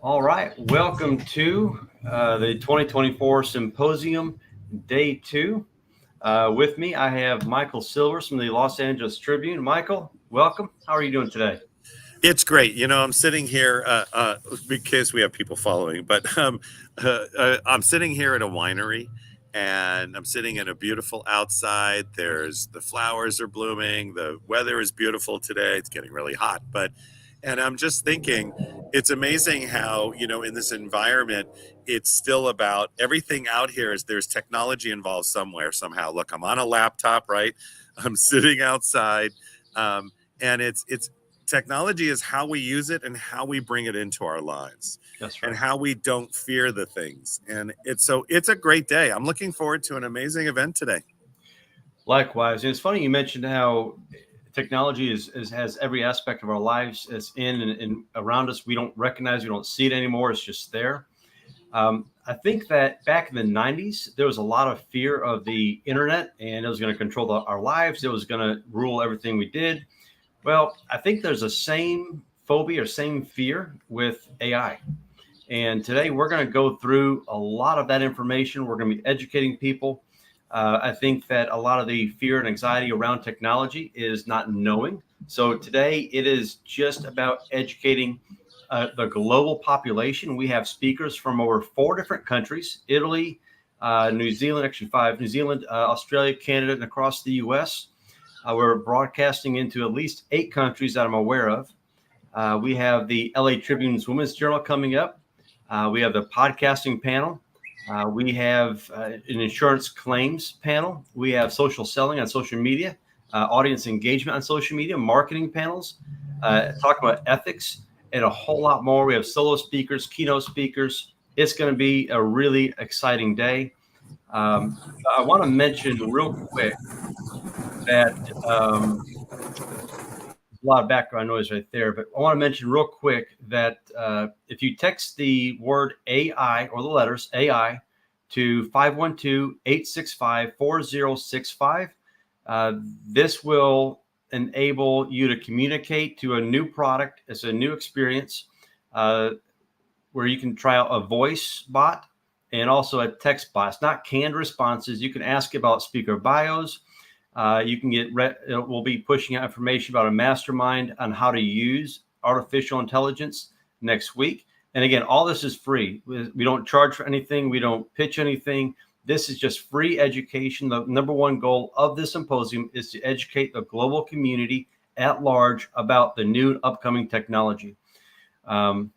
All right, welcome to the 2024 Symposium, Day 2. With me, I have Michael Silvers from the Los Angeles Tribune. Michael, welcome. How are you doing today? It's great. I'm sitting here because we have people following, but I'm sitting here at a winery and I'm sitting in a beautiful outside. The flowers are blooming. The weather is beautiful today. It's getting really hot, and I'm just thinking it's amazing how, in this environment, it's still about everything out here is there's technology involved somewhere, somehow. Look, I'm on a laptop, right? I'm sitting outside. And it's technology is how we use it and how we bring it into our lives That's and right. how we don't fear the things. And it's a great day. I'm looking forward to an amazing event today. Likewise. And it's funny you mentioned how technology has every aspect of our lives. It's in and around us. We don't recognize, we don't see it anymore. It's just there. I think that back in the 90s, there was a lot of fear of the internet and it was going to control our lives. It was going to rule everything we did. Well, I think there's a same phobia or same fear with AI. And today we're going to go through a lot of that information. We're going to be educating people. I think that a lot of the fear and anxiety around technology is not knowing. So today it is just about educating the global population. We have speakers from over 4 different countries: Italy, New Zealand, actually five: New Zealand, Australia, Canada, and across the US. We're broadcasting into at least 8 countries that I'm aware of. We have the LA Tribune's Women's Journal coming up. We have the podcasting panel. We have an insurance claims panel. We have social selling on social media, audience engagement on social media, marketing panels, talking about ethics, and a whole lot more. We have solo speakers, keynote speakers. It's going to be a really exciting day. I want to mention real quick that a lot of background noise right there, but I want to mention real quick that if you text the word AI or the letters AI to 512-865-4065, this will enable you to communicate to a new product. It's a new experience uh, where you can try out a voice bot and also a text bot. It's not canned responses. You can ask about speaker bios. You can we'll be pushing out information about a mastermind on how to use artificial intelligence next week. And again, all this is free. We don't charge for anything. We don't pitch anything. This is just free education. The number one goal of this symposium is to educate the global community at large about the new upcoming technology. And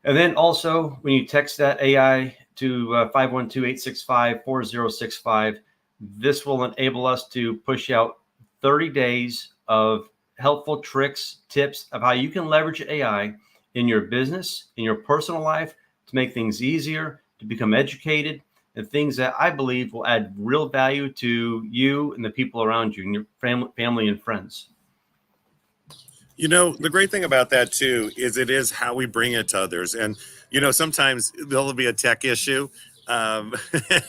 then also, when you text that AI to 512-865-4065, this will enable us to push out 30 days of helpful tricks, tips of how you can leverage AI in your business, in your personal life, to make things easier, to become educated, and things that I believe will add real value to you and the people around you and your family and friends. The great thing about that too is it is how we bring it to others. And, sometimes there'll be a tech issue. Um,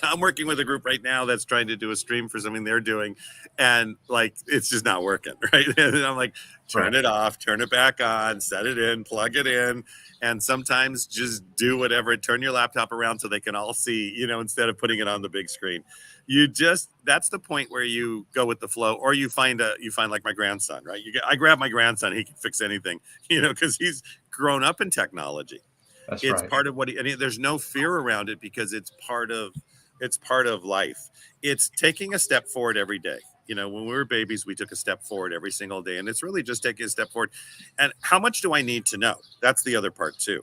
I'm working with a group right now that's trying to do a stream for something they're doing. And like, it's just not working. Right. And I'm like, turn Right. it off, turn it back on, set it in, plug it in. And sometimes just do whatever, turn your laptop around so they can all see, instead of putting it on the big screen. That's the point where you go with the flow, or you find like my grandson, right? I grab my grandson, he can fix anything, because he's grown up in technology. That's It's right. part of there's no fear around it because it's part of life. It's taking a step forward every day. When we were babies, we took a step forward every single day, and it's really just taking a step forward. And how much do I need to know? That's the other part too.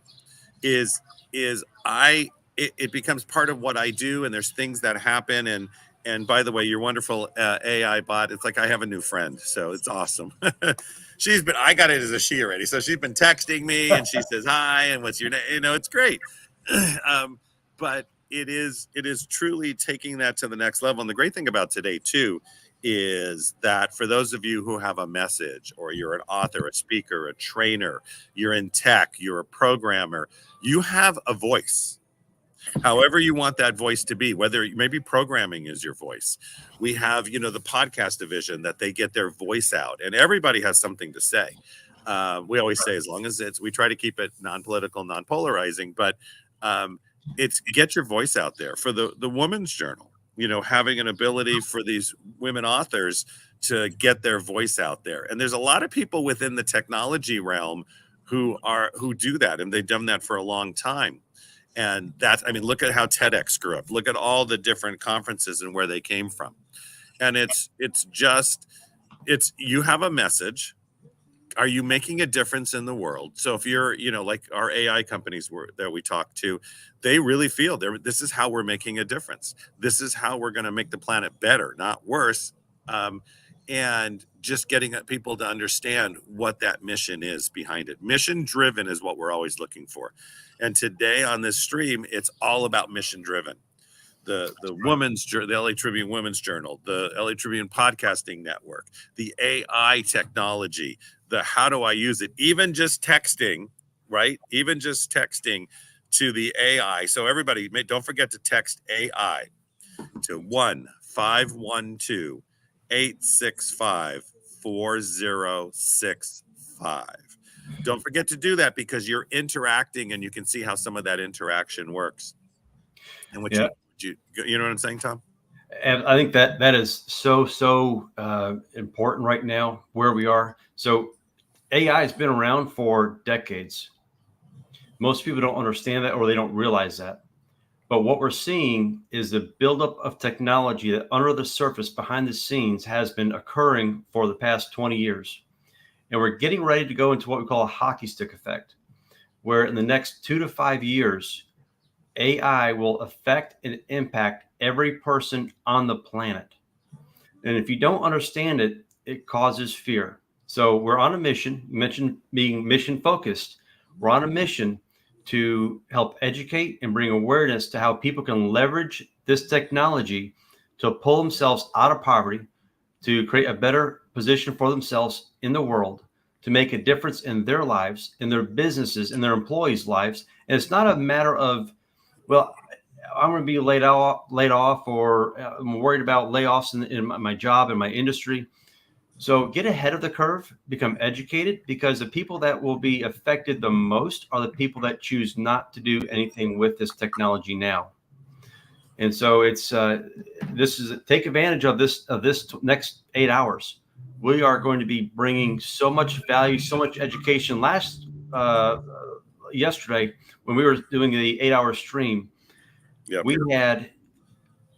Is is i it, it becomes part of what I do, and there's things that happen. And by the way, your wonderful AI bot, it's like I have a new friend, so it's awesome. I got it as a she already, so she's been texting me and she says hi and what's your name, it's great. um, but it is truly taking that to the next level. And the great thing about today too is that for those of you who have a message, or you're an author, a speaker, a trainer, you're in tech, you're a programmer, you have a voice, however you want that voice to be, whether maybe programming is your voice. We have, the podcast division that they get their voice out, and everybody has something to say. We always say, as long as we try to keep it non-political, non-polarizing, but it's get your voice out there. For the Women's Journal, having an ability for these women authors to get their voice out there. And there's a lot of people within the technology realm who do that, and they've done that for a long time. And look at how TEDx grew up. Look at all the different conferences and where they came from. And it's you have a message. Are you making a difference in the world? So if you're, like our AI companies that we talk to, they really feel this is how we're making a difference. This is how we're going to make the planet better, not worse. And just getting people to understand what that mission is behind it. Mission driven is what we're always looking for. And today on this stream, it's all about mission driven. The LA Tribune Women's Journal, the LA Tribune Podcasting Network, the AI technology, the how do I use it, even just texting, right? Even just texting to the AI. So everybody, don't forget to text AI to 1-512-865-4065. Don't forget to do that, because you're interacting and you can see how some of that interaction works. And what you know what I'm saying, Tom? And I think that is so important right now where we are. So AI has been around for decades. Most people don't understand that, or they don't realize that. But what we're seeing is the buildup of technology that under the surface, behind the scenes, has been occurring for the past 20 years. And we're getting ready to go into what we call a hockey stick effect, where in the next 2 to 5 years, AI will affect and impact every person on the planet. And if you don't understand it, it causes fear. So we're on a mission. You mentioned being mission focused. We're on a mission to help educate and bring awareness to how people can leverage this technology to pull themselves out of poverty, to create a better position for themselves in the world, to make a difference in their lives, in their businesses, in their employees' lives. And it's not a matter of, well, I'm going to be laid off, or I'm worried about layoffs in my job, in my industry. So get ahead of the curve, become educated, because the people that will be affected the most are the people that choose not to do anything with this technology now. And so it's take advantage of this next 8 hours. We are going to be bringing so much value, so much education. Yesterday, when we were doing the 8-hour stream, Yep.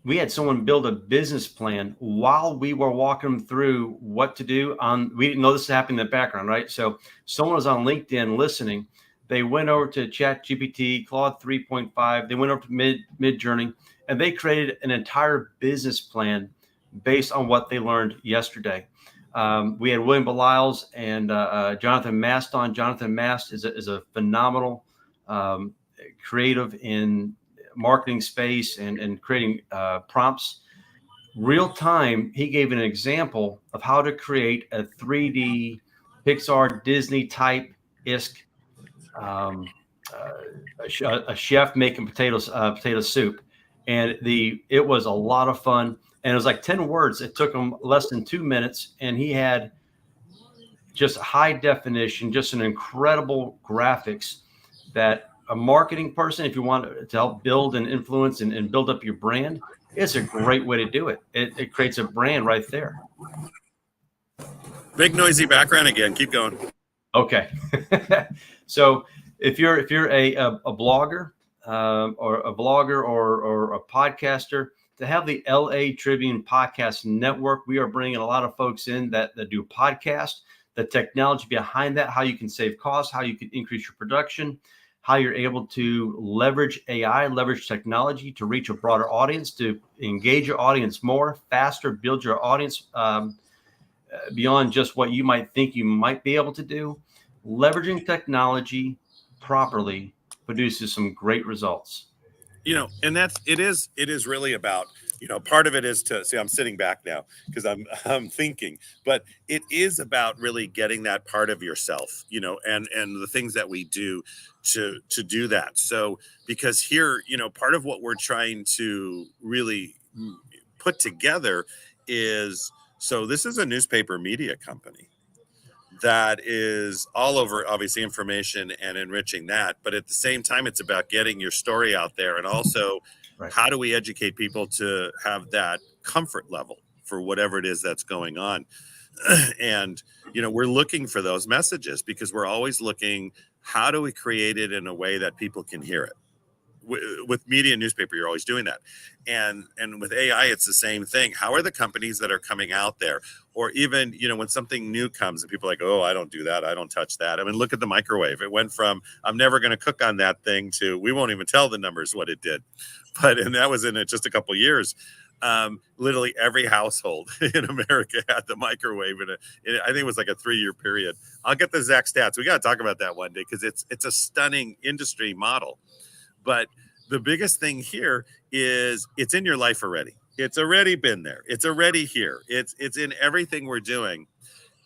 we had someone build a business plan while we were walking them through what to do. We didn't know this happened in the background, right? So someone was on LinkedIn listening. They went over to ChatGPT, Claude 3.5. They went over to Midjourney, and they created an entire business plan based on what they learned yesterday. We had William Belials and Jonathan Mast on. Jonathan Mast is a phenomenal creative in marketing space and creating prompts real time. He gave an example of how to create a 3D Pixar Disney type isk a chef making potato soup, and it was a lot of fun. And it was like 10 words. It took him less than 2 minutes, and he had just high definition, just an incredible graphics that a marketing person, if you want to help build and influence and build up your brand, it's a great way to do it. It creates a brand right there. Big noisy background again. Keep going. Okay. So if you're a blogger or a podcaster, to have the LA Tribune Podcast Network, we are bringing a lot of folks in that do podcasts, the technology behind that, how you can save costs, how you can increase your production, how you're able to leverage AI, leverage technology to reach a broader audience, to engage your audience more, faster, build your audience beyond just what you might think you might be able to do. Leveraging technology properly produces some great results. And it is really about, part of it is to see, I'm sitting back now because I'm thinking, but it is about really getting that part of yourself, and the things that we do to do that. So, because here, part of what we're trying to really put together is, so this is a newspaper media company. that is all over, obviously, information and enriching that. But at the same time, it's about getting your story out there. And also, Right. how do we educate people to have that comfort level for whatever it is that's going on? And, we're looking for those messages because we're always looking, how do we create it in a way that people can hear it? With media and newspaper, you're always doing that. And with AI, it's the same thing. How are the companies that are coming out there? Or even, when something new comes and people are like, oh, I don't do that, I don't touch that. I mean, look at the microwave. It went from, I'm never going to cook on that thing, to, we won't even tell the numbers what it did. And that was in just a couple of years. Literally every household in America had the microwave I think it was like a 3-year period. I'll get the exact stats. We got to talk about that one day, because it's a stunning industry model. But the biggest thing here is it's in your life already. It's already been there. It's already here. It's in everything we're doing.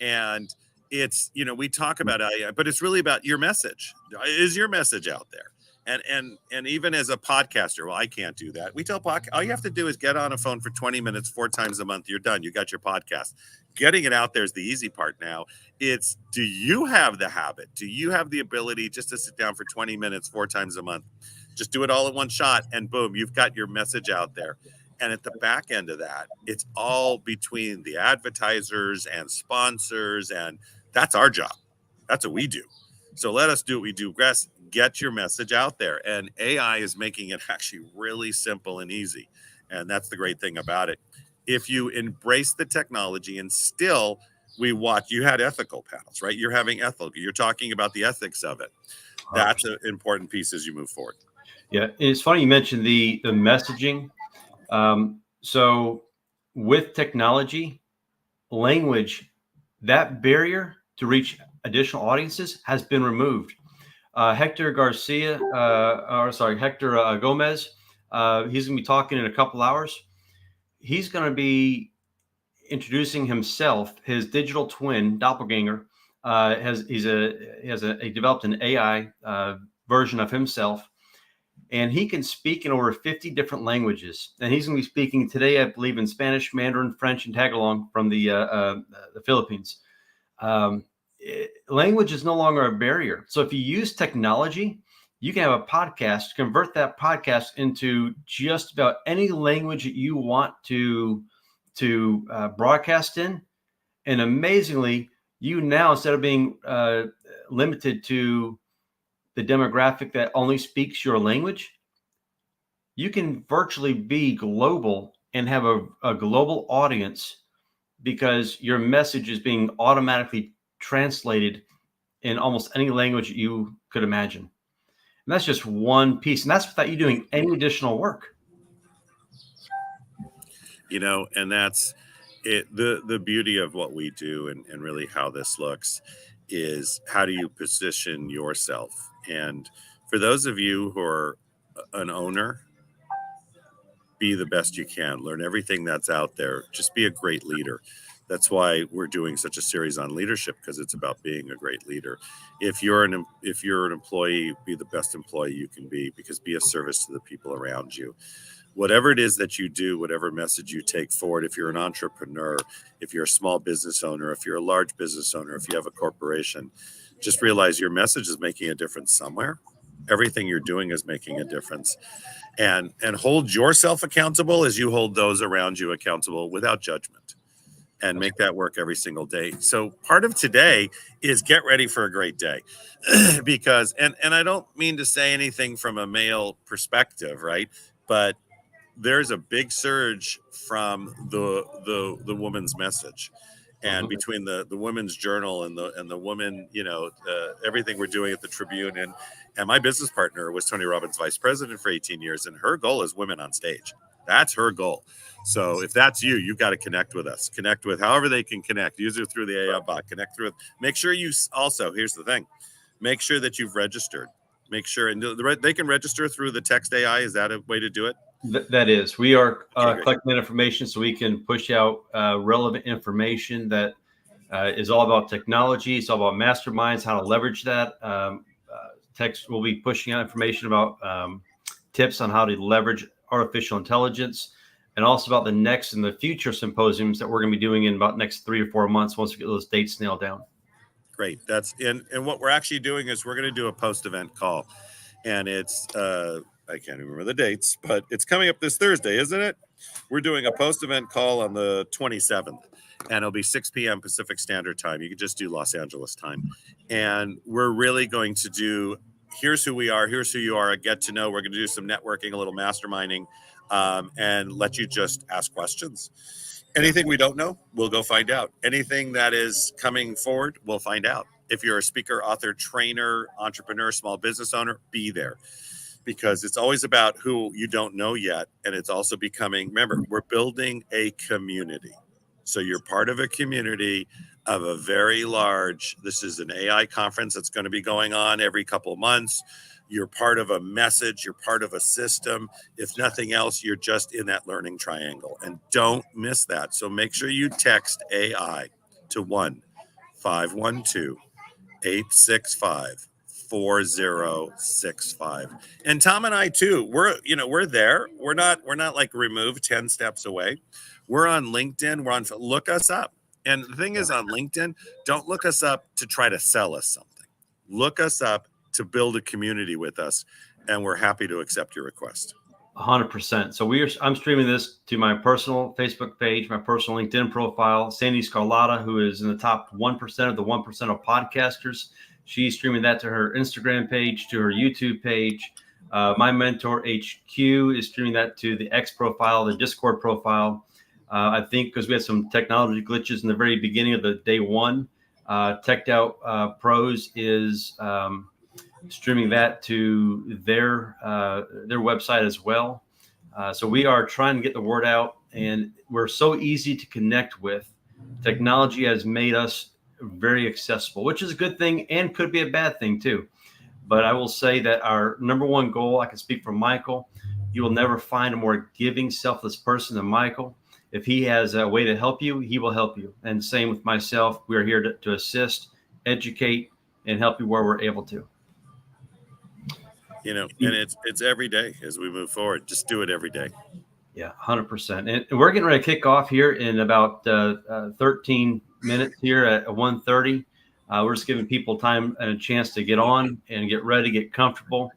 And it's, we talk about AI, but it's really about your message. Is your message out there? And even as a podcaster, well, I can't do that. We tell all you have to do is get on a phone for 20 minutes, 4 times a month. You're done. You got your podcast. Getting it out there is the easy part now. It's, do you have the habit? Do you have the ability just to sit down for 20 minutes, 4 times a month? Just do it all in one shot, and boom, you've got your message out there. And at the back end of that, it's all between the advertisers and sponsors, and that's our job. That's what we do. So let us do what we do best. Get your message out there. And AI is making it actually really simple and easy. And that's the great thing about it. If you embrace the technology, and still, you had ethical panels, right? You're having ethical, you're talking about the ethics of it. That's an important piece as you move forward. Yeah, it's funny you mentioned the messaging. So with technology, language, that barrier to reach additional audiences has been removed. Hector Gomez, he's going to be talking in a couple hours. He's going to be introducing himself, his digital twin, doppelganger. He developed an AI version of himself. And he can speak in over 50 different languages. And he's going to be speaking today, I believe, in Spanish, Mandarin, French, and Tagalog from the Philippines. Language is no longer a barrier. So if you use technology, you can have a podcast, convert that podcast into just about any language that you want to broadcast in. And amazingly, you now, instead of being limited to the demographic that only speaks your language, you can virtually be global and have a global audience, because your message is being automatically translated in almost any language you could imagine. And that's just one piece. And that's without you doing any additional work. And that's it. The beauty of what we do, and really how this looks, is how do you position yourself? And for those of you who are an owner, be the best you can. Learn everything that's out there. Just be a great leader. That's why we're doing such a series on leadership, because it's about being a great leader. If you're an employee, be the best employee you can be, because be a service to the people around you. Whatever it is that you do, whatever message you take forward, if you're an entrepreneur, if you're a small business owner, if you're a large business owner, if you have a corporation, just realize your message is making a difference somewhere. Everything you're doing is making a difference. And hold yourself accountable as you hold those around you accountable, without judgment, and make that work every single day. So part of today is get ready for a great day. Because, and I don't mean to say anything from a male perspective, right? But there's a big surge from the woman's message. And between the Women's Journal and the woman, everything we're doing at the Tribune, and my business partner was Tony Robbins' vice president for 18 years, and her goal is women on stage. That's her goal. So if that's you, you've got to connect with us. Connect with however they can connect. Use it through the AI bot. Connect through it. Make sure you also, here's the thing, make sure that you've registered. Make sure, and they can register through the text AI. Is that a way to do it? That is. We are collecting that information so we can push out relevant information that is all about technology. It's all about masterminds, how to leverage that. Text will be pushing out information about tips on how to leverage artificial intelligence, and also about the next and the future symposiums that we're going to be doing in about next 3 or 4 months once we get those dates nailed down. Great. That's and what we're actually doing is we're going to do a post-event call, and it's I can't even remember the dates, but it's coming up this Thursday, isn't it? We're doing a post-event call on the 27th, and it'll be 6 p.m. Pacific Standard Time. You can just do Los Angeles time, and we're really going to do. Here's who we are. Here's who you are. A get to know. We're going to do some networking, a little masterminding, and let you just ask questions. Anything we don't know, we'll go find out. Anything that is coming forward, we'll find out. If you're a speaker, author, trainer, entrepreneur, small business owner, be there, because it's always about who you don't know yet. And it's also becoming, remember, we're building a community. So you're part of a community of a very large, this is an AI conference that's going to be going on every couple of months. You're part of a message, you're part of a system. If nothing else, you're just in that learning triangle, and don't miss that. So make sure you text AI to 1-512-865-4065. And Tom and I too, we're there. We're not like removed 10 steps away. We're on LinkedIn. Look us up. And the thing is, on LinkedIn, don't look us up to try to sell us something. Look us up to build a community with us, and we're happy to accept your request. 100%. So I'm streaming this to my personal Facebook page, my personal LinkedIn profile. Sandy Scarlata, who is in the top 1% of the 1% of podcasters, she's streaming that to her Instagram page, to her YouTube page. My Mentor HQ is streaming that to the X profile, the Discord profile. I think because we had some technology glitches in the very beginning of the day one. Teched Out Pros is streaming that to their website as well. So we are trying to get the word out, and we're so easy to connect with. Technology has made us very accessible, which is a good thing and could be a bad thing too. But I will say that our number one goal, I can speak for Michael, you will never find a more giving, selfless person than Michael. If he has a way to help you, he will help you. And same with myself. We are here to assist, educate, and help you where we're able to. And it's every day as we move forward. Just do it every day. Yeah, 100%. And we're getting ready to kick off here in about 13 minutes here at 1:30. We're just giving people time and a chance to get on and get ready, get comfortable.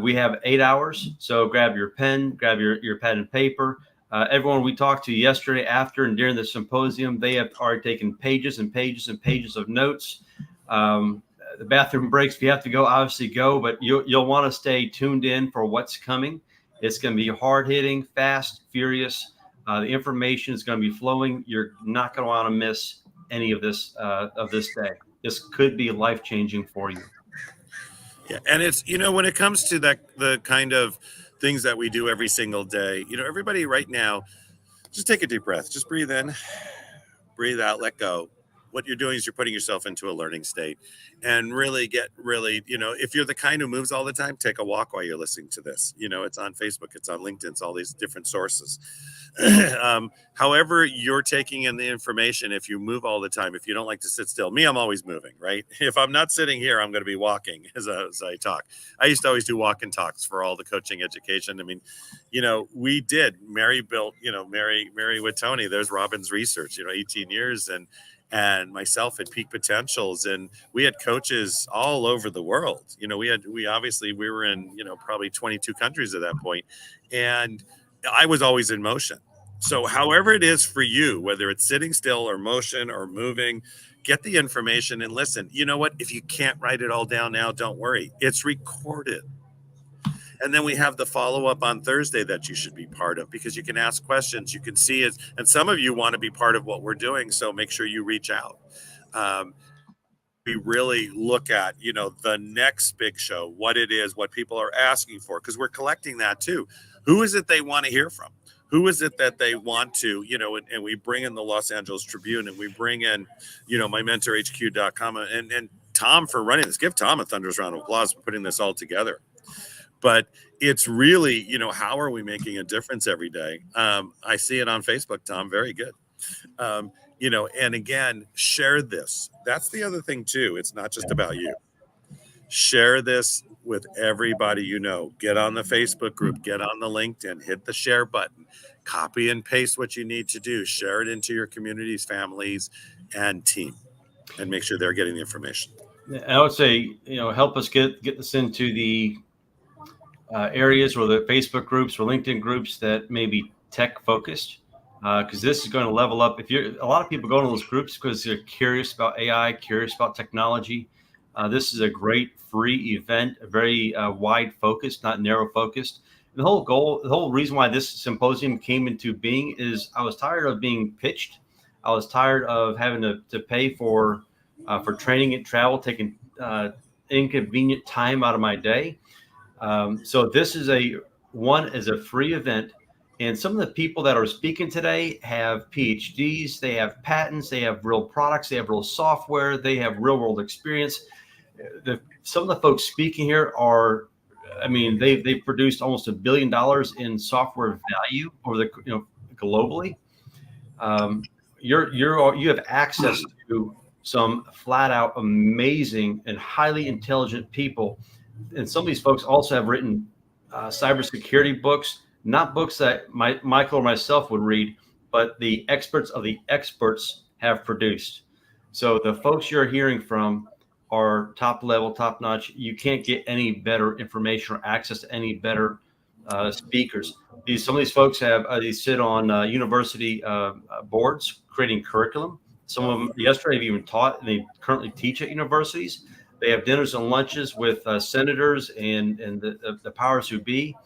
We have 8 hours, so grab your pen, grab your pad and paper. Everyone we talked to yesterday, after and during the symposium, they have already taken pages and pages and pages of notes. The bathroom breaks, if you have to go, obviously go, but you'll want to stay tuned in for what's coming. It's going to be hard-hitting, fast, furious. The information is going to be flowing. You're not going to want to miss any of this day. This could be life-changing for you. Yeah, and it's, when it comes to the kind of things that we do every single day, everybody right now, just take a deep breath. Just breathe in, breathe out, let go. What you're doing is you're putting yourself into a learning state, and really if you're the kind who moves all the time, take a walk while you're listening to this. It's on Facebook, it's on LinkedIn, it's all these different sources. However you're taking in the information, if you move all the time, if you don't like to sit still, I'm always moving, right? If I'm not sitting here, I'm going to be walking as I talk. I used to always do walk and talks for all the coaching education. I mean, we did. Mary built, Mary with Tony, there's Robin's research, 18 years, and myself at Peak Potentials, and we had coaches all over the world. We were in, probably 22 countries at that point, and I was always in motion. So however it is for you, whether it's sitting still or motion or moving, get the information and listen. You know what? If you can't write it all down now, don't worry. It's recorded. And then we have the follow-up on Thursday that you should be part of, because you can ask questions, you can see it. And some of you want to be part of what we're doing, so make sure you reach out. We really look at, the next big show, what it is, what people are asking for, because we're collecting that too. Who is it they want to hear from? Who is it that they want to, and we bring in the Los Angeles Tribune, and we bring in, mymentorhq.com, and Tom for running this. Give Tom a thunderous round of applause for putting this all together. But it's really, how are we making a difference every day? I see it on Facebook, Tom. Very good. And again, share this. That's the other thing too. It's not just about you. Share this with everybody you know. Get on the Facebook group, get on the LinkedIn, hit the share button, copy and paste what you need to do. Share it into your communities, families, and team. and make sure they're getting the information. I would say, help us get this into the areas or the Facebook groups or LinkedIn groups that may be tech focused, because this is going to level up. A lot of people go into those groups because they're curious about AI, curious about technology. This is a great free event, a very wide focused, not narrow focused. And the whole reason why this symposium came into being is I was tired of being pitched. I was tired of having to pay for training and travel, taking inconvenient time out of my day. So this is a free event, and some of the people that are speaking today have PhDs, they have patents, they have real products, they have real software, they have real world experience. Some of the folks speaking here are, they've produced almost $1 billion in software value over globally. You have access to some flat out amazing and highly intelligent people. And some of these folks also have written cybersecurity books, not books that Michael or myself would read, but the experts of the experts have produced. So the folks you're hearing from are top level, top notch. You can't get any better information or access to any better speakers. Some of these folks they sit on university boards creating curriculum. Some of them yesterday have even taught, and they currently teach at universities. They have dinners and lunches with senators and the powers who be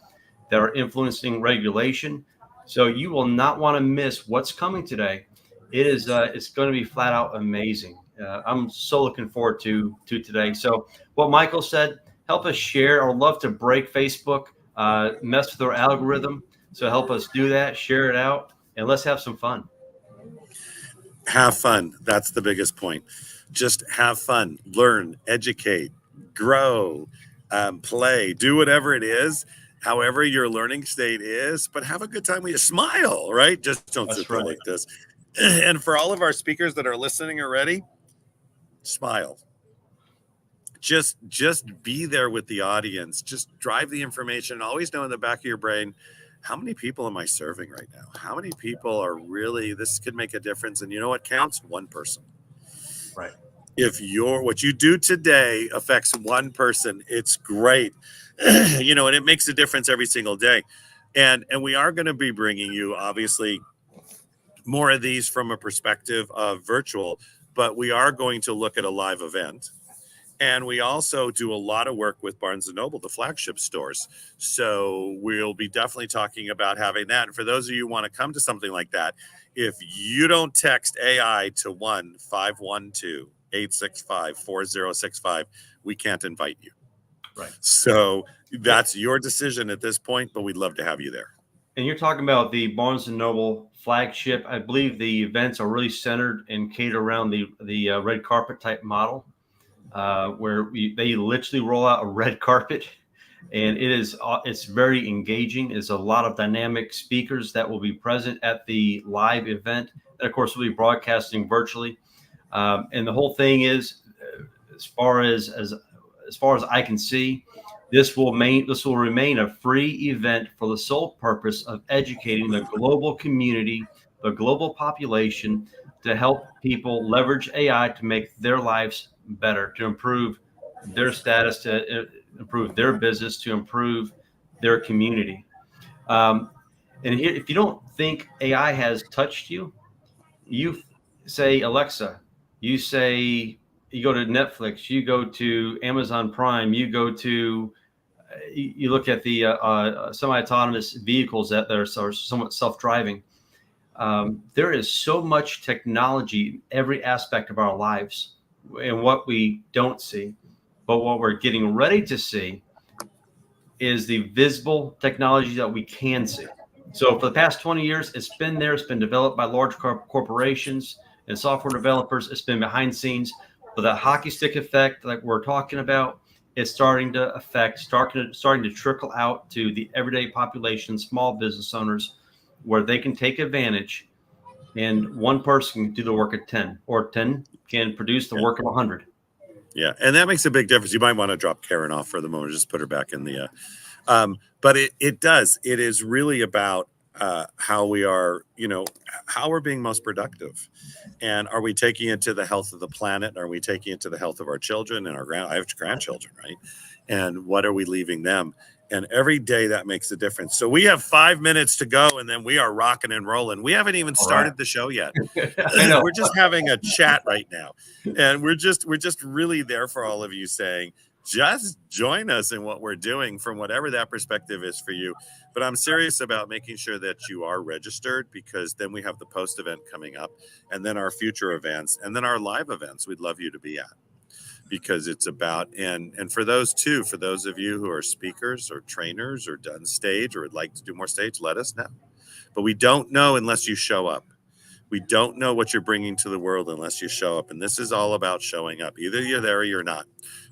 that are influencing regulation. So you will not want to miss what's coming today. It's going to be flat out amazing. I'm so looking forward to today. So what Michael said, help us share. I would love to break Facebook, mess with our algorithm. So help us do that, share it out, and let's have some fun. Have fun. That's the biggest point. Just have fun, learn, educate, grow, play, do whatever it is, however your learning state is, but have a good time with you. Smile, right? Just don't sit there like this. And for all of our speakers that are listening already, smile. Just be there with the audience. Just drive the information. Always know in the back of your brain, how many people am I serving right now? How many people are really, this could make a difference? And you know what counts? One person. Right. If what you do today affects one person, it's great. And it makes a difference every single day. And we are going to be bringing you, obviously, more of these from a perspective of virtual, but we are going to look at a live event. And we also do a lot of work with Barnes & Noble, the flagship stores. So we'll be definitely talking about having that. And for those of you who want to come to something like that, if you don't text AI to 1-512-865-4065, we can't invite you. Right. So that's your decision at this point, but we'd love to have you there. And you're talking about the Barnes & Noble flagship. I believe the events are really centered and catered around the red carpet type model. Where they literally roll out a red carpet, and it's very engaging. There's a lot of dynamic speakers that will be present at the live event, and of course we'll be broadcasting virtually. And the whole thing is, as far as I can see, this will remain a free event for the sole purpose of educating the global community, the global population, to help people leverage AI to make their lives better, to improve their status, to improve their business, to improve their community. And if you don't think AI has touched you, you say Alexa, you go to Netflix, you go to Amazon Prime, you look at the semi-autonomous vehicles that are somewhat self-driving. There is so much technology in every aspect of our lives, and what we don't see, but what we're getting ready to see is the visible technology that we can see. So for the past 20 years, it's been there. It's been developed by large corporations and software developers. It's been behind the scenes. But the hockey stick effect, like we're talking about, is starting to trickle out to the everyday population, small business owners, where they can take advantage, and one person can do the work of 10, or 10 can produce the work of 100. Yeah, and that makes a big difference. You might want to drop Karen off for the moment, just put her back in the. But it does. It is really about how we are, how we're being most productive. And are we taking it to the health of the planet? Are we taking it to the health of our children and I have grandchildren, right? And what are we leaving them? And every day that makes a difference. So we have 5 minutes to go, and then we are rocking and rolling. We haven't even started the show yet. I know. We're just having a chat right now, and we're just really there for all of you, saying just join us in what we're doing from whatever that perspective is for you. But I'm serious about making sure that you are registered, because then we have the post event coming up, and then our future events, and then our live events we'd love you to be at, because it's about, and for those of you who are speakers or trainers or done stage or would like to do more stage, let us know. But we don't know unless you show up. We don't know what you're bringing to the world unless you show up. And this is all about showing up. Either you're there or you're not.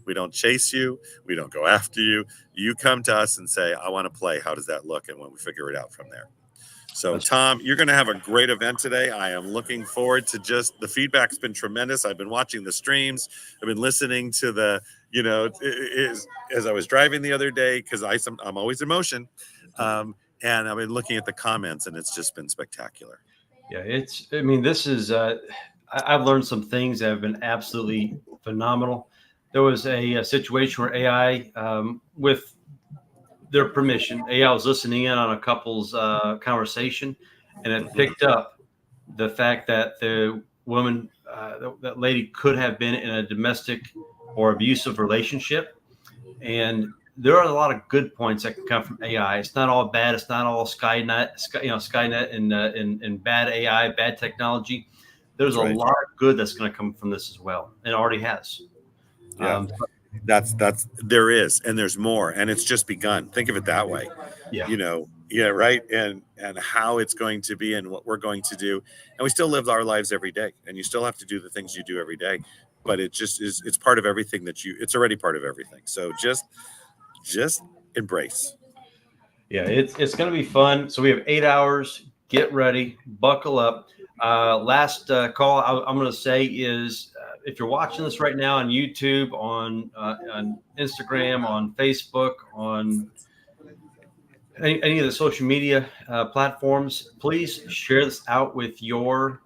We don't chase you. We don't go after you. You come to us and say, I want to play. How does that look? And when we figure it out from there. So, Tom, you're going to have a great event today. I am looking forward to the feedback's been tremendous. I've been watching the streams. I've been listening to as I was driving the other day, because I'm always in motion. And I've been looking at the comments, and it's just been spectacular. Yeah, this is, I've learned some things that have been absolutely phenomenal. There was a situation where AI, with their permission, AI was listening in on a couple's conversation, and it picked up the fact that the woman, that lady, could have been in a domestic or abusive relationship. And there are a lot of good points that can come from AI. It's not all bad. It's not all Skynet and bad AI, bad technology. There's a lot of good that's going to come from this as well, and it already has. Yeah. There is, and there's more, and it's just begun. Think of it that way. Yeah. Right. And how it's going to be, and what we're going to do. And we still live our lives every day, and you still have to do the things you do every day, but it just is, it's part of everything it's already part of everything. So just embrace. Yeah, it's going to be fun. So we have 8 hours. Get ready, buckle up. Last call I'm going to say is, if you're watching this right now on YouTube, on Instagram, on Facebook, on any of the social media platforms, please share this out with your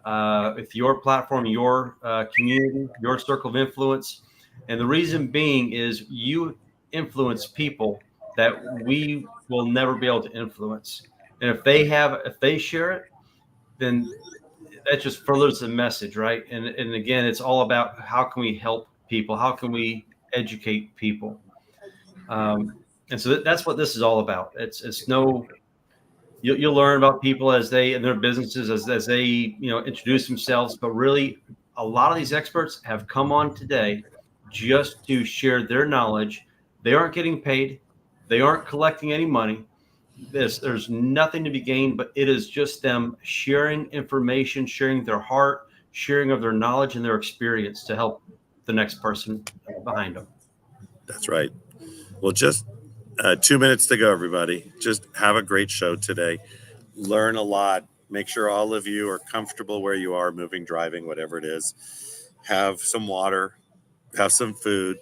platform, your community, your circle of influence. And the reason being is you influence people that we will never be able to influence. And if they share it, then that just furthers the message, right? And again, it's all about how can we help people? How can we educate people? And so that's what this is all about. You'll learn about people as they, in their businesses, as they, introduce themselves. But really, a lot of these experts have come on today just to share their knowledge. They aren't getting paid. They aren't collecting any money. There's nothing to be gained, but it is just them sharing information, sharing their heart, sharing of their knowledge and their experience to help the next person behind them. That's right. Well, just 2 minutes to go, everybody. Just have a great show today. Learn a lot. Make sure all of you are comfortable where you are, moving, driving, whatever it is. Have some water, have some food,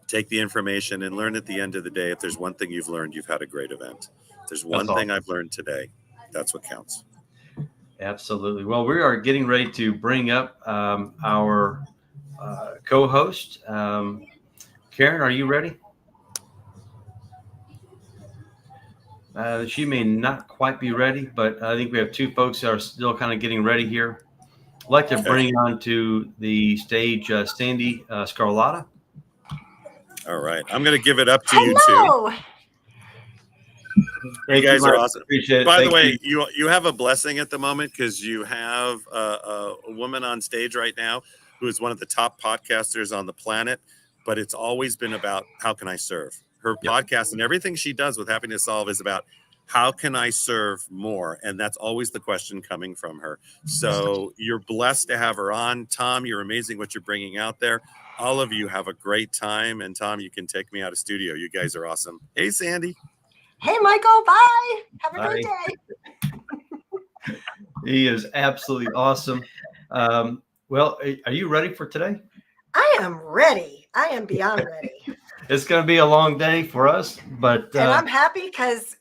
take the information, and learn at the end of the day. If there's one thing you've learned, you've had a great event. If there's one thing I've learned today, that's what counts. Absolutely. Well, we are getting ready to bring up our co-host. Karen, are you ready? She may not quite be ready, but I think we have two folks that are still kind of getting ready here. I'd like to bring on to the stage Sandy Scarlotta. All right. I'm going to give it up to you two. You guys are awesome. Appreciate it. By the way, you have a blessing at the moment, because you have a woman on stage right now who is one of the top podcasters on the planet, but it's always been about how can I serve? Her podcast and everything she does with Happiness Solve is about how can I serve more? And that's always the question coming from her. So you're blessed to have her on. Tom, you're amazing what you're bringing out there. All of you have a great time. And Tom, you can take me out of studio. You guys are awesome. Hey, Sandy. Hey, Michael. Bye. Have a great day. He is absolutely awesome. Well, are you ready for today? I am ready. I am beyond ready. It's going to be a long day for us, but and I'm happy because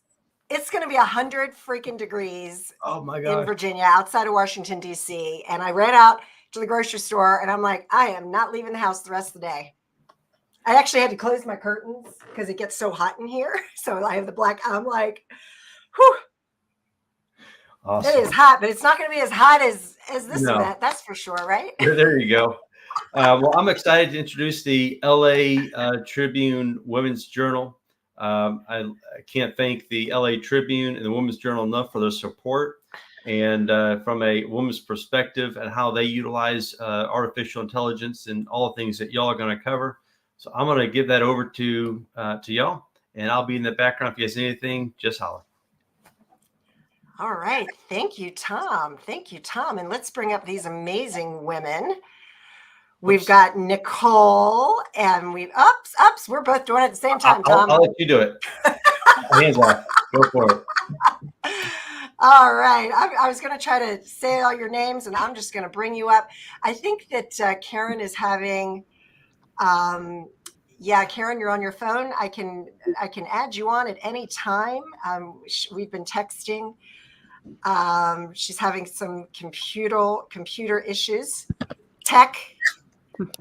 it's going to be 100 freaking degrees Oh my in God. Virginia, outside of Washington, D.C. And I ran out to the grocery store and I'm like, I am not leaving the house the rest of the day. I actually had to close my curtains because it gets so hot in here. So I have the black, I'm like, whew. Awesome. It is hot, but it's not going to be as hot as this No. event. That's for sure, right? There you go. Well, I'm excited to introduce the LA Tribune Women's Journal. I can't thank the LA Tribune and the Women's Journal enough for their support. And from a woman's perspective and how they utilize artificial intelligence and all the things that y'all are going to cover. So I'm going to give that over to y'all, and I'll be in the background. If you guys need anything, just holler. All right. Thank you, Tom. Thank you, Tom. And let's bring up these amazing women. We've got Nicole and ups. We're both doing it at the same time, Tom. I'll let you do it. Hands off. Go for it. All right. I was going to try to say all your names, and I'm just going to bring you up. I think that Karen is having, Karen, you're on your phone. I can add you on at any time. We've been texting. She's having some computer issues. Tech.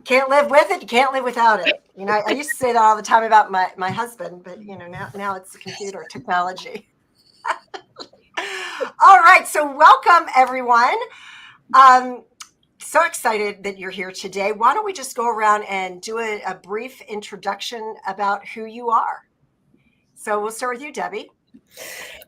Can't live with it. You can't live without it. You know, I used to say that all the time about my husband, but you know, now it's the computer technology. All right. So welcome everyone. So excited that you're here today. Why don't we just go around and do a brief introduction about who you are? So we'll start with you, Debbie.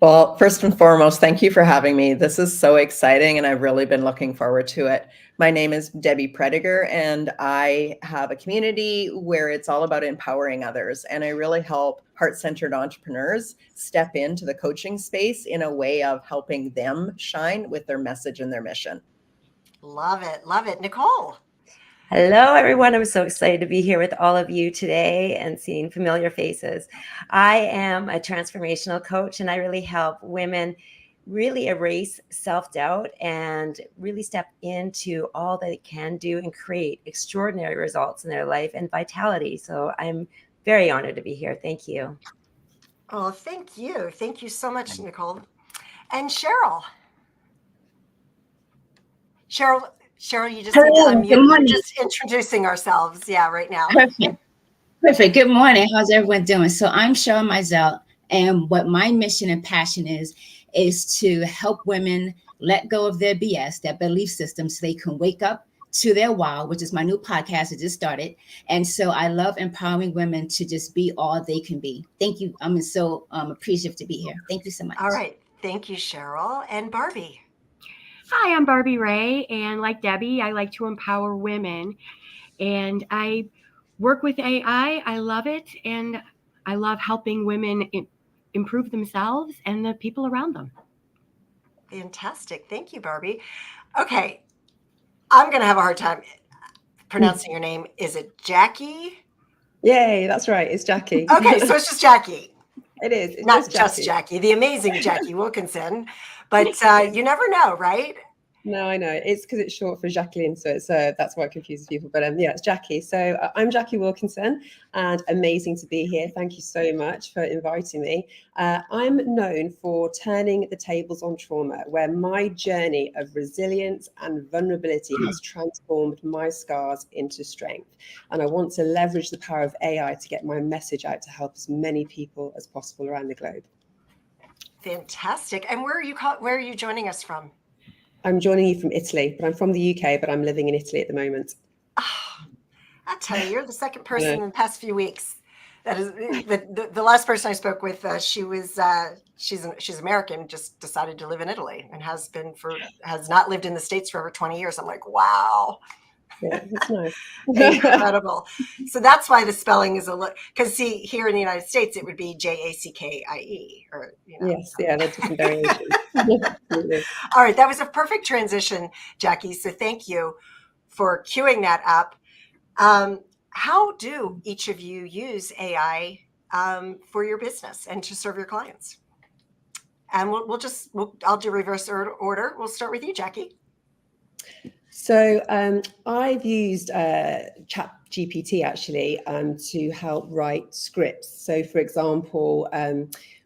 Well, first and foremost, thank you for having me. This is so exciting, and I've really been looking forward to it. My name is Debbie Prediger, and I have a community where it's all about empowering others. And I really help heart-centered entrepreneurs step into the coaching space in a way of helping them shine with their message and their mission. Love it. Love it. Nicole. Hello, everyone. I'm so excited to be here with all of you today and seeing familiar faces. I am a transformational coach, and I really help women really erase self-doubt and really step into all that they can do and create extraordinary results in their life and vitality. So I'm very honored to be here. Thank you. Oh, thank you. Thank you so much, Nicole. And Cheryl. Cheryl, you just need to unmute. We're just introducing ourselves. Yeah, right now. Perfect. Good morning. How's everyone doing? So I'm Cheryl Mizell, and what my mission and passion is to help women let go of their BS, their belief system, so they can wake up to their wow, which is my new podcast that just started. And so I love empowering women to just be all they can be. Thank you. I'm so appreciative to be here. Thank you so much. All right. Thank you, Cheryl. And Barbie. Hi, I'm Barbie Ray, and like Debbie, I like to empower women, and I work with AI. I love it, and I love helping women improve themselves and the people around them. Fantastic. Thank you, Barbie. Okay. I'm going to have a hard time pronouncing your name. Is it Jackie? Yay, that's right. It's Jackie. Okay, so it's just Jackie. It is. It's not just Jackie, the amazing Jackie Wilkinson. But you never know, right? No, I know. It's because it's short for Jacqueline, so it's that's why it confuses people. But yeah, it's Jackie. So I'm Jackie Wilkinson, and amazing to be here. Thank you so much for inviting me. I'm known for turning the tables on trauma, where my journey of resilience and vulnerability has transformed my scars into strength. And I want to leverage the power of AI to get my message out to help as many people as possible around the globe. Fantastic. And where are you joining us from? I'm joining you from Italy, but I'm from the UK, but I'm living in Italy at the moment. Oh, I tell you, you're the second person in the past few weeks. That is the last person I spoke with. She's American, just decided to live in Italy and has not lived in the States for over 20 years. I'm like, wow. Yeah, that's nice. Incredible. So that's why the spelling is because see, here in the United States, it would be Jackie, or Yes, yeah, that's different variations. All right, that was a perfect transition, Jackie. So thank you for queuing that up. How do each of you use AI for your business and to serve your clients? And I'll do reverse order. We'll start with you, Jackie. So I've used ChatGPT actually to help write scripts. So for example,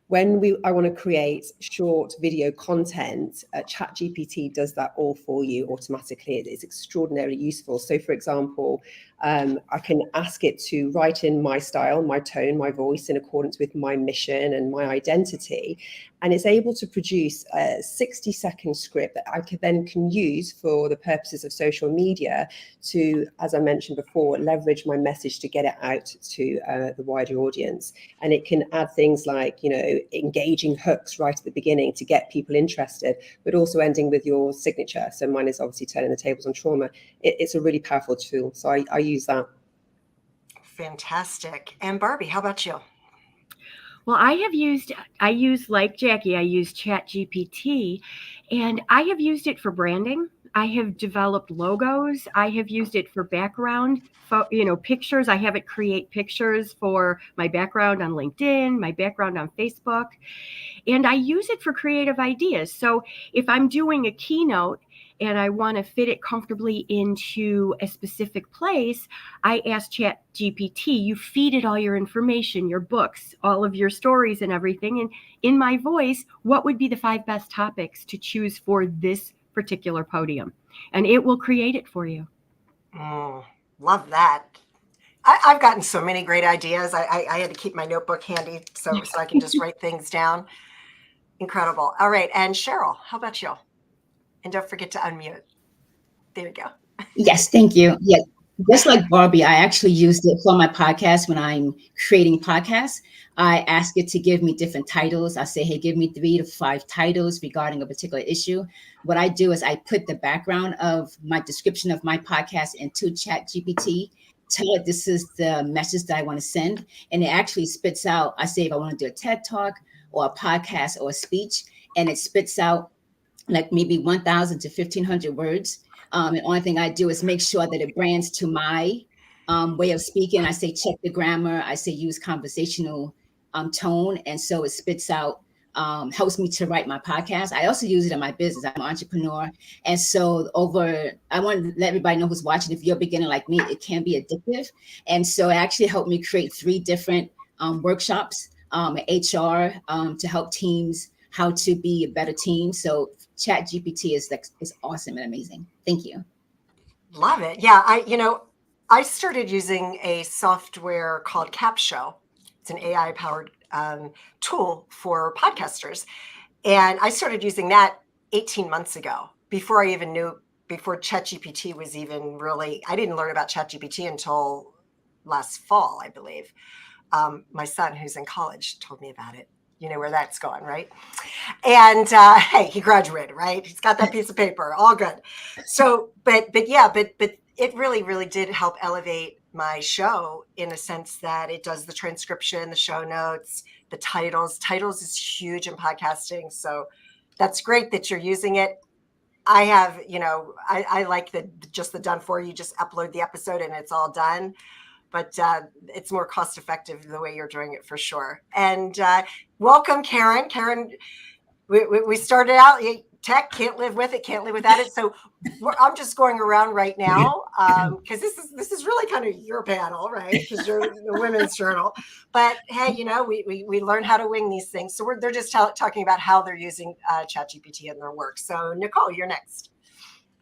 when I want to create short video content, ChatGPT does that all for you automatically. It's extraordinarily useful. So, for example, I can ask it to write in my style, my tone, my voice in accordance with my mission and my identity. And it's able to produce a 60-second script that I can use for the purposes of social media to, as I mentioned before, leverage my message to get it out to the wider audience. And it can add things like, engaging hooks right at the beginning to get people interested, but also ending with your signature. So mine is obviously turning the tables on trauma. It's a really powerful tool. So I use that. Fantastic. And Barbie, how about you? Well, I use like Jackie, I use ChatGPT, and I have used it for branding. I have developed logos. I have used it for background, pictures. I have it create pictures for my background on LinkedIn, my background on Facebook, and I use it for creative ideas. So if I'm doing a keynote and I want to fit it comfortably into a specific place, I ask ChatGPT, you feed it all your information, your books, all of your stories and everything. And in my voice, what would be the 5 best topics to choose for this particular podium? And it will create it for you. Love that. I've gotten so many great ideas. I had to keep my notebook handy so I can just write things down. Incredible. All right. And Cheryl, how about you? And don't forget to unmute. There you go. Yes, thank you. Yeah, just like Barbie, I actually used it for my podcast when I'm creating podcasts. I ask it to give me different titles. I say, hey, give me 3 to 5 titles regarding a particular issue. What I do is I put the background of my description of my podcast into ChatGPT, tell it this is the message that I want to send. And it actually spits out, I say if I want to do a TED Talk or a podcast or a speech, and it spits out like maybe 1,000 to 1,500 words. And the only thing I do is make sure that it brands to my way of speaking. I say, check the grammar. I say, use conversational tone. And so it spits out, helps me to write my podcast. I also use it in my business. I'm an entrepreneur. And so I want to let everybody know who's watching, if you're a beginner like me, it can be addictive. And so it actually helped me create 3 different workshops HR to help teams how to be a better team. So ChatGPT is awesome and amazing. Thank you. Love it. Yeah, I started using a software called Capshow. It's an AI powered tool for podcasters. And I started using that 18 months ago before ChatGPT was even really, I didn't learn about ChatGPT until last fall, I believe. My son, who's in college, told me about it. You know where that's going, right? And hey, he graduated, right? He's got that piece of paper, all good. So, but it really, really did help elevate my show in a sense that it does the transcription, the show notes, the titles. Titles is huge in podcasting. So that's great that you're using it. I have, I like just the done for you, just upload the episode and it's all done. But it's more cost effective the way you're doing it for sure. And welcome, Karen. Karen, we started out, tech, can't live with it, can't live without it. So I'm just going around right now because this is really kind of your panel, right? Because you're the Women's Journal. But hey, we learn how to wing these things. So they're just talking about how they're using ChatGPT in their work. So Nicole, you're next.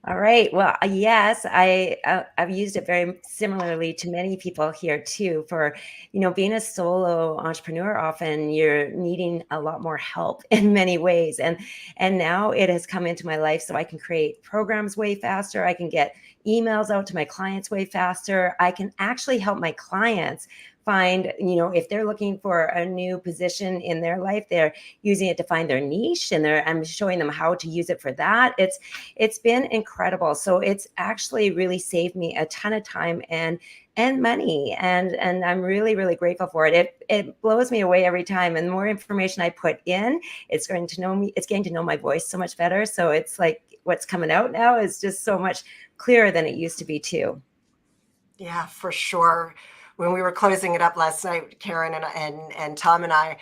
All right. Well, yes, I've used it very similarly to many people here too. For being a solo entrepreneur, often you're needing a lot more help in many ways, and now it has come into my life, so I can create programs way faster. I can get emails out to my clients way faster. I can actually help my clients find, if they're looking for a new position in their life, they're using it to find their niche, and I'm showing them how to use it for that. It's been incredible. So it's actually really saved me a ton of time and money. And I'm really, really grateful for it. It blows me away every time. And the more information I put in, it's going to know me. It's getting to know my voice so much better. So it's like what's coming out now is just so much clearer than it used to be too. Yeah, for sure. When we were closing it up last night, Karen and Tom and I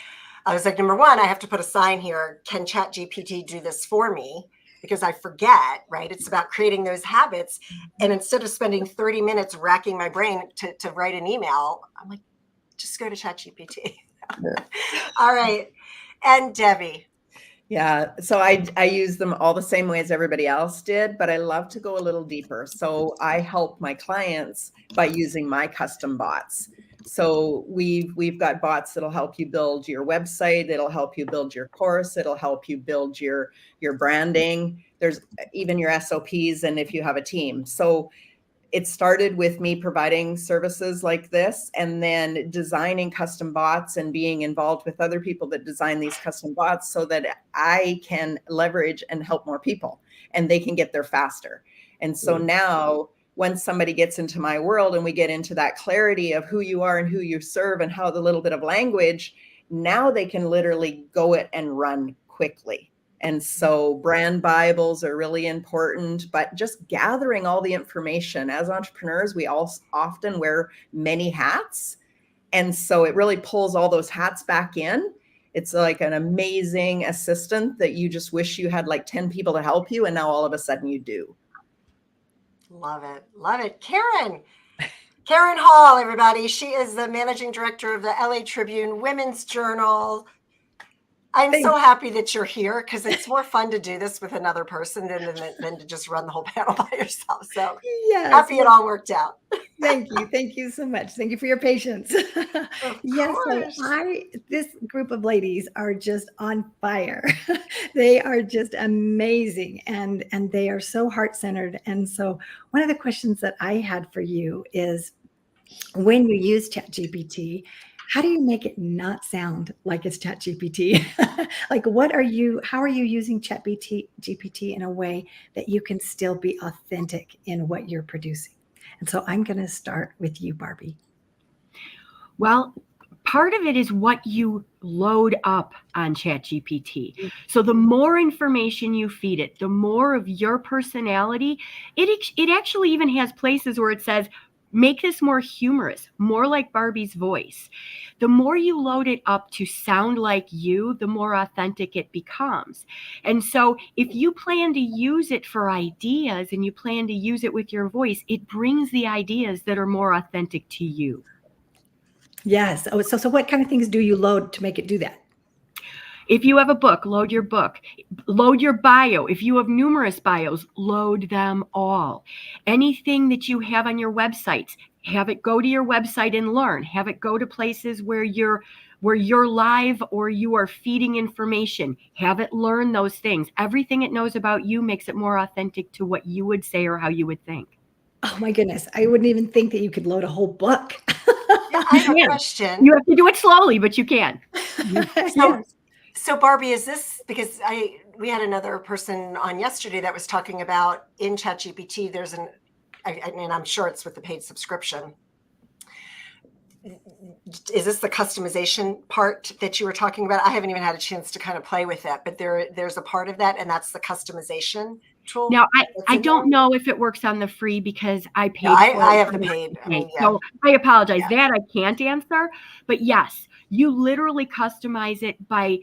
was like, number one, I have to put a sign here. Can ChatGPT do this for me? Because I forget, right? It's about creating those habits. And instead of spending 30 minutes racking my brain to write an email, I'm like, just go to ChatGPT. All right. and Debbie. Yeah, so I use them all the same way as everybody else did, but I love to go a little deeper. So I help my clients by using my custom bots. So we've got bots that'll help you build your website, it'll help you build your course, it'll help you build your branding. There's even your SOPs and if you have a team. So it started with me providing services like this and then designing custom bots and being involved with other people that design these custom bots so that I can leverage and help more people and they can get there faster. And so now when somebody gets into my world and we get into that clarity of who you are and who you serve and how the little bit of language, now they can literally go it and run quickly. And so brand Bibles are really important, but just gathering all the information. As entrepreneurs, we all often wear many hats. And so it really pulls all those hats back in. It's like an amazing assistant that you just wish you had like 10 people to help you. And now all of a sudden you do. Love it. Love it. Karen Hall, everybody. She is the managing director of the LA Tribune Women's Journal. I'm so happy that you're here because it's more fun to do this with another person than to just run the whole panel by yourself. So happy it all worked out. Thank you. Thank you so much. Thank you for your patience. Yes, so this group of ladies are just on fire. They are just amazing and they are so heart-centered. And so one of the questions that I had for you is when you use ChatGPT, how do you make it not sound like it's ChatGPT? Like, how are you using ChatGPT in a way that you can still be authentic in what you're producing? And so I'm going to start with you, Barbie. Well, part of it is what you load up on ChatGPT. So the more information you feed it, the more of your personality, it actually even has places where it says, make this more humorous, more like Barbie's voice. The more you load it up to sound like you, the more authentic it becomes. And so if you plan to use it for ideas and you plan to use it with your voice, it brings the ideas that are more authentic to you. Yes. Oh, so what kind of things do you load to make it do that? If you have a book, load your book, load your bio. If you have numerous bios, load them all. Anything that you have on your websites, have it go to your website and learn. Have it go to places where you're live or you are feeding information. Have it learn those things. Everything it knows about you makes it more authentic to what you would say or how you would think. Oh my goodness. I wouldn't even think that you could load a whole book. I have a question. You have to do it slowly, but you can. So Barbie, is this because we had another person on yesterday that was talking about in ChatGPT, there's and I'm sure it's with the paid subscription. Is this the customization part that you were talking about? I haven't even had a chance to kind of play with that, but there's a part of that, and that's the customization tool. Now, I don't know if it works on the free because I paid. No, I have the paid. So I apologize. That I can't answer. But yes, you literally customize it by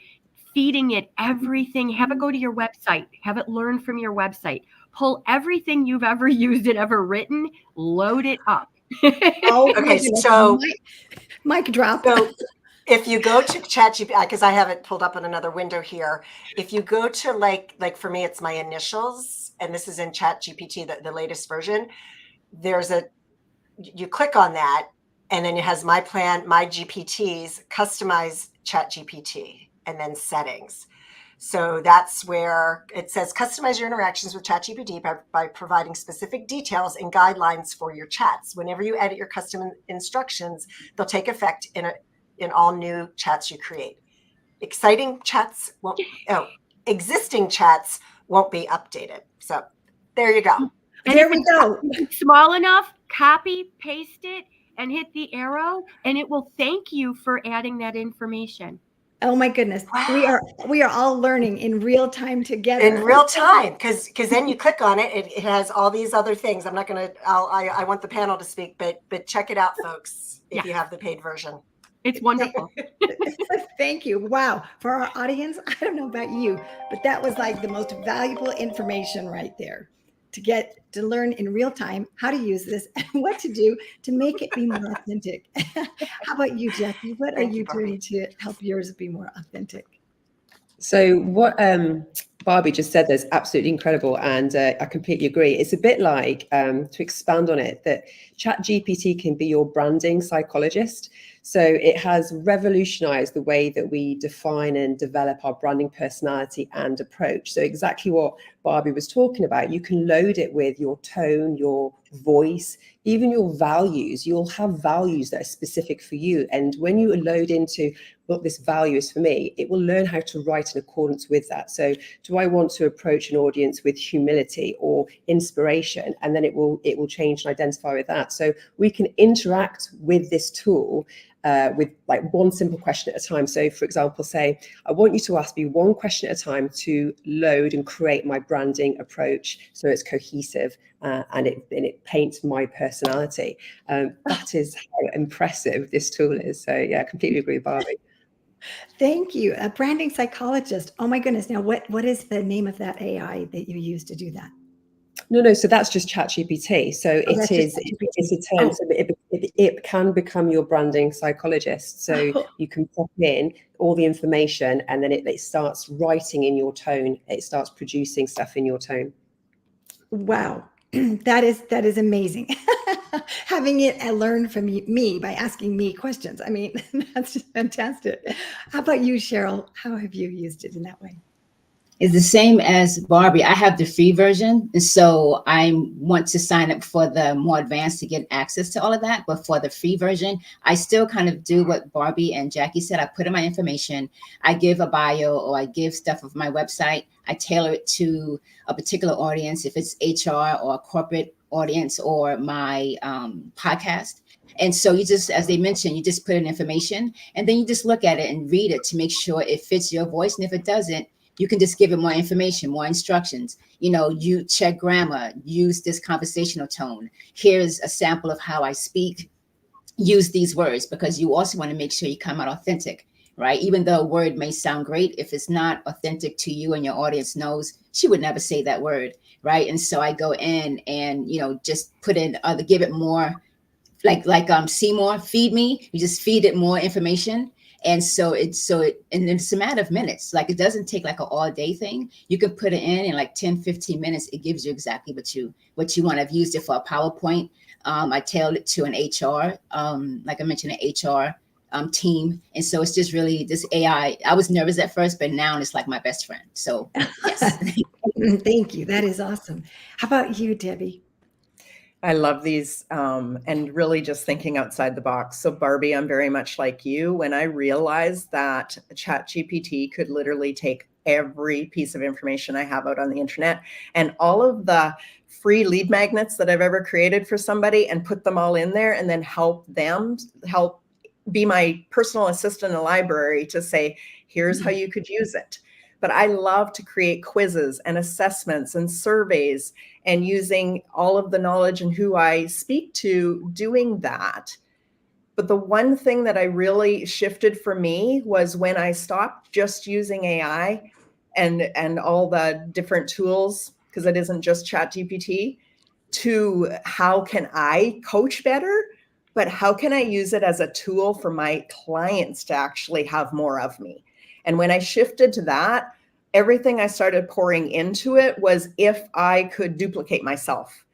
feeding it everything. Have it go to your website. Have it learn from your website. Pull everything you've ever used and ever written. Load it up. Okay, so mic drop. So if you go to ChatGPT, because I have it pulled up in another window here. If you go to like for me, it's my initials, and this is in ChatGPT, the latest version. You click on that, and then it has my plan, my GPTs, customize ChatGPT, and then settings. So that's where it says customize your interactions with ChatGPT by providing specific details and guidelines for your chats. Whenever you edit your custom instructions, they'll take effect in all new chats you create. Existing chats won't be updated. So there you go. And there we go. Small enough, copy, paste it, and hit the arrow, and it will thank you for adding that information. Oh my goodness. Wow. We are all learning in real time together. In real time, because then you click on it, it has all these other things. I'm not going to, I want the panel to speak, but check it out, folks, if you have the paid version. It's wonderful. Thank you. Wow. For our audience, I don't know about you, but that was like the most valuable information right there to learn in real time how to use this and what to do to make it be more authentic. How about you, Jackie? What are you doing to help yours be more authentic? So what Barbie just said is absolutely incredible, and I completely agree. It's a bit like, to expand on it, that ChatGPT can be your branding psychologist. So it has revolutionized the way that we define and develop our branding personality and approach. So exactly what Barbie was talking about, you can load it with your tone, your voice, even your values. You'll have values that are specific for you. And when you load into what this value is for me, it will learn how to write in accordance with that. So do I want to approach an audience with humility or inspiration? And then it will change and identify with that. So we can interact with this tool with like one simple question at a time. So for example, say, I want you to ask me one question at a time to load and create my branding approach so it's cohesive and it paints my personality. That is how impressive this tool is. So yeah, I completely agree with Barbie. Thank you. A branding psychologist. Oh my goodness. Now, what is the name of that AI that you use to do that? No. So that's just ChatGPT. So that's it's a term. Oh. So it can become your branding psychologist. So you can pop in all the information, and then it starts writing in your tone. It starts producing stuff in your tone. Wow, that is amazing. Having it learn from me by asking me questions. I mean, that's just fantastic. How about you, Cheryl? How have you used it in that way? It's the same as Barbie. I have the free version, and so I want to sign up for the more advanced to get access to all of that. But for the free version, I still kind of do what Barbie and Jackie said. I put in my information, I give a bio, or I give stuff of my website. I tailor it to a particular audience, if it's HR or a corporate audience or my podcast. And so you just, as they mentioned, you just put in information, and then you just look at it and read it to make sure it fits your voice. And if it doesn't, you can just give it more information, more instructions. You know, you check grammar, use this conversational tone. Here's a sample of how I speak. Use these words, because you also want to make sure you come out authentic, right? Even though a word may sound great, if it's not authentic to you and your audience knows, she would never say that word, right? And so I go in and, you know, just put in give it more, like Seymour, feed me. You just feed it more information. And so it's a matter of minutes. Like, it doesn't take like an all day thing. You can put it in like 10, 15 minutes. It gives you exactly what you want. I've used it for a PowerPoint. I tailored it to an HR, like I mentioned, an HR team. And so it's just really this AI. I was nervous at first, but now it's like my best friend. So yes. Thank you. That is awesome. How about you, Debbie? I love these and really just thinking outside the box. So Barbie, I'm very much like you. When I realized that ChatGPT could literally take every piece of information I have out on the internet and all of the free lead magnets that I've ever created for somebody and put them all in there and then help be my personal assistant in the library to say, here's how you could use it. But I love to create quizzes and assessments and surveys and using all of the knowledge and who I speak to doing that. But the one thing that I really shifted for me was when I stopped just using AI and all the different tools, because it isn't just ChatGPT, to how can I coach better, but how can I use it as a tool for my clients to actually have more of me? And when I shifted to that, everything I started pouring into it was if I could duplicate myself.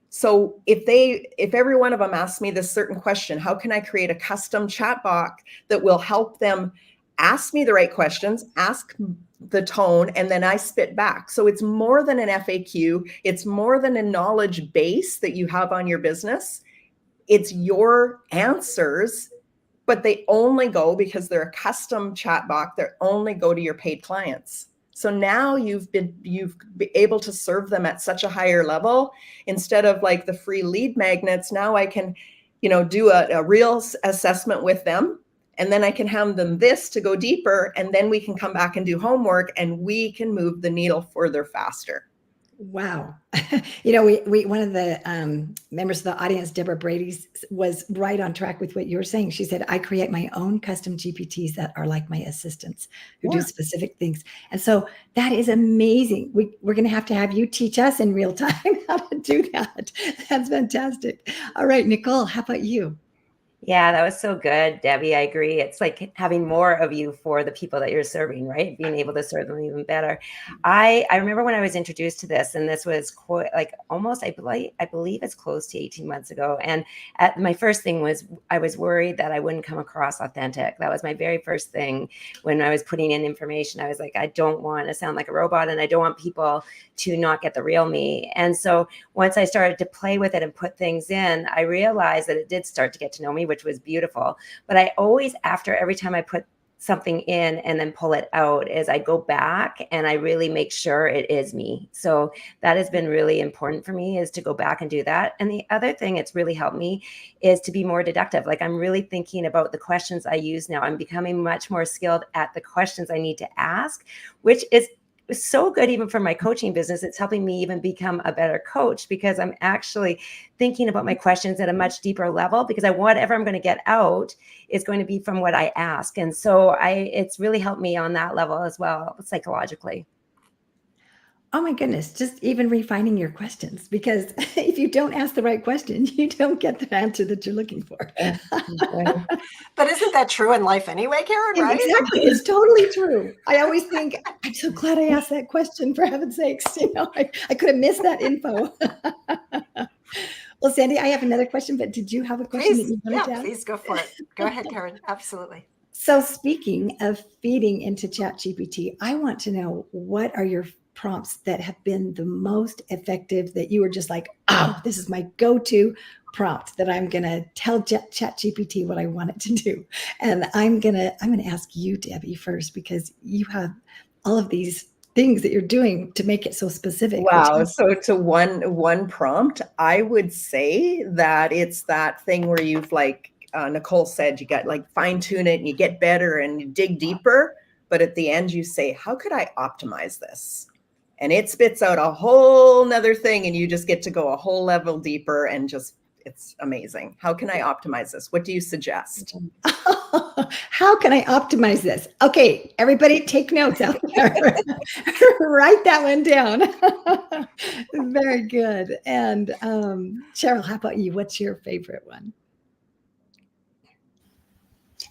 So if every one of them asked me this certain question, how can I create a custom chat bot that will help them ask me the right questions, ask the tone, and then I spit back. So it's more than an FAQ. It's more than a knowledge base that you have on your business. It's your answers, but they only go, because they're a custom chatbot, they only go to your paid clients. So now you've been able to serve them at such a higher level. Instead of like the free lead magnets, now I can, do a real assessment with them, and then I can hand them this to go deeper, and then we can come back and do homework, and we can move the needle further faster. Wow. We one of the members of the audience, Deborah Brady, was right on track with what you were saying. She said, I create my own custom GPTs that are like my assistants who do specific things. And so that is amazing. We're going to have you teach us in real time how to do that. That's fantastic. All right, Nicole, how about you? Yeah, that was so good, Debbie. I agree. It's like having more of you for the people that you're serving, right? Being able to serve them even better. I remember when I was introduced to this, and this was quite like almost I believe it's close to 18 months ago. And my first thing was I was worried that I wouldn't come across authentic. That was my very first thing when I was putting in information. I was like, I don't want to sound like a robot, and I don't want people to not get the real me. And so once I started to play with it and put things in, I realized that it did start to get to know me, which was beautiful. But I always, after every time I put something in and then pull it out, is I go back and I really make sure it is me. So that has been really important for me, is to go back and do that. And the other thing it's really helped me is to be more deductive. Like I'm really thinking about the questions I use now. I'm becoming much more skilled at the questions I need to ask, which is so good even for my coaching business. It's helping me even become a better coach, because I'm actually thinking about my questions at a much deeper level, because whatever I'm going to get out is going to be from what I ask. And so it's really helped me on that level as well, psychologically. Oh my goodness, just even refining your questions, because if you don't ask the right question, you don't get the answer that you're looking for. But isn't that true in life anyway, Karen, right? Exactly. It's totally true. I always think, I'm so glad I asked that question, for heaven's sakes. I could have missed that info. Well, Sandy, I have another question, but did you have a question that you wanted to ask? Please go for it. Go ahead, Karen. Absolutely. So speaking of feeding into ChatGPT, I want to know, what are your prompts that have been the most effective, that you were just like, oh, this is my go-to prompt that I'm going to tell ChatGPT what I want it to do? And I'm going to ask you, Debbie, first, because you have all of these things that you're doing to make it so specific. Wow. So to one prompt, I would say that it's that thing where you've, like Nicole said, you got like fine tune it and you get better and you dig deeper. But at the end you say, how could I optimize this? And it spits out a whole nother thing, and you just get to go a whole level deeper, and just, it's amazing. How can I optimize this? What do you suggest? How can I optimize this? Okay, everybody take notes out there. Write that one down. Very good. And Cheryl, how about you? What's your favorite one?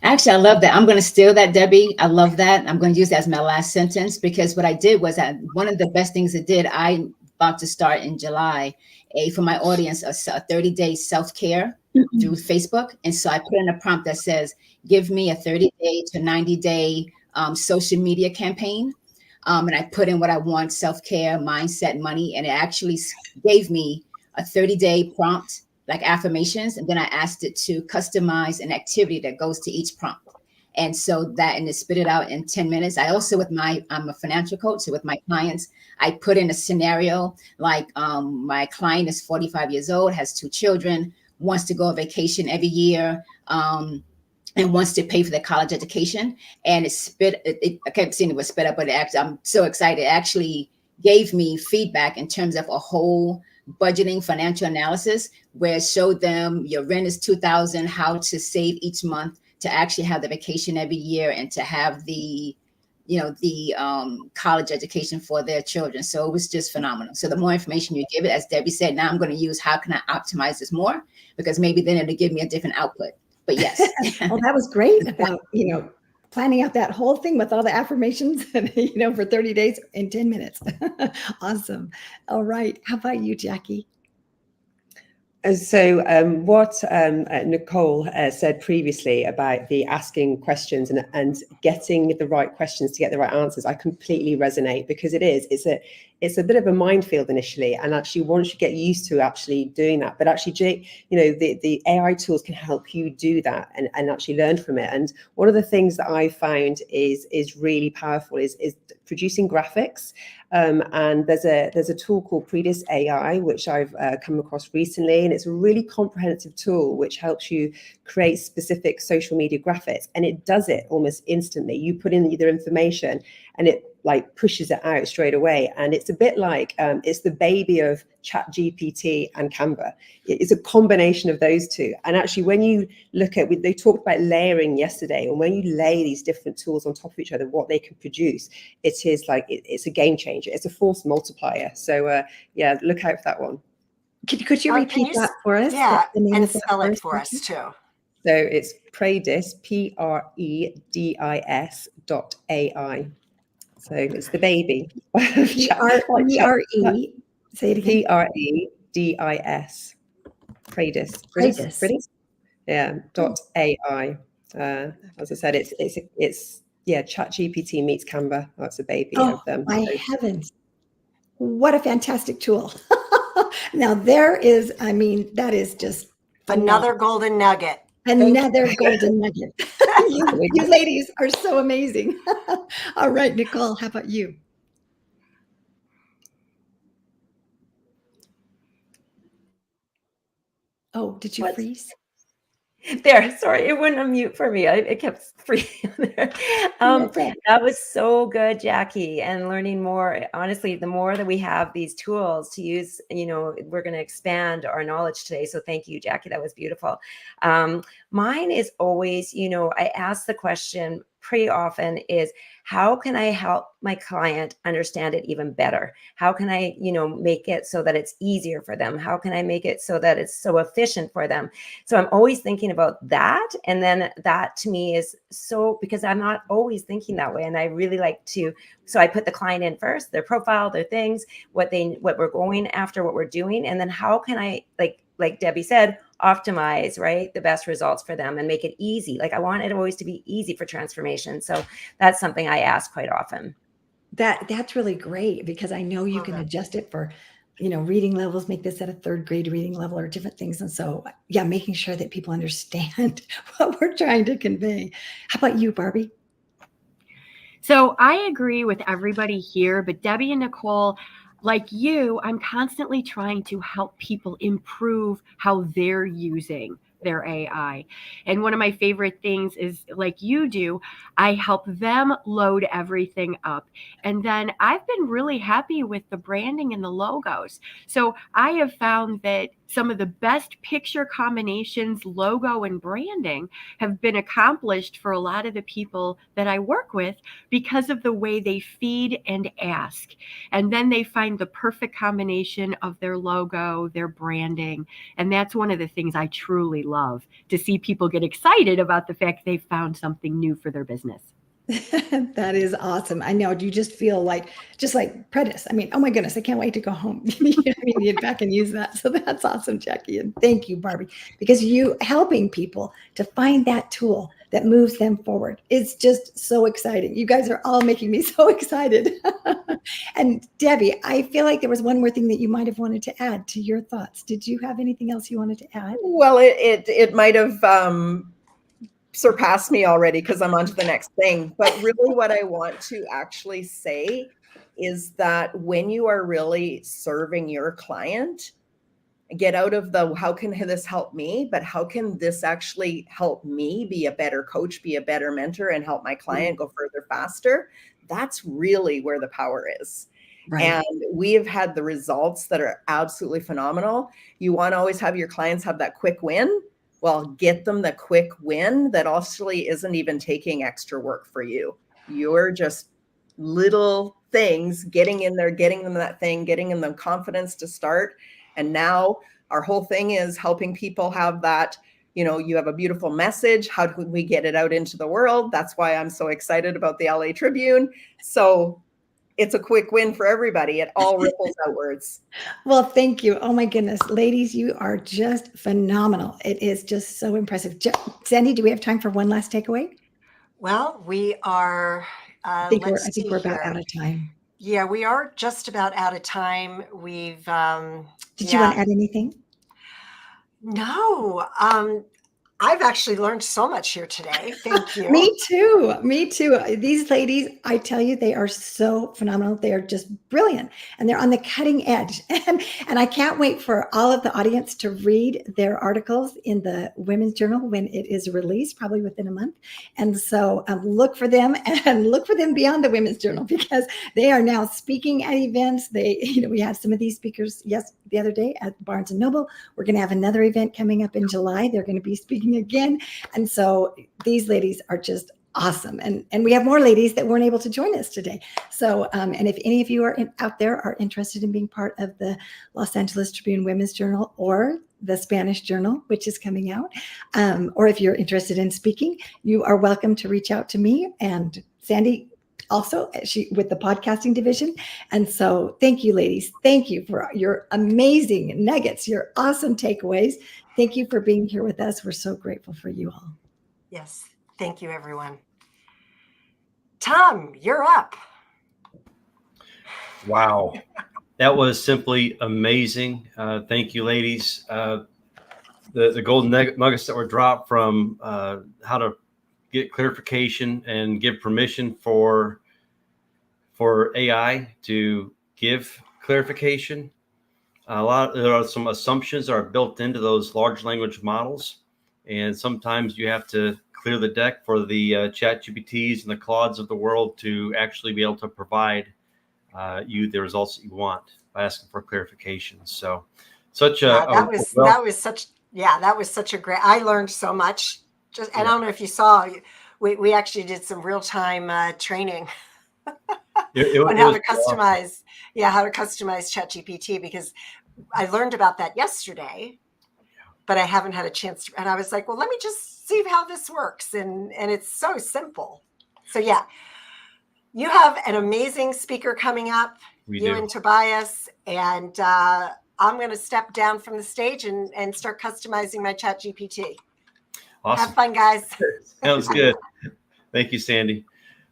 Actually, I love that. I'm going to steal that, Debbie. I love that. I'm going to use that as my last sentence, because what I did was one of the best things I did, I'm about to start in July, for my audience, a 30-day self-care through Facebook. And so I put in a prompt that says, give me a 30-day to 90-day social media campaign. And I put in what I want: self-care, mindset, money. And it actually gave me a 30-day prompt, like affirmations. And then I asked it to customize an activity that goes to each prompt. And so and it spit it out in 10 minutes. I also, I'm a financial coach. So with my clients, I put in a scenario like my client is 45 years old, has 2 children, wants to go on vacation every year, and wants to pay for their college education. And I kept seeing it was spit up, but I'm so excited. It actually gave me feedback in terms of a whole budgeting financial analysis, where it showed them your rent is $2,000, how to save each month to actually have the vacation every year, and to have the college education for their children. So it was just phenomenal. So the more information you give it, as Debbie said, now I'm going to use how can I optimize this more, because maybe then it'll give me a different output. But yes. Well, that was great about, planning out that whole thing with all the affirmations, for 30 days in 10 minutes. Awesome. All right. How about you, Jackie? So what Nicole said previously about the asking questions and getting the right questions to get the right answers, I completely resonate, because it's a bit of a minefield initially, and actually once you get used to actually doing that, but actually the AI tools can help you do that and actually learn from it. And one of the things that I found is really powerful is producing graphics. And there's a tool called Predis AI, which I've come across recently, and it's a really comprehensive tool which helps you create specific social media graphics, and it does it almost instantly. You put in either information and it like pushes it out straight away, and it's a bit like it's the baby of ChatGPT and Canva. It's a combination of those two. And actually, when you look at, they talked about layering yesterday, and when you lay these different tools on top of each other, what they can produce, it is like it's a game changer. It's a force multiplier. So yeah, look out for that one. Could you repeat that for us? Yeah, the name and of spell it for person? us too. So it's Predis, PREDIS.ai. So it's the baby. P-R-E. Say it again. PREDIS. Predis. Predis. Yeah. .ai. As I said, it's ChatGPT meets Canva. That's a baby of them. My heavens. What a fantastic tool. Now that is just Another golden nugget. Another golden nugget. You ladies are so amazing. All right, Nicole, how about you? Oh, did you freeze? There, sorry, it wouldn't unmute for me. It kept freezing there. That was so good, Jackie, and learning more. Honestly, the more that we have these tools to use, we're going to expand our knowledge today. So thank you, Jackie. That was beautiful. Mine is always, I ask the question pretty often is, how can I help my client understand it even better? How can I, make it so that it's easier for them? How can I make it so that it's so efficient for them? So I'm always thinking about that. And then that to me is because I'm not always thinking that way. And I really like to, so I put the client in first, their profile, their things, what we're going after, what we're doing. And then how can I, like Debbie said, optimize, right, the best results for them and make it easy. Like I want it always to be easy for transformation. So that's something I ask quite often. That's really great, because I know you can adjust it for, reading levels, make this at a 3rd grade reading level or different things. And so, yeah, making sure that people understand what we're trying to convey. How about you, Barbie? So I agree with everybody here, but Debbie and Nicole, like you, I'm constantly trying to help people improve how they're using their AI. And one of my favorite things is, like you do, I help them load everything up. And then I've been really happy with the branding and the logos. So I have found that some of the best picture combinations, logo and branding, have been accomplished for a lot of the people that I work with because of the way they feed and ask. And then they find the perfect combination of their logo, their branding. And that's one of the things I truly love, to see people get excited about the fact they found something new for their business. That is awesome. I know. You just feel just like Predis. I mean, oh my goodness, I can't wait to go home. Get back and use that. So that's awesome, Jackie. And thank you, Barbie, because you helping people to find that tool that moves them forward. It's just so exciting. You guys are all making me so excited. And Debbie, I feel like there was one more thing that you might have wanted to add to your thoughts. Did you have anything else you wanted to add? Well, it might have surpassed me already, because I'm on to the next thing. But really what I want to actually say is that when you are really serving your client, get out of the how can this help me, but how can this actually help me be a better coach, be a better mentor, and help my client go further faster. That's really where the power is. Right. And we have had the results that are absolutely phenomenal. You want to always have your clients have that quick win. Well, get them the quick win that actually isn't even taking extra work for you. You're just little things, getting in there, getting them that thing, getting them the confidence to start. And now our whole thing is helping people have that, you have a beautiful message. How do we get it out into the world? That's why I'm so excited about the LA Tribune. So it's a quick win for everybody. It all ripples outwards. Well, thank you. Oh my goodness. Ladies, you are just phenomenal. It is just so impressive. Sandy, do we have time for one last takeaway? Well, we are, I think we're about out of time. Yeah, we are just about out of time. We've, Did you want to add anything? No, I've actually learned so much here today. Thank you. Me too. Me too. These ladies, I tell you, they are so phenomenal. They are just brilliant, and they're on the cutting edge. And I can't wait for all of the audience to read their articles in the Women's Journal when it is released, probably within a month. And so look for them, and look for them beyond the Women's Journal, because they are now speaking at events. We had some of these speakers, the other day at Barnes & Noble. We're going to have another event coming up in July. They're going to be speaking again. And so these ladies are just awesome. And we have more ladies that weren't able to join us today. So, and if any of you are out there are interested in being part of the Los Angeles Tribune Women's Journal or the Spanish Journal, which is coming out. Or if you're interested in speaking, you are welcome to reach out to me and Sandy also with the podcasting division. And so thank you, ladies. Thank you for your amazing nuggets, your awesome takeaways. Thank you for being here with us. We're so grateful for you all. Yes. Thank you, everyone. Tom, you're up. Wow. That was simply amazing. Thank you, ladies. The golden nuggets that were dropped from how to get clarification and give permission for AI to give clarification. There are some assumptions that are built into those large language models, and sometimes you have to clear the deck for the ChatGPTs and the Claudes of the world to actually be able to provide you the results that you want by asking for clarification. So, that was such a great. I learned so much. I don't know if you saw. We actually did some real time training on how to customize. Awesome. Yeah, how to customize ChatGPT, because I learned about that yesterday, but I haven't had a chance to. And I was like, well, let me just see how this works, and it's so simple. So yeah. You have an amazing speaker coming up, you and Tobias, and I'm going to step down from the stage and start customizing my ChatGPT. Awesome. Have fun, guys. Sounds good. Thank you, Sandy.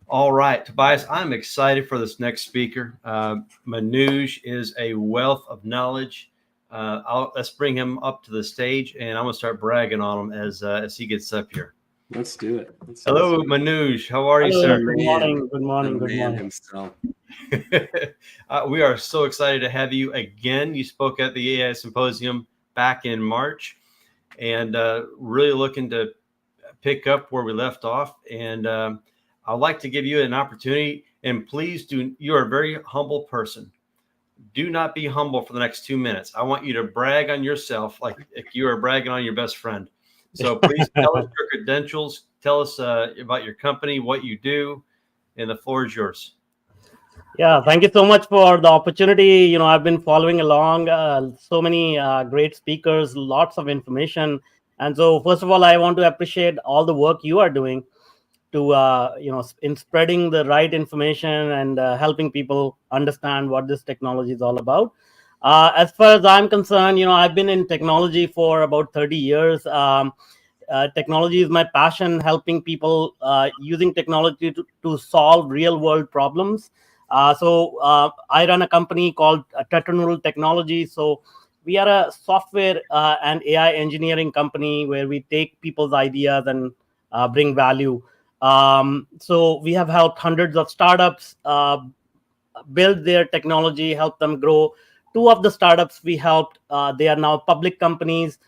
All right, Tobias, I'm excited for this next speaker. Manoj is a wealth of knowledge. Let's bring him up to the stage, and I'm going to start bragging on him as he gets up here. Let's do it. Hello, Manoj. How are you, sir? Good morning. Good morning. Good morning. Himself. We are so excited to have you again. You spoke at the AI Symposium back in March, and really looking to pick up where we left off. And I'd like to give you an opportunity. And please you are a very humble person. Do not be humble for the next 2 minutes. I want you to brag on yourself like you are bragging on your best friend. So please tell us your credentials. Tell us about your company, what you do, and the floor is yours. Yeah, thank you so much for the opportunity. I've been following along so many great speakers, lots of information. And so, first of all, I want to appreciate all the work you are doing to, in spreading the right information and helping people understand what this technology is all about. As far as I'm concerned, I've been in technology for about 30 years. Technology is my passion, helping people using technology to solve real world problems. So I run a company called Tribune Technology. So we are a software and AI engineering company where we take people's ideas and bring value. So we have helped hundreds of startups build their technology, help them grow. 2 of the startups we helped, they are now public companies.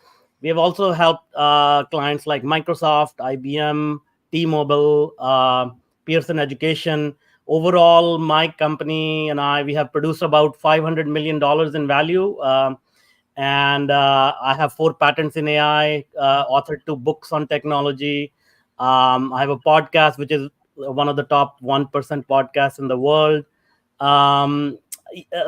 We have also helped clients like Microsoft, IBM, T-Mobile, Pearson Education. Overall, my company and we have produced about $500 million in value. And I have 4 patents in AI, authored 2 books on technology. I have a podcast, which is one of the top 1% podcasts in the world.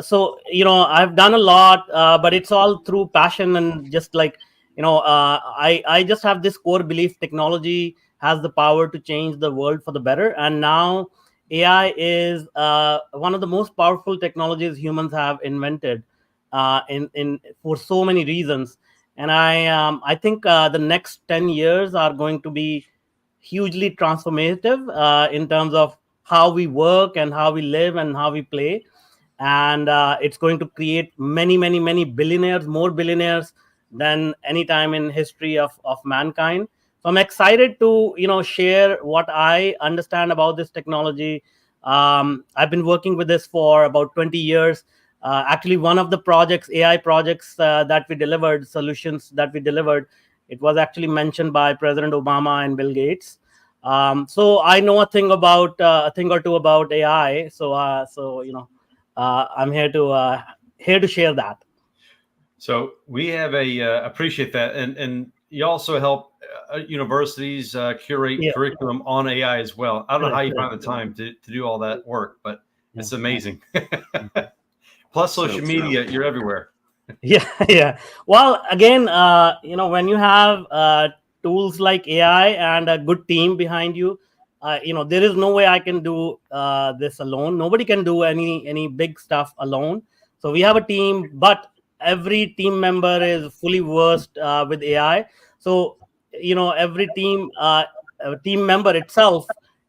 So, I've done a lot, but it's all through passion and just like, I just have this core belief technology has the power to change the world for the better. And now AI is one of the most powerful technologies humans have invented for so many reasons. And I think the next 10 years are going to be hugely transformative in terms of how we work and how we live and how we play. And it's going to create many, many, many billionaires, more billionaires than any time in history of mankind. So I'm excited to, share what I understand about this technology. I've been working with this for about 20 years. Actually, one of the projects, AI projects that we delivered, solutions that we delivered, it was actually mentioned by President Obama and Bill Gates. So I know a thing or two about AI. So I'm here to share that. So we have appreciate that, and you also help universities curate curriculum on AI as well. I don't know how you find the time to do all that work, but it's amazing. Plus social media, you're everywhere. Yeah. Well, again, when you have tools like AI and a good team behind you, there is no way I can do this alone. Nobody can do any big stuff alone. So we have a team, but every team member is fully versed with AI. So every team member itself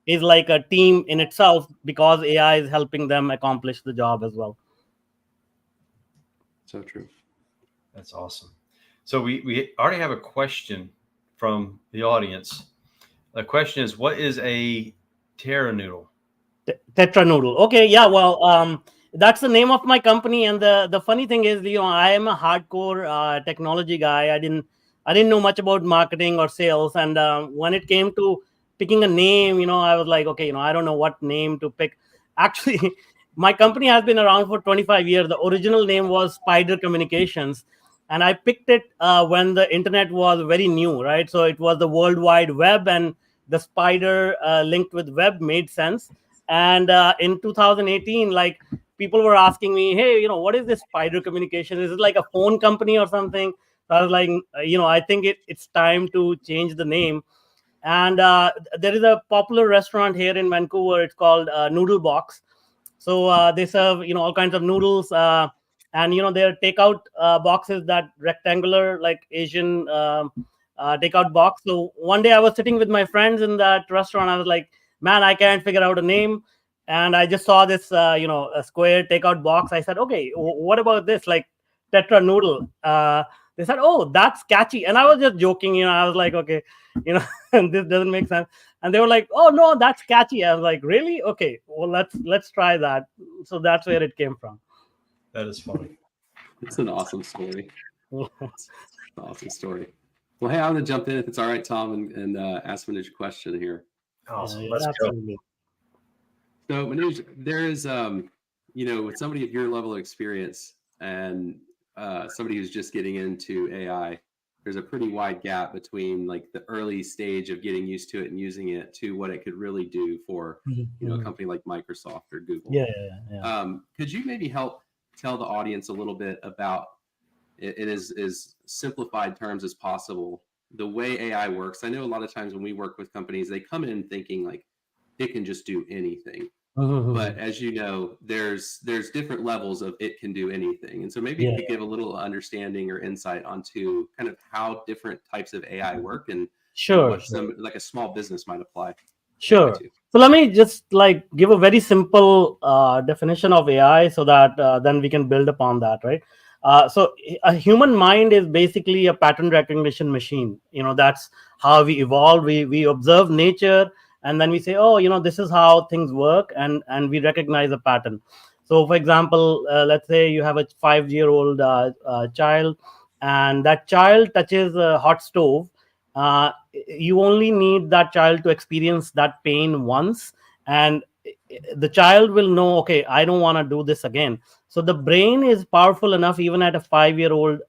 is like a team in itself, because AI is helping them accomplish the job as well. So true. That's awesome. So we already have a question from the audience. The question is, what is a Terra noodle? Tetra noodle. Okay, yeah. Well, that's the name of my company, and the funny thing is, I am a hardcore technology guy. I didn't know much about marketing or sales, and when it came to picking a name, I was like, okay, I don't know what name to pick. Actually, my company has been around for 25 years. The original name was Spider Communications, and I picked it when the internet was very new, right? So it was the World Wide Web, and the spider linked with web made sense. And in 2018, like, people were asking me, hey, what is this Spider Communication? Is it like a phone company or something? So I was like, I think it's time to change the name. And there is a popular restaurant here in Vancouver. It's called Noodle Box. So they serve all kinds of noodles, and their takeout boxes, that rectangular like Asian takeout box. So one day I was sitting with my friends in that restaurant. I was like, man, I can't figure out a name. And I just saw this a square takeout box. I said, okay, what about this, like Tetra noodle? They said, oh, that's catchy. And I was just joking. I was like, okay, this doesn't make sense. And they were like, oh no, that's catchy. I was like, really? Okay, well, let's try that. So that's where it came from. That is funny. It's an awesome story. Awesome story. Well, hey, I'm going to jump in if it's all right, Tom, and ask Manoj a question here. Awesome. Let's go. So, Manoj, there is, with somebody of your level of experience and somebody who's just getting into AI, there's a pretty wide gap between like the early stage of getting used to it and using it to what it could really do for, a company like Microsoft or Google. Yeah. Could you maybe help tell the audience a little bit about it in as simplified terms as possible, the way AI works? I know a lot of times when we work with companies, they come in thinking like it can just do anything. But as you know, there's different levels of it can do anything. And so maybe you could give a little understanding or insight onto kind of how different types of AI work and what some like a small business might apply. Sure. So let me just like give a very simple definition of AI so that then we can build upon that, right? So a human mind is basically a pattern recognition machine. That's how we evolve. We observe nature, and then we say, oh, this is how things work, and we recognize a pattern. So for example, let's say you have a 5-year-old child, and that child touches a hot stove. You only need that child to experience that pain once, and the child will know, okay, I don't want to do this again. So the brain is powerful enough, even at a 5-year-old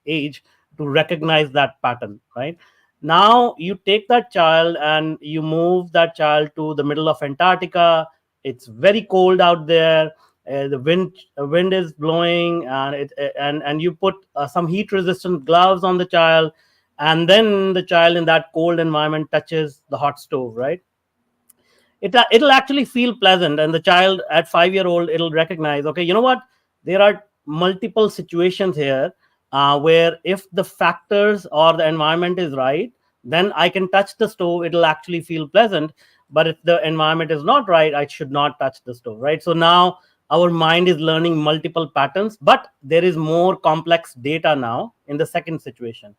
age, to recognize that pattern, right? Now you take that child and you move that child to the middle of Antarctica. It's very cold out there. The wind is blowing, and you put some heat resistant gloves on the child, and then the child in that cold environment touches the hot stove, right? It'll actually feel pleasant, and the child at 5-year-old, it'll recognize, okay, you know what, there are multiple situations here where if the factors or the environment is right, then I can touch the stove, it'll actually feel pleasant. But if the environment is not right, I should not touch the stove, right? So now our mind is learning multiple patterns, but there is more complex data now in the second situation.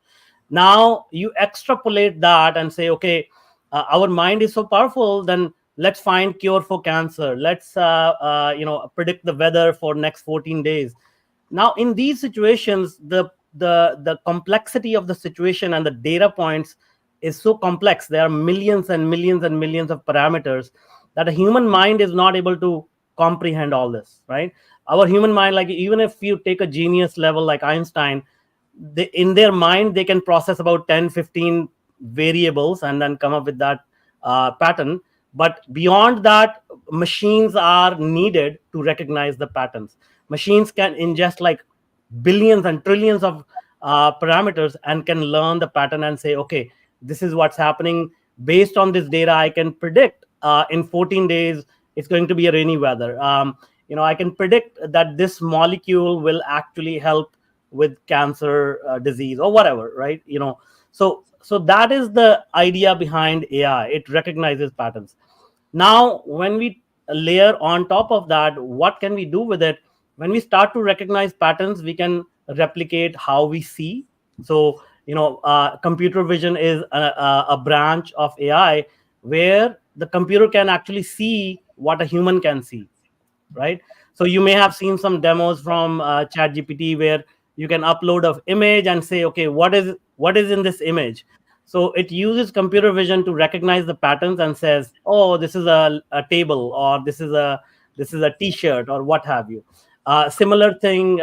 Now you extrapolate that and say, okay, our mind is so powerful, then let's find cure for cancer. Let's predict the weather for next 14 days. Now in these situations, the complexity of the situation and the data points is so complex. There are millions and millions and millions of parameters that a human mind is not able to comprehend all this, right? Our human mind, like even if you take a genius level like Einstein, in their mind they can process about 10-15 variables and then come up with that pattern. But beyond that, machines are needed to recognize the patterns. Machines can ingest like billions and trillions of parameters and can learn the pattern and say, okay, this is what's happening. Based on this data, I can predict in 14 days it's going to be a rainy weather. I can predict that this molecule will actually help with cancer disease or whatever, right? So that is the idea behind AI. It recognizes patterns. Now, when we layer on top of that, what can we do with it? When we start to recognize patterns, we can replicate how we see. So, computer vision is a branch of AI where the computer can actually see what a human can see, right? So you may have seen some demos from ChatGPT where you can upload an image and say, okay, what is in this image? So it uses computer vision to recognize the patterns and says, oh, this is a table, or this is a T-shirt, or what have you. Similar thing,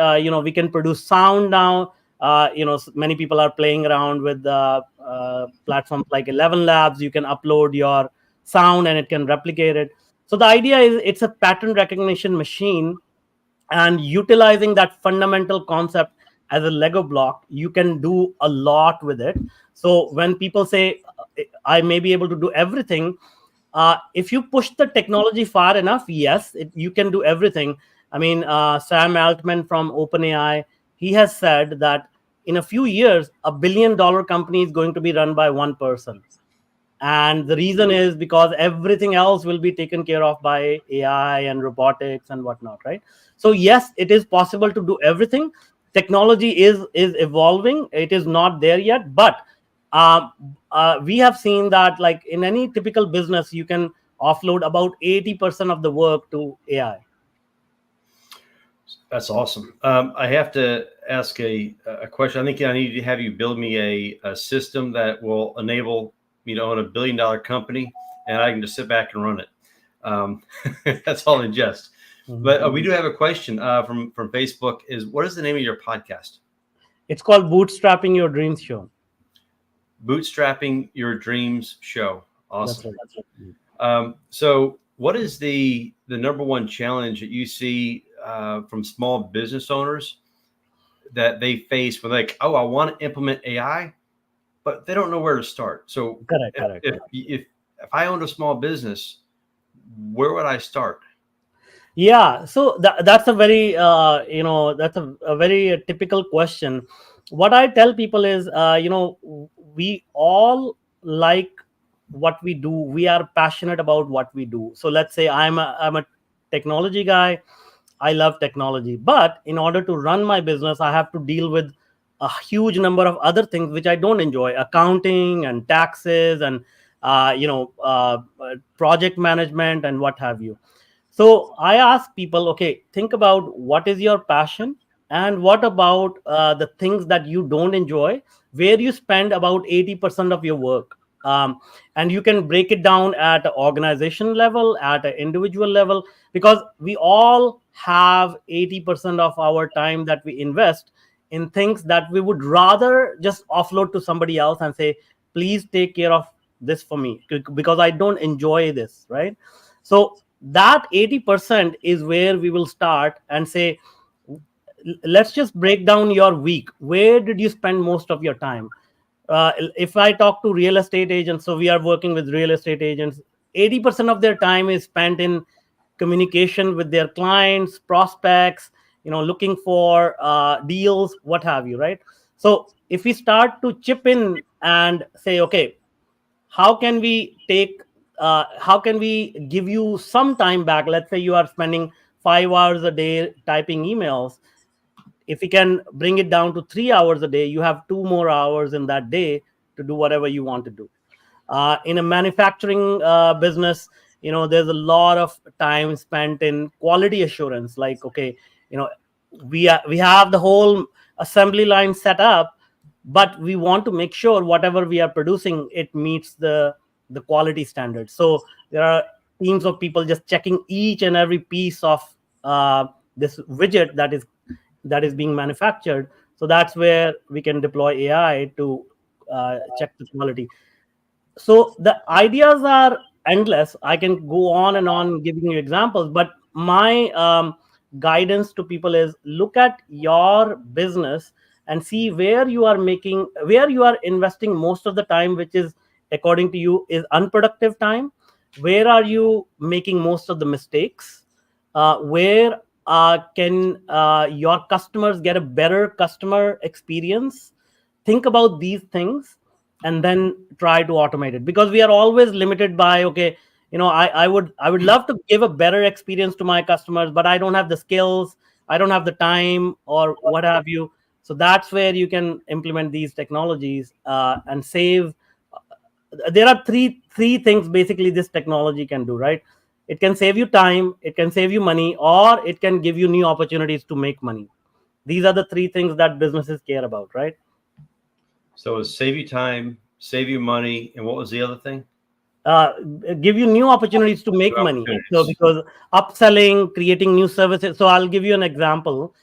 we can produce sound now. Many people are playing around with platforms like 11 Labs. You can upload your sound and it can replicate it. So the idea is it's a pattern recognition machine, and utilizing that fundamental concept as a Lego block, you can do a lot with it. So when people say, I may be able to do everything, if you push the technology far enough, yes, you can do everything. I mean, Sam Altman from OpenAI, he has said that in a few years, $1 billion company is going to be run by one person. And the reason is because everything else will be taken care of by AI and robotics and whatnot, right? So yes, it is possible to do everything. Technology is evolving. It is not there yet, but we have seen that, like in any typical business, you can offload about 80% of the work to AI. That's awesome. I have to ask a question. I think I need to have you build me a system that will enable me to own $1 billion company, and I can just sit back and run it. That's all in jest. Mm-hmm. But we do have a question from Facebook. What is the name of your podcast? It's called Bootstrapping Your Dreams Show. Bootstrapping Your Dreams Show. Awesome. That's right. So what is the number one challenge that you see from small business owners that they face when they're like, oh, I want to implement AI, but they don't know where to start? So correct. If I owned a small business, where would I start? Yeah, so that's a very that's a very typical question. What I tell people is, we all like what we do. We are passionate about what we do. So let's say I'm a technology guy. I love technology, but in order to run my business, I have to deal with a huge number of other things which I don't enjoy: accounting and taxes and project management and what have you. So I ask people, okay, think about what is your passion and what about the things that you don't enjoy, where you spend about 80% of your work. And you can break it down at an organization level, at an individual level, because we all have 80% of our time that we invest in things that we would rather just offload to somebody else and say, please take care of this for me because I don't enjoy this, right? So that 80% is where we will start and say, let's just break down your week. Where did you spend most of your time? If I talk to real estate agents, so we are working with real estate agents, 80% of their time is spent in communication with their clients, prospects, looking for deals, what have you, right? So if we start to chip in and say, okay, how can we give you some time back? Let's say you are spending 5 hours a day typing emails. If we can bring it down to 3 hours a day, you have 2 more hours in that day to do whatever you want to do. In a manufacturing business, there's a lot of time spent in quality assurance. Like, okay, we have the whole assembly line set up, but we want to make sure whatever we are producing, it meets the quality standards. So there are teams of people just checking each and every piece of this widget that is being manufactured. So that's where we can deploy AI to check the quality. So the ideas are endless. I can go on and on giving you examples, but my guidance to people is look at your business and see where you are investing most of the time, which is according to you is unproductive time. Where are you making most of the mistakes? Where can your customers get a better customer experience? Think about these things and then try to automate it, because we are always limited by, okay, I would love to give a better experience to my customers, but I don't have the skills, I don't have the time, or what have you. So that's where you can implement these technologies and save. There are three things basically this technology can do, right? It can save you time, it can save you money, or it can give you new opportunities to make money. These are the three things that businesses care about, right? So it's save you time, save you money, and what was the other thing? uh, Give you new opportunities to make money. So because upselling, creating new services. So I'll give you an example.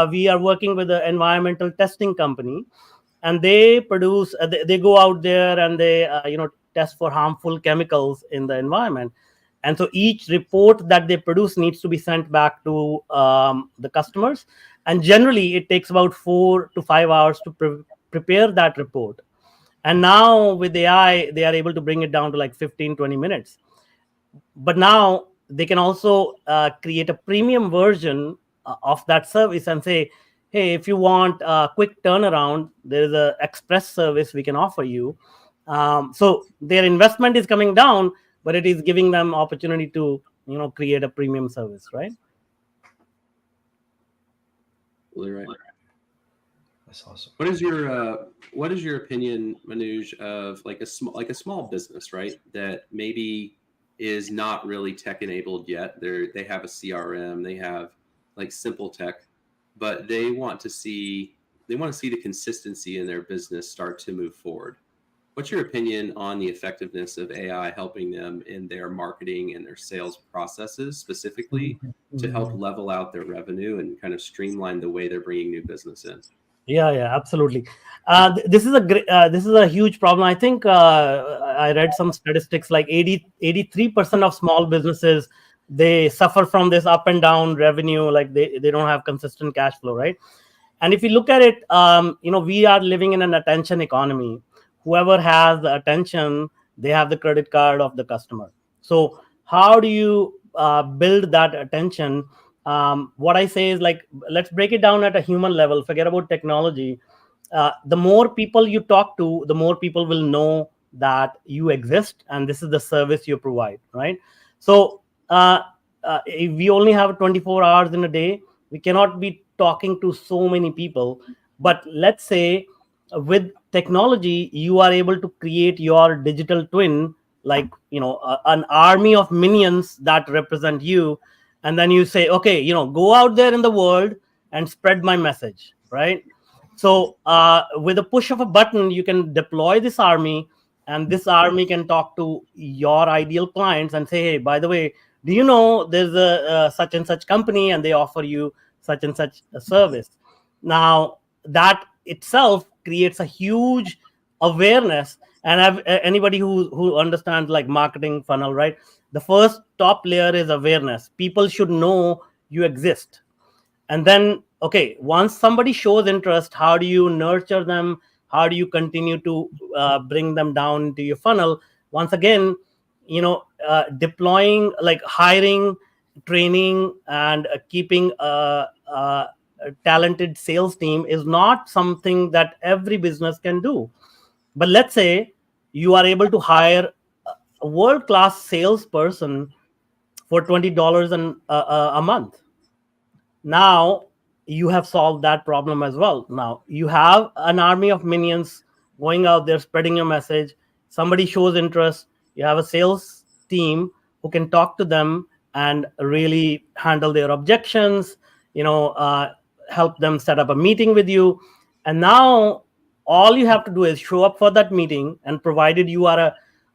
We are working with an environmental testing company, and they produce. They go out there and they test for harmful chemicals in the environment. And so each report that they produce needs to be sent back to the customers. And generally, it takes about 4 to 5 hours to prepare that report. And now with AI, they are able to bring it down to like 15-20 minutes. But now they can also create a premium version of that service and say, hey, if you want a quick turnaround, there is a express service we can offer you. So their investment is coming down, but it is giving them opportunity to create a premium service, right? Really right. That's awesome. What is your opinion, Manoj, of like a small business, right? That maybe is not really tech enabled yet. They have a CRM, they have like simple tech, but they want to see the consistency in their business start to move forward. What's your opinion on the effectiveness of AI helping them in their marketing and their sales processes, specifically to help level out their revenue and kind of streamline the way they're bringing new business in? Yeah, absolutely. This is a huge problem. I think I read some statistics like 83% of small businesses, they suffer from this up and down revenue, like they don't have consistent cash flow, right? And if you look at it, we are living in an attention economy. Whoever has the attention, they have the credit card of the customer. So how do you build that attention? What I say is, like, let's break it down at a human level. Forget about technology. The more people you talk to, the more people will know that you exist and this is the service you provide, right? So if we only have 24 hours in a day, we cannot be talking to so many people. But let's say with technology, you are able to create your digital twin, like an army of minions that represent you. And then you say, okay, go out there in the world and spread my message, right? So with a push of a button, you can deploy this army, and this army can talk to your ideal clients and say, hey, by the way, do you know there's a such and such company and they offer you such and such a service? Now that itself creates a huge awareness. And anybody who understands like marketing funnel, right? The first top layer is awareness. People should know you exist. And then, okay, once somebody shows interest, how do you nurture them? How do you continue to bring them down into your funnel? Once again, deploying, like hiring, training, and keeping a talented sales team is not something that every business can do. But let's say you are able to hire a world-class salesperson for $20 a month. Now you have solved that problem as well. Now you have an army of minions going out there spreading your message. Somebody shows interest, you have a sales team who can talk to them and really handle their objections, help them set up a meeting with you. And now all you have to do is show up for that meeting, and provided you are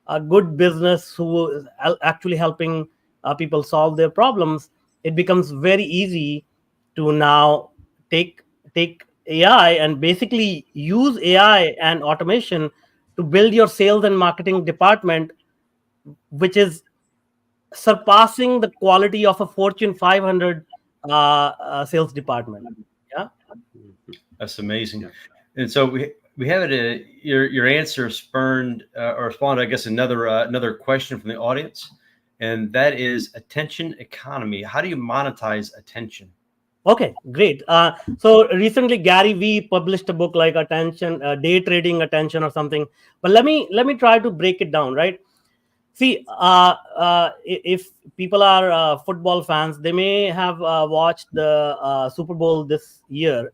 a good business who is actually helping people solve their problems, it becomes very easy to now take AI and basically use AI and automation to build your sales and marketing department, which is surpassing the quality of a Fortune 500 sales department. Yeah, That's amazing. Yeah. And so we have it. Your answer spurned or spawned, I guess, another question from the audience, and that is attention economy. How do you monetize attention? okay, great. So recently Gary Vee published a book like attention, day trading attention or something. But let me try to break it down, right? See, if people are football fans, they may have watched the Super Bowl this year.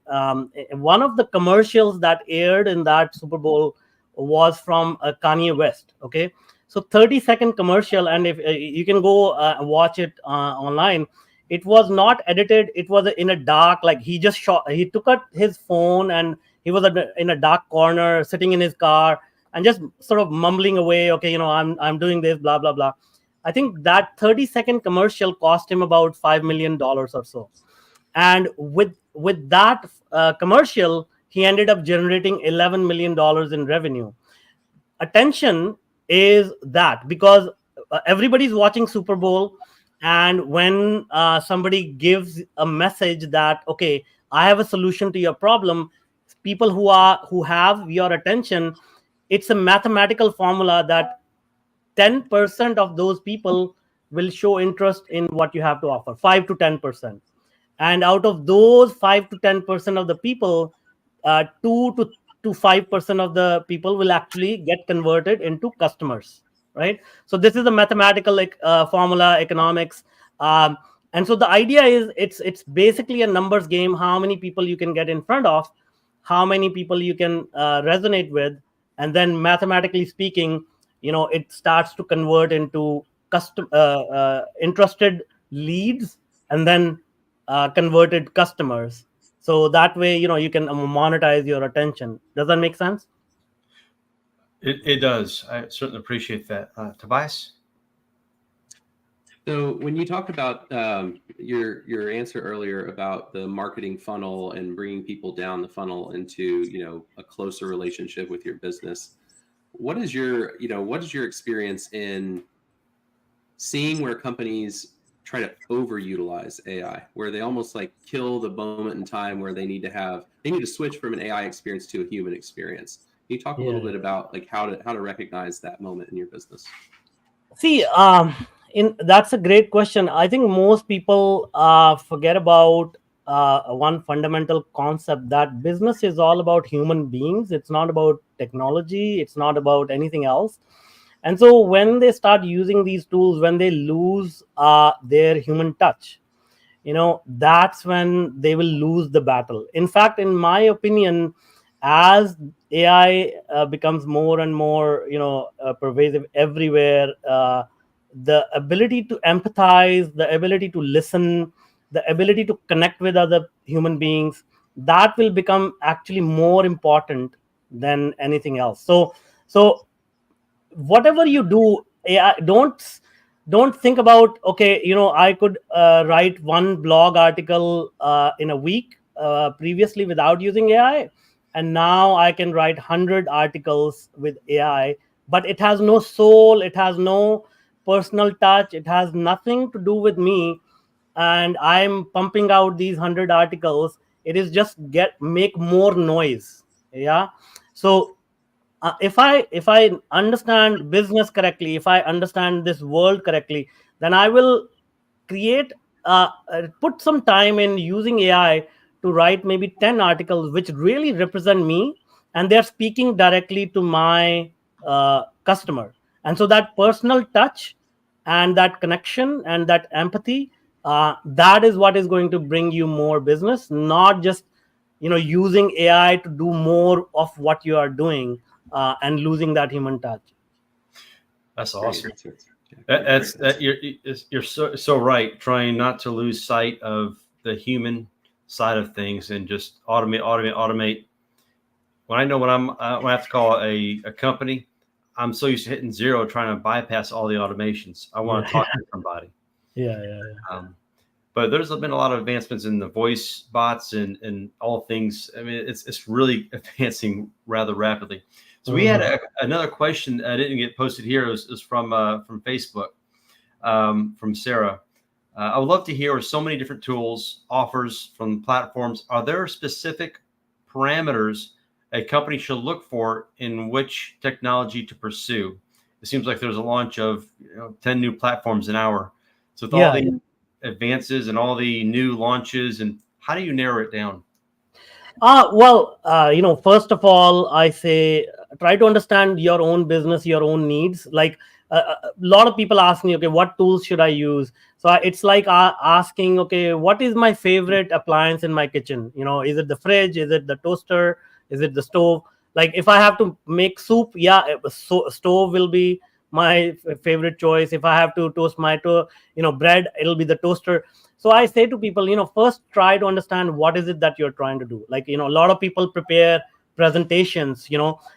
One of the commercials that aired in that Super Bowl was from Kanye West. Okay, so 30-second commercial, and if you can go watch it online, it was not edited. It was in a dark, like he just shot. He took out his phone and he was in a dark corner, sitting in his car and just sort of mumbling away, okay, I'm doing this, blah blah blah. I think that 30-second commercial cost him about $5 million or so, and with that commercial he ended up generating $11 million in revenue. Attention is that, because everybody's watching Super Bowl, and when somebody gives a message that, okay, I have a solution to your problem, people who have your attention, it's a mathematical formula that 10% of those people will show interest in what you have to offer, 5 to 10%. And out of those 5 to 10% of the people, 2 to 5% of the people will actually get converted into customers, right? So this is a mathematical formula, economics. And so the idea is it's basically a numbers game. How many people you can get in front of, how many people you can resonate with, and then mathematically speaking, it starts to convert into interested leads, and then converted customers. So that way, you can monetize your attention. Does that make sense? It does. I certainly appreciate that. Tobias? So when you talked about your answer earlier about the marketing funnel and bringing people down the funnel into a closer relationship with your business, what is your experience in seeing where companies try to overutilize AI, where they almost like kill the moment in time where they need to switch from an AI experience to a human experience? Can you talk a little bit about like how to recognize that moment in your business? See, that's a great question. I think most people forget about one fundamental concept, that business is all about human beings. It's not about technology. It's not about anything else. And so when they start using these tools, when they lose their human touch, that's when they will lose the battle. In fact, in my opinion, as AI becomes more and more, pervasive everywhere, the ability to empathize, the ability to listen, the ability to connect with other human beings, that will become actually more important than anything else. So whatever you do, AI, don't think about, okay, I could write one blog article in a week previously without using AI, and now I can write 100 articles with AI, but it has no soul, it has no personal touch, it has nothing to do with me, and I'm pumping out these 100 articles. It is just make more noise. Yeah. So if I understand business correctly, if I understand this world correctly, then I will create put some time in using AI to write maybe 10 articles which really represent me, and they're speaking directly to my customer. And so that personal touch and that connection and that empathy, that is what is going to bring you more business, not just using AI to do more of what you are doing, and losing that human touch. That's awesome. You're so right. Trying not to lose sight of the human side of things and just automate. When I know when I have to call a company, I'm so used to hitting 0, trying to bypass all the automations. I want to talk to somebody. Yeah. But there's been a lot of advancements in the voice bots and all things. I mean, it's really advancing rather rapidly. So we had another question that didn't get posted here. It was from Facebook, from Sarah. I would love to hear, with so many different tools, offers from platforms, are there specific parameters a company should look for in which technology to pursue? It seems like there's a launch of 10 new platforms an hour. So with all the advances and all the new launches, and how do you narrow it down? First of all, I say try to understand your own business, your own needs. Like a lot of people ask me, okay, what tools should I use? So it's like asking, okay, what is my favorite appliance in my kitchen? Is it the fridge? Is it the toaster? Is it the stove? Like if I have to make soup, stove will be my favorite choice. If I have to toast my bread, it'll be the toaster. So I say to people, first try to understand what is it that you're trying to do. Like, a lot of people prepare presentations,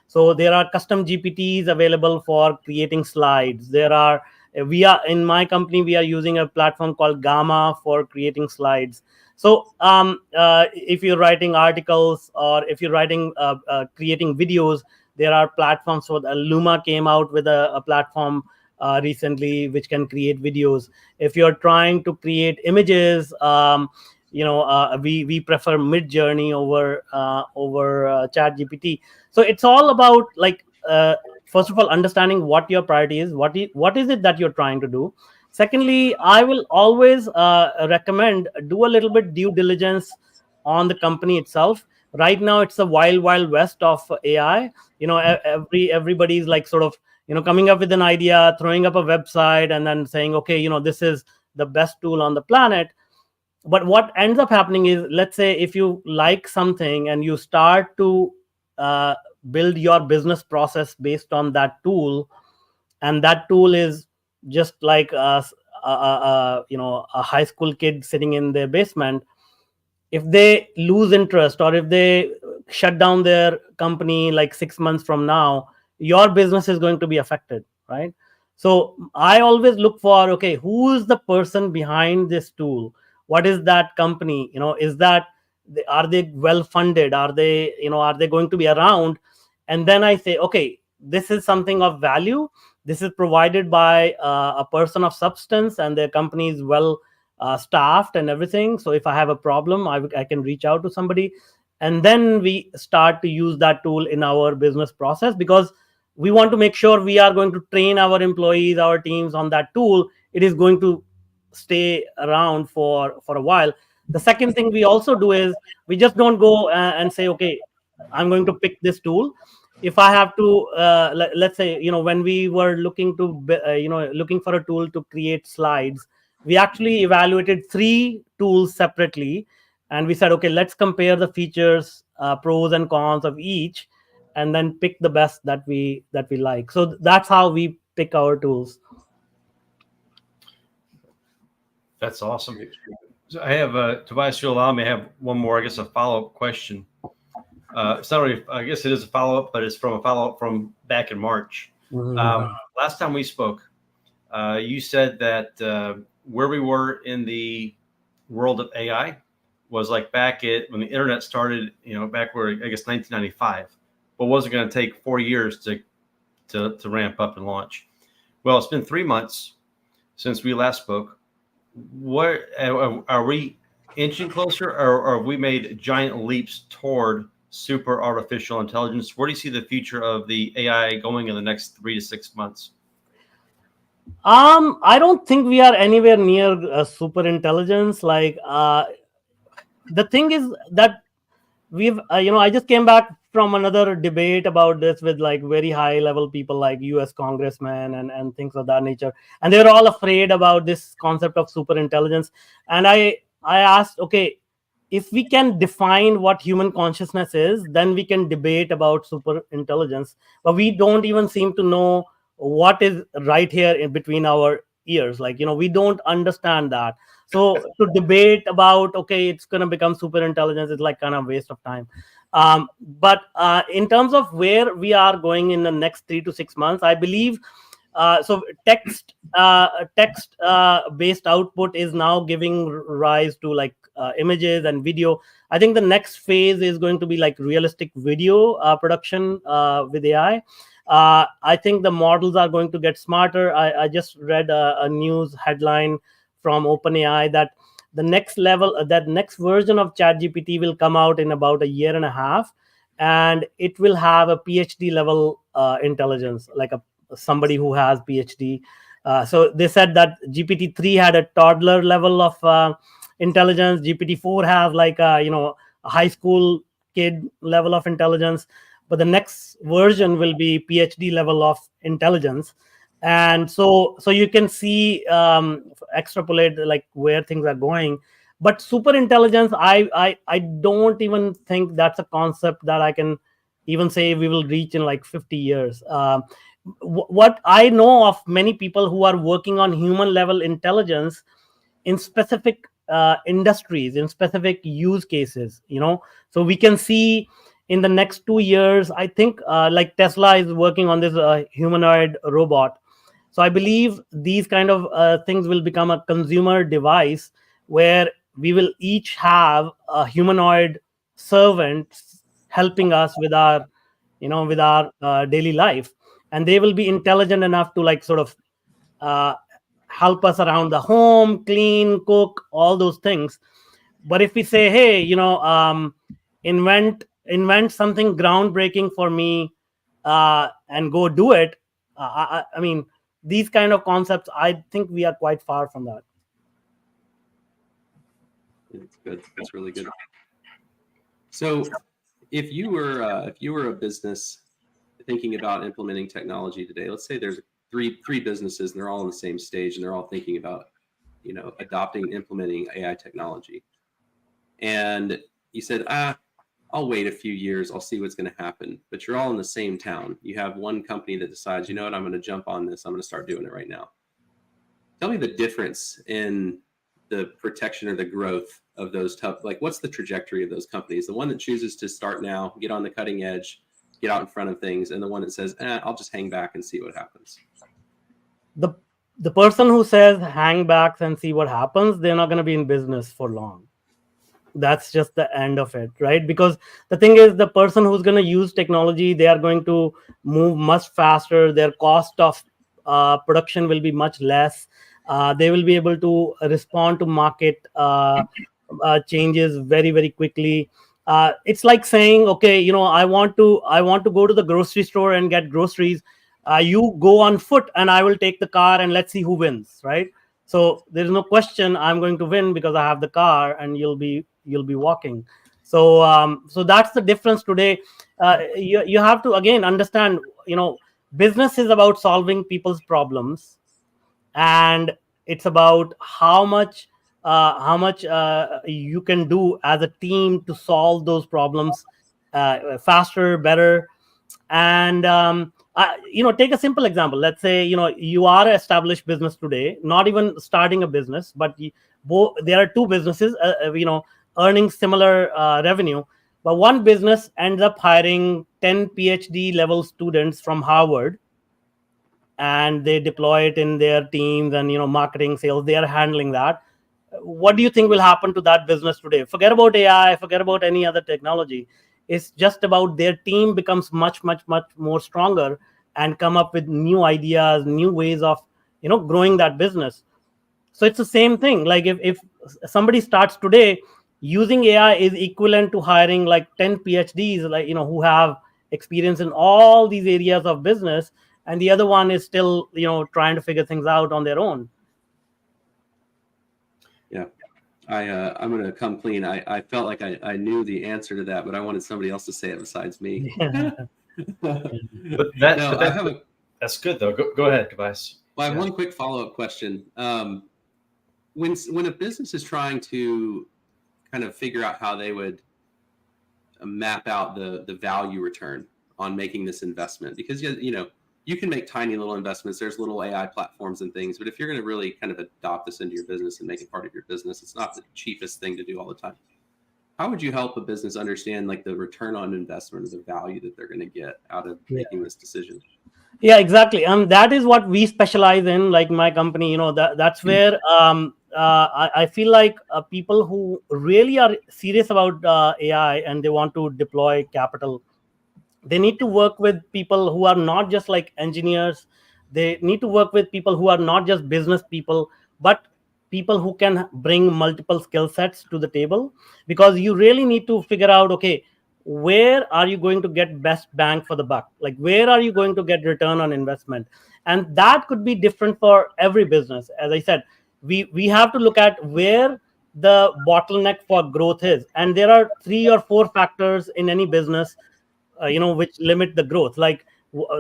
so there are custom GPTs available for creating slides. In my company, we are using a platform called Gamma for creating slides. So if you're writing articles, or if you're creating videos, there are platforms. So Luma came out with a platform recently which can create videos. If you're trying to create images, we prefer Midjourney over ChatGPT. So it's all about first of all understanding what your priority is, what is it that you're trying to do. Secondly, I will always recommend do a little bit due diligence on the company itself. Right now, it's a wild west of AI. Everybody's like sort of coming up with an idea, throwing up a website, and then saying, okay, this is the best tool on the planet. But what ends up happening is, let's say if you like something and you start to build your business process based on that tool, and that tool is just like a high school kid sitting in their basement. If they lose interest, or if they shut down their company like 6 months from now, your business is going to be affected, right? So I always look for, okay, who is the person behind this tool? What is that company? Are they well funded? Are they going to be around? And then I say, okay, this is something of value. This is provided by a person of substance, and their company is well staffed and everything. So if I have a problem, I can reach out to somebody, and then we start to use that tool in our business process, because we want to make sure we are going to train our employees, our teams on that tool. It is going to stay around for a while. The second thing we also do is we just don't go and say, okay, I'm going to pick this tool. If I have to, let's say, when we were looking for a tool to create slides, we actually evaluated 3 tools separately, and we said, okay, let's compare the features, pros and cons of each, and then pick the best that we like. So that's how we pick our tools. That's awesome. So I have Tobias, you'll allow me to have one more, I guess, a follow-up question. It's not really, I guess it is a follow-up, but it's from a follow-up from back in March. Last time we spoke, you said that where we were in the world of AI was like back when the internet started, back where, I guess, 1995, but wasn't going to take 4 years to ramp up and launch. Well, it's been 3 months since we last spoke. What are we inching closer, or have we made giant leaps toward super artificial intelligence? Where do you see the future of the AI going in the next 3 to 6 months? I don't think we are anywhere near super intelligence. Like the thing is that we've I just came back from another debate about this with like very high level people like US congressmen and things of that nature, and they were all afraid about this concept of super intelligence. And I asked, okay, if we can define what human consciousness is, then we can debate about super intelligence. But we don't even seem to know what is right here in between our ears. Like, we don't understand that. So to debate about, okay, it's going to become super intelligence is like kind of waste of time. But in terms of where we are going in the next 3 to 6 months, I believe so text based output is now giving rise to like images and video. I think the next phase is going to be like realistic video production with AI. I think the models are going to get smarter. I just read a news headline from OpenAI that the next level, that next version of ChatGPT will come out in about a year and a half, and it will have a PhD level intelligence, like somebody who has PhD. So they said that GPT-3 had a toddler level of intelligence. GPT-4 has like a high school kid level of intelligence, but the next version will be PhD level of intelligence. And so you can see, extrapolate like where things are going. But super intelligence, I don't even think that's a concept that I can even say we will reach in like 50 years. What I know of many people who are working on human level intelligence in specific industries, in specific use cases, so we can see in the next 2 years, I think like Tesla is working on this humanoid robot. So I believe these kind of things will become a consumer device where we will each have a humanoid servant helping us with our daily life, and they will be intelligent enough to like sort of help us around the home, clean, cook, all those things. But if we say, hey, invent something groundbreaking for me, and go do it, I mean, these kind of concepts, I think we are quite far from that. It's good. That's really good. So if you were a business thinking about implementing technology today, let's say there's three businesses and they're all on the same stage and they're all thinking about, adopting, implementing AI technology. And you said, I'll wait a few years, I'll see what's going to happen. But you're all in the same town. You have one company that decides, you know what, I'm going to jump on this. I'm going to start doing it right now. Tell me the difference in the protection or the growth of those what's the trajectory of those companies? The one that chooses to start now, get on the cutting edge, get out in front of things, and the one that says, I'll just hang back and see what happens. The person who says hang back and see what happens, they're not going to be in business for long. That's just the end of it, right? Because the thing is, the person who's going to use technology, they are going to move much faster. Their cost of production will be much less. They will be able to respond to market changes very, very quickly. It's like saying, okay, I want to go to the grocery store and get groceries. You go on foot and I will take the car, and let's see who wins, right? So there's no question I'm going to win because I have the car and you'll be walking. So that's the difference today. You have to again understand, business is about solving people's problems, and it's about how much you can do as a team to solve those problems faster, better. And take a simple example. Let's say you are an established business today, not even starting a business, but there are two businesses earning similar revenue, but one business ends up hiring 10 PhD level students from Harvard, and they deploy it in their teams, and marketing, sales, they are handling that. What do you think will happen to that business today? Forget about AI, forget about any other technology. It's just about their team becomes much, much, much more stronger and come up with new ideas, new ways of growing that business. So it's the same thing. Like if somebody starts today, using AI is equivalent to hiring like 10 PhDs, like who have experience in all these areas of business, and the other one is still trying to figure things out on their own. Yeah. I'm going to come clean. I felt like I knew the answer to that, but I wanted somebody else to say it besides me. That's good though. Go ahead, Tobias. Well, I have one quick follow-up question. When a business is trying to kind of figure out how they would map out the value return on making this investment, because you can make tiny little investments. There's little AI platforms and things, but if you're going to really kind of adopt this into your business and make it part of your business, it's not the cheapest thing to do all the time. How would you help a business understand like the return on investment or the value that they're going to get out of making this decision? Yeah, exactly. That is what we specialize in, like my company, that's where I feel like people who really are serious about AI and they want to deploy capital, they need to work with people who are not just like engineers. They need to work with people who are not just business people, but people who can bring multiple skill sets to the table, because you really need to figure out, okay, where are you going to get best bang for the buck? Like, where are you going to get return on investment? And that could be different for every business. As I said, we have to look at where the bottleneck for growth is. And there are 3 or 4 factors in any business, which limit the growth. Like,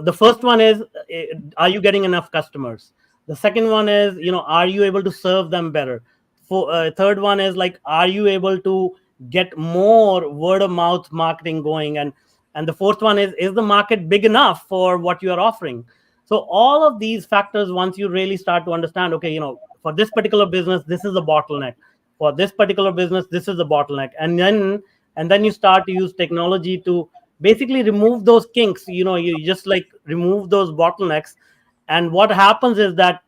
the first one is, are you getting enough customers? The second one is, are you able to serve them better? Third one is, like, are you able to get more word of mouth marketing going? And the fourth one is the market big enough for what you are offering? So all of these factors, once you really start to understand, okay, for this particular business, this is the bottleneck. For this particular business, this is the bottleneck. And then you start to use technology to basically remove those kinks. You just like remove those bottlenecks. And what happens is that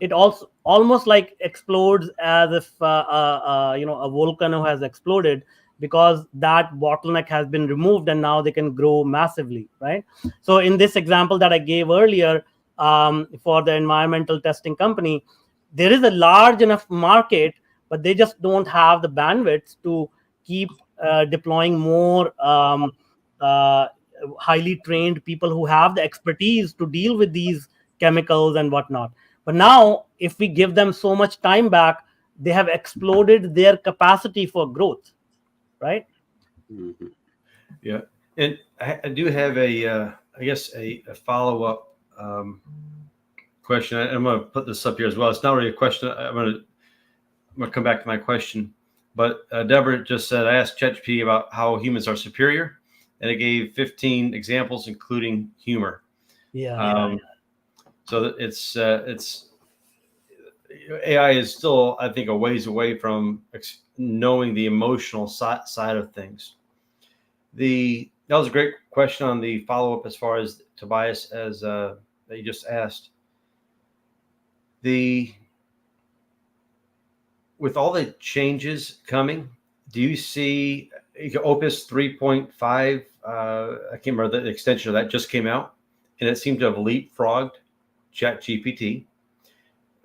it also almost like explodes, as if a volcano has exploded, because that bottleneck has been removed, and now they can grow massively, right? So in this example that I gave earlier, for the environmental testing company, there is a large enough market, but they just don't have the bandwidth to keep deploying more highly trained people who have the expertise to deal with these chemicals and whatnot. But now, if we give them so much time back, they have exploded their capacity for growth, right? Mm-hmm. Yeah, and I do have a follow-up question. I'm going to put this up here as well. It's not really a question. I'm going to come back to my question, but Deborah just said, I asked ChatGPT about how humans are superior, and it gave 15 examples, including humor. Yeah. So it's AI is still, I think, a ways away from knowing the emotional side of things. That was a great question on the follow-up as far as Tobias, as that you just asked. With all the changes coming, do you see Opus 3.5? I can't remember, the extension of that just came out, and it seemed to have leapfrogged ChatGPT.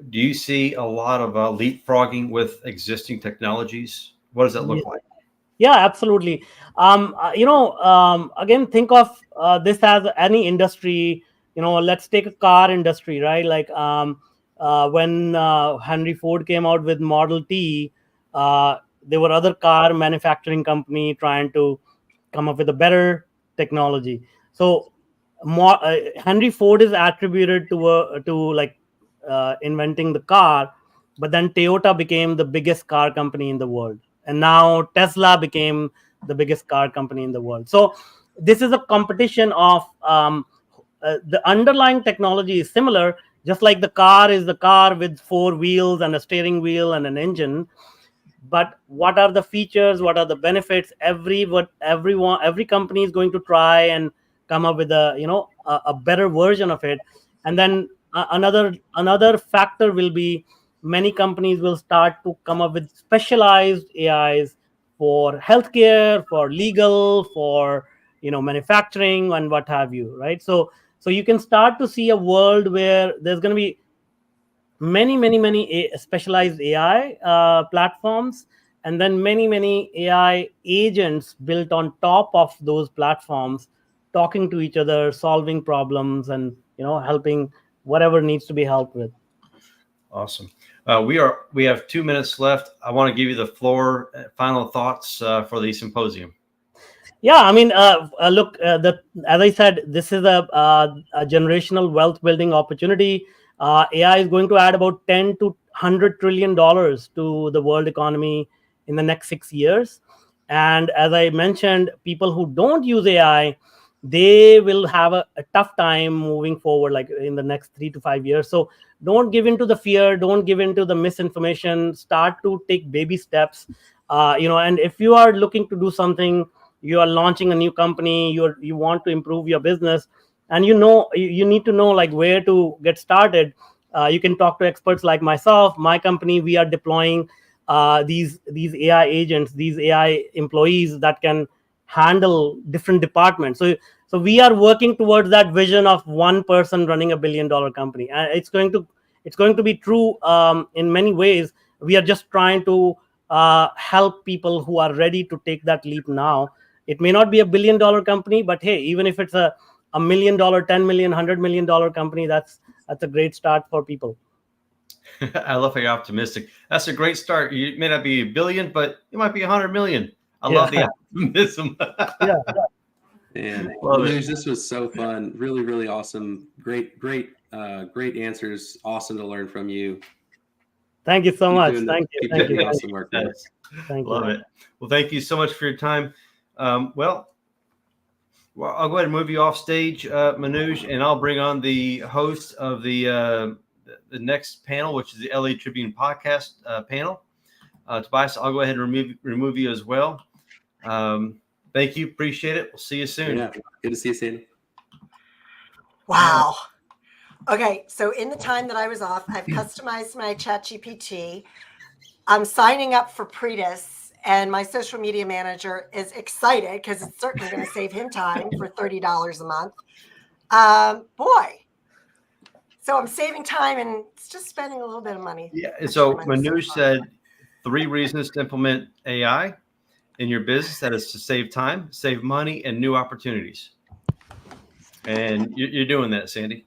Do you see a lot of leapfrogging with existing technologies? What does that look like? Yeah, absolutely. Again, think of this as any industry. Let's take a car industry, right? Like, when Henry Ford came out with Model T, there were other car manufacturing company trying to come up with a better technology. So Henry Ford is attributed to inventing the car, but then Toyota became the biggest car company in the world, and now Tesla became the biggest car company in the world. So this is a competition of the underlying technology is similar, just like the car is the car with 4 wheels and a steering wheel and an engine. But what are the features? What are the benefits? Every company is going to try and come up with a better version of it. And then another factor will be, many companies will start to come up with specialized AIs for healthcare, for legal, for manufacturing, and what have you, right? So you can start to see a world where there's going to be many specialized AI platforms, and then many AI agents built on top of those platforms, talking to each other, solving problems, and helping whatever needs to be helped with. Awesome. We have 2 minutes left. I want to give you the floor. Final thoughts for the symposium. Yeah, I mean, look, as I said, this is a generational wealth building opportunity. AI is going to add about $10 to $100 trillion to the world economy in the next 6 years. And as I mentioned, people who don't use AI, they will have a tough time moving forward, like in the next 3 to 5 years. So don't give in to the fear. Don't give in to the misinformation. Start to take baby steps. And if you are looking to do something, you are launching a new company, you want to improve your business, and you need to know like where to get started. You can talk to experts like myself. My company, we are deploying these AI agents, these AI employees that can handle different departments. So we are working towards that vision of one person running $1 billion company, and it's going to be true in many ways. we are just trying to help people who are ready to take that leap now. It may not be $1 billion company, but hey, even if it's a $1 million, $10 million, $100 million company, that's a great start for people. I love how you're optimistic. That's a great start. You may not be $1 billion, but it might be 100 million. I love the optimism. Yeah. And Love it. Manoj, this was so fun. Really, really awesome. Great answers. Awesome to learn from you. Thank you so Keep much. doing Thank you. keep Thank doing you. the awesome work, man. Thank Love you. it. Well, thank you so much for your time. Well, I'll go ahead and move you off stage, Manoj, and I'll bring on the host of the next panel, which is the LA Tribune podcast panel. Tobias, I'll go ahead and remove you as well. Thank you. Appreciate it. We'll see you soon. Yeah, good to see you, Sandy. Wow. Okay, so in the time that I was off, I've customized my ChatGPT. I'm signing up for Pretis, and my social media manager is excited because it's certainly going to save him time for $30 a month. Boy. So I'm saving time and it's just spending a little bit of money. Yeah. So Manoj said 3 reasons to implement AI in your business. That is to save time, save money, and new opportunities. And you're doing that, Sandy.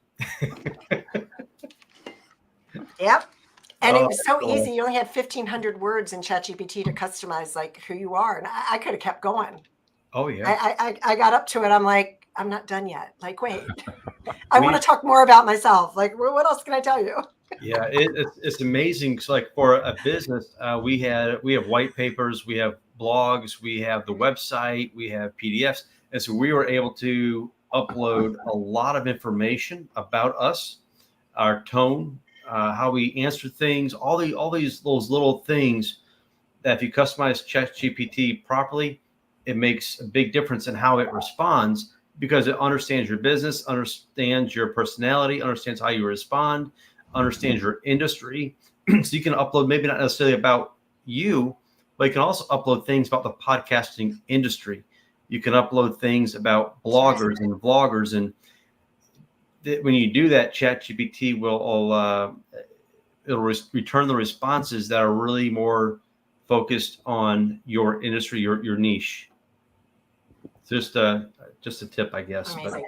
Yep. And it was so easy. You only had 1,500 words in ChatGPT to customize like who you are. And I could have kept going. Oh, yeah. I got up to it. I'm like, I'm not done yet. Like, wait, I want to talk more about myself. Like, what else can I tell you? Yeah, it's amazing. So like for a business, we have white papers, we have blogs, we have the website, we have PDFs. And so we were able to upload a lot of information about us, our tone, how we answer things, all those little things that if you customize ChatGPT properly, it makes a big difference in how it responds because it understands your business, understands your personality, understands how you respond, understands your industry. So you can upload maybe not necessarily about you, but you can also upload things about the podcasting industry. You can upload things about bloggers and vloggers. And when you do that, ChatGPT will return the responses that are really more focused on your industry, your niche. Just a tip, I guess. Amazing.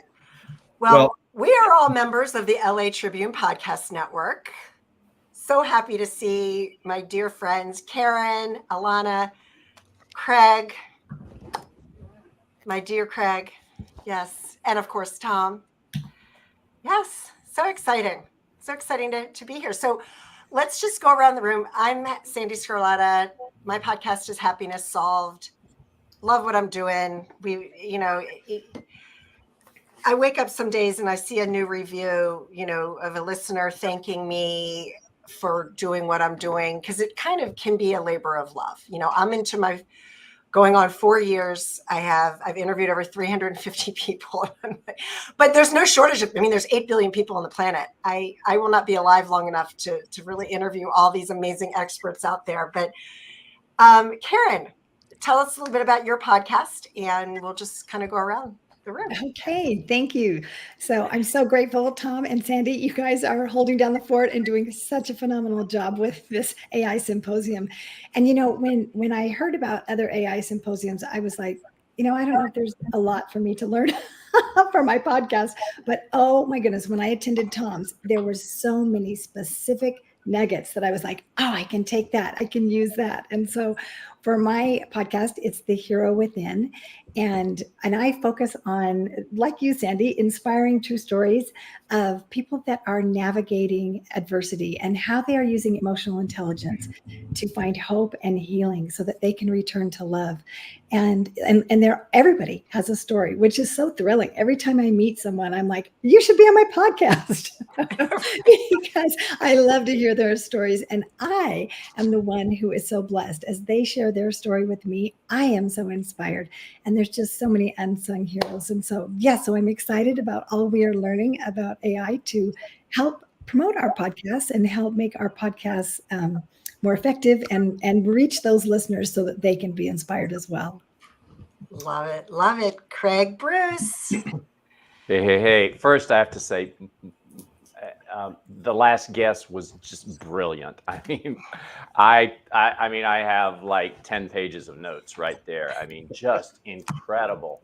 Well, we are all members of the LA Tribune Podcast Network. So happy to see my dear friends, Karen, Alana, Craig, my dear Craig. Yes. And of course, Tom. Yes. So exciting. So exciting to be here. So let's just go around the room. I'm Sandy Scarletta. My podcast is Happiness Solved. Love what I'm doing. I wake up some days and I see a new review, of a listener thanking me for doing what I'm doing, because it kind of can be a labor of love. I'm into my going on 4 years. I've interviewed over 350 people, but there's no shortage of, there's 8 billion people on the planet. I will not be alive long enough to really interview all these amazing experts out there. But Karen, tell us a little bit about your podcast and we'll just kind of go around the room. Okay, thank you. So I'm so grateful, Tom and Sandy. You guys are holding down the fort and doing such a phenomenal job with this AI symposium. And when I heard about other AI symposiums, I was like, I don't know if there's a lot for me to learn for my podcast. But oh my goodness, when I attended Tom's, there were so many specific nuggets that I was like, oh, I can take that. I can use that. And so for my podcast, it's The Hero Within. And I focus on, like you, Sandy, inspiring true stories of people that are navigating adversity and how they are using emotional intelligence to find hope and healing so that they can return to love. And everybody has a story, which is so thrilling. Every time I meet someone, I'm like, you should be on my podcast because I love to hear their stories. And I am the one who is so blessed as they share their story with me. I am so inspired. And there's just so many unsung heroes. And so, so I'm excited about all we are learning about AI to help promote our podcasts and help make our podcasts more effective and reach those listeners so that they can be inspired as well. Love it. Love it. Craig Bruce. Hey. First, I have to say, the last guest was just brilliant. I mean, I mean, I have like 10 pages of notes right there. I mean, just incredible.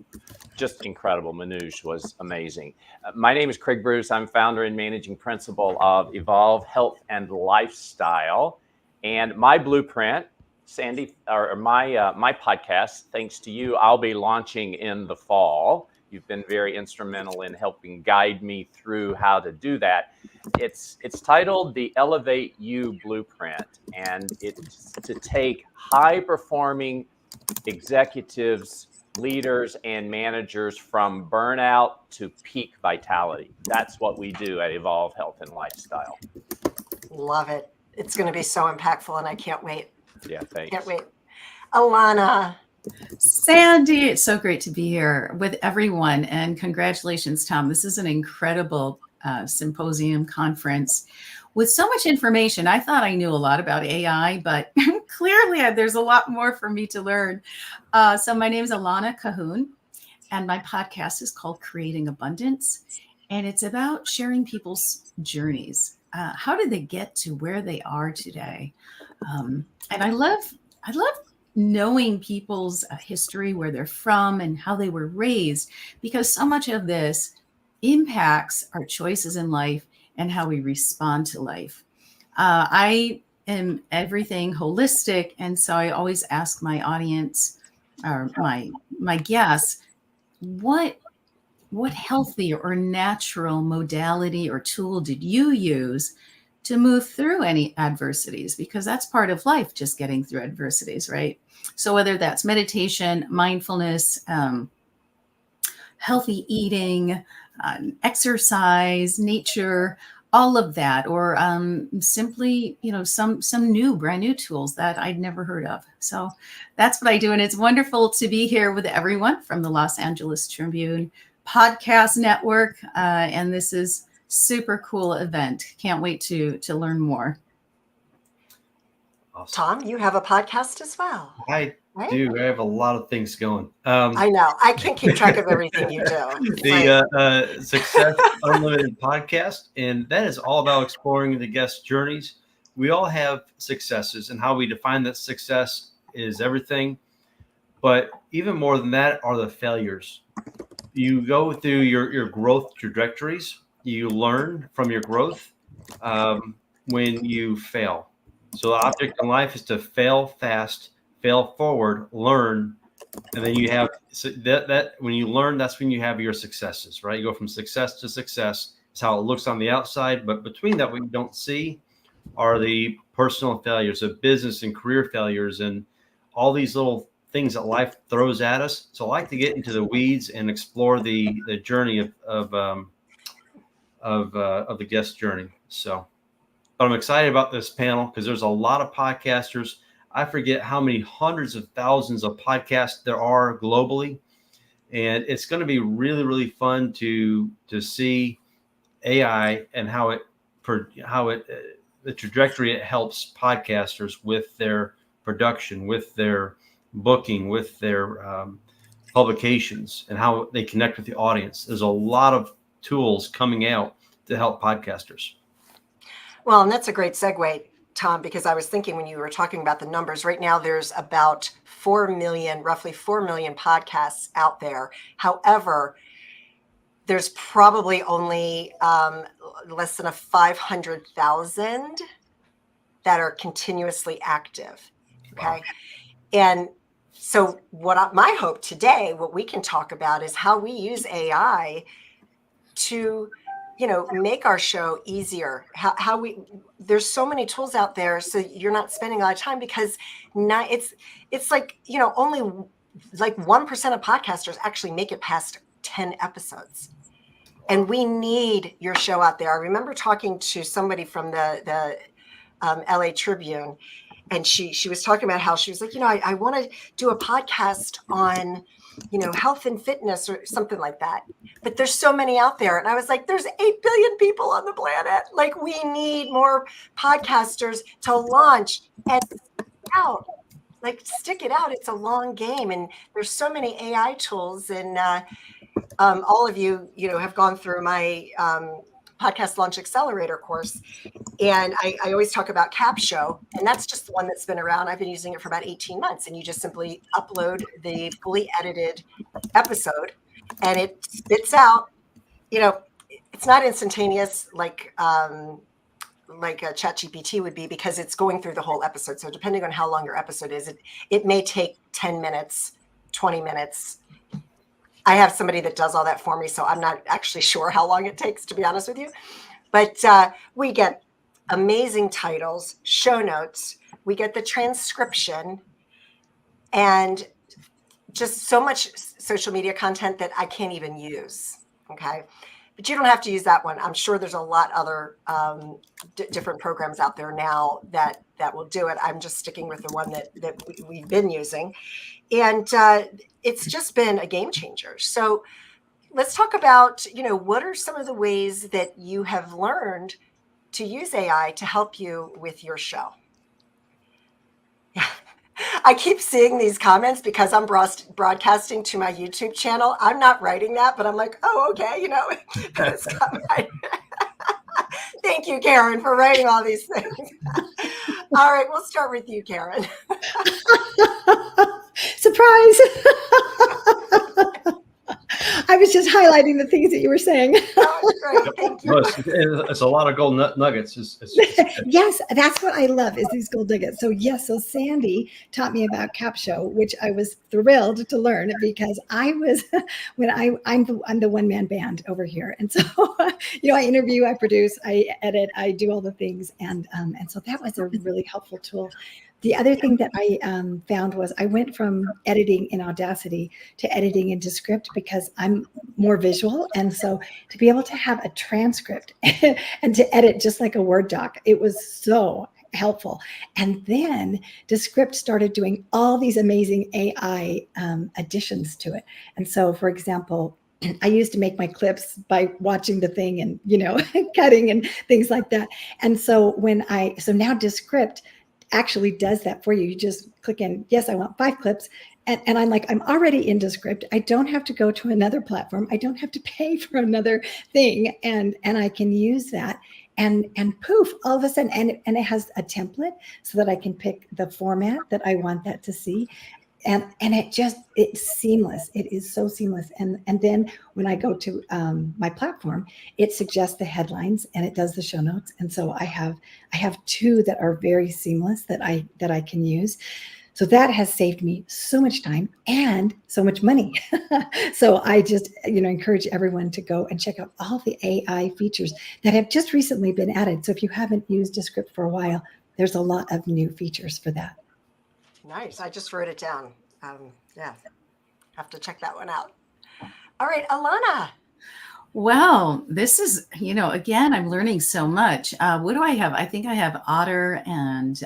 Just incredible. Manoush was amazing. My name is Craig Bruce. I'm founder and managing principal of Evolve Health and Lifestyle. And my blueprint, Sandy, or my podcast, thanks to you, I'll be launching in the fall. You've been very instrumental in helping guide me through how to do that. It's titled the Elevate You Blueprint, and it's to take high performing executives, leaders, and managers from burnout to peak vitality. That's what we do at Evolve Health and Lifestyle. Love it. It's going to be so impactful, and I can't wait. Yeah, thanks. Can't wait. Alana. Sandy, it's so great to be here with everyone. And congratulations, Tom. This is an incredible symposium conference with so much information. I thought I knew a lot about AI, but clearly there's a lot more for me to learn. So my name is Alana Cahoon, and my podcast is called Creating Abundance. And it's about sharing people's journeys. How did they get to where they are today? And I love knowing people's history, where they're from and how they were raised, because so much of this impacts our choices in life and how we respond to life. I am everything holistic. And so I always ask my audience or my guests, what healthy or natural modality or tool did you use to move through any adversities? Because that's part of life, just getting through adversities, right? So whether that's meditation, mindfulness, healthy eating, exercise, nature, all of that, or simply, some brand new tools that I'd never heard of. So that's what I do. And it's wonderful to be here with everyone from the Los Angeles Tribune Podcast Network. And this is super cool event. Can't wait to learn more. Tom, you have a podcast as well. I do. I have a lot of things going. I know. I can't keep track of everything you do. The Success Unlimited podcast, and that is all about exploring the guest journeys. We all have successes, and how we define that success is everything. But even more than that are the failures. You go through your growth trajectories. You learn from your growth when you fail. So the object in life is to fail fast, fail forward, learn, and then you have that when you learn, that's when you have your successes, right? You go from success to success. It's how it looks on the outside, but between that, what you don't see are the personal failures, of business and career failures, and all these little things that life throws at us. So I like to get into the weeds and explore the journey of the guest journey. So, but I'm excited about this panel because there's a lot of podcasters. I forget how many hundreds of thousands of podcasts there are globally, and it's going to be really, really fun to see AI and how the trajectory it helps podcasters with their production, with their booking, with their publications, and how they connect with the audience. There's a lot of tools coming out to help podcasters. Well, and that's a great segue, Tom, because I was thinking when you were talking about the numbers, right now there's about roughly 4 million podcasts out there. However, there's probably only less than 500,000 that are continuously active. Okay. Wow. And so my hope today, what we can talk about is how we use AI to make our show easier. There's so many tools out there, so you're not spending a lot of time, because it's like, only like 1% of podcasters actually make it past 10 episodes. And we need your show out there. I remember talking to somebody from the LA Tribune, and she was talking about how she was like, I want to do a podcast on, health and fitness or something like that. But there's so many out there. And I was like, there's 8 billion people on the planet. Like, we need more podcasters to launch and out. Like, stick it out. It's a long game. And there's so many AI tools. And all of you, have gone through my Podcast Launch Accelerator course. And I always talk about Capshow, and that's just the one that's been around. I've been using it for about 18 months, and you just simply upload the fully edited episode, and it spits out, it's not instantaneous like a ChatGPT would be, because it's going through the whole episode. So depending on how long your episode is, it may take 10 minutes, 20 minutes. I have somebody that does all that for me, so I'm not actually sure how long it takes, to be honest with you. But we get amazing titles, show notes, we get the transcription, and just so much social media content that I can't even use. Okay. But you don't have to use that one. I'm sure there's a lot other different programs out there now that will do it. I'm just sticking with the one that we've been using. And it's just been a game changer. So let's talk about, what are some of the ways that you have learned to use AI to help you with your show? Yeah. I keep seeing these comments because I'm broadcasting to my YouTube channel. I'm not writing that, but I'm like, oh, okay, it's got Thank you, Karen, for writing all these things. All right, we'll start with you, Karen. Surprise! I was just highlighting the things that you were saying. Oh, great. Thank you. It's a lot of gold nuggets. Yes, that's what I love, is these gold nuggets. So Sandy taught me about Capshow, which I was thrilled to learn, because I'm the one-man band over here. And so, I interview, I produce, I edit, I do all the things. And so that was a really helpful tool. The other thing that I found was I went from editing in Audacity to editing in Descript, because I'm more visual. And so to be able to have a transcript and to edit just like a Word doc, it was so helpful. And then Descript started doing all these amazing AI additions to it. And so, for example, I used to make my clips by watching the thing and, cutting and things like that. And so now Descript actually does that for you. You just click in, yes, I want 5 clips. And I'm like, I'm already in Descript. I don't have to go to another platform. I don't have to pay for another thing. And I can use that. And poof, all of a sudden, and it has a template so that I can pick the format that I want that to see. And it's seamless. It is so seamless. And then when I go to my platform, it suggests the headlines and it does the show notes. And so I have 2 that are very seamless that I can use. So that has saved me so much time and so much money. So I just, encourage everyone to go and check out all the AI features that have just recently been added. So if you haven't used Descript for a while, there's a lot of new features for that. Nice. I just wrote it down. Have to check that one out. All right, Alana. Well, this is, again, I'm learning so much. What do I have? I think I have Otter and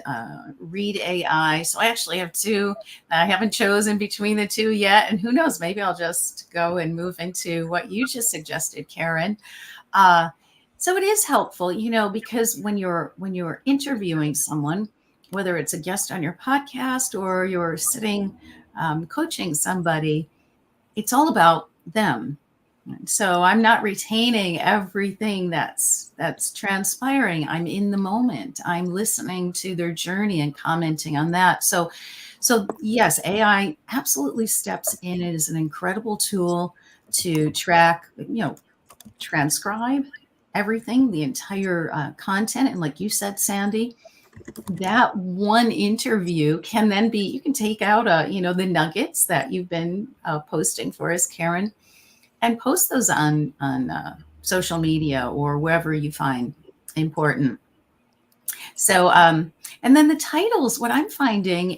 Read AI. So I actually have 2. I haven't chosen between the 2 yet. And who knows, maybe I'll just go and move into what you just suggested, Karen. So it is helpful, because when you're interviewing someone, whether it's a guest on your podcast or you're sitting coaching somebody, it's all about them. So I'm not retaining everything that's transpiring. I'm in the moment. I'm listening to their journey and commenting on that. So yes, AI absolutely steps in. It is an incredible tool to track, transcribe everything, the entire content. And like you said, Sandy, that one interview can then be, you can take out the nuggets that you've been posting for us, Karen, and post those on social media or wherever you find important. So and then the titles, what I'm finding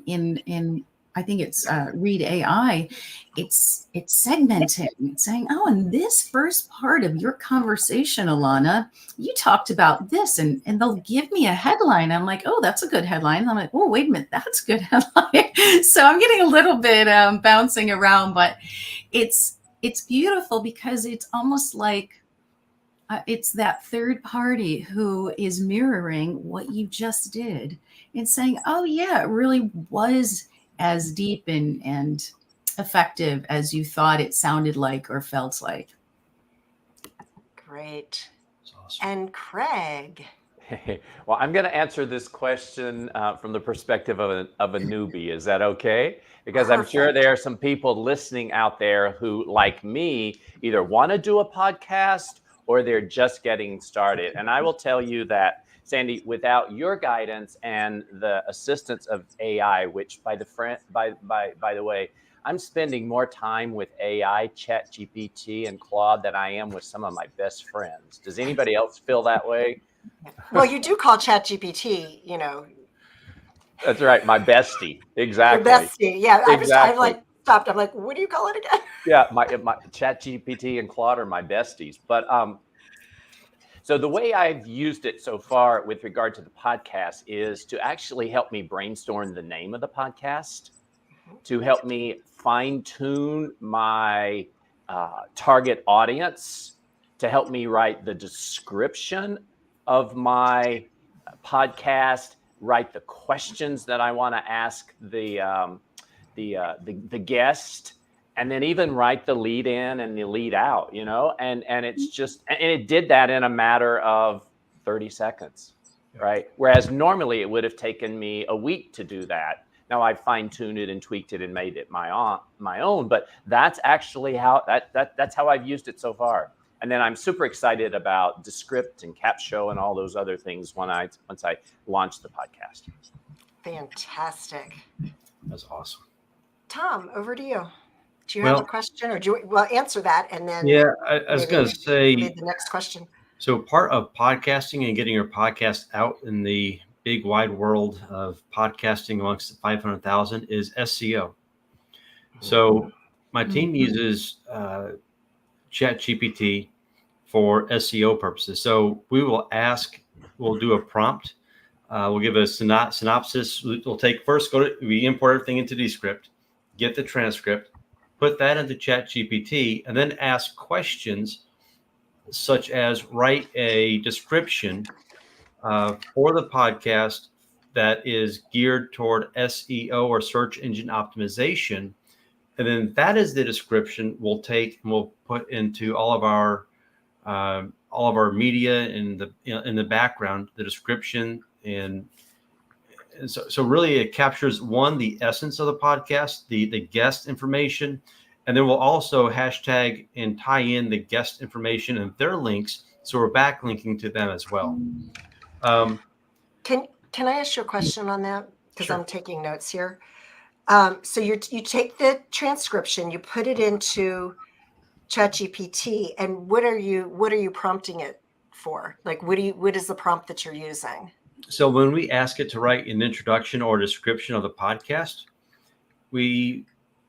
in I think it's Read AI, it's segmenting. It's saying, oh, in this first part of your conversation, Alana, you talked about this, and they'll give me a headline. I'm like, oh, that's a good headline. I'm like, oh, wait a minute, that's a good headline. So I'm getting a little bit bouncing around, but it's beautiful because it's almost like it's that third party who is mirroring what you just did and saying, oh, yeah, it really was as deep and effective as you thought it sounded like or felt like. Great. Awesome. And Craig. Well, I'm going to answer this question from the perspective of a newbie. Is that okay? Because I'm sure Perfect. there are some people listening out there who, like me, either want to do a podcast or they're just getting started. And I will tell you that, Sandy, without your guidance and the assistance of AI, which by the way, I'm spending more time with AI, ChatGPT, and Claude than I am with some of my best friends. Does anybody else feel that way? Well, you do call ChatGPT, you know. That's right, my bestie. Exactly. Your bestie. Yeah, Exactly. I'm like stopped. I'm like, what do you call it again? Yeah, my ChatGPT and Claude are my besties. But so the way I've used it so far with regard to the podcast is to actually help me brainstorm the name of the podcast, to help me fine tune my target audience, to help me write the description of my podcast, write the questions that I want to ask the guest, and then even write the lead in and the lead out, you know, and it's just, and it did that in a matter of 30 seconds, right? Whereas normally it would have taken me a week to do that. Now I fine-tuned it and tweaked it and made it my own, but that's actually how that's how I've used it so far. And then I'm super excited about Descript and Capshow and all those other things once I launch the podcast. Fantastic. That's awesome. Tom, over to you. Do you have a question, or do you answer that and then? Yeah, I was going to say the next question. So part of podcasting and getting your podcast out in the big wide world of podcasting amongst the 500,000 is SEO. So my team uses ChatGPT for SEO purposes. So we'll do a prompt. We'll give a synopsis. We'll take we import everything into Descript, get the transcript, put that into ChatGPT, and then ask questions such as write a description for the podcast that is geared toward SEO or search engine optimization. And then that is the description we'll take and we'll put into all of our media in the background, the description. And so really it captures the essence of the podcast, the guest information, and then we'll also hashtag and tie in the guest information and their links. So we're backlinking to them as well. Can I ask you a question on that? Because Sure. I'm taking notes here. So you take the transcription, you put it into ChatGPT, and what are you prompting it for? Like, what is the prompt that you're using? So when we ask it to write an introduction or description of the podcast, we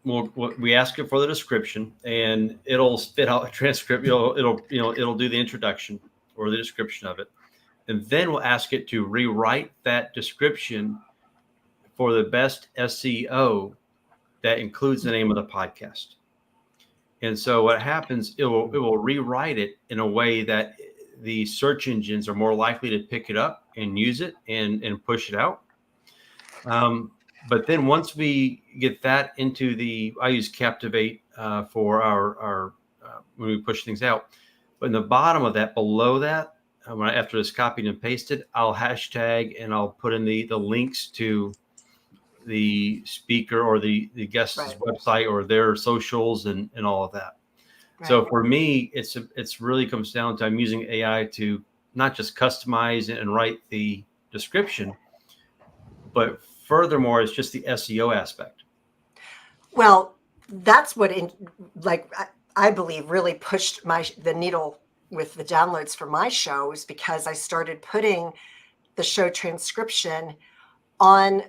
ask it for the description, and it'll spit out a transcript. It'll do the introduction or the description of it, and then we'll ask it to rewrite that description for the best SEO that includes the name of the podcast. And so what happens, it will rewrite it in a way that the search engines are more likely to pick it up and use it and push it out. But then once we get that into I use Captivate for our when we push things out. But in the bottom of that, below that, after it's copied and pasted, I'll hashtag and I'll put in the links to the speaker or the guest's website or their socials and all of that. Right. So for me, it's really comes down to I'm using AI to not just customize and write the description, but furthermore, it's just the SEO aspect. Well, that's what I believe really pushed the needle with the downloads for my shows, because I started putting the show transcription on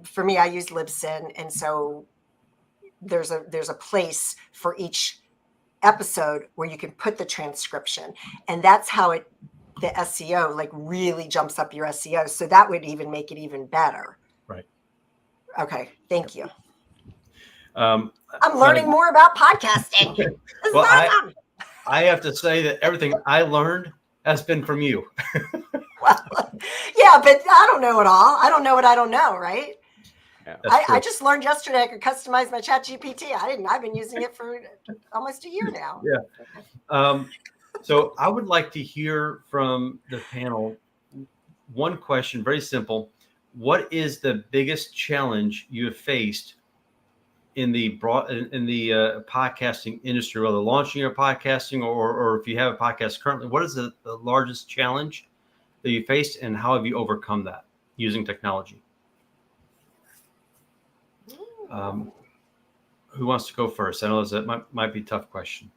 for me, I use Libsyn, and so there's a place for each episode where you can put the transcription, and that's how the SEO really jumps up your SEO. So that would even make it even better. Right. Okay. Thank you. I'm learning more about podcasting. This is awesome. I have to say that everything I learned has been from you. Well, yeah, but I don't know it all. I don't know what I don't know, right? Yeah, I just learned yesterday I could customize my ChatGPT. I've been using it for almost a year now. Yeah. So I would like to hear from the panel. One question, very simple. What is the biggest challenge you have faced in the podcasting industry, whether launching your podcasting or if you have a podcast currently? What is the largest challenge that you faced, and how have you overcome that using technology? Who wants to go first? I know that might be a tough question.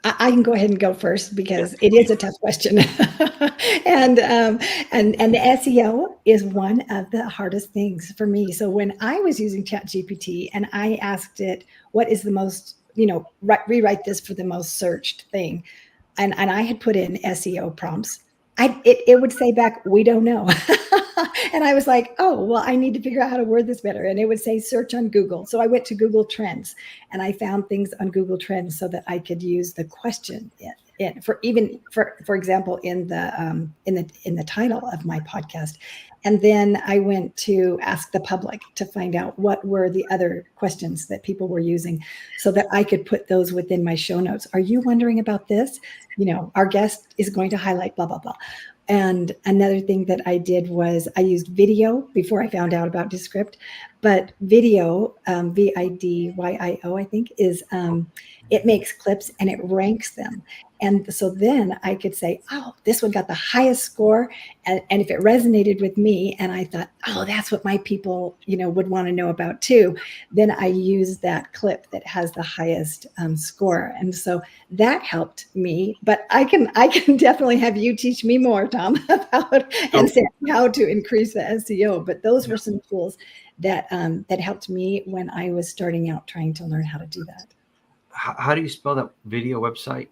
I can go ahead and go first because it is a tough question. and the SEO is one of the hardest things for me. So when I was using ChatGPT and I asked it, what is the most, rewrite this for the most searched thing. And I had put in SEO prompts. It would say back, we don't know. And I was like, oh, well, I need to figure out how to word this better. And it would say search on Google. So I went to Google Trends and I found things on Google Trends so that I could use the question for example, in the title of my podcast. And then I went to ask the public to find out what were the other questions that people were using so that I could put those within my show notes. Are you wondering about this? Our guest is going to highlight blah, blah, blah. And another thing that I did was I used video before I found out about Descript, but video, VIDYIO, I think, is it makes clips and it ranks them. And so then I could say, oh, this one got the highest score. And if it resonated with me and I thought, oh, that's what my people, would want to know about too, then I use that clip that has the highest score. And so that helped me. But I can definitely have you teach me more, Tom, about and say how to increase the SEO. But those were some tools that helped me when I was starting out trying to learn how to do that. How do you spell that video website?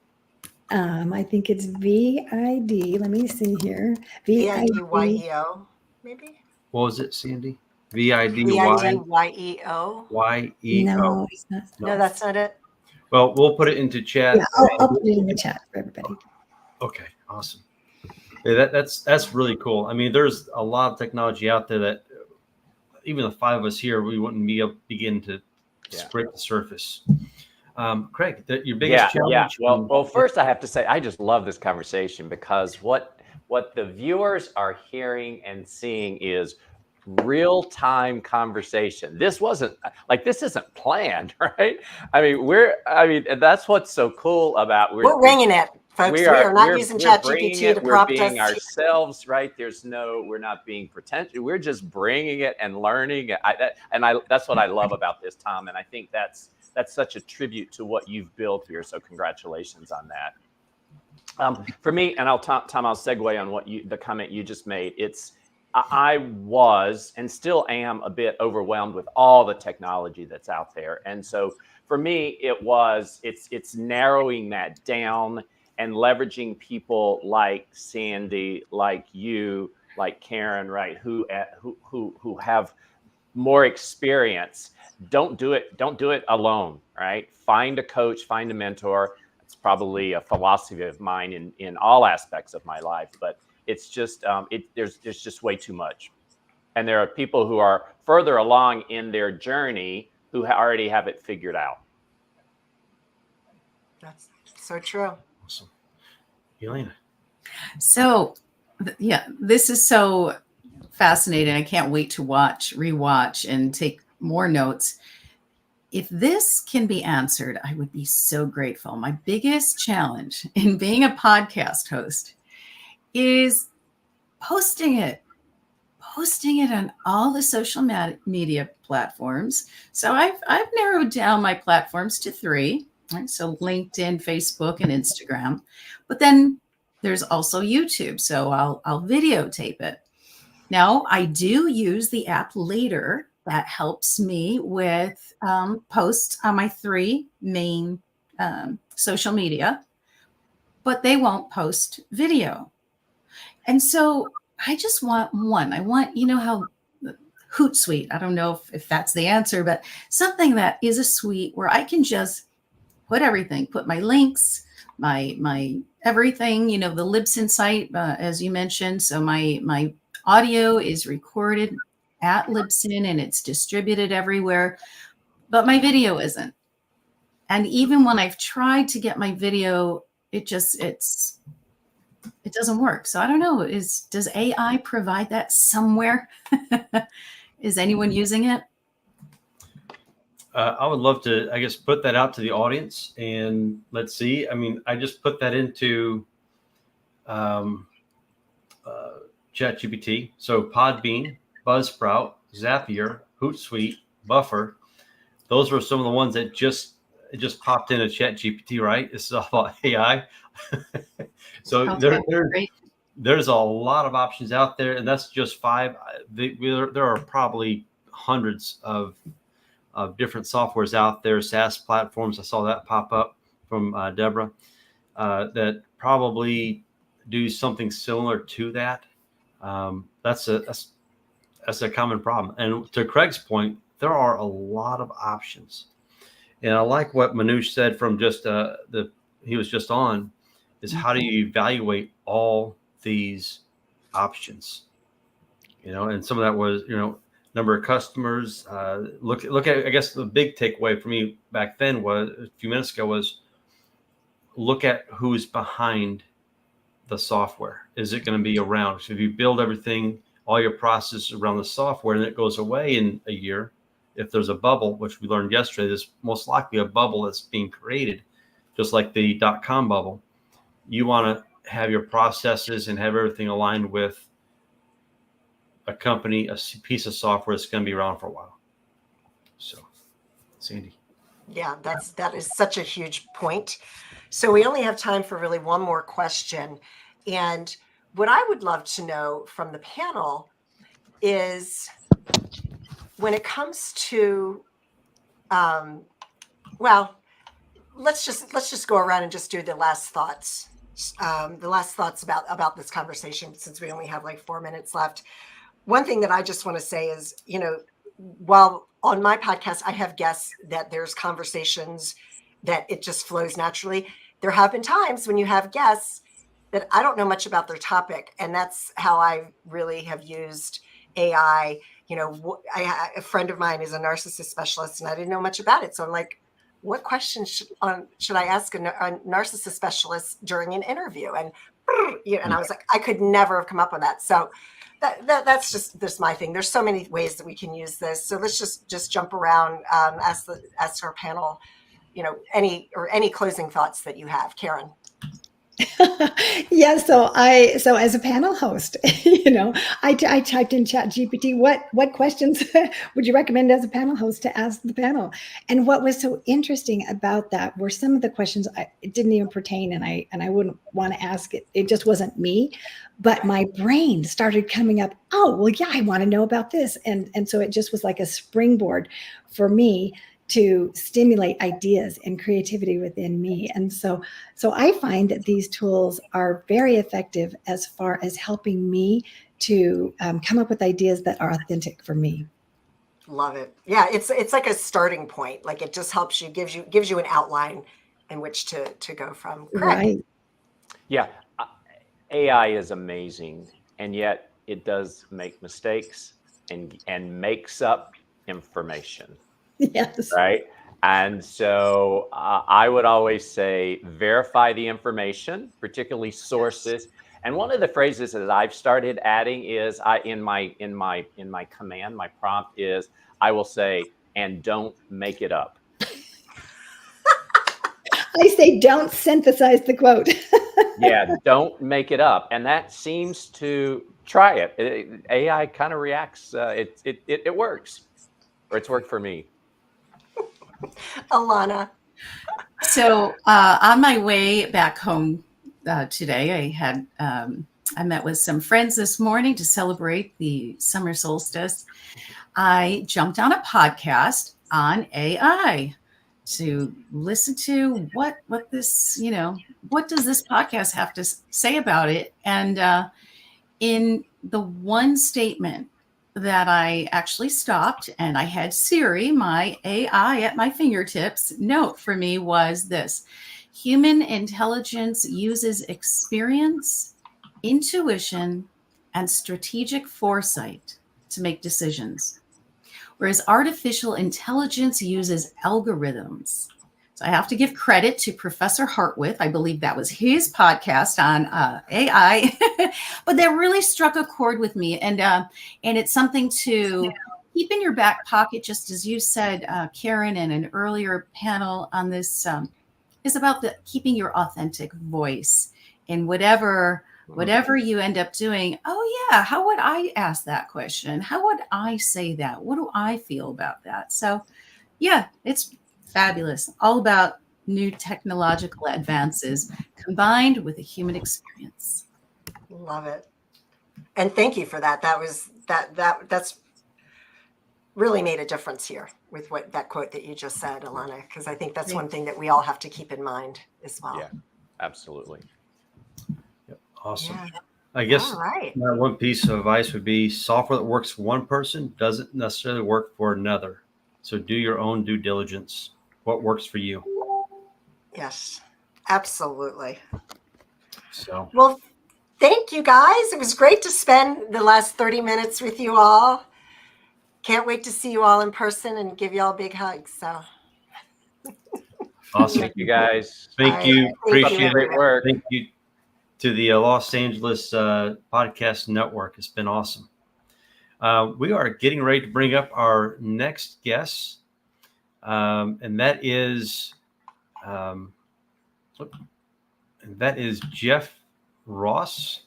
I think it's VID. Let me see here. VIDYEO, maybe? What was it, Sandy? VIDYEO? No, it's not. No, that's not it. Well, we'll put it into chat. Yeah, I'll put it in the chat for everybody. Okay, awesome. Yeah, that's really cool. I mean, there's a lot of technology out there that even the five of us here, we wouldn't begin to scrape the surface. Craig, your biggest challenge? Yeah. Well, first I have to say I just love this conversation because what the viewers are hearing and seeing is real-time conversation. This isn't planned, right? I mean, and that's what's so cool about we're winging it, folks. We are not using ChatGPT to prompt us. We're being ourselves, right? We're not being pretentious. We're just bringing it and learning. That's what I love about this, Tom. And I think that's such a tribute to what you've built here. So congratulations on that. For me, and Tom, I'll segue on the comment you just made. I was and still am a bit overwhelmed with all the technology that's out there. And so for me, it's narrowing that down and leveraging people like Sandy, like you, like Karen, right? Who have more experience. Don't do it alone, right? Find a coach, find a mentor. It's probably a philosophy of mine in all aspects of my life, but it's just there's just way too much. And there are people who are further along in their journey who already have it figured out. That's so true. Awesome. Elena. So, yeah, this is so fascinating. I can't wait to rewatch, and take more notes. If this can be answered, I would be so grateful. My biggest challenge in being a podcast host is posting it on all the social media platforms. So I've narrowed down my platforms to 3, right? So LinkedIn, Facebook, and Instagram. But then there's also YouTube. So I'll videotape it. Now, I do use the app Later that helps me with posts on my 3 main social media, but they won't post video. And so I just want one. I want, how Hootsuite, I don't know if that's the answer, but something that is a suite where I can just put everything, put my links, my everything, the Libsyn site, as you mentioned. So my audio is recorded at Libsyn and it's distributed everywhere, but my video isn't. And even when I've tried to get my video it doesn't work. So I don't know, does AI provide that somewhere? Is anyone using it? I would love to, I guess, put that out to the audience and let's see. I mean, I just put that into ChatGPT. So Podbean, Buzzsprout, Zapier, Hootsuite, Buffer. Those were some of the ones that just popped into ChatGPT, right? This is all about AI. So there's a lot of options out there, and that's just 5. There are probably hundreds of different softwares out there, SaaS platforms. I saw that pop up from Deborah that probably do something similar to that. That's a common problem. And to Craig's point, there are a lot of options. And I like what Manoush said from just he was just on, is how do you evaluate all these options? And some of that was, number of customers. Look at, I guess the big takeaway for me back then was a few minutes ago was look at who's behind the software. Is it going to be around? So if you build everything, all your processes around the software, and it goes away in a year, if there's a bubble, which we learned yesterday, there's most likely a bubble that's being created, just like the .com bubble. You want to have your processes and have everything aligned with a company, a piece of software that's going to be around for a while. So, Sandy. Yeah, that is such a huge point. So we only have time for really one more question. And what I would love to know from the panel is when it comes to, well, let's just go around and just do the last thoughts. About this conversation, since we only have like 4 minutes left. One thing that I just want to say is, while on my podcast, I have guests that there's conversations that it just flows naturally. There have been times when you have guests that I don't know much about their topic. And that's how I really have used AI. A friend of mine is a narcissist specialist and I didn't know much about it. So I'm like, what questions should I ask a narcissist specialist during an interview? And I was like, I could never have come up with that. So that's just my thing. There's so many ways that we can use this. So let's just jump around, ask our panel, any closing thoughts that you have, Karen. Yeah, so as a panel host, I typed in ChatGPT, what questions would you recommend as a panel host to ask the panel? And what was so interesting about that were some of the questions it didn't even pertain, and I wouldn't want to ask it. It just wasn't me, but my brain started coming up. Oh, well, yeah, I want to know about this, and so it just was like a springboard for me to stimulate ideas and creativity within me. And so I find that these tools are very effective as far as helping me to come up with ideas that are authentic for me. Love it. Yeah, it's like a starting point. Like it just helps you, gives you an outline in which to go from. Craig. Right. Yeah, AI is amazing, and yet it does make mistakes and makes up information. Yes. Right. And so I would always say verify the information, particularly sources. And one of the phrases that I've started adding is in my command, my prompt is I will say, and don't make it up. I say, don't synthesize the quote. Yeah, don't make it up. And that seems to try it. AI kind of reacts. It works, or it's worked for me. Alana. So on my way back home today, I met with some friends this morning to celebrate the summer solstice. I jumped on a podcast on AI to listen to what does this podcast have to say about it? And in the one statement that I actually stopped and I had Siri, my AI at my fingertips, note for me was this: human intelligence uses experience, intuition, and strategic foresight to make decisions, whereas artificial intelligence uses algorithms. So I have to give credit to Professor Hartwith. I believe that was his podcast on AI, but that really struck a chord with me. And it's something to keep in your back pocket, just as you said, Karen, in an earlier panel on this, is about keeping your authentic voice in whatever you end up doing. Oh yeah, how would I ask that question? How would I say that? What do I feel about that? So yeah, it's fabulous. All about new technological advances combined with a human experience. Love it. And thank you for that. That's really made a difference here with that quote that you just said, Alana, because I think that's one thing that we all have to keep in mind as well. Yeah, absolutely. Yep. Awesome. Yeah. I guess All right. my one piece of advice would be software that works for one person doesn't necessarily work for another. So do your own due diligence. What works for you? Yes, absolutely. So, well, thank you guys. It was great to spend the last 30 minutes with you all. Can't wait to see you all in person and give you all big hugs. So awesome. Thank you guys. Thank you. Appreciate Great work. Thank you to the Los Angeles Podcast Network. It's been awesome. We are getting ready to bring up our next guest, and that is Jeff Ross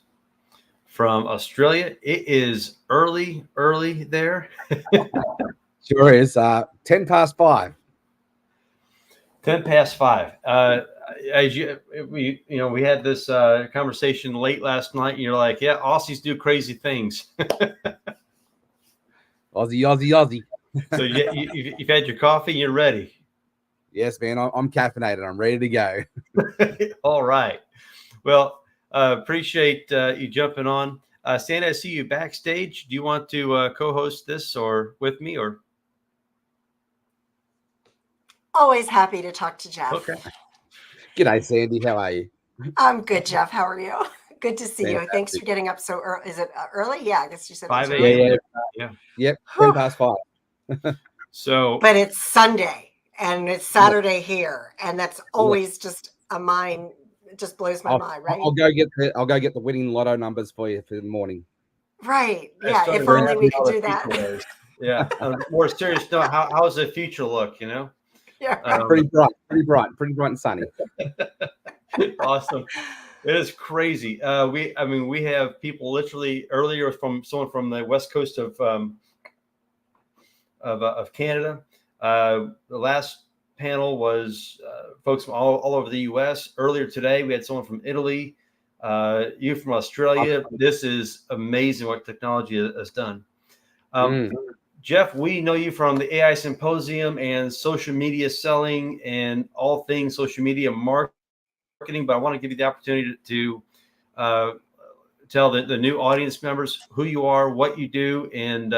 from Australia. It is early there. Sure is. 10 past 5. 10 past 5. As we had this conversation late last night, and you're like, yeah, Aussies do crazy things. Aussie. So you've had your coffee and you're ready. Yes, man. I'm caffeinated. I'm ready to go. All right. Well, appreciate you jumping on. Sandy, I see you backstage. Do you want to co-host this or with me or? always happy to talk to Jeff. Okay. G'day, Sandy. How are you? I'm good, Jeff. How are you? Good to see you. Thanks for getting up so early. Is it early? Yeah, I guess you said 5 a.m. Yeah. Yep. 10 past 5. So, but it's Sunday and it's Saturday here, and that's always just a mind. It just blows my mind, right? I'll go get the winning lotto numbers for you for the morning. Right. Yeah. If only we could do that. Yeah. More serious note, how's the future look? You know. Yeah. Pretty bright and sunny. Awesome. It is crazy. We have people literally earlier from someone from the west coast of Canada. The last panel was folks from all over the U.S. Earlier today, we had someone from Italy, you from Australia. This is amazing what technology has done. Jeff, we know you from the AI Symposium and social media selling and all things social media marketing, but I want to give you the opportunity to tell the new audience members who you are, what you do, and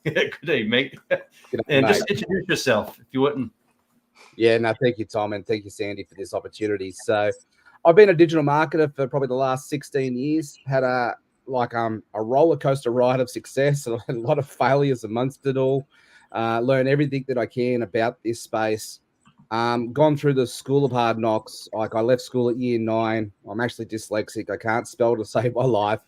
good day, mate. And just introduce yourself, if you wouldn't. Yeah, no, thank you, Tom, and thank you, Sandy, for this opportunity. So I've been a digital marketer for probably the last 16 years, had a roller coaster ride of success, a lot of failures amongst it all, learn everything that I can about this space. Gone through the school of hard knocks. Like I left school at year 9. I'm actually dyslexic. I can't spell to save my life.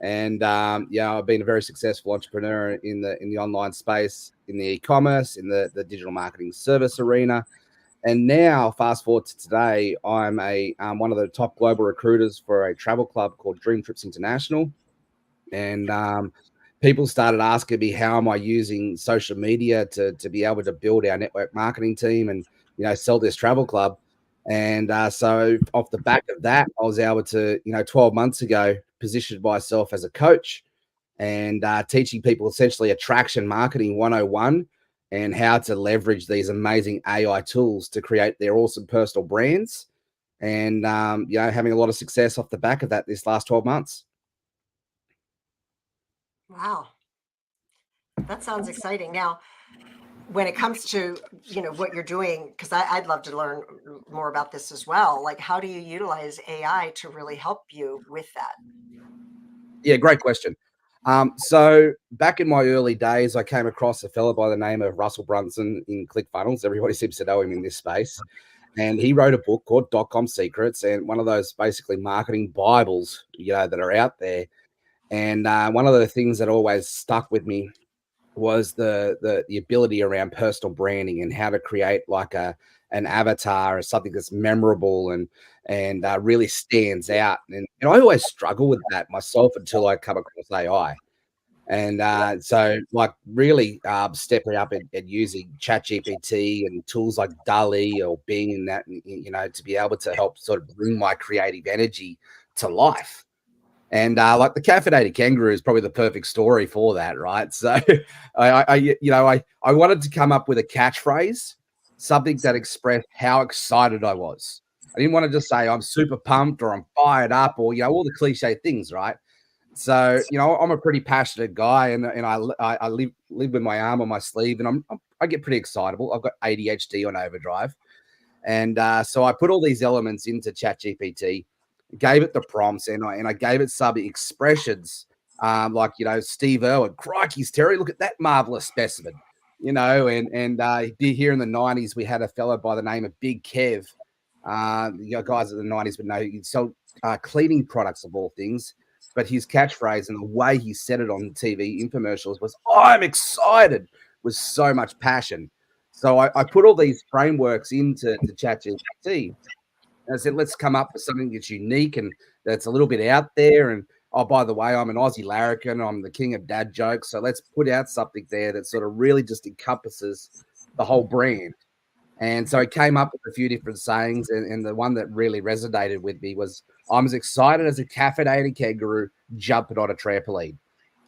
And I've been a very successful entrepreneur in the online space, in the e-commerce, in the digital marketing service arena. And now, fast forward to today, I'm one of the top global recruiters for a travel club called Dream Trips International. And people started asking me, how am I using social media to be able to build our network marketing team and sell this travel club. And so off the back of that, I was able to, 12 months ago, position myself as a coach and teaching people essentially attraction marketing 101 and how to leverage these amazing AI tools to create their awesome personal brands. And, having a lot of success off the back of that this last 12 months. Wow. That sounds exciting. Now, when it comes to, what you're doing, because I'd love to learn more about this as well. Like, how do you utilize AI to really help you with that? Yeah, great question. So back in my early days, I came across a fellow by the name of Russell Brunson in ClickFunnels. Everybody seems to know him in this space. And he wrote a book called .com Secrets, and one of those basically marketing Bibles, that are out there. And one of the things that always stuck with me was the ability around personal branding and how to create like an avatar or something that's memorable and really stands out. And I always struggle with that myself until I come across AI. And so like really stepping up and using ChatGPT and tools like DALL-E or Bing and that, to be able to help sort of bring my creative energy to life. And like the caffeinated kangaroo is probably the perfect story for that, right? So I wanted to come up with a catchphrase, something that expressed how excited I was. I didn't want to just say I'm super pumped or I'm fired up or all the cliche things, right? So I'm a pretty passionate guy, and I live with my arm on my sleeve, and I get pretty excitable. I've got ADHD on overdrive, and so I put all these elements into ChatGPT, gave it the prompts, and I gave it some expressions, like Steve Irwin, crikey's Terry, look at that marvelous specimen, and here in the 90s we had a fellow by the name of Big Kev. Guys of the 90s would know he'd sell cleaning products of all things. But his catchphrase and the way he said it on TV infomercials was, I'm excited, with so much passion. So I put all these frameworks into ChatGPT. And I said, let's come up with something that's unique and that's a little bit out there. And, oh, by the way, I'm an Aussie larrikin. I'm the king of dad jokes. So let's put out something there that sort of really just encompasses the whole brand. And so it came up with a few different sayings, and the one that really resonated with me was, I'm as excited as a caffeinated kangaroo jumping on a trampoline.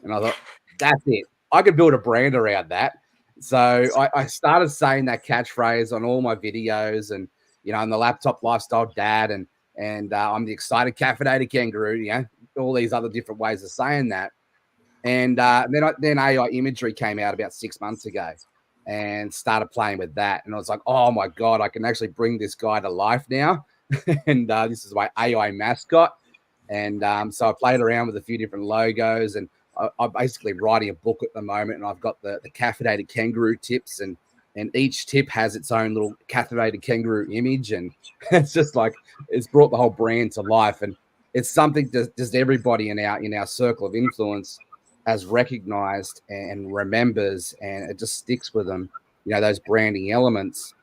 And I thought, that's it. I could build a brand around that. So I started saying that catchphrase on all my videos and, I'm the laptop lifestyle dad and I'm the excited caffeinated kangaroo, all these other different ways of saying that. And then AI imagery came out about 6 months ago. And started playing with that. And I was like, oh my God, I can actually bring this guy to life now. And this is my AI mascot. And so I played around with a few different logos, and I'm basically writing a book at the moment, and I've got the caffeinated kangaroo tips, and each tip has its own little caffeinated kangaroo image. And it's just like, it's brought the whole brand to life. And it's something that just everybody in our circle of influence has recognized and remembers, and it just sticks with them, those branding elements.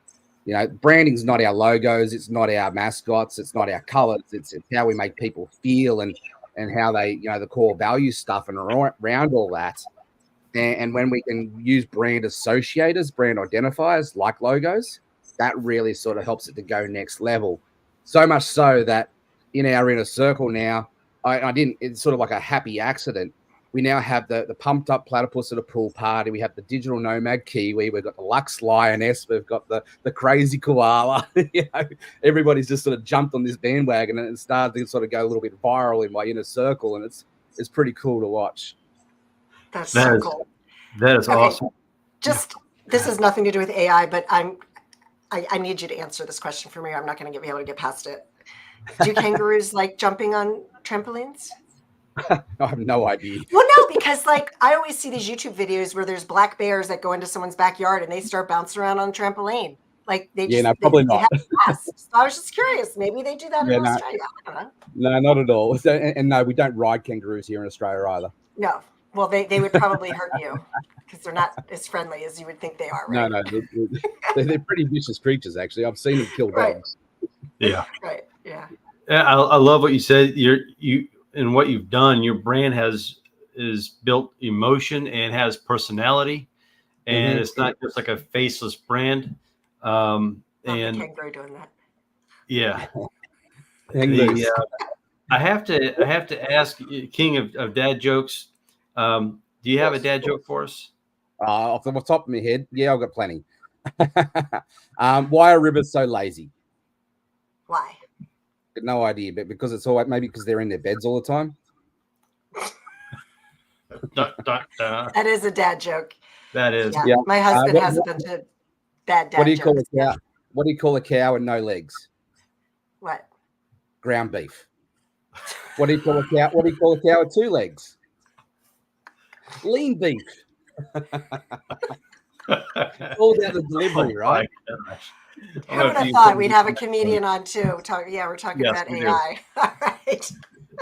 Branding's not our logos, it's not our mascots, it's not our colors, it's how we make people feel and how they, the core value stuff and around all that. And when we can use brand associators, brand identifiers like logos, that really sort of helps it to go next level. So much so that in our inner circle now, it's sort of like a happy accident. We now have the pumped up platypus at a pool party. We have the digital nomad kiwi. We've got the Lux lioness. We've got the crazy koala. Everybody's just sort of jumped on this bandwagon, and it started to sort of go a little bit viral in my inner circle, and it's pretty cool to watch. That's so cool. That is awesome. This has nothing to do with AI, but I need you to answer this question for me. I'm not going to be able to get past it. Do kangaroos like jumping on trampolines? I have no idea. Well, no, because I always see these YouTube videos where there's black bears that go into someone's backyard and they start bouncing around on a trampoline. Probably not. So I was just curious. Maybe they do that in Australia. I don't know. No, not at all. And no, we don't ride kangaroos here in Australia either. No. Well, they would probably hurt you because they're not as friendly as you would think they are, right? No, they're pretty vicious creatures, actually. I've seen them kill dogs. Yeah. Right. Yeah. I love what you said. And what you've done, your brand is built emotion and has personality, and it's not just like a faceless brand. And kangaroo doing that. Yeah. I have to ask, King of Dad Jokes, do you have a dad joke for us? Off the top of my head, yeah, I've got plenty. Why are rivers so lazy? Why? No idea, but because it's all maybe because they're in their beds all the time. That is a dad joke. That is. Yeah. My husband has a bunch of bad dad jokes. What do you call a cow with no legs? What? Ground beef. What do you call a cow? What do you call a cow with 2 legs? Lean beef. All about the delivery, right? Who would have thought we'd have a comedian on too? We're talking about AI. All right.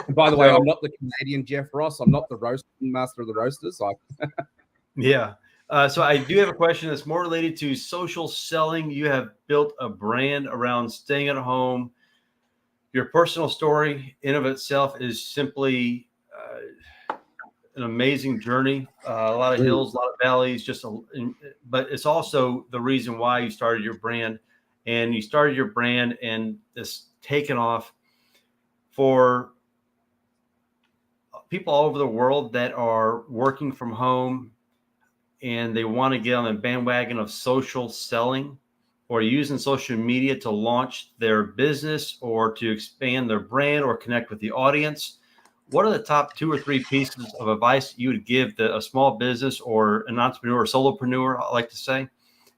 And by the way, I'm not the Canadian Jeff Ross. I'm not the roasting master of the roasters. Yeah. So I do have a question that's more related to social selling. You have built a brand around staying at home. Your personal story in of itself is simply an amazing journey. A lot of hills, a lot of valleys, but it's also the reason why you started your brand. And you started your brand and it's taken off for people all over the world that are working from home and they want to get on the bandwagon of social selling or using social media to launch their business or to expand their brand or connect with the audience. What are the top 2 or 3 pieces of advice you would give to a small business or an entrepreneur or solopreneur, I like to say,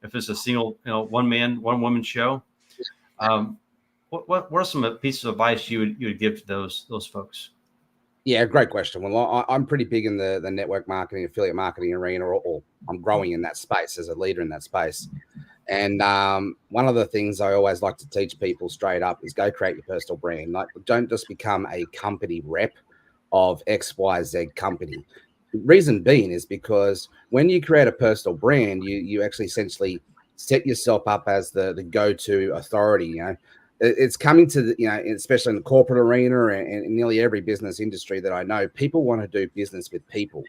if it's a single, one man, one woman show? What are some pieces of advice you would give to those folks? Yeah, great question. Well, I'm pretty big in the network marketing, affiliate marketing arena, or I'm growing in that space as a leader in that space. And one of the things I always like to teach people straight up is go create your personal brand. Like, don't just become a company rep of XYZ company. Reason being is because when you create a personal brand, you actually essentially set yourself up as the go-to authority. It's coming to especially in the corporate arena and in nearly every business industry that I know, people want to do business with people.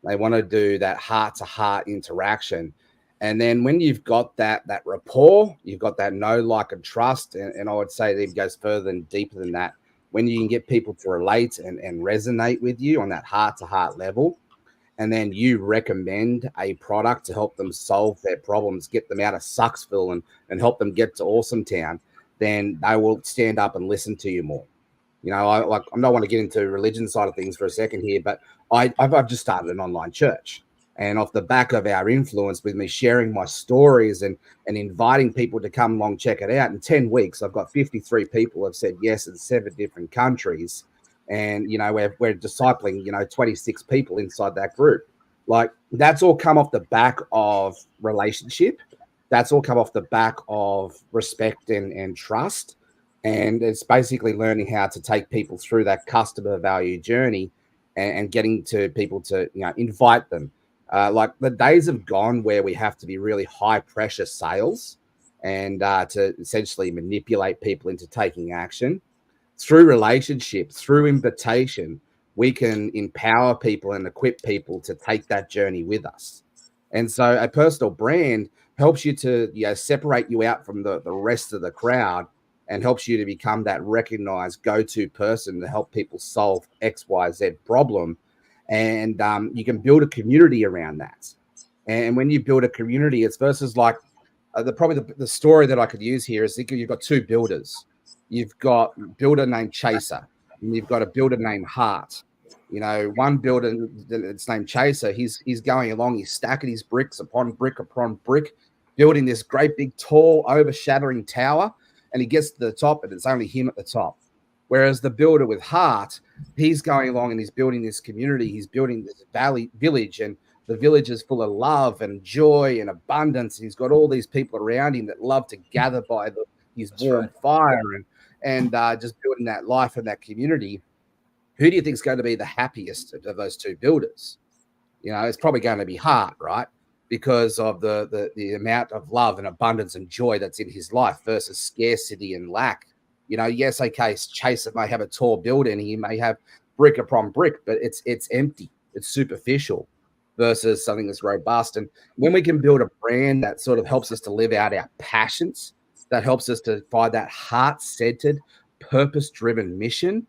They want to do that heart-to-heart interaction. And then when you've got that rapport, you've got that know, like, and trust, and I would say it even goes further and deeper than that. When you can get people to relate and resonate with you on that heart-to-heart level, and then you recommend a product to help them solve their problems, get them out of Sucksville and help them get to Awesome Town, then they will stand up and listen to you more. I don't want to get into religion side of things for a second here, but I've just started an online church. And off the back of our influence with me sharing my stories and inviting people to come along, check it out, in 10 weeks, I've got 53 people have said yes in 7 different countries. And, we're discipling, 26 people inside that group. Like, that's all come off the back of relationship. That's all come off the back of respect and trust. And it's basically learning how to take people through that customer value journey and getting to people to, invite them. Like, the days have gone where we have to be really high pressure sales and to essentially manipulate people into taking action. Through relationship, through invitation, we can empower people and equip people to take that journey with us. And so a personal brand helps you to separate you out from the rest of the crowd and helps you to become that recognized go-to person to help people solve XYZ problem. And you can build a community around that. And when you build a community, it's versus like the story that I could use here is you've got 2 builders. You've got a builder named Chaser, and you've got a builder named Heart. One builder that's named Chaser, he's going along, he's stacking his bricks upon brick, building this great big tall overshadowing tower, and he gets to the top and it's only him at the top. Whereas the builder with Heart, he's going along and he's building this community, he's building this village, and the village is full of love and joy and abundance. He's got all these people around him that love to gather by his warm fire and just building that life and that community. Who do you think is going to be the happiest of those 2 builders? It's probably going to be Heart, right? Because of the amount of love and abundance and joy that's in his life versus scarcity and lack. Yes, okay, Chaser may have a tall building, he may have brick upon brick, but it's empty, it's superficial versus something that's robust. And when we can build a brand that sort of helps us to live out our passions, that helps us to find that heart-centered, purpose-driven mission,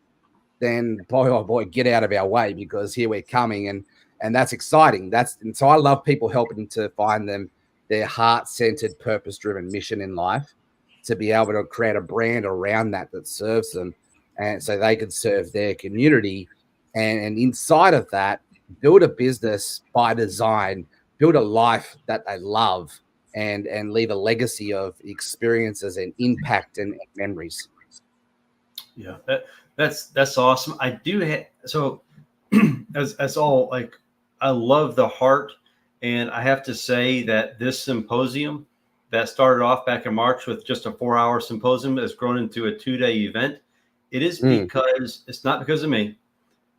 then boy, oh boy, get out of our way, because here we're coming, and that's exciting. And so I love people helping to find their heart-centered, purpose-driven mission in life, to be able to create a brand around that serves them, and so they can serve their community. And inside of that, build a business by design, build a life that they love, and leave a legacy of experiences and impact and memories. Yeah, that's awesome. I do so as all, like, I love the heart, and I have to say that this symposium that started off back in March with just a 4-hour symposium has grown into a 2-day event. It is because it's not because of me.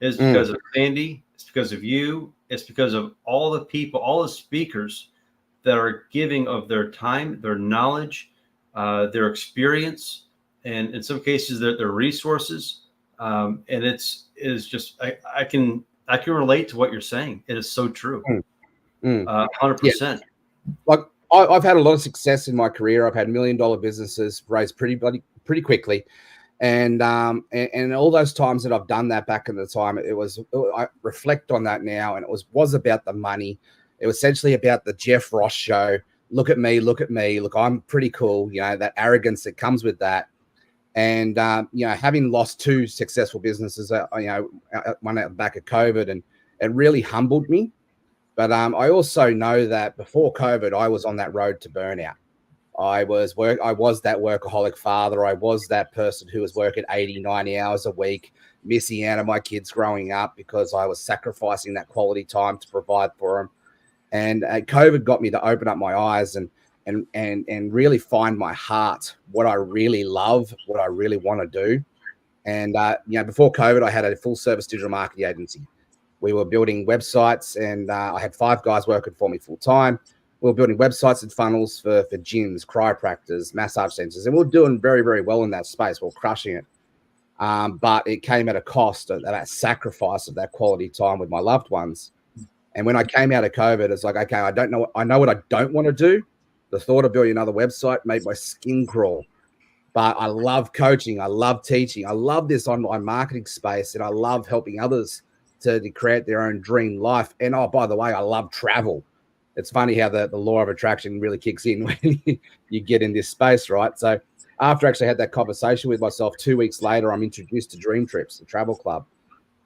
It's because of Sandy. It's because of you. It's because of all the people, all the speakers that are giving of their time, their knowledge, their experience, and in some cases their resources. And it is just I can relate to what you're saying. It is so true. 100%. Like I've had a lot of success in my career. I've had $1 million businesses raised pretty quickly. And all those times that I've done that back in the time, I reflect on that now, and it was about the money. It was essentially about the Jeff Ross show. Look at me, look, I'm pretty cool. You know, that arrogance that comes with that. And, having lost 2 successful businesses, one at the back of COVID, and it really humbled me. But I also know that before COVID, I was on that road to burnout. I was that workaholic father. I was that person who was working 80, 90 hours a week, missing out on my kids growing up because I was sacrificing that quality time to provide for them. And COVID got me to open up my eyes and really find my heart, what I really love, what I really want to do. And, before COVID, I had a full service digital marketing agency. We were building websites, and I had 5 guys working for me full time. We were building websites and funnels for gyms, chiropractors, massage centers, and we were doing very, very well in that space. We were crushing it. But it came at a cost of that sacrifice of that quality time with my loved ones. And when I came out of COVID, it's like, okay, I know what I don't want to do. The thought of building another website made my skin crawl. But I love coaching. I love teaching. I love this online marketing space, and I love helping others to create their own dream life. And oh, by the way, I love travel. It's funny how the law of attraction really kicks in when you get in this space, right? So after I actually had that conversation with myself, 2 weeks later, I'm introduced to Dream Trips, the travel club.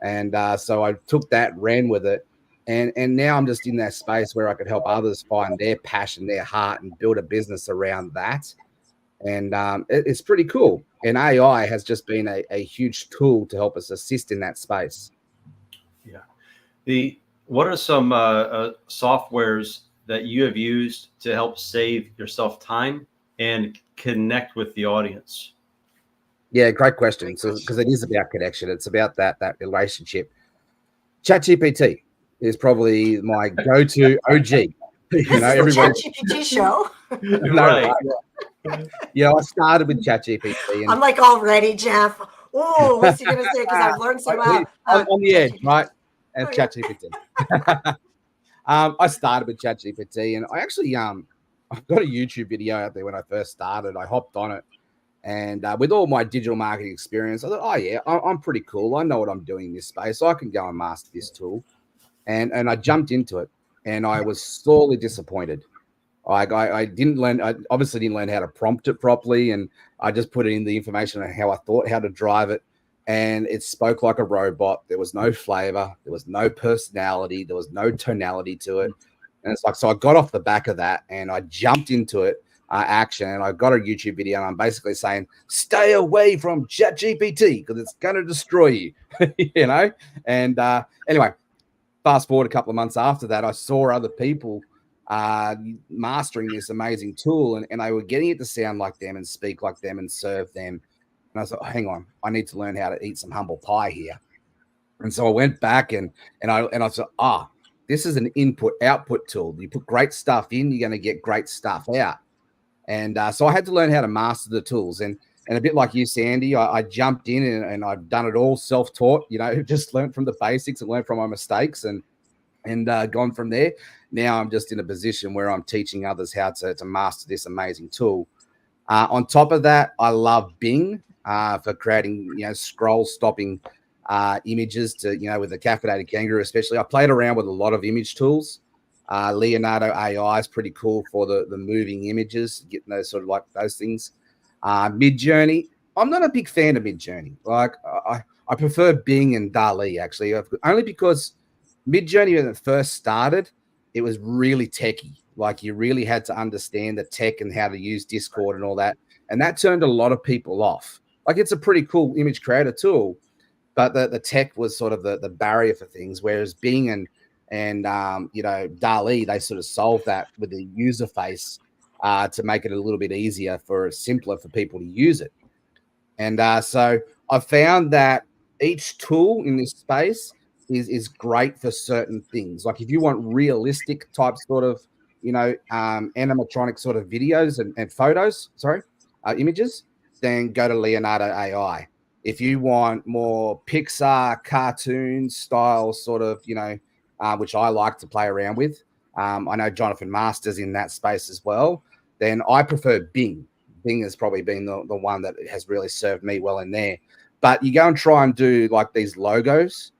And so I took that, ran with it. And now I'm just in that space where I could help others find their passion, their heart, and build a business around that. And it's pretty cool. And AI has just been a huge tool to help us assist in that space. Yeah. What are some softwares that you have used to help save yourself time and connect with the audience? Yeah, great question. So, because it is about connection, it's about that relationship. ChatGPT is probably my go-to OG. Everybody. ChatGPT show. Right. Yeah, I started with ChatGPT. I'm like all ready, Jeff. Oh, what's he going to say? Because I've learned so much. On the edge, right? And ChatGPT. I started with ChatGPT, and I actually I've got a YouTube video out there when I first started. I hopped on it, and with all my digital marketing experience, I thought, oh yeah, I'm pretty cool. I know what I'm doing in this space. So I can go and master this tool, and I jumped into it, and I was sorely disappointed. I didn't learn. I obviously didn't learn how to prompt it properly, and I just put in the information on how I thought how to drive it. And it spoke like a robot. There was no flavor. There was no personality. There was no tonality to it. And it's like, so I got off the back of that and I jumped into it, action. And I got a YouTube video and I'm basically saying, stay away from ChatGPT because it's going to destroy you, And anyway, fast forward a couple of months after that, I saw other people mastering this amazing tool and they were getting it to sound like them and speak like them and serve them. And I was like, hang on, I need to learn how to eat some humble pie here. And so I went back and I said, this is an input-output tool. You put great stuff in, you're going to get great stuff out. And so I had to learn how to master the tools. And a bit like you, Sandy, I jumped in and I've done it all self-taught, just learned from the basics and learned from my mistakes and gone from there. Now I'm just in a position where I'm teaching others how to master this amazing tool. On top of that, I love Bing for creating, scroll stopping images to, with the caffeinated kangaroo, especially. I played around with a lot of image tools. Leonardo AI is pretty cool for the moving images, getting those sort of like those things. Midjourney, I'm not a big fan of Midjourney. Like I prefer Bing and DALL-E actually, only because Midjourney when it first started, it was really techie. Like you really had to understand the tech and how to use Discord and all that. And that turned a lot of people off. Like it's a pretty cool image creator tool, but the tech was sort of the barrier for things. Whereas Bing and DALL-E, they sort of solved that with the user face to make it a little bit easier simpler for people to use it. And so I found that each tool in this space is great for certain things. Like if you want realistic type sort of, animatronic sort of videos and photos, images, then go to Leonardo AI. If you want more Pixar cartoon style sort of, which I like to play around with, I know Jonathan Masters in that space as well, then I prefer Bing. Bing has probably been the one that has really served me well in there. But you go and try and do like these logos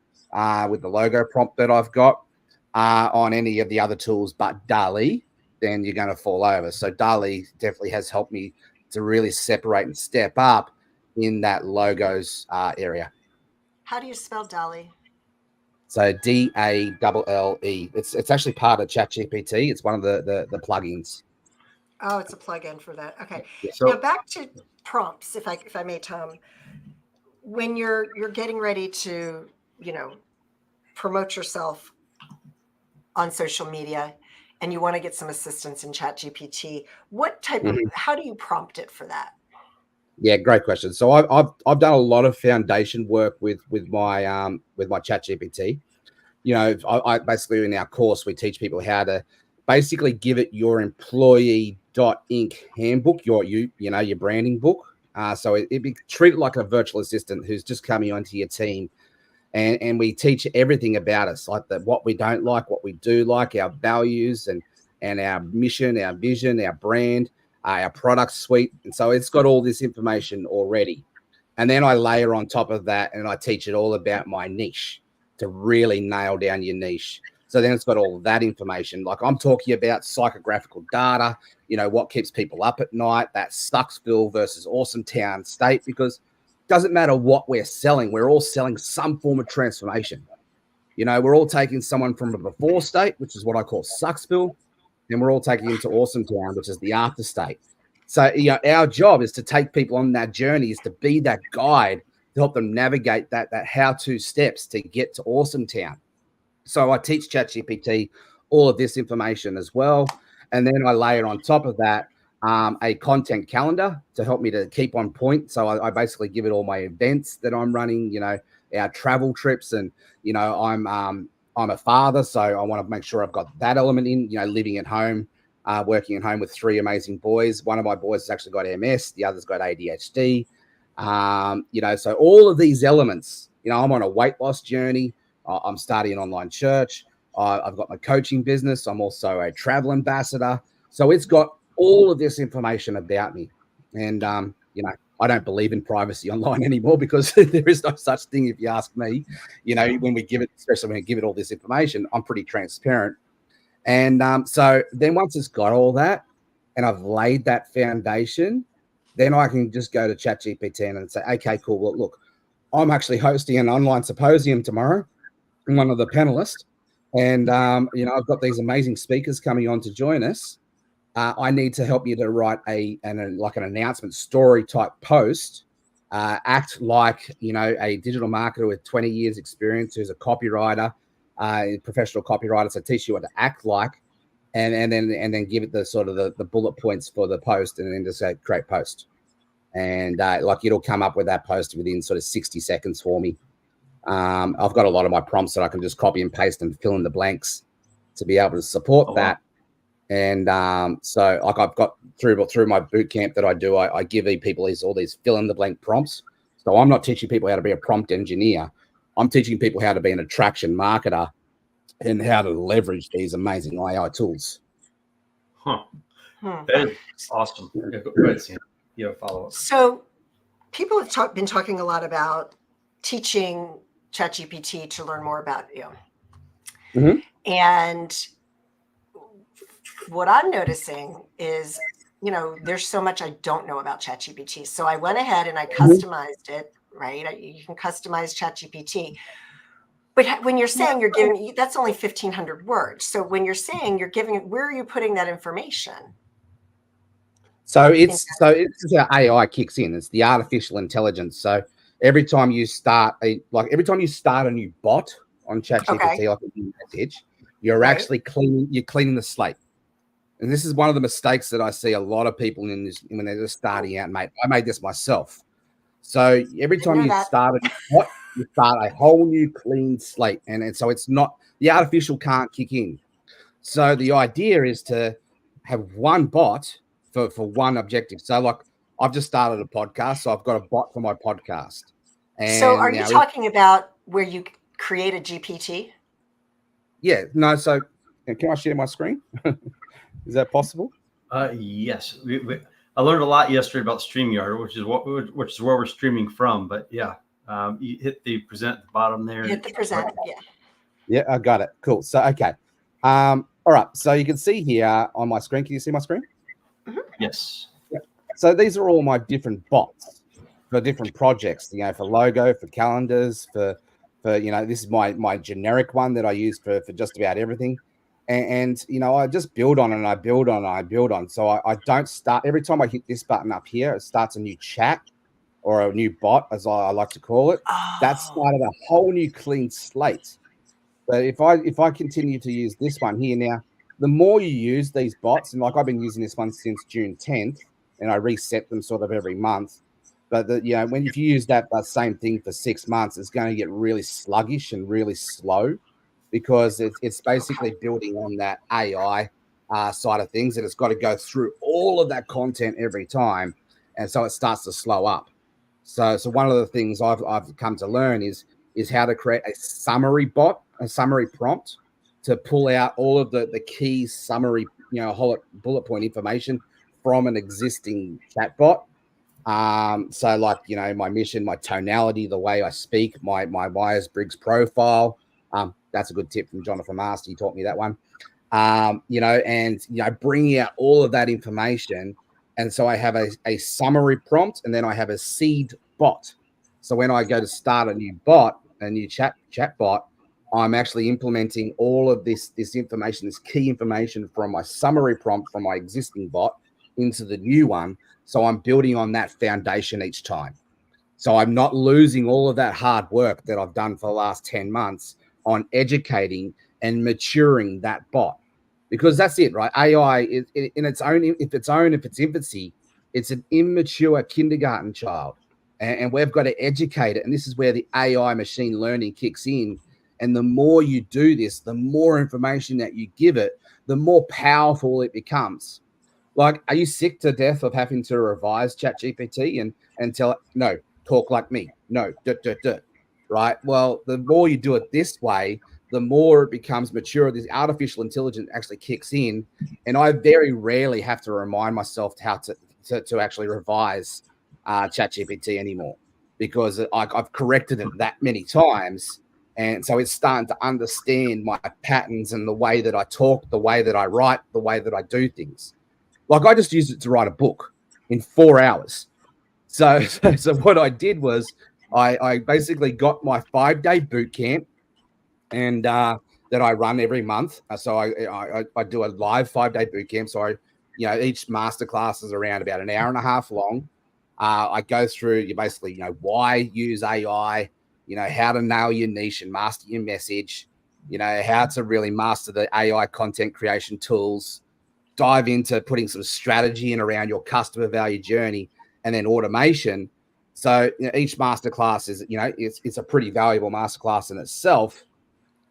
with the logo prompt that I've got on any of the other tools but DALL-E, then you're going to fall over. So DALL-E definitely has helped me to really separate and step up in that logos area. How do you spell DALL-E? So DALLE. It's actually part of ChatGPT. It's one of the plugins. Oh, it's a plugin for that. Okay. So now back to prompts, if I may, Tom. When you're getting ready to, promote yourself on social media and you want to get some assistance in ChatGPT, what type of how do you prompt it for that? Yeah, great question. So I've done a lot of foundation work with my ChatGPT. I basically in our course we teach people how to basically give it your employee.inc handbook, your branding book. So it be treated like a virtual assistant who's just coming onto your team, and we teach everything about us, like what we don't like, what we do like, our values and our mission, our vision, our brand, our product suite. And so it's got all this information already. And then I layer on top of that and I teach it all about my niche to really nail down your niche. So then it's got all that information. Like I'm talking about psychographical data, what keeps people up at night, that Sucksville versus Awesome Town state, because it doesn't matter what we're selling. We're all selling some form of transformation. We're all taking someone from a before state, which is what I call Sucksville, and we're all taking them to Awesome Town, which is the after state. So, our job is to take people on that journey, is to be that guide to help them navigate that how-to steps to get to Awesome Town. So I teach ChatGPT all of this information as well. And then I layer on top of that a content calendar to help me to keep on point. So I basically give it all my events that I'm running, our travel trips. And, I'm a father, so I want to make sure I've got that element in, living at home, working at home with 3 amazing boys. One of my boys has actually got MS. The other's got ADHD. So all of these elements, I'm on a weight loss journey. I'm starting an online church. I've got my coaching business. I'm also a travel ambassador. So it's got all of this information about me. And, I don't believe in privacy online anymore because there is no such thing, if you ask me. When we give it, especially when we give it all this information, I'm pretty transparent. And so then once it's got all that and I've laid that foundation, then I can just go to ChatGPT and say, okay, cool. Well, look, I'm actually hosting an online symposium tomorrow. I'm one of the panelists. And, I've got these amazing speakers coming on to join us. I need to help you to write an announcement story type post, act like, a digital marketer with 20 years experience, who's a copywriter, professional copywriter. So teach you what to act like, and then give it the sort of the bullet points for the post, and then just say create post. And it'll come up with that post within sort of 60 seconds for me. I've got a lot of my prompts that I can just copy and paste and fill in the blanks to be able to support that. And so I've got through my boot camp that I do, I give people all these fill in the blank prompts. So I'm not teaching people how to be a prompt engineer. I'm teaching people how to be an attraction marketer and how to leverage these amazing AI tools. That is awesome. Go ahead, Sam. You have a follow-up. So people have been talking a lot about teaching ChatGPT to learn more about you. Mm-hmm. And what I'm noticing is, there's so much I don't know about ChatGPT. So I went ahead and I customized it, right? You can customize ChatGPT. But when you're saying you're giving, that's only 1,500 words. So when you're saying you're giving it, where are you putting that information? So it's how AI kicks in. It's the artificial intelligence. So every time you start a new bot on ChatGPT, like a new message, you're actually cleaning the slate. And this is one of the mistakes that I see a lot of people in this when they're just starting out, mate. I made this myself. So every time you start you start a whole new clean slate. And so it's not, the artificial can't kick in. So the idea is to have one bot for one objective. So like I've just started a podcast, so I've got a bot for my podcast. And so are you talking about where you create a GPT? Yeah, no. So can I share my screen? Is that possible? Yes. I learned a lot yesterday about StreamYard, which is where we're streaming from. But yeah, you hit the present at the bottom there. Hit the present, yeah. Yeah, I got it. Cool. So okay. All right. So you can see here on my screen. Can you see my screen? Mm-hmm. Yes. Yeah. So these are all my different bots for different projects. You know, for logo, for calendars, for this is my generic one that I use for just about everything. And I just build on and I build on and I build on. So I don't start every time I hit this button up here, it starts a new chat or a new bot, as I like to call it. That started a whole new clean slate. But if I continue to use this one here now, the more you use these bots, and like I've been using this one since June 10th, and I reset them sort of every month. But if you use that same thing for 6 months, it's going to get really sluggish and really slow, because it's basically building on that AI side of things, and it's got to go through all of that content every time, and so it starts to slow up. So one of the things I've come to learn is how to create a summary bot, a summary prompt to pull out all of the key summary, bullet point information from an existing chatbot. So like, my mission, my tonality, the way I speak, my Myers-Briggs profile. That's a good tip from Jonathan Master. He taught me that one. Bringing out all of that information. And so I have a summary prompt, and then I have a seed bot. So when I go to start a new bot, a new chat bot, I'm actually implementing all of this information, this key information from my summary prompt from my existing bot into the new one. So I'm building on that foundation each time. So I'm not losing all of that hard work that I've done for the last 10 months on educating and maturing that bot. Because that's it, right? AI is in its infancy, it's an immature kindergarten child. And we've got to educate it. And this is where the AI machine learning kicks in. And the more you do this, the more information that you give it, the more powerful it becomes. Like, are you sick to death of having to revise ChatGPT and tell it, no, talk like me? No, right? Well, the more you do it this way, the more it becomes mature. This artificial intelligence actually kicks in. And I very rarely have to remind myself how to actually revise ChatGPT anymore, because I've corrected it that many times. And so it's starting to understand my patterns and the way that I talk, the way that I write, the way that I do things. Like, I just used it to write a book in 4 hours. So what I did was I basically got my 5-day boot camp, and that I run every month. So I do a live 5-day boot camp. So each masterclass is around about an hour and a half long. I go through why use AI, how to nail your niche and master your message, how to really master the AI content creation tools, dive into putting some strategy in around your customer value journey, and then automation. So each masterclass is, it's a pretty valuable masterclass in itself.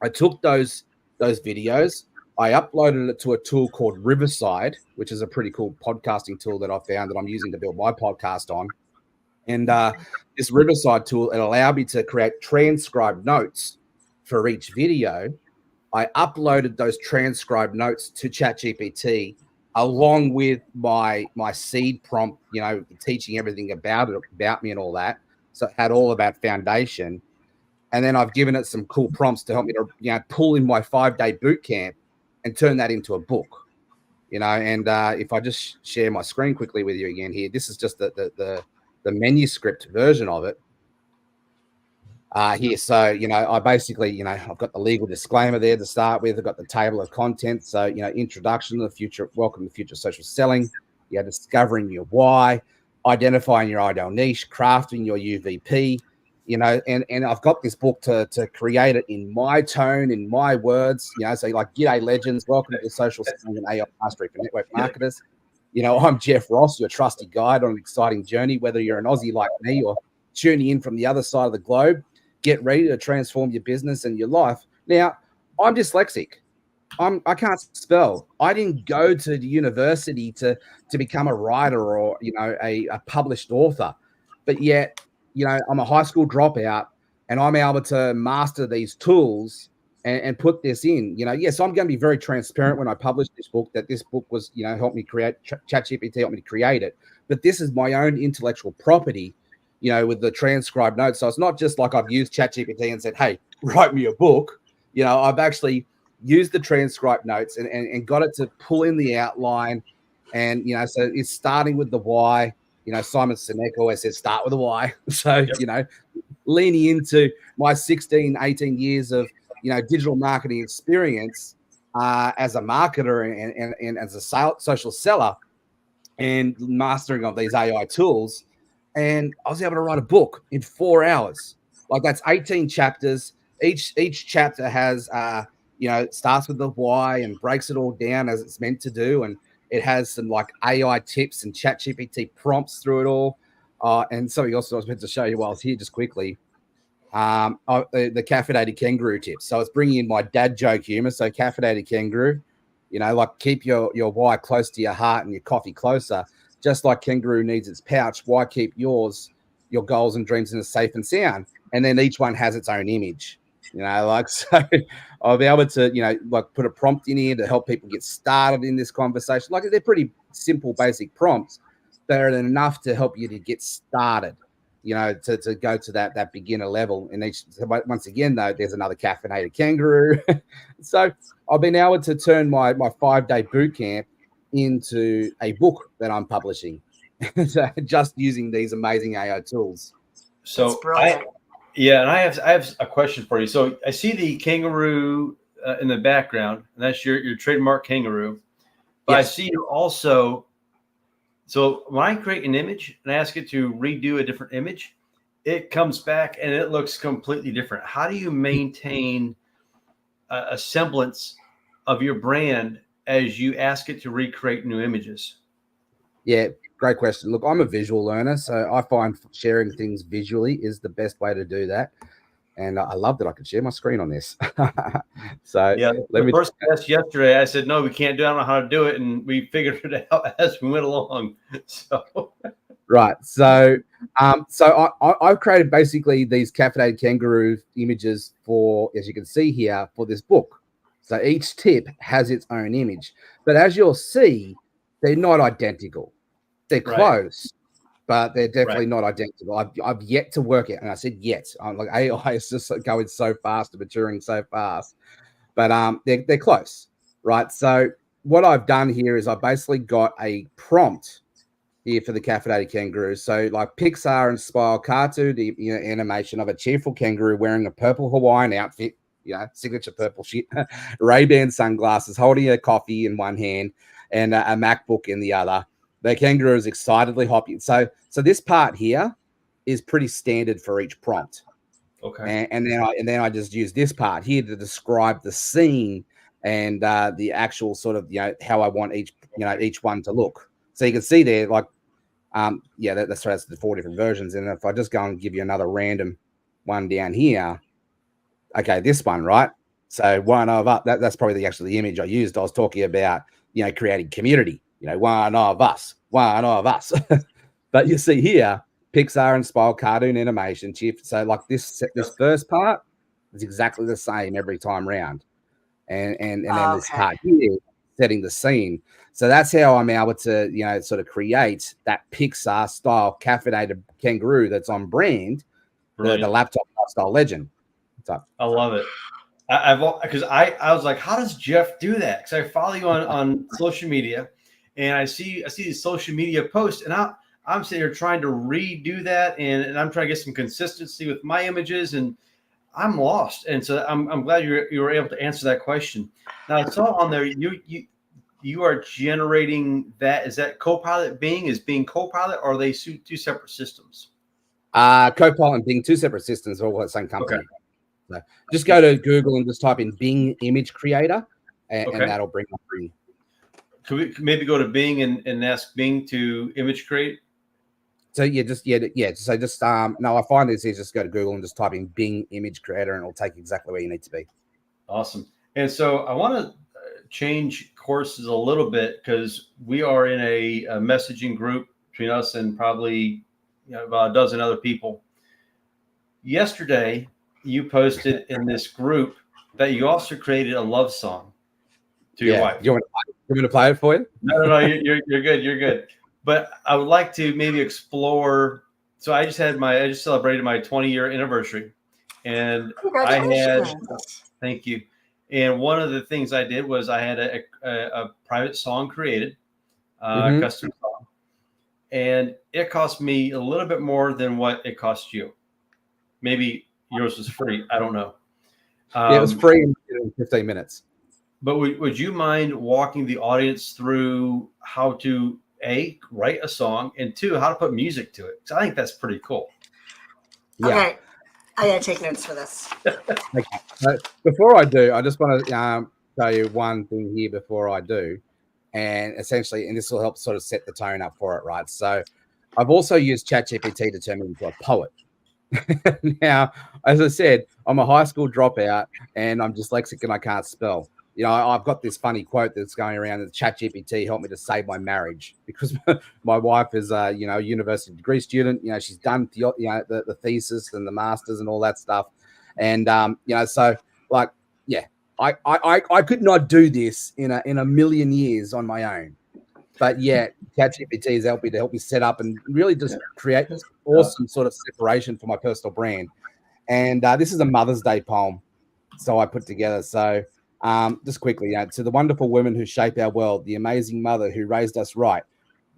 I took those videos, I uploaded it to a tool called Riverside, which is a pretty cool podcasting tool that I found that I'm using to build my podcast on. And this Riverside tool, it allowed me to create transcribed notes for each video. I uploaded those transcribed notes to ChatGPT along with my seed prompt, teaching everything about me and all that. So it had all of that foundation. And then I've given it some cool prompts to help me to, pull in my 5-day boot camp and turn that into a book, And if I just share my screen quickly with you again here, this is just the manuscript version of it. Here, so I basically, I've got the legal disclaimer there to start with. I've got the table of contents. So introduction to the future, welcome to future social selling. Discovering your why, identifying your ideal niche, crafting your UVP, and I've got this book to create it in my tone, in my words, so like, g'day legends, welcome to the Social Selling and AI Mastery for Network Marketers. I'm Jeff Ross, your trusty guide on an exciting journey, whether you're an Aussie like me or tuning in from the other side of the globe. Get ready to transform your business and your life. Now, I'm dyslexic. I can't spell. I didn't go to the university to become a writer or, a published author, but yet, I'm a high school dropout and I'm able to master these tools and put this in, yes, I'm going to be very transparent when I publish this book, that this book was, helped me create, ChatGPT helped me to create it, but this is my own intellectual property, with the transcribed notes. So it's not just like I've used ChatGPT and said, hey, write me a book. I've actually used the transcribed notes and got it to pull in the outline. And, so it's starting with the why. Simon Sinek always says, start with the why. So, leaning into my 16, 18 years of, digital marketing experience as a marketer and as a social seller and mastering of these AI tools. And I was able to write a book in 4 hours. Like, that's 18 chapters. Each chapter has, starts with the why and breaks it all down as it's meant to do. And it has some like AI tips and ChatGPT prompts through it all. And something else I was meant to show you while I was here just quickly. The caffeinated kangaroo tips. So it's bringing in my dad joke humor. So caffeinated kangaroo, like, keep your why close to your heart and your coffee closer. Just like kangaroo needs its pouch, why keep your goals and dreams in a safe and sound? And then each one has its own image, so I'll be able to, like, put a prompt in here to help people get started in this conversation. Like, they're pretty simple, basic prompts that are enough to help you to get started, to go to that beginner level. And once again, though, there's another caffeinated kangaroo. So I've been able to turn my 5-day boot camp into a book that I'm publishing, just using these amazing AI tools. So and I have a question for you. So I see the kangaroo in the background, and that's your trademark kangaroo. But yes. I see you also. So when I create an image and I ask it to redo a different image, it comes back and it looks completely different. How do you maintain a semblance of your brand as you ask it to recreate new images? Yeah, great question. Look, I'm a visual learner, so I find sharing things visually is the best way to do that. And I love that I can share my screen on this. So yeah, the first test yesterday, I said, no, we can't do it. I don't know how to do it. And we figured it out as we went along. So right. So I've created basically these caffeinated kangaroo images for, as you can see here, for this book. So each tip has its own image. But as you'll see, they're not identical. They're close, but they're definitely not identical. I've yet to work it, and I said yet. I'm like, AI is just going so fast and maturing so fast, but they're close, right? So what I've done here is I basically got a prompt here for the caffeinated kangaroo. So like Pixar-inspired cartoon, animation of a cheerful kangaroo wearing a purple Hawaiian outfit, signature purple shit, Ray-Ban sunglasses, holding a coffee in one hand and a MacBook in the other. The kangaroo is excitedly hopping. So this part here is pretty standard for each prompt. Okay. And then I just use this part here to describe the scene and the actual sort of how I want each one to look. So you can see there, like, that's right. That's the 4 different versions. And if I just go and give you another random one down here, okay, this one, right? So one of us, that's probably the image I used. I was talking about creating community. One of us. But you see here, Pixar-inspired cartoon animation chip. So like this first part is exactly the same every time round, and then this part here, setting the scene. So that's how I'm able to sort of create that Pixar-style caffeinated kangaroo that's on brand, the laptop lifestyle legend. So I love it. I was like, how does Jeff do that? Because I follow you on social media, and I see these social media posts, and I'm sitting here trying to redo that, and I'm trying to get some consistency with my images, and I'm lost. And so I'm glad you were able to answer that question. Now I saw on there you are generating that. Is that Copilot Bing? Is Bing Copilot, or are they two separate systems? Copilot and Bing, two separate systems, all the same company. Okay. So just go to Google and just type in Bing image creator, and that'll bring up Bing. Could we maybe go to Bing and ask Bing to image create? So yeah. So just no, I find it's easy. Just go to Google and just type in Bing image creator, and it'll take you exactly where you need to be. Awesome. And so I want to change courses a little bit because we are in a messaging group between us and probably about a dozen other people. Yesterday, you posted in this group that you also created a love song to your wife. You want me to play it for you? No, you're good. You're good. But I would like to maybe explore. So I just celebrated my 20-year anniversary, and thank you. And one of the things I did was I had a private song created, custom song, and it cost me a little bit more than what it cost you. Maybe yours was free. I don't know. It was free in 15 minutes. But would you mind walking the audience through how to write a song, and two, how to put music to it? Because I think that's pretty cool. Yeah. Okay, I gotta take notes for this. Okay. So before I do, I just want to tell you one thing here before I do, and essentially, and this will help sort of set the tone up for it, right? So I've also used ChatGPT to turn me into a poet. Now, as I said, I'm a high school dropout and I'm dyslexic and I can't spell. I've got this funny quote that's going around that ChatGPT helped me to save my marriage because my wife is a university degree student. She's done the thesis and the masters and all that stuff. And so like, yeah, I could not do this in a million years on my own. But yeah, ChatGPT has helped me set up and really just create this awesome sort of separation for my personal brand. And this is a Mother's Day poem, so I put together. So just quickly, to the wonderful women who shape our world, the amazing mother who raised us right,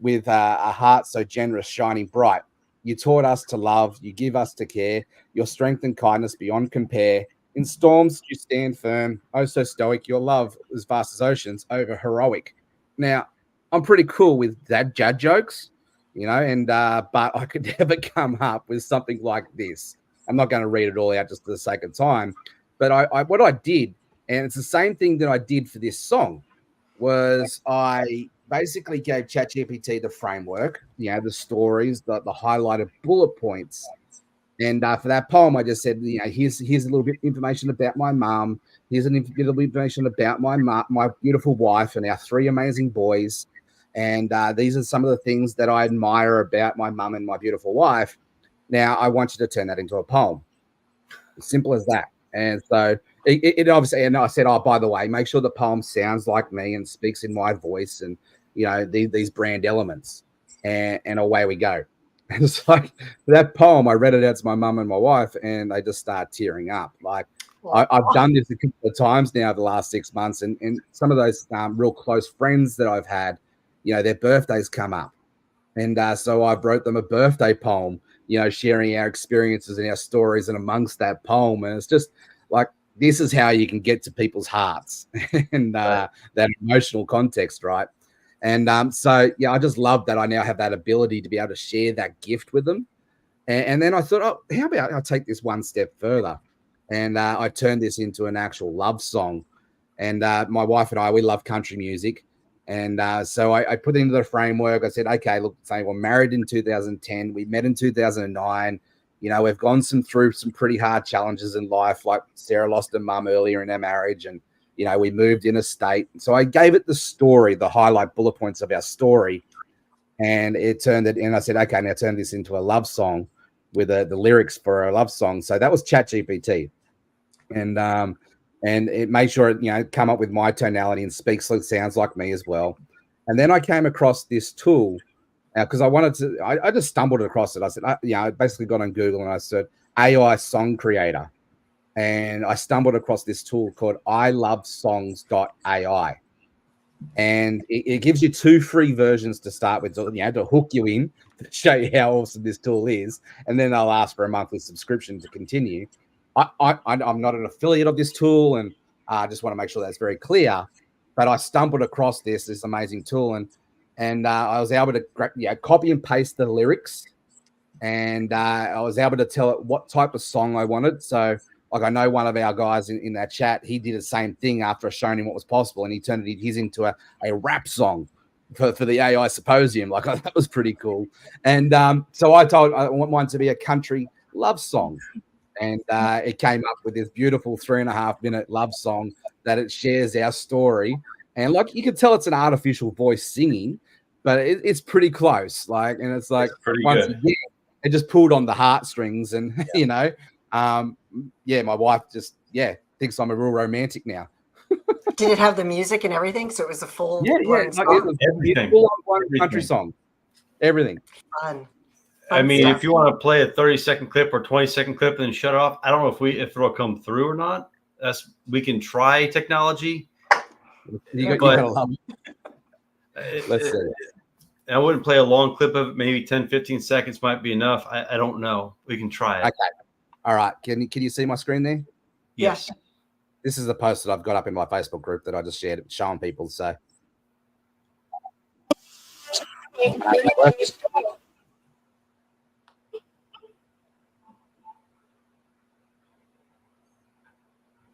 with a heart so generous, shining bright. You taught us to love, you give us to care, your strength and kindness beyond compare. In storms, you stand firm, oh so stoic, your love as vast as oceans, over heroic. Now, I'm pretty cool with dad jokes, and but I could never come up with something like this. I'm not going to read it all out just for the sake of time, but what I did, and it's the same thing that I did for this song, was I basically gave ChatGPT the framework, the stories, the highlighted bullet points. And for that poem, I just said, here's a little bit of information about my mom. Here's a little bit of information about my beautiful wife and our 3 amazing boys. And these are some of the things that I admire about my mum and my beautiful wife. Now, I want you to turn that into a poem. As simple as that. And so it obviously, and I said, oh, by the way, make sure the poem sounds like me and speaks in my voice and, these brand elements. And away we go. And it's like that poem, I read it out to my mum and my wife, and they just start tearing up. Like, I've done this a couple of times now the last 6 months, and some of those real close friends that I've had, their birthdays come up. And so I wrote them a birthday poem, sharing our experiences and our stories and amongst that poem. And it's just like, this is how you can get to people's hearts and that emotional context, right? And so, yeah, I just love that I now have that ability to be able to share that gift with them. And then I thought, oh, how about I take this one step further? And I turned this into an actual love song. And my wife and I, we love country music. And so I put it into the framework. I said, okay, look, say we're married in 2010. We met in 2009. We've gone through some pretty hard challenges in life, like Sarah lost her mum earlier in our marriage. And, we moved interstate. So I gave it the story, the highlight bullet points of our story. And it turned it, and I said, okay, now turn this into a love song with the lyrics for a love song. So that was ChatGPT. And it made sure it, come up with my tonality and speaks like sounds like me as well. And then I came across this tool because I just stumbled across it. I said, I basically got on Google and I said AI song creator. And I stumbled across this tool called ilovesongs.ai. And it gives you 2 free versions to start with, to hook you in, to show you how awesome this tool is. And then they'll ask for a monthly subscription to continue. I'm not an affiliate of this tool, and I just want to make sure that's very clear. But I stumbled across this amazing tool, and I was able to copy and paste the lyrics and I was able to tell it what type of song I wanted. So, like, I know one of our guys in that chat, he did the same thing after I showed him what was possible, and he turned his into a rap song for the AI Symposium. Like, that was pretty cool. And so I want mine to be a country love song. And it came up with this beautiful 3.5-minute love song that it shares our story. And like, you can tell it's an artificial voice singing, but it's pretty close. Like, and it's like, once again, it just pulled on the heartstrings. And, you know, my wife just, thinks I'm a real romantic now. Did it have the music and everything? So it was a full Like, it was Everything. full on country song. Everything. Fun. I mean, stuff. if you want to play a 30-second clip or 20-second clip and then shut off, I don't know if it'll come through or not. We can try technology. You gotta love it. Let's see. I wouldn't play a long clip of it. Maybe 10, 15 seconds might be enough. I don't know. We can try it. Okay. All right. Can you see my screen there? Yes. This is the post that I've got up in my Facebook group that I just shared, showing people. So.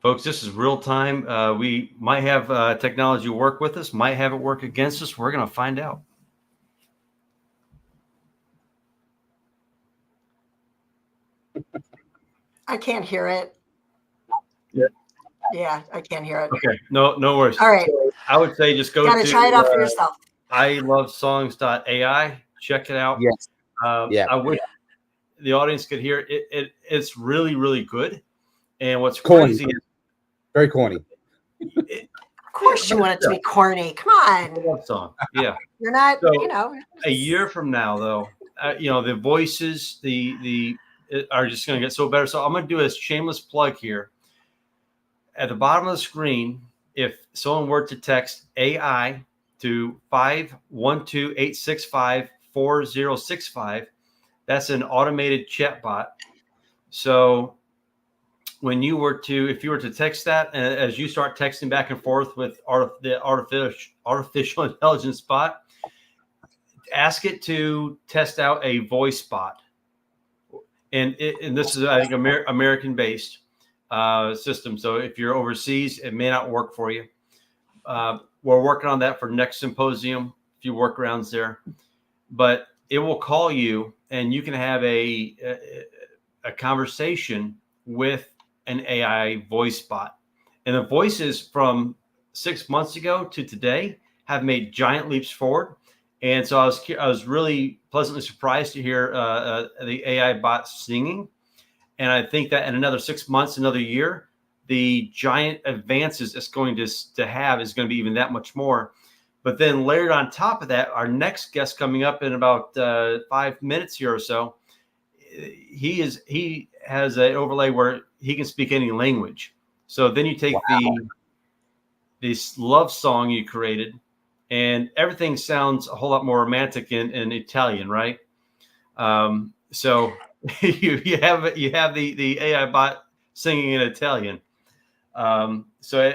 Folks, this is real time. We might have technology work with us, might have it work against us. We're going to find out. I can't hear it. Yeah, I can't hear it. Okay, no worries. All right. I would say just go to try it out for yourself. ilovesongs.ai. Check it out. Yes. I wish the audience could hear it. It's really, really good. And what's corny. crazy is very corny. Of course you want it to be corny. Come on. Love song. Yeah. You're not, So, a year from now, though, the voices, are just going to get so better. So I'm going to do a shameless plug here. At the bottom of the screen, if someone were to text AI to 512-865-4065, that's an automated chat bot. So if you were to text that, as you start texting back and forth with the artificial intelligence bot, ask it to test out a voice bot. And this is, I think, American-based system. So if you're overseas, it may not work for you. We're working on that for next symposium, a few workarounds there. But it will call you, and you can have a conversation with an AI voice bot. And the voices from 6 months ago to today have made giant leaps forward. And so I was really pleasantly surprised to hear the AI bot singing. And I think that in another 6 months, another year, the giant advances it's going to have is going to be even that much more. But then layered on top of that, our next guest coming up in about 5 minutes here or so, he has an overlay where he can speak any language. So then you take this love song you created, and everything sounds a whole lot more romantic in Italian, right? So you have the AI bot singing in Italian. So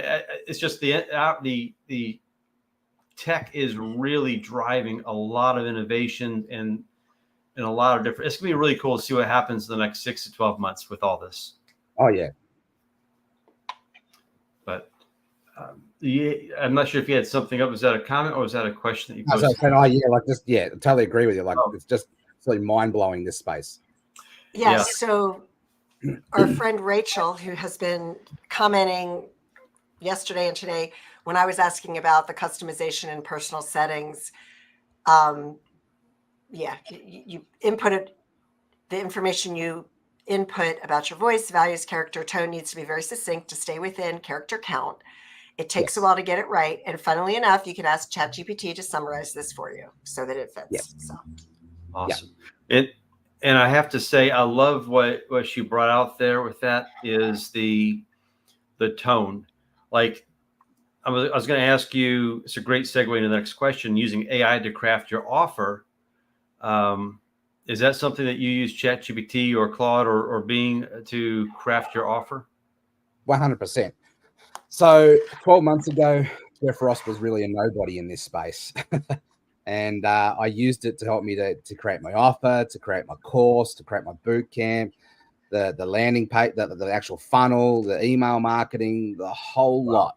it's just the tech is really driving a lot of innovation and a lot of different. It's gonna be really cool to see what happens in the next 6 to 12 months with all this. Oh yeah. But I'm not sure if you had something up. Was that a comment or was that a question that you posted? I totally agree with you. Like, it's just really mind blowing, this space. Yes. Yeah. So our friend Rachel, who has been commenting yesterday and today when I was asking about the customization in personal settings, you inputted the information you input about your voice, values, character, tone needs to be very succinct to stay within character count. It takes a while to get it right. And funnily enough, you can ask ChatGPT to summarize this for you so that it fits. Yeah. So awesome. Yeah. And I have to say, I love what she brought out there with that is the tone. Like, I was going to ask you, it's a great segue into the next question, using AI to craft your offer. Is that something that you use ChatGPT or Claude or Bing to craft your offer? 100%. So 12 months ago, Jeff Ross was really a nobody in this space. And I used it to help me to create my offer, to create my course, to create my boot camp, the landing page, the actual funnel, the email marketing, the whole lot.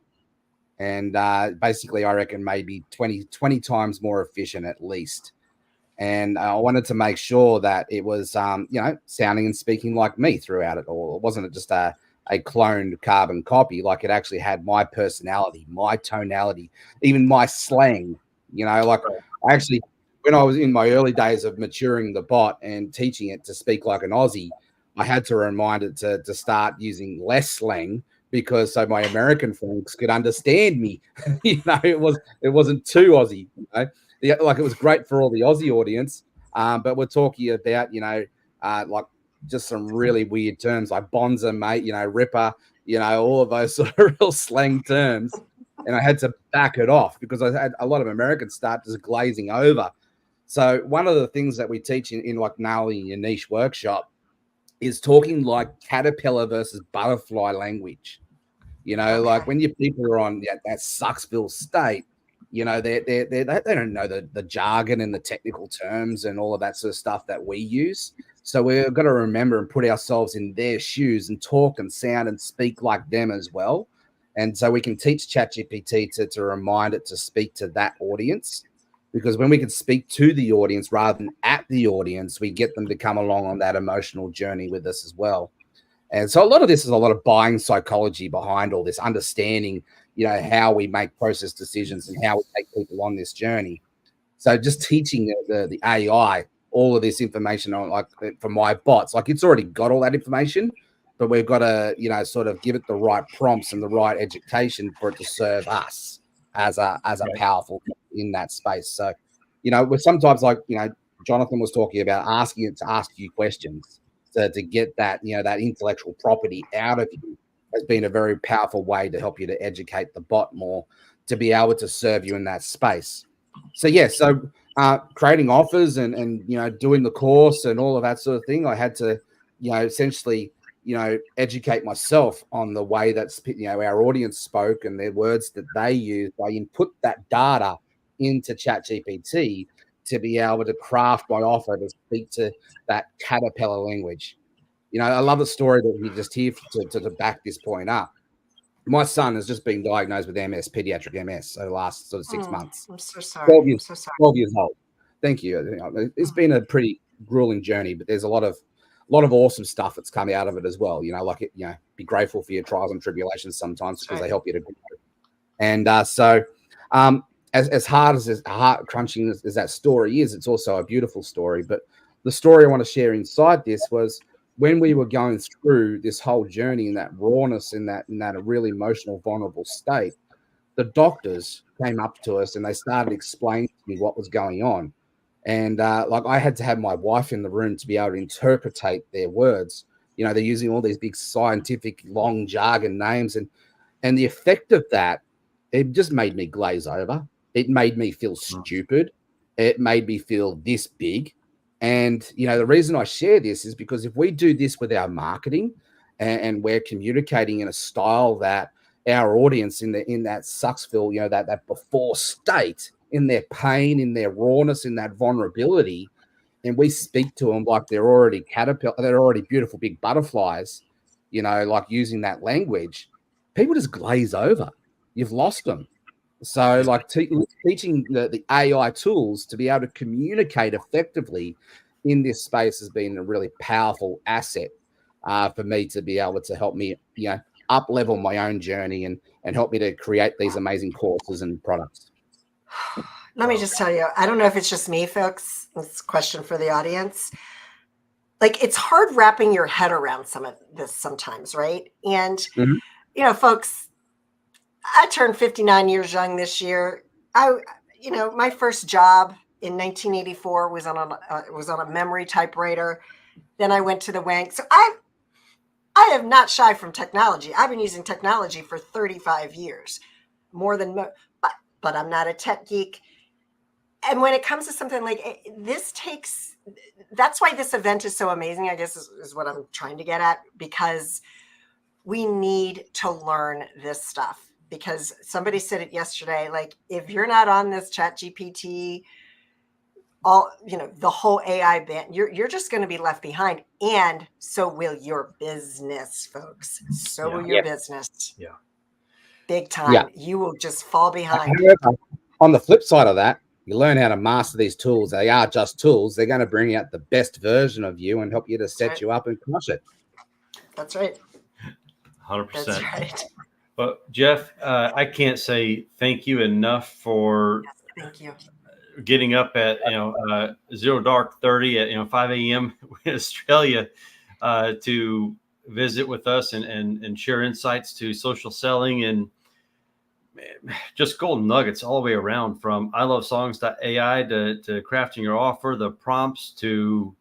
And basically, I reckon maybe 20 times more efficient at least. And I wanted to make sure that it was, sounding and speaking like me throughout it all. It wasn't just a cloned carbon copy. Like, it actually had my personality, my tonality, even my slang. Like, I actually, when I was in my early days of maturing the bot and teaching it to speak like an Aussie, I had to remind it to start using less slang, because so my American friends could understand me. It wasn't too Aussie. Like, it was great for all the Aussie audience, but we're talking about like just some really weird terms like bonza, mate, ripper, all of those sort of real slang terms. And I had to back it off because I had a lot of Americans start just glazing over. So one of the things that we teach in like nailing your niche workshop is talking like caterpillar versus butterfly language. Like when your people are on that Sucksville state, they don't know the jargon and the technical terms and all of that sort of stuff that we use. So we've got to remember and put ourselves in their shoes and talk and sound and speak like them as well. And so we can teach ChatGPT to remind it to speak to that audience, because when we can speak to the audience rather than at the audience, we get them to come along on that emotional journey with us as well. And so a lot of this is a lot of buying psychology behind all this, understanding, how we make process decisions and how we take people on this journey. So just teaching the AI all of this information on, like, for my bots, like, it's already got all that information, but we've got to, sort of give it the right prompts and the right education for it to serve us as a powerful in that space. So, we're sometimes, like, Jonathan was talking about asking it to ask you questions to get that, that intellectual property out of you, has been a very powerful way to help you to educate the bot more, to be able to serve you in that space. So, creating offers and doing the course and all of that sort of thing, I had to, essentially, educate myself on the way that, our audience spoke and their words that they used. I input that data into ChatGPT to be able to craft my offer to speak to that caterpillar language. I love the story that we just hear to back this point up. My son has just been diagnosed with MS, pediatric MS, so the last sort of 6 months. I'm so sorry. 12 years old. Thank you. It's been a pretty grueling journey, but there's a lot of awesome stuff that's come out of it as well. Be grateful for your trials and tribulations sometimes, because they help you to grow. And as hard as heart crunching as that story is, it's also a beautiful story. But the story I want to share inside this was when we were going through this whole journey in that rawness, in that really emotional, vulnerable state. The doctors came up to us and they started explaining to me what was going on. And like, I had to have my wife in the room to be able to interpretate their words. They're using all these big scientific long jargon names, and the effect of that, it just made me glaze over. It made me feel stupid. It made me feel this big. And, the reason I share this is because if we do this with our marketing and we're communicating in a style that our audience in that Sucksville, that before state, in their pain, in their rawness, in that vulnerability, and we speak to them like they're already they're already beautiful big butterflies, like using that language, people just glaze over. You've lost them. So, like, teaching the AI tools to be able to communicate effectively in this space has been a really powerful asset for me, to be able to help me, up level my own journey and help me to create these amazing courses and products. Let me just tell you, I don't know if it's just me, folks. This question for the audience. Like, it's hard wrapping your head around some of this sometimes, right? And, folks, I turned 59 years young this year. My first job in 1984 was on a memory typewriter. Then I went to the Wank. So I am not shy from technology. I've been using technology for 35 years, more than but I'm not a tech geek. And when it comes to something like this, that's why this event is so amazing, I guess, is what I'm trying to get at, because we need to learn this stuff. Because somebody said it yesterday, like, if you're not on this ChatGPT all, the whole AI band. You're just going to be left behind, and so will your business, folks. So will your business. Yeah. Big time. Yeah. You will just fall behind. However, on the flip side of that, you learn how to master these tools. They are just tools. They're going to bring out the best version of you and help you to set you up and crush it. That's right. 100%. That's right. But Jeff, I can't say thank you enough for Thank you. getting up at 0:30 at 5 a.m. in Australia to visit with us and share insights to social selling and just golden nuggets all the way around, from I love songs.ai to crafting your offer, the prompts to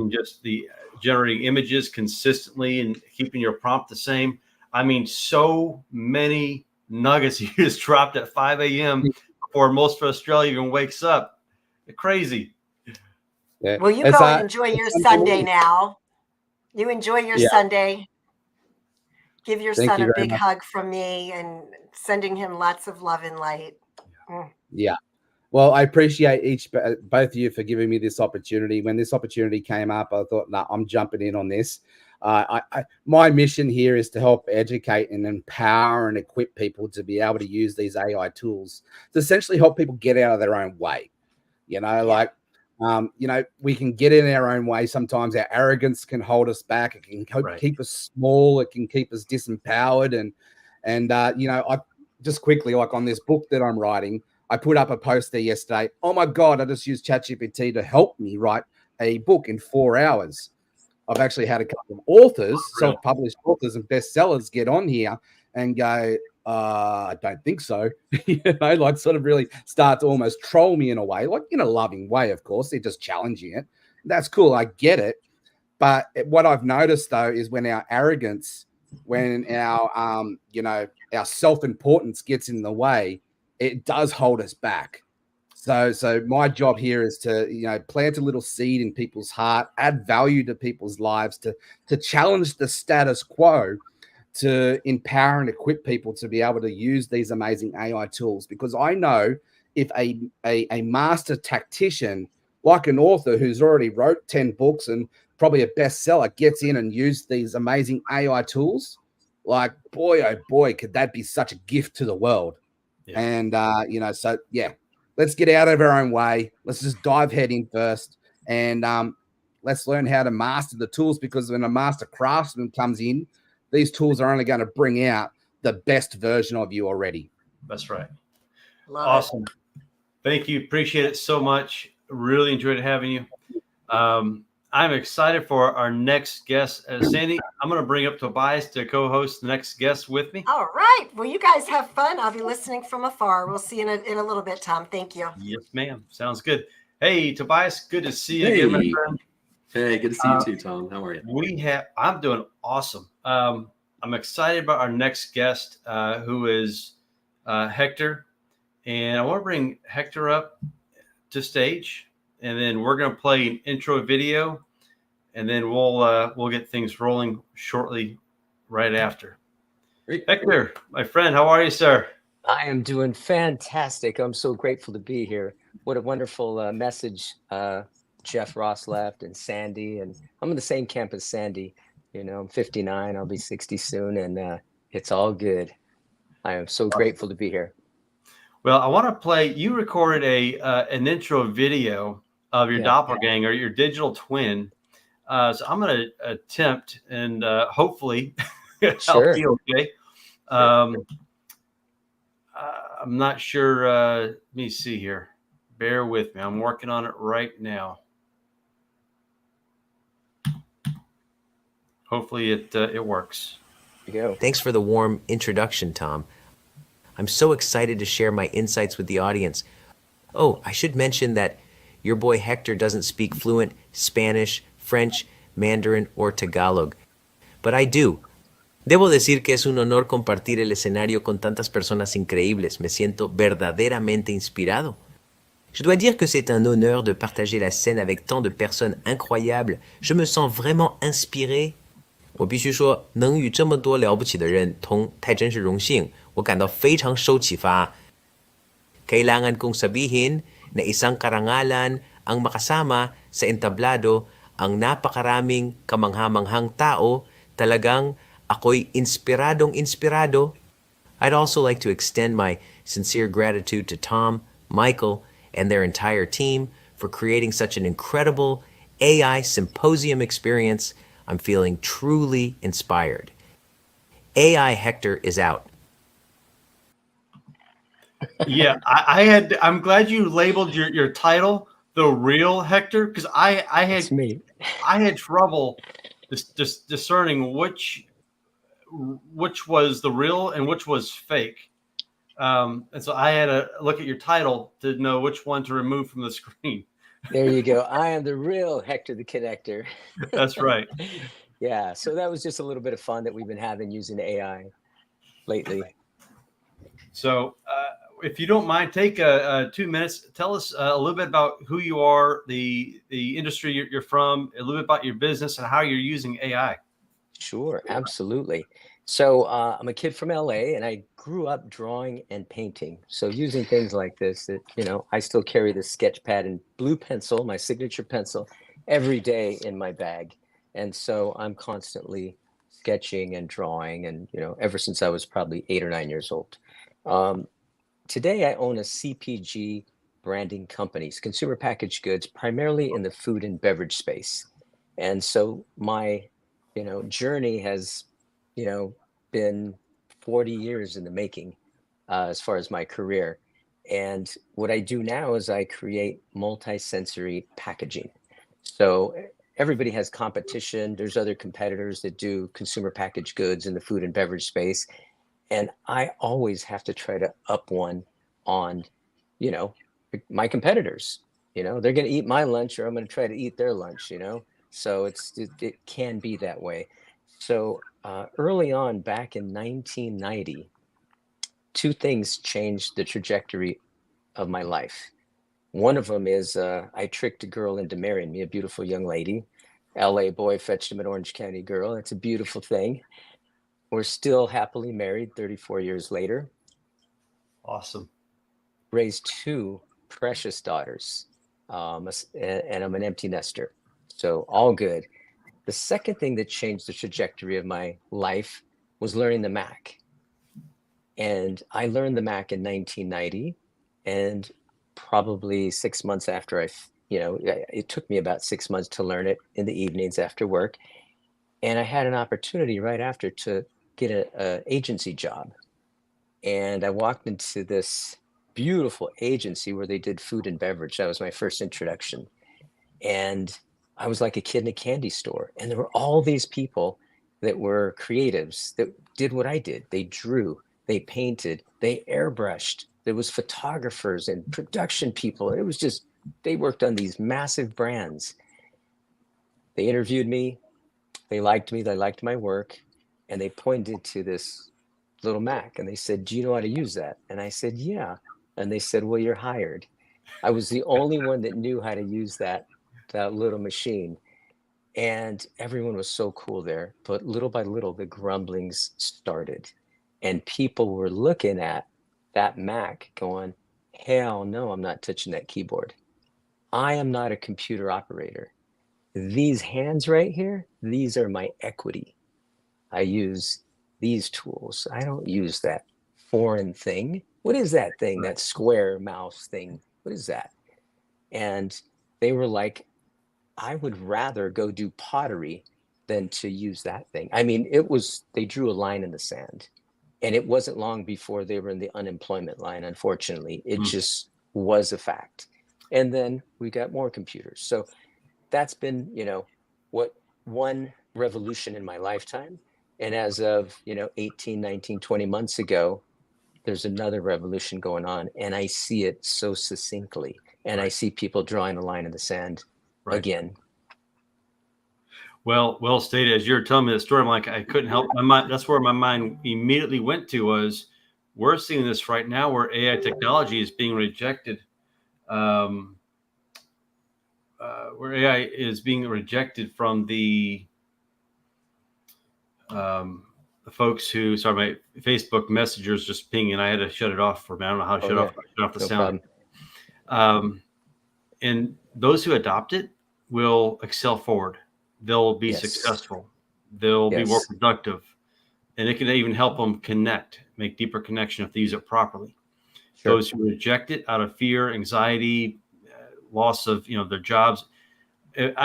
just the generating images consistently and keeping your prompt the same. I mean, so many nuggets you just dropped at 5 a.m. before most of Australia even wakes up. Crazy. Yeah. Well, you go and enjoy your Sunday now. You enjoy your Sunday. Give your son a big hug from me, and sending him lots of love and light. Yeah. Well, I appreciate both of you for giving me this opportunity. When this opportunity came up, I thought, no, I'm jumping in on this. My mission here is to help educate and empower and equip people to be able to use these AI tools to essentially help people get out of their own way. We can get in our own way. Sometimes our arrogance can hold us back. It can keep us small. It can keep us disempowered. And I just quickly, like on this book that I'm writing, I put up a post there yesterday. Oh my God, I just used ChatGPT to help me write a book in 4 hours. I've actually had a couple of authors, self-published authors and bestsellers get on here and go, I don't think so. Sort of really start to almost troll me in a way, like in a loving way, of course. They're just challenging it. That's cool. I get it. But what I've noticed, though, is when our arrogance, when our self-importance gets in the way, it does hold us back. So my job here is to, plant a little seed in people's heart, add value to people's lives, to challenge the status quo, to empower and equip people to be able to use these amazing AI tools. Because I know if a master tactician, like an author who's already wrote 10 books and probably a bestseller, gets in and used these amazing AI tools, like, boy, oh boy, could that be such a gift to the world. Yeah. And, let's get out of our own way. Let's just dive head in first. And let's learn how to master the tools, because when a master craftsman comes in, these tools are only going to bring out the best version of you already. That's right. Awesome. Thank you. Appreciate it so much. Really enjoyed having you. I'm excited for our next guest. Sandy, I'm going to bring up Tobias to co-host the next guest with me. All right. Well, you guys have fun. I'll be listening from afar. We'll see you in a little bit, Tom. Thank you. Yes, ma'am. Sounds good. Hey, Tobias, good to see you again, my friend. Hey, good to see you too, Tom. How are you? I'm doing awesome. I'm excited about our next guest, who is Hector. And I want to bring Hector up to stage, and then we're going to play an intro video, and then we'll get things rolling shortly right after. Great. Hector, my friend, how are you, sir? I am doing fantastic. I'm so grateful to be here. What a wonderful message Jeff Ross left, and Sandy. And I'm in the same camp as Sandy. I'm 59. I'll be 60 soon, and it's all good. I am so grateful to be here. Well, I want to play. You recorded an intro video of your doppelganger, your digital twin. So I'm going to attempt and hopefully help you. Okay. I'm not sure. Let me see here. Bear with me. I'm working on it right now. Hopefully it works. There you go. Thanks for the warm introduction, Tom. I'm so excited to share my insights with the audience. Oh, I should mention that your boy Hector doesn't speak fluent Spanish, French, Mandarin, or Tagalog, but I do. Debo decir que es un honor compartir el escenario con tantas personas increíbles. Me siento verdaderamente inspirado. Je dois dire que c'est un honneur de partager la scène avec tant de personnes incroyables. Je me sens vraiment inspiré. 我必须说，能与这么多了不起的人同太真是荣幸，我感到非常受启发。Kailangan kong sabihin na isang karangalan ang makasama sa entablado ang napakaraming kamanghamanghang tao. Talagang ako'y inspiradong-inspirado. I'd also like to extend my sincere gratitude to Tom, Michael, and their entire team for creating such an incredible AI symposium experience. I'm feeling truly inspired. AI Hector is out. Yeah, I'm glad you labeled your title The Real Hector, because I had trouble just discerning which was the real and which was fake. And so I had to look at your title to know which one to remove from the screen. There you go. I am the real Hector the Connector. That's right. Yeah. So that was just a little bit of fun that we've been having using AI lately. So if you don't mind, take 2 minutes. Tell us a little bit about who you are, the industry you're from, a little bit about your business, and how you're using AI. Sure, absolutely. So I'm a kid from LA, and I grew up drawing and painting. So using things like this, that I still carry this sketch pad and blue pencil, my signature pencil, every day in my bag. And so I'm constantly sketching and drawing, and ever since I was probably 8 or 9 years old. Today I own a CPG branding companies, consumer packaged goods, primarily in the food and beverage space. And so my journey has, been 40 years in the making, as far as my career. And what I do now is I create multi-sensory packaging. So everybody has competition. There's other competitors that do consumer packaged goods in the food and beverage space. And I always have to try to up one on, my competitors. They're going to eat my lunch, or I'm going to try to eat their lunch, So it can be that way. So early on, back in 1990, 2 things changed the trajectory of my life. One of them is I tricked a girl into marrying me, a beautiful young lady. LA boy fetched him an Orange County girl. It's a beautiful thing. We're still happily married 34 years later. Awesome. Raised 2 precious daughters, and I'm an empty nester. So all good. The second thing that changed the trajectory of my life was learning the Mac. And I learned the Mac in 1990, and probably 6 months after it took me about 6 months to learn it in the evenings after work. And I had an opportunity right after to get an agency job. And I walked into this beautiful agency where they did food and beverage. That was my first introduction. And I was like a kid in a candy store. And there were all these people that were creatives that did what I did. They drew, they painted, they airbrushed. There was photographers and production people. It was just, they worked on these massive brands. They interviewed me. They liked me. They liked my work. And they pointed to this little Mac, and they said, "Do you know how to use that?" And I said, "Yeah." And they said, "Well, you're hired." I was the only one that knew how to use that little machine. And everyone was so cool there. But little by little, the grumblings started. And people were looking at that Mac going, "Hell no, I'm not touching that keyboard. I am not a computer operator. These hands right here, these are my equity. I use these tools. I don't use that foreign thing. What is that thing, that square mouse thing? What is that?" And they were like, "I would rather go do pottery than to use that thing." I mean, they drew a line in the sand. And it wasn't long before they were in the unemployment line, unfortunately. It just was a fact. And then we got more computers. So that's been, one revolution in my lifetime. And as of, 18, 19, 20 months ago, there's another revolution going on. And I see it so succinctly. And I see people drawing a line in the sand again. Well stated. As you're telling me the story, I'm like, I couldn't help my mind. That's where my mind immediately went to was, we're seeing this right now where AI technology is being rejected. Where AI is being rejected from the folks who, sorry, my Facebook messengers just pinging. I had to shut it off for me. I don't know how to shut off the sound. And those who adopt it will excel forward. They'll be Yes. successful. They'll be more Yes. productive. And it can even help them connect, make deeper connection if they use it properly. Sure. Those who reject it out of fear, anxiety, loss of their jobs,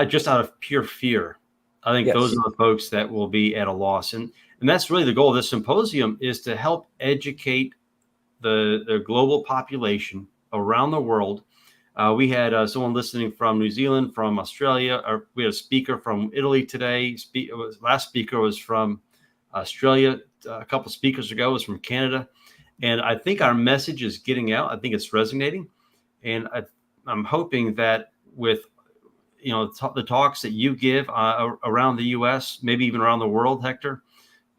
just out of pure fear, I think Yes. those are the folks that will be at a loss. And that's really the goal of this symposium, is to help educate the global population around the world. We had someone listening from New Zealand, from Australia, or we had a speaker from Italy today. Last speaker was from Australia. A couple speakers ago was from Canada. And I think our message is getting out. I think it's resonating. And I'm hoping that with the talks that you give around the U.S., maybe even around the world, Hector,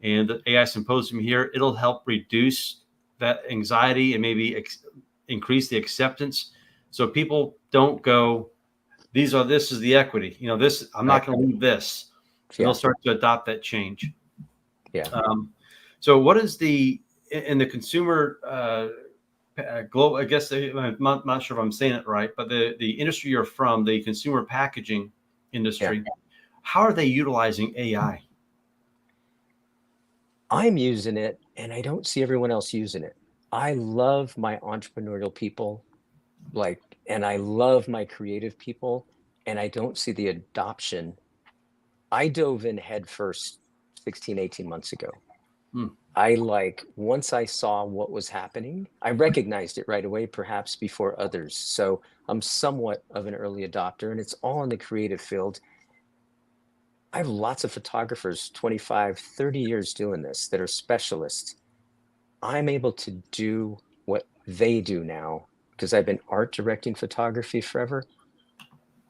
and the AI Symposium here, it'll help reduce that anxiety and maybe increase the acceptance, so people don't go, this is the equity. This, I'm not going to leave this. And they'll start to adopt that change. Yeah. So what is in the consumer global, I guess, I'm not sure if I'm saying it right, but the industry you're from, the consumer packaging industry, how are they utilizing AI? I'm using it, and I don't see everyone else using it. I love my entrepreneurial people, and I love my creative people, and I don't see the adoption. I dove in head first 16, 18 months ago. Once I saw what was happening, I recognized it right away, perhaps before others. So I'm somewhat of an early adopter, and it's all in the creative field. I have lots of photographers, 25, 30 years doing this, that are specialists. I'm able to do what they do now because I've been art directing photography forever.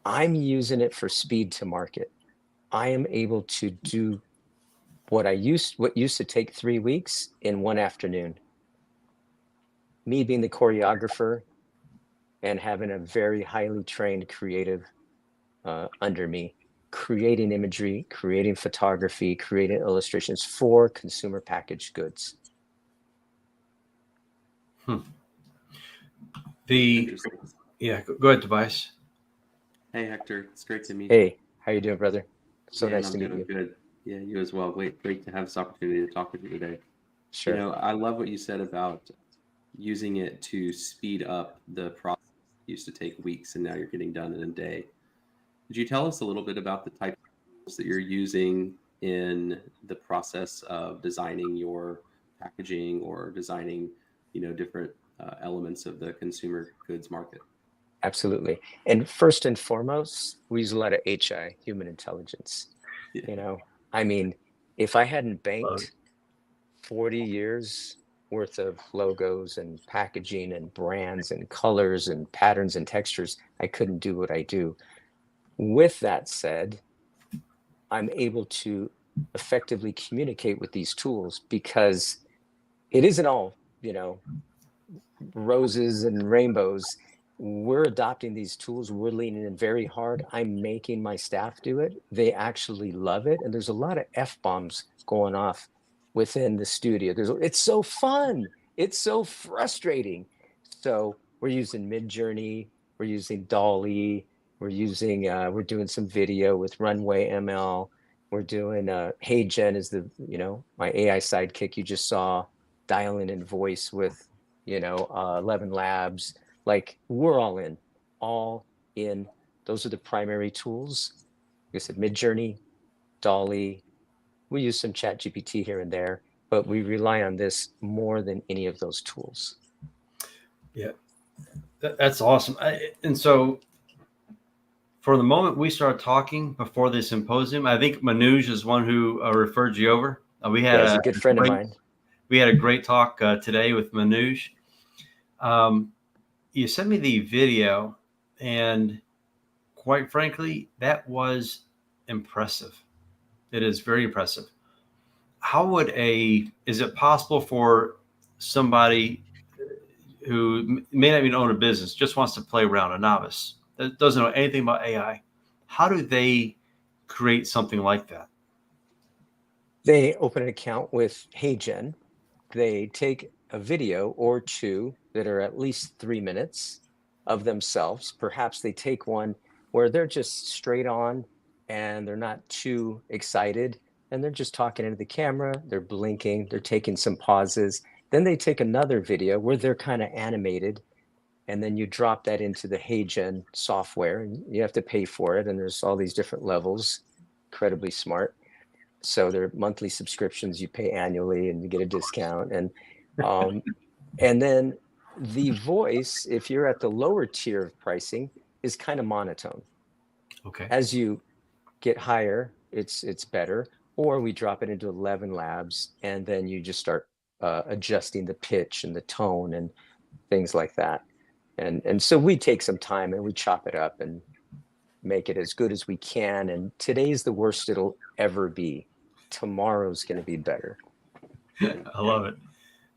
I'm using it for speed to market. I am able to do what used to take 3 weeks in one afternoon. Me being the choreographer and having a very highly trained creative under me, creating imagery, creating photography, creating illustrations for consumer packaged goods. Go ahead, Tobias. Hey, Hector, it's great to meet you. Hey, how you doing, brother? So nice to meet you. Good. Yeah, you as well. Great to have this opportunity to talk with you today. Sure. I love what you said about using it to speed up the process. It used to take weeks, and now you're getting done in a day. Could you tell us a little bit about the type of tools that you're using in the process of designing your packaging or designing, different elements of the consumer goods market? Absolutely. And first and foremost, we use a lot of HI, human intelligence. I mean, if I hadn't banked 40 years worth of logos and packaging and brands and colors and patterns and textures, I couldn't do what I do. With that said, I'm able to effectively communicate with these tools because it isn't all, roses and rainbows. We're adopting these tools. We're leaning in very hard. I'm making my staff do it. They actually love it. And there's a lot of F-bombs going off within the studio. It's so fun. It's so frustrating. So we're using Midjourney. We're using Dolly. We're doing some video with Runway ML. We're doing Hey Jen is my AI sidekick you just saw, dialing in voice with 11 Labs. We're all in. Those are the primary tools. Like I said, Midjourney, Dolly. We use some Chat GPT here and there, but we rely on this more than any of those tools. Yeah, that's awesome. And so for the moment we started talking before the symposium, I think Manoj is one who referred you over. We had he's a good friend of mine. We had a great talk today with Manoj. You sent me the video, and quite frankly, that was impressive. It is very impressive. Is it possible for somebody who may not even own a business, just wants to play around, a novice, that doesn't know anything about AI, how do they create something like that? They open an account with Hey Jen. They take a video or two that are at least 3 minutes. of themselves. Perhaps they take one where they're just straight on and they're not too excited and they're just talking into the camera, they're blinking, they're taking some pauses. Then they take another video where they're kind of animated, and then you drop that into the HeyGen software and you have to pay for it. And there's all these different levels, incredibly smart. So they're monthly subscriptions, you pay annually and you get a discount. And then the voice, if you're at the lower tier of pricing, is kind of monotone. Okay. As you get higher, it's better. Or we drop it into 11 labs, and then you just start adjusting the pitch and the tone and things like that. And so we take some time and we chop it up and make it as good as we can. And today's the worst it'll ever be. Tomorrow's going to be better. I love it.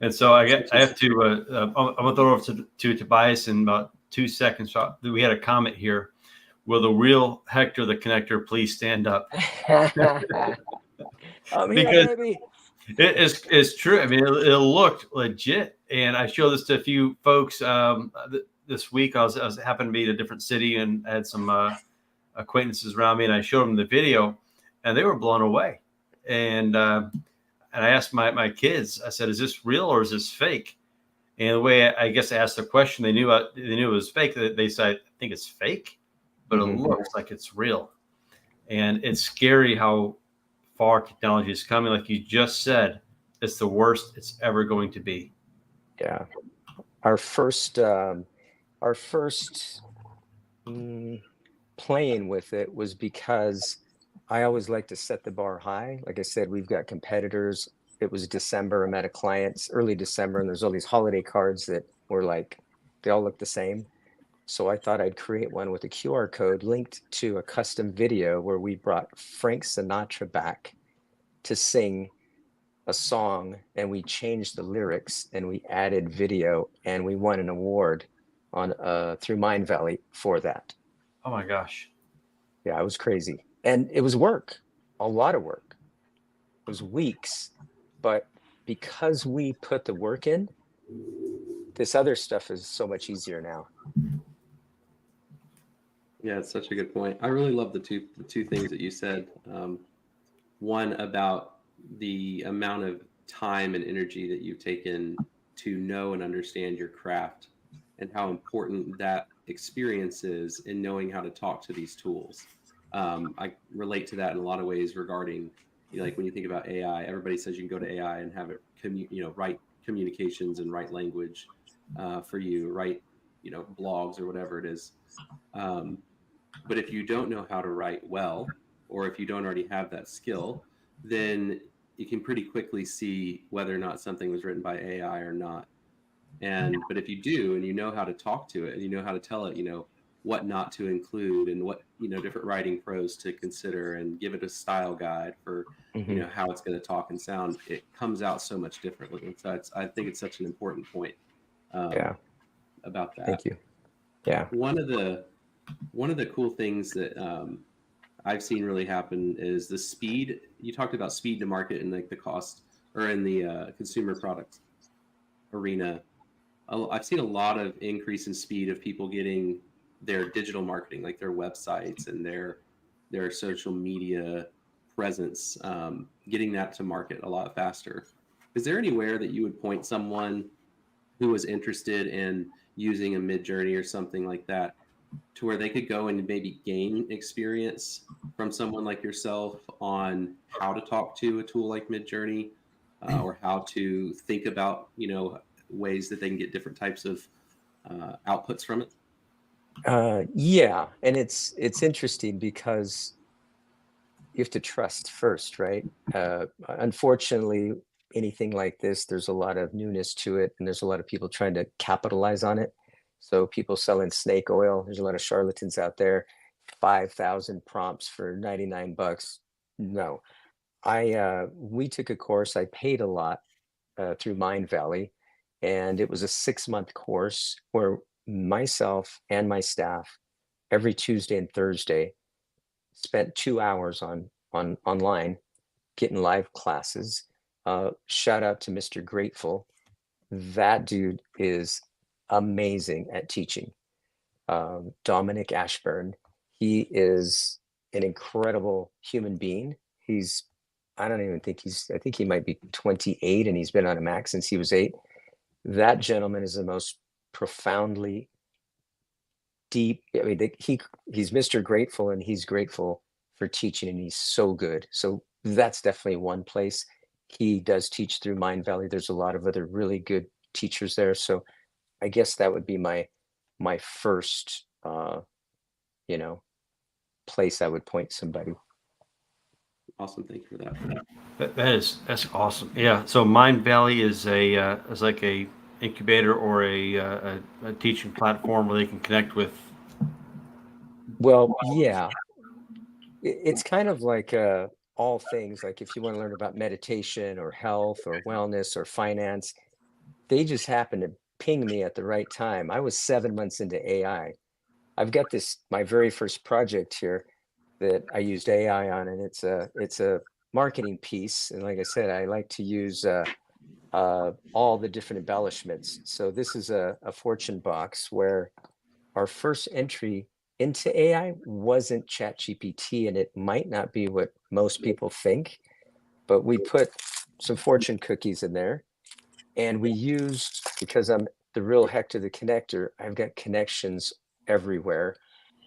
And so I have to, I'm going to throw it over to Tobias in about 2 seconds. We had a comment here. Will the real Hector the Connector please stand up? I'm Because here, baby. it's true. I mean, it looked legit. And I showed this to a few folks this week. I was happened to be in a different city and had some acquaintances around me, and I showed them the video, and they were blown away. And I asked my kids, I said, "Is this real or is this fake?" And the way I guess I asked the question, they knew it was fake. They said, "I think it's fake, but it looks like it's real." And it's scary how far technology is coming. Like you just said, it's the worst it's ever going to be. Yeah. Our first playing with it was because I always like to set the bar high. Like I said, we've got competitors. It was December. I met a client early December, and there's all these holiday cards that were like, they all look the same. So I thought I'd create one with a QR code linked to a custom video where we brought Frank Sinatra back to sing a song, and we changed the lyrics and we added video, and we won an award on through Mind Valley for that. Oh my gosh. Yeah, it was crazy. And it was work, a lot of work. It was weeks, but because we put the work in, this other stuff is so much easier now. Yeah, it's such a good point. I really love the two things that you said. One about the amount of time and energy that you've taken to know and understand your craft, and how important that experience is in knowing how to talk to these tools. I relate to that in a lot of ways regarding, like when you think about AI, everybody says you can go to AI and have it, write communications and write language for you, write, blogs or whatever it is. But if you don't know how to write well, or if you don't already have that skill, then you can pretty quickly see whether or not something was written by AI or not. But if you do, and you know how to talk to it, and you know how to tell it, what not to include, and what, different writing pros to consider, and give it a style guide for, how it's going to talk and sound, it comes out so much differently. And so I think it's such an important point about that. Thank you. Yeah. One of the cool things that I've seen really happen is the speed. You talked about speed to market and like the cost, or in the consumer products arena. I've seen a lot of increase in speed of people getting their digital marketing, like their websites and their social media presence, getting that to market a lot faster. Is there anywhere that you would point someone who was interested in using a Midjourney or something like that, to where they could go and maybe gain experience from someone like yourself on how to talk to a tool like Midjourney, or how to think about, ways that they can get different types of outputs from it? Yeah, and it's interesting because you have to trust first, right? Unfortunately, anything like this, there's a lot of newness to it, and there's a lot of people trying to capitalize on it. So people selling snake oil, there's a lot of charlatans out there. 5,000 prompts for $99. No, we took a course. I paid a lot through Mind Valley, and it was a 6-month course where myself and my staff every Tuesday and Thursday spent 2 hours online getting live classes. Shout out to Mr. Grateful. That dude is amazing at teaching. Dominic Ashburn. He is an incredible human being. I think he might be 28 and he's been on a Mac since he was 8. That gentleman is the most profoundly deep. I mean, he's Mr. Grateful, and he's grateful for teaching, and he's so good. So that's definitely one place. He does teach through Mind Valley. There's a lot of other really good teachers there. So I guess that would be my first, place I would point somebody. Awesome. Thank you for that. That's awesome. Yeah. So Mind Valley is is like a incubator or a teaching platform where they can connect with. Well, yeah, it's kind of like all things. Like if you want to learn about meditation or health or wellness or finance, they just happen to ping me at the right time. I was 7 months into AI. I've got my very first project here that I used AI on, and it's a marketing piece. And like I said, I like to use all the different embellishments. So this is a fortune box where our first entry into AI wasn't ChatGPT, and it might not be what most people think, but we put some fortune cookies in there, and we used, because I'm the real Hector the connector, I've got connections everywhere.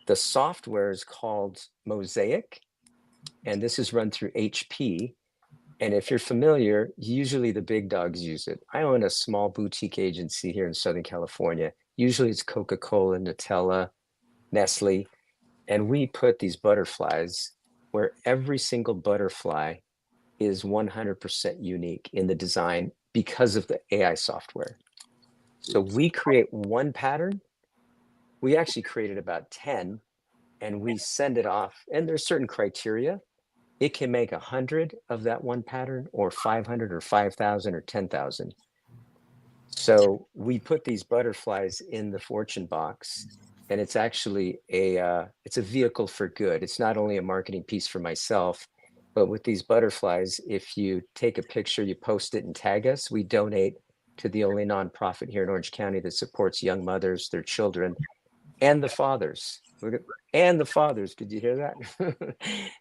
The software is called Mosaic, and this is run through HP. And if you're familiar, usually the big dogs use it. I own a small boutique agency here in Southern California. Usually it's Coca-Cola, Nutella, Nestle, and we put these butterflies where every single butterfly is 100% unique in the design because of the AI software. So we create one pattern. We actually created about 10, and we send it off. And there's certain criteria. It can make 100 of that one pattern, or 500 or 5,000 or 10,000. So we put these butterflies in the fortune box, and it's actually it's a vehicle for good. It's not only a marketing piece for myself, but with these butterflies, if you take a picture, you post it and tag us, we donate to the only nonprofit here in Orange County that supports young mothers, their children, and the fathers. And the fathers, did you hear that?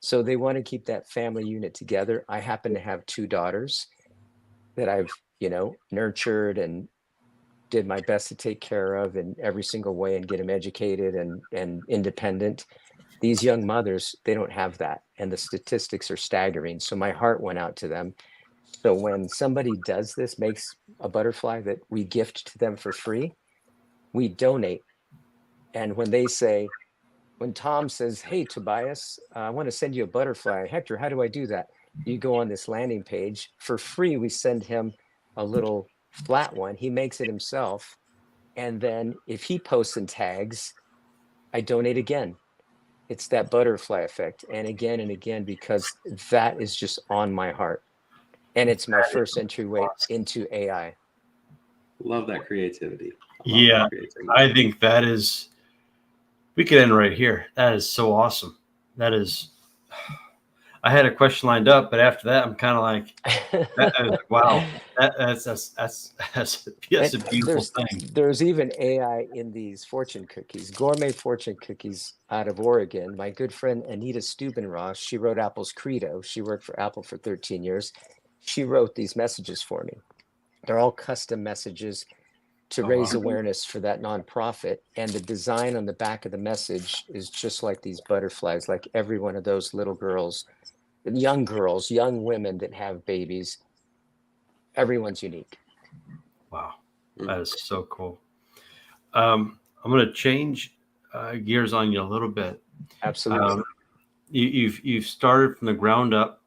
So they want to keep that family unit together. I happen to have 2 daughters that I've, nurtured and did my best to take care of in every single way and get them educated and independent. These young mothers, they don't have that. And the statistics are staggering. So my heart went out to them. So when somebody does this, makes a butterfly that we gift to them for free, we donate. And when Tom says, "Hey, Tobias, I want to send you a butterfly. Hector, how do I do that?" You go on this landing page. For free, we send him a little flat one. He makes it himself. And then if he posts and tags, I donate again. It's that butterfly effect. And again, because that is just on my heart. And it's my first entryway into AI. Love that creativity. Yeah, I think that is, we could end right here. That is so awesome. That is, I had a question lined up, but after that, I'm kind of like, wow, that's a beautiful thing. There's even AI in these fortune cookies, gourmet fortune cookies out of Oregon. My good friend Anita Steubenross, she wrote Apple's Credo. She worked for Apple for 13 years. She wrote these messages for me. They're all custom messages to raise awareness for that nonprofit. And the design on the back of the message is just like these butterflies, like every one of those little girls, young women that have babies. Everyone's unique. Wow, that is so cool. I'm going to change gears on you a little bit. Absolutely. You've started from the ground up,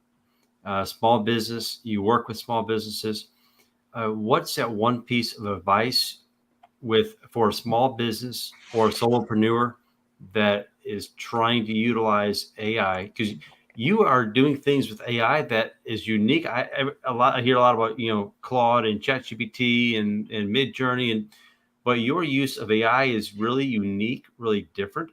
small business. You work with small businesses. What's that one piece of advice for a small business or a solopreneur that is trying to utilize AI? Because you are doing things with AI that is unique. I hear a lot about Claude and ChatGPT and Midjourney, but your use of AI is really unique, really different.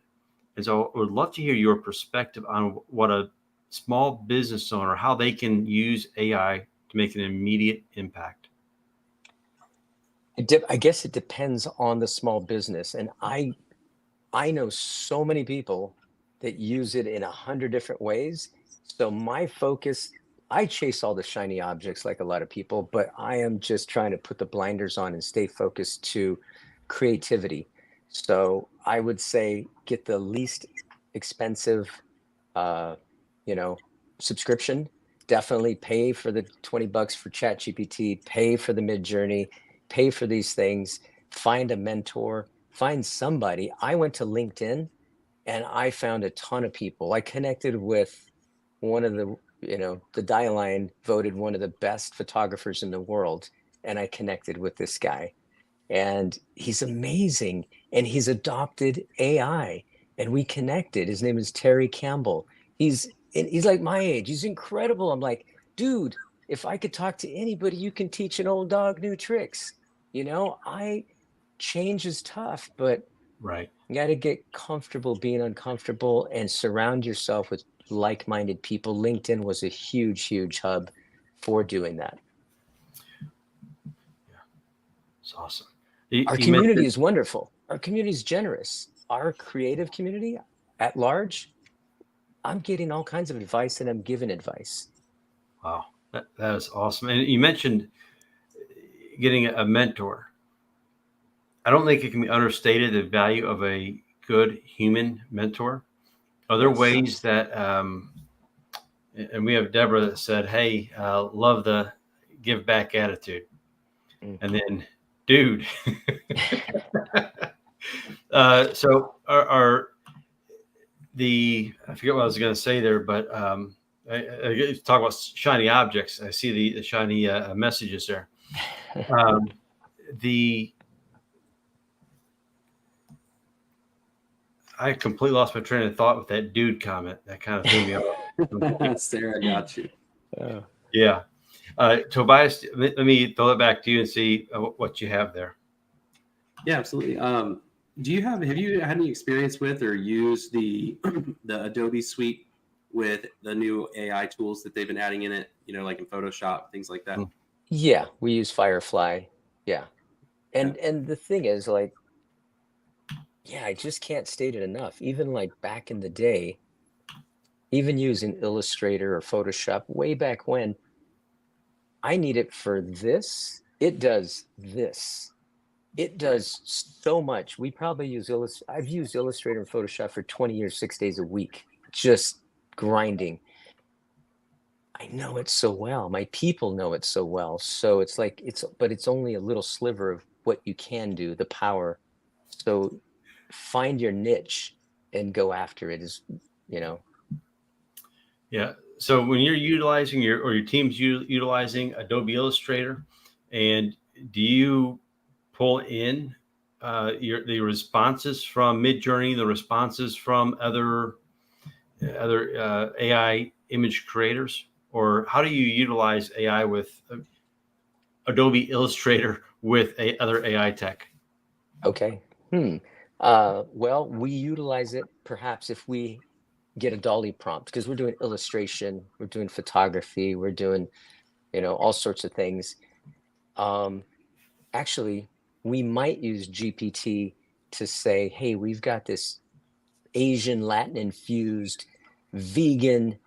And so I would love to hear your perspective on what a small business owner, how they can use AI to make an immediate impact. I guess it depends on the small business. And I I know so many people that use it in 100 different ways. So my focus, I chase all the shiny objects like a lot of people, but I am just trying to put the blinders on and stay focused to creativity. So I would say get the least expensive, you know, subscription. Definitely pay for the $20 for ChatGPT, pay for the Mid Journey, pay for these things, find a mentor, find somebody. I went to LinkedIn and I found a ton of people. I connected with one of the, the Dial Line voted one of the best photographers in the world. And I connected with this guy. And he's amazing. And he's adopted AI. And we connected. His name is Terry Campbell. He's like my age. He's incredible. I'm like, dude, if I could talk to anybody, you can teach an old dog new tricks. Change is tough, but right. You got to get comfortable being uncomfortable and surround yourself with like-minded people. LinkedIn was a huge, huge hub for doing that. Yeah, it's awesome. Our community is wonderful. Our community is generous. Our creative community at large, I'm getting all kinds of advice and I'm giving advice. Wow, that is awesome. And you mentioned getting a mentor. I don't think it can be understated, the value of a good human mentor. Are there ways that, and we have Deborah that said, hey, love the give back attitude. And then, dude. So are I forget what I was going to say there, but I talk about shiny objects. I see the shiny messages there. I completely lost my train of thought with that dude comment. That kind of threw me off. Sarah got you. Yeah. Tobias, let me throw it back to you and see what you have there. Yeah, absolutely. have you had any experience with or used the Adobe suite with the new AI tools that they've been adding in it, like in Photoshop, things like that? Yeah, we use Firefly. Yeah. And the thing is, like, yeah, I just can't state it enough. Even like back in the day, even using Illustrator or Photoshop way back when, I need it for this. It does this. It does so much. We probably use I've used Illustrator and Photoshop for 20 years, 6 days a week, just grinding. I know it so well. My people know it so well. So it's like, but it's only a little sliver of what you can do, the power. So find your niche and go after it Yeah. So when you're utilizing your team's utilizing Adobe Illustrator, and do you pull in the responses from Midjourney, the responses from other AI image creators, or how do you utilize AI with Adobe Illustrator with other AI tech? Okay. Well, we utilize it perhaps if we get a Dolly prompt, because we're doing illustration, we're doing photography, we're doing, all sorts of things. Actually, we might use GPT to say, hey, we've got this Asian Latin infused vegan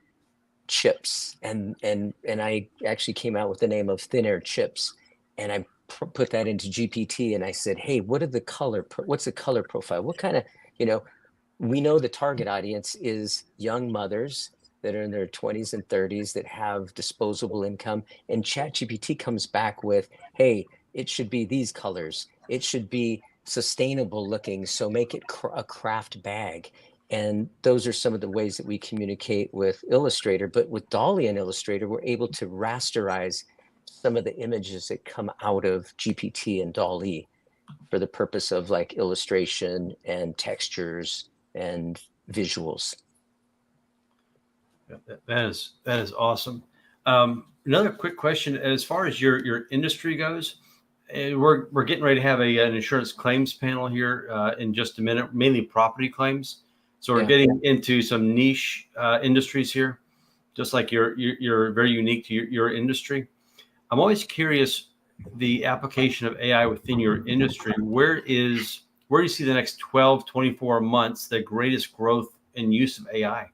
chips, and I actually came out with the name of thin air chips, and I put that into GPT, and I said, hey, what's the color profile? What kind of, we know the target audience is young mothers that are in their 20s and 30s that have disposable income, and ChatGPT comes back with, hey, it should be these colors, it should be sustainable looking, so make it a craft bag. And those are some of the ways that we communicate with Illustrator. But with Dolly and Illustrator, we're able to rasterize some of the images that come out of GPT and Dolly for the purpose of like illustration and textures and visuals. That is awesome. Another quick question: as far as your industry goes, we're getting ready to have an insurance claims panel here in just a minute, mainly property claims. So we're getting into some niche industries here, just like you're very unique to your industry. I'm always curious the application of AI within your industry. Where is where do you see the next 12, 24 months, the greatest growth in use of AI?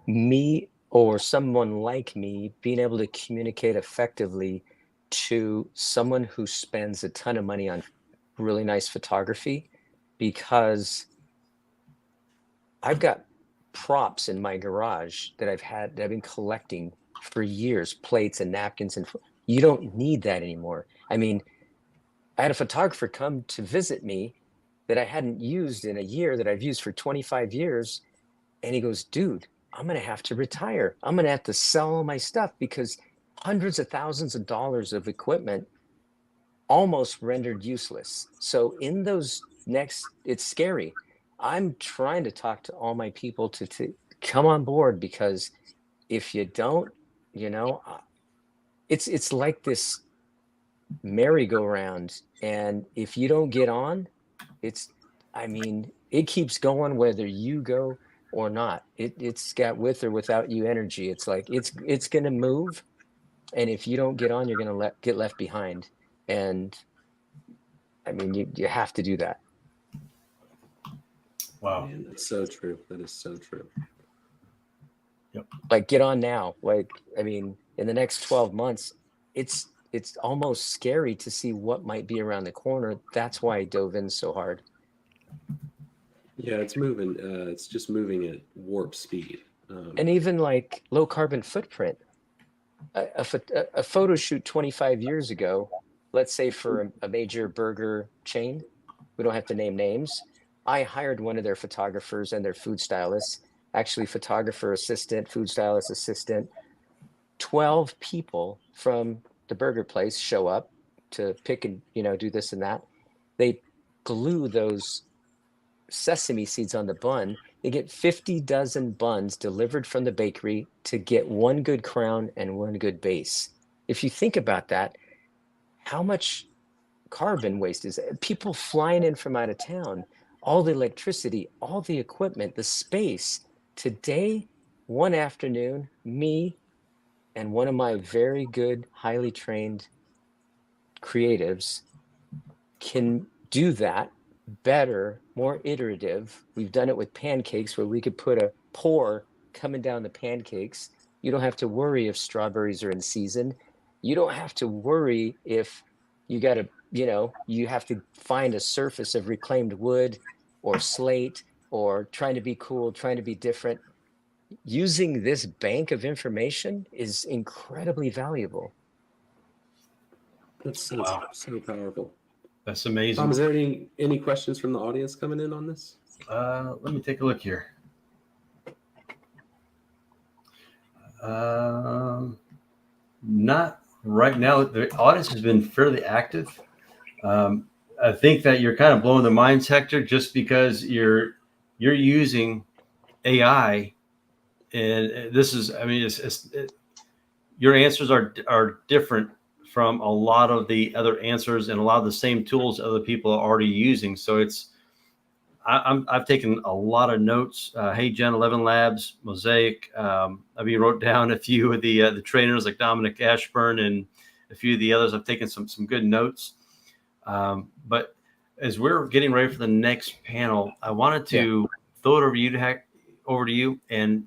Me or someone like me being able to communicate effectively to someone who spends a ton of money on really nice photography, because I've got props in my garage that I've been collecting for years, plates and napkins, and you don't need that anymore. I mean, I had a photographer come to visit me that I hadn't used in a year, that I've used for 25 years. And he goes, dude, I'm going to have to retire. I'm going to have to sell all my stuff, because hundreds of thousands of dollars of equipment almost rendered useless. So in those it's scary. I'm trying to talk to all my people to come on board, because if you don't, it's like this merry-go-round, and if you don't get on, it keeps going whether you go or not. It's got with or without you energy. It's like it's going to move, and if you don't get on, you're going to get left behind. And I mean, you have to do that. Wow. Man, that's so true. That is so true. Yep. Like, get on now. Like, I mean, in the next 12 months, it's almost scary to see what might be around the corner. That's why I dove in so hard. Yeah, it's moving. It's just moving at warp speed. And even like low carbon footprint. A photo shoot 25 years ago, let's say for a major burger chain, we don't have to name names. I hired one of their photographers and their food stylists, actually photographer assistant, food stylist assistant. 12 people from the burger place show up to pick and, do this and that. They glue those sesame seeds on the bun. They get 50 dozen buns delivered from the bakery to get one good crown and one good base. If you think about that, how much carbon waste is it? People flying in from out of town, all the electricity, all the equipment, the space. Today, one afternoon, me and one of my very good, highly trained creatives can do that better, more iterative. We've done it with pancakes, where we could put a pour coming down the pancakes. You don't have to worry if strawberries are in season. You don't have to worry if you got to, you have to find a surface of reclaimed wood or slate, or trying to be cool, trying to be different. Using this bank of information is incredibly valuable. That's so powerful. That's amazing. Tom, is there any questions from the audience coming in on this? Let me take a look here. Not right now. The audience has been fairly active. I think that you're kind of blowing the minds, Hector, just because you're using AI, and this is, I mean, your answers are different from a lot of the other answers and a lot of the same tools other people are already using. So I've taken a lot of notes. Hey Gen, 11 Labs, Mosaic. I mean, wrote down a few of the trainers like Dominic Ashburn and a few of the others. I've taken some good notes. But as we're getting ready for the next panel, I wanted to throw it over to you. And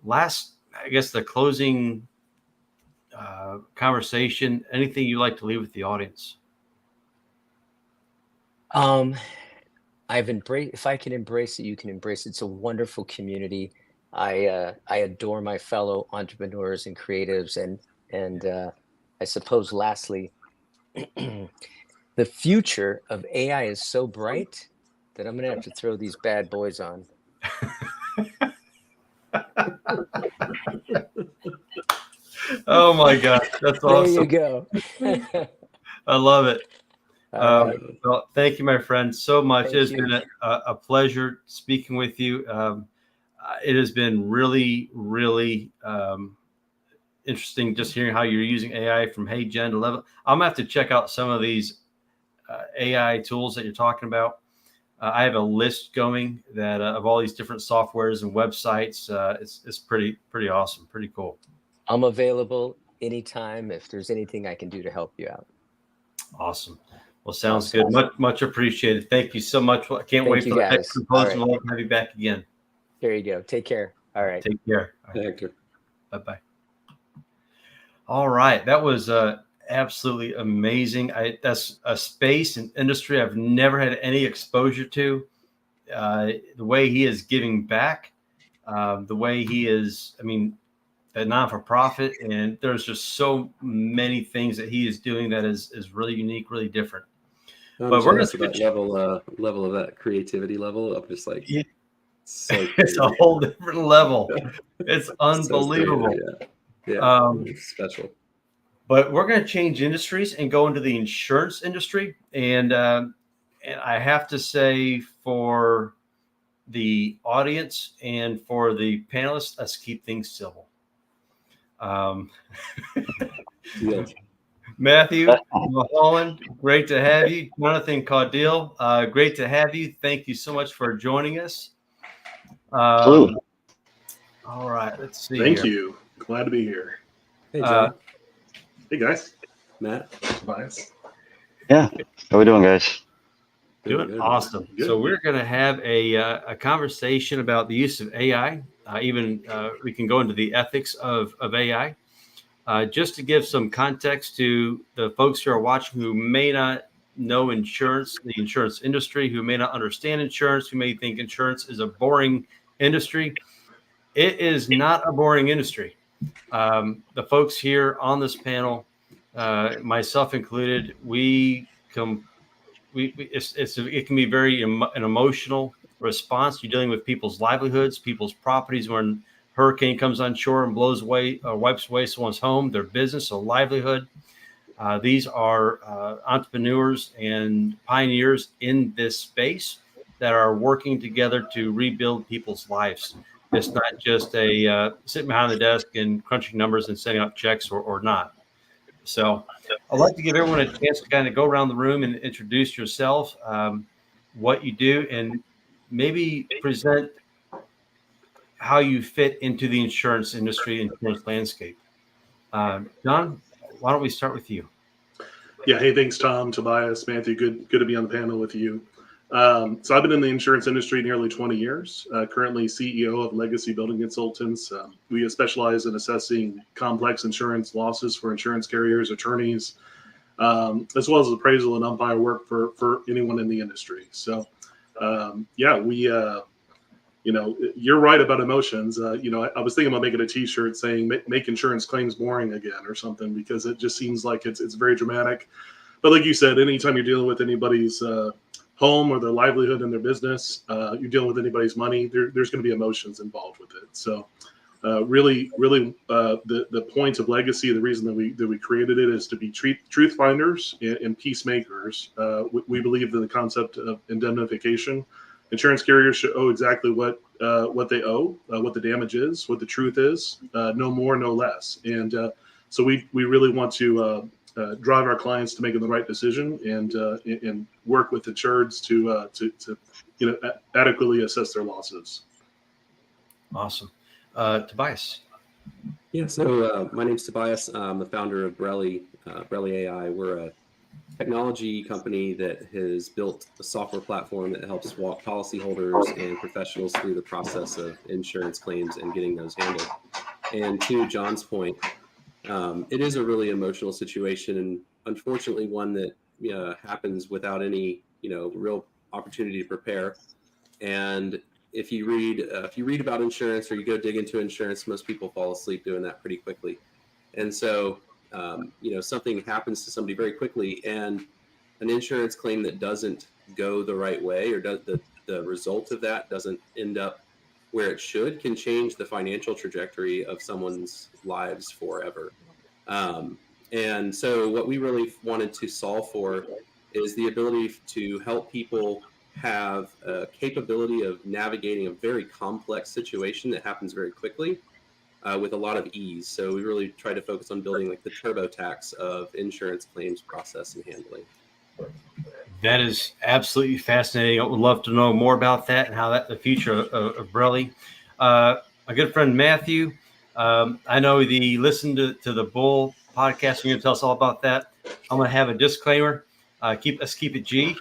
last, I guess, the closing conversation, anything you'd like to leave with the audience? I've embraced, if I can embrace it, you can embrace it. It's a wonderful community. I adore my fellow entrepreneurs and creatives, and I suppose lastly, the future of AI is so bright that I'm gonna have to throw these bad boys on. Oh my God, that's awesome. There you go. I love it. Right. Well, thank you, my friend, so much. Thank It's you. been a pleasure speaking with you. It has been really, really interesting just hearing how you're using AI from Hey Gen to Level. I'm gonna have to check out some of these AI tools that you're talking about. I have a list going that of all these different softwares and websites. It's pretty awesome, pretty cool. I'm available anytime if there's anything I can do to help you out. Awesome. Well, sounds Awesome. good. Much appreciated. Thank you so much. I can't wait Thank for you the next guys. symposium. All right. I'll have you back again. There you go. Take care. All right. Take care. Thank you. Bye-bye. All right. That was absolutely amazing. That's a space and industry I've never had any exposure to. The way he is giving back, the way he is, I mean, a non-for-profit, and there's just so many things that he is doing that is really unique, really different. I'm But we're going jealous of that level of that creativity level of just like, so it's a whole different level. It's unbelievable. So yeah, it's special. But we're going to change industries and go into the insurance industry. And I have to say, for the audience and for the panelists, let's keep things civil. Matthew Mulholland, great to have you. Jonathan Caudill, great to have you. Thank you so much for joining us. All right, let's see. Thank you. Glad to be here. Hey, John. Hey, guys. Matt. Tobias. Yeah. How we doing, guys? Doing awesome. Good. So we're going to have a conversation about the use of AI. We can go into the ethics of AI. Just to give some context to the folks who are watching who may not know insurance, the insurance industry, who may not understand insurance, who may think insurance is a boring industry. It is not a boring industry. The folks here on this panel, myself included, it can be very an emotional response. You're dealing with people's livelihoods, people's properties. When hurricane comes on shore and blows away or wipes away someone's home, their business or livelihood. These are entrepreneurs and pioneers in this space that are working together to rebuild people's lives. It's not just a sitting behind the desk and crunching numbers and sending out checks or not. So I'd like to give everyone a chance to kind of go around the room and introduce yourself, what you do, and maybe present how you fit into the insurance industry, insurance landscape. John, why don't we start with you? Yeah. Hey, thanks, Tom, Tobias, Matthew. Good to be on the panel with you. So I've been in the insurance industry nearly 20 years, currently CEO of Legacy Building Consultants. We specialize in assessing complex insurance losses for insurance carriers, attorneys, as well as appraisal and umpire work for anyone in the industry. So, you're right about emotions. I was thinking about making a T-shirt saying "Make insurance claims boring again" or something, because it just seems like it's very dramatic. But like you said, anytime you're dealing with anybody's home or their livelihood and their business, you're dealing with anybody's money, there's going to be emotions involved with it. So really, the point of Legacy, the reason that we created it, is to be truth finders and peacemakers. We believe in the concept of indemnification. Insurance carriers should owe exactly what they owe, what the damage is, what the truth is, no more, no less. And so we really want to drive our clients to making the right decision and work with insureds to adequately assess their losses. Awesome. Tobias. Yeah, so my name's Tobias. I'm the founder of Brelly AI. We're a technology company that has built a software platform that helps walk policyholders and professionals through the process of insurance claims and getting those handled. And to John's point, it is a really emotional situation, and unfortunately one that happens without any real opportunity to prepare. And if you read about insurance, or you go dig into insurance, most people fall asleep doing that pretty quickly. And so something happens to somebody very quickly, and an insurance claim that doesn't go the right way, or the result of that doesn't end up where it should, can change the financial trajectory of someone's lives forever. And so what we really wanted to solve for is the ability to help people have a capability of navigating a very complex situation that happens very quickly with a lot of ease. So we really try to focus on building like the TurboTax of insurance claims process and handling. That is absolutely fascinating. I would love to know more about that and how the future of Brelly. My good friend Matthew, I know listen to the Bull podcast. You're going to tell us all about that. I'm going to have a disclaimer. Let's keep it G.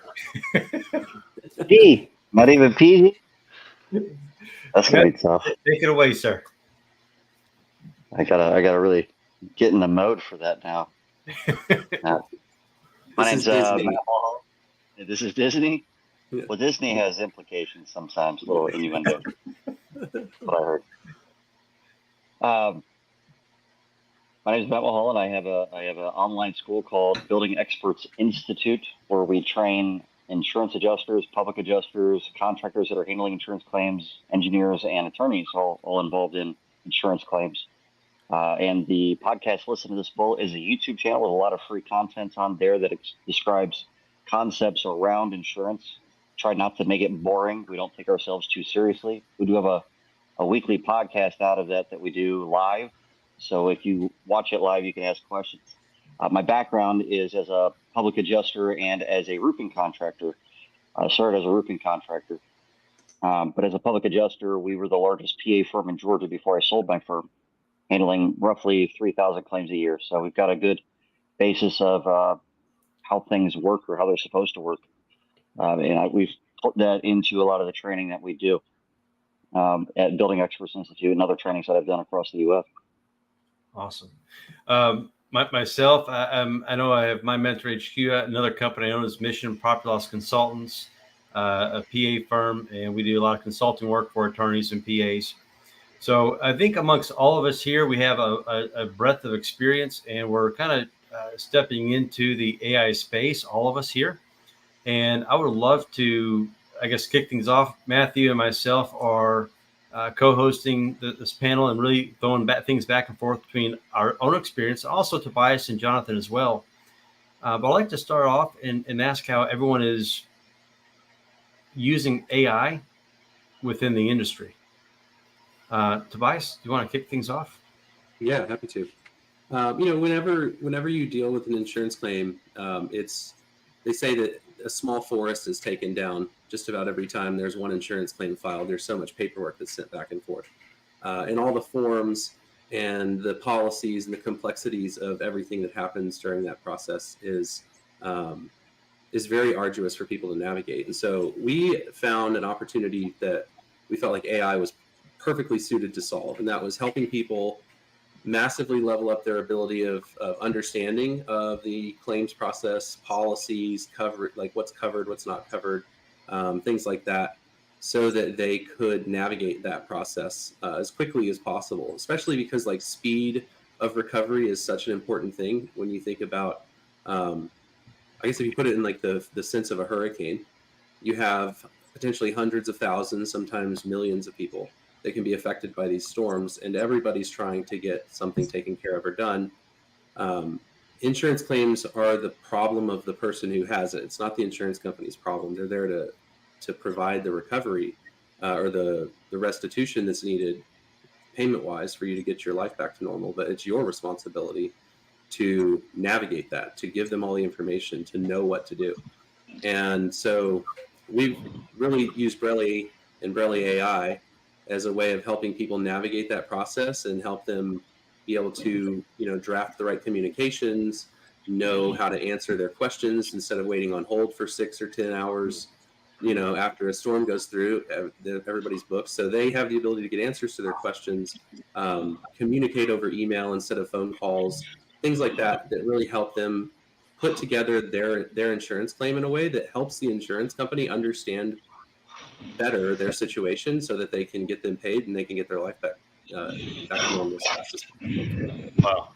G, not even PG. That's gonna be tough. Take it away, sir. I gotta really get in the mode for that now. My name's Matt Mulholland. This is Disney. Yeah. Well, Disney has implications sometimes, a little innuendo. That's what I heard. My name is Matt Mulholland. I have an online school called Building Experts Institute, where we train insurance adjusters, public adjusters, contractors that are handling insurance claims, engineers, and attorneys, all involved in insurance claims. And the podcast Listen to This Bull is a YouTube channel with a lot of free content on there that describes concepts around insurance. Try not to make it boring. We don't take ourselves too seriously. We do have a weekly podcast out of that we do live. So if you watch it live, you can ask questions. My background is as a public adjuster and as a roofing contractor. I started as a roofing contractor. But as a public adjuster, we were the largest PA firm in Georgia before I sold my firm, handling roughly 3,000 claims a year. So we've got a good basis of how things work or how they're supposed to work. And we've put that into a lot of the training that we do at Building Experts Institute and other trainings that I've done across the U.S. Awesome. Myself, I know I have my mentor HQ at another company known as Mission Property Loss Consultants, a PA firm, and we do a lot of consulting work for attorneys and PAs. So I think amongst all of us here, we have a breadth of experience, and we're kind of stepping into the AI space, all of us here. And I would love to, I guess, kick things off. Matthew and myself are co-hosting this panel and really throwing things back and forth between our own experience, also Tobias and Jonathan as well. But I'd like to start off and ask how everyone is using AI within the industry. Tobias, do you want to kick things off? Yeah, happy to. Whenever you deal with an insurance claim, they say that a small forest is taken down just about every time there's one insurance claim filed. There's so much paperwork that's sent back and forth, and all the forms and the policies and the complexities of everything that happens during that process is very arduous for people to navigate. And so we found an opportunity that we felt like AI was perfectly suited to solve, and that was helping people massively level up their ability of understanding of the claims process, policies, cover, like what's covered, what's not covered, things like that, so that they could navigate that process as quickly as possible, especially because like speed of recovery is such an important thing when you think about, I guess if you put it in like the sense of a hurricane, you have potentially hundreds of thousands, sometimes millions of people that can be affected by these storms, and everybody's trying to get something taken care of or done. Insurance claims are the problem of the person who has it. It's not the insurance company's problem. They're there to provide the recovery or the restitution that's needed payment-wise for you to get your life back to normal, but it's your responsibility to navigate that, to give them all the information, to know what to do. And so we've really used Brelli and Brelli AI as a way of helping people navigate that process and help them be able to, draft the right communications, know how to answer their questions instead of waiting on hold for 6 or 10 hours, after a storm goes through everybody's booked. So they have the ability to get answers to their questions, communicate over email instead of phone calls, things like that really help them put together their insurance claim in a way that helps the insurance company understand better their situation so that they can get them paid and they can get their life back to normal as fast as possible. Wow,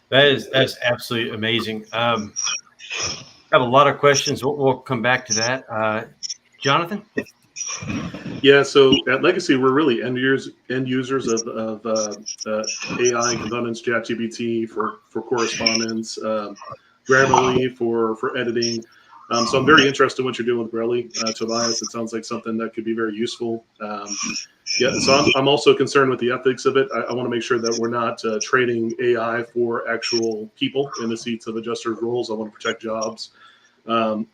that's absolutely amazing. I have a lot of questions. We'll come back to that. Jonathan? Yeah, so at Legacy, we're really end users of AI components, ChatGPT for correspondence, Grammarly for editing. So I'm very interested in what you're doing with Brelli, Tobias. It sounds like something that could be very useful. So I'm also concerned with the ethics of it. I want to make sure that we're not trading AI for actual people in the seats of adjusters' roles. I want to protect jobs. And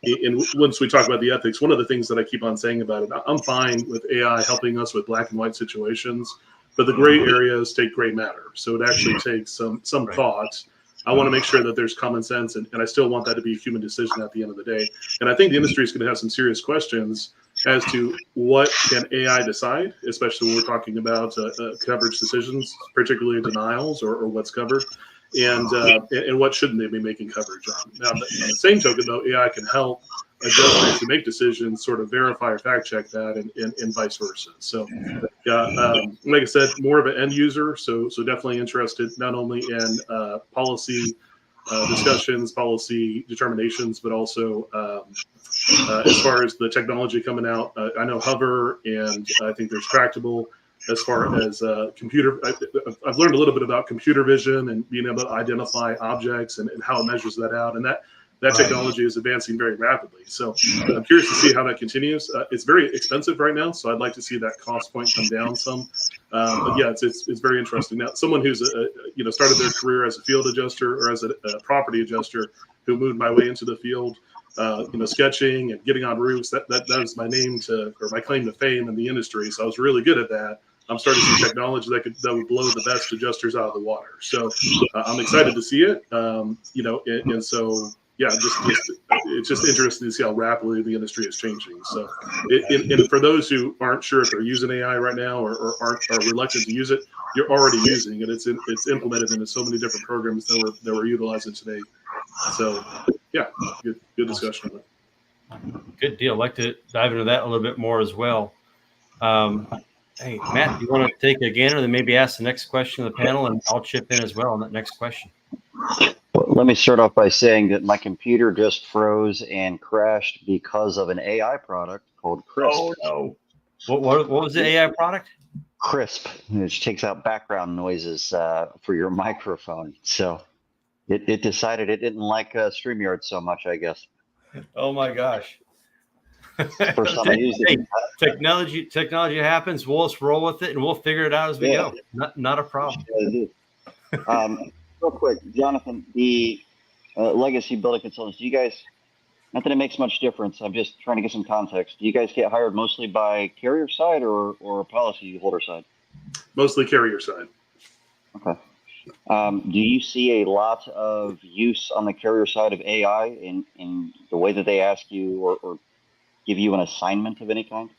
once we talk about the ethics, one of the things that I keep on saying about it, I'm fine with AI helping us with black and white situations, but the gray areas take gray matter. So it actually takes some thought I want to make sure that there's common sense, and I still want that to be a human decision at the end of the day. And I think the industry is going to have some serious questions as to what can AI decide, especially when we're talking about coverage decisions, particularly denials or what's covered, and what shouldn't they be making coverage on. Now, on the same token, though, AI can help adjusters to make decisions, sort of verify or fact check that, and vice versa. So, yeah, like I said, more of an end user. So definitely interested not only in policy discussions, policy determinations, but also as far as the technology coming out. I know Hover, and I think there's Tractable. As far as computer, I've learned a little bit about computer vision and being able to identify objects and how it measures that out. And that technology is advancing very rapidly. So I'm curious to see how that continues. It's very expensive right now, so I'd like to see that cost point come down some. But yeah, it's very interesting. Now, someone who's started their career as a field adjuster or as a property adjuster who moved my way into the field, sketching and getting on roofs, that was my my claim to fame in the industry. So I was really good at that. I'm starting to see technology that would blow the best adjusters out of the water. So I'm excited to see it. And so yeah, it's just interesting to see how rapidly the industry is changing. So, and for those who aren't sure if they're using AI right now or are reluctant to use it, you're already using it. It's implemented into so many different programs that we're utilizing today. So yeah, good discussion on it. Good deal. I'd like to dive into that a little bit more as well. Hey, Matt, you want to take a gander and then maybe ask the next question of the panel, and I'll chip in as well on that next question. Well, let me start off by saying that my computer just froze and crashed because of an AI product called Crisp. Oh, no. What was the AI product? Crisp, which takes out background noises for your microphone. So it decided it didn't like StreamYard so much, I guess. Oh, my gosh. First time I used it. Technology happens. We'll just roll with it, and we'll figure it out as we go. Not a problem. Real quick, Jonathan, the legacy building consultants, do you guys, not that it makes much difference, I'm just trying to get some context. Do you guys get hired mostly by carrier side or policy holder side? Mostly carrier side. Okay. Do you see a lot of use on the carrier side of AI in the way that they ask you or give you an assignment of any kind?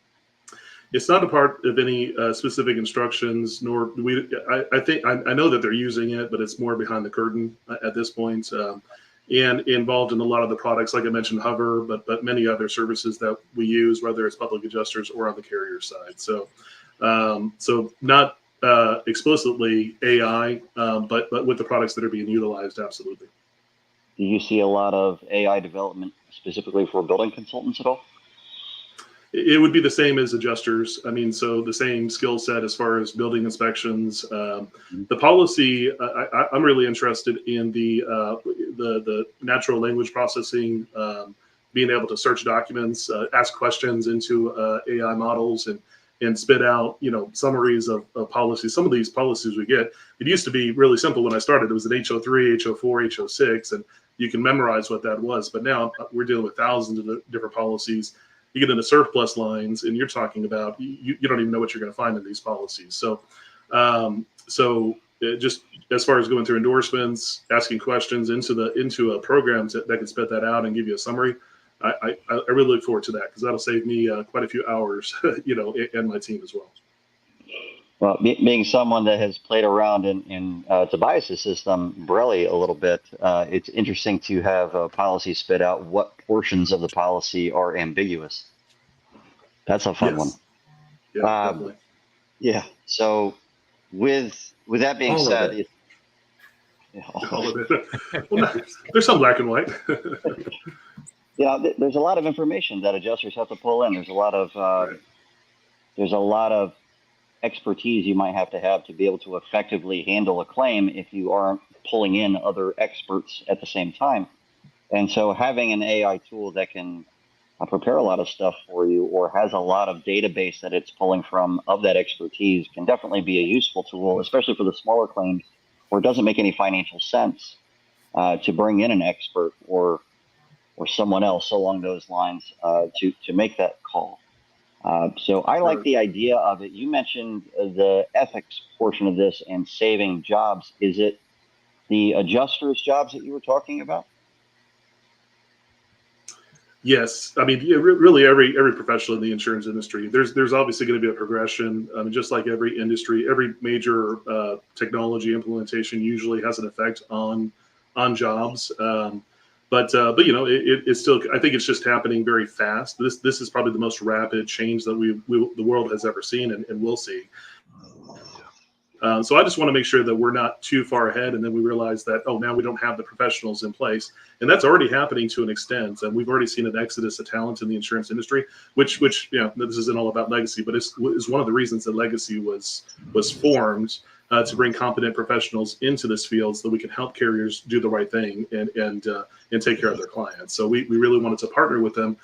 It's not a part of any specific instructions, nor do we. I know that they're using it, but it's more behind the curtain at this point, and involved in a lot of the products, like I mentioned, Hover, but many other services that we use, whether it's public adjusters or on the carrier side. So not explicitly AI, but with the products that are being utilized, absolutely. Do you see a lot of AI development specifically for building consultants at all? It would be the same as adjusters. I mean, so the same skill set as far as building inspections. The policy, I'm really interested in the natural language processing, being able to search documents, ask questions into AI models, and spit out summaries of policies. Some of these policies we get, it used to be really simple when I started. It was an HO3, HO4, HO6, and you can memorize what that was. But now we're dealing with thousands of different policies. You get into surplus lines, and you're talking about you don't even know what you're going to find in these policies. So, just as far as going through endorsements, asking questions into a program that can spit that out and give you a summary, I really look forward to that because that'll save me quite a few hours, and my team as well. Well, being someone that has played around in Tobias's system, Borelli, a little bit, it's interesting to have a policy spit out what portions of the policy are ambiguous. That's a fun one. Yeah, definitely. Yeah. So with that being said, all of it. Well, there's some black and white. There's a lot of information that adjusters have to pull in. There's a lot of expertise you might have to be able to effectively handle a claim if you aren't pulling in other experts at the same time. And so having an AI tool that can prepare a lot of stuff for you or has a lot of database that it's pulling from of that expertise can definitely be a useful tool, especially for the smaller claims where it doesn't make any financial sense to bring in an expert or someone else along those lines to make that call. So I like the idea of it. You mentioned the ethics portion of this and saving jobs. Is it the adjusters' jobs that you were talking about? Yes, I mean, really every professional in the insurance industry, there's obviously going to be a progression. Just like every industry, every major technology implementation usually has an effect on jobs. But it's still, I think it's just happening very fast. This is probably the most rapid change that the world has ever seen and will see. So I just want to make sure that we're not too far ahead, and then we realize that, oh, now we don't have the professionals in place, and that's already happening to an extent. And we've already seen an exodus of talent in the insurance industry, which this isn't all about legacy, but it's one of the reasons that legacy was formed, to bring competent professionals into this field so that we can help carriers do the right thing and take care of their clients. So we really wanted to partner with them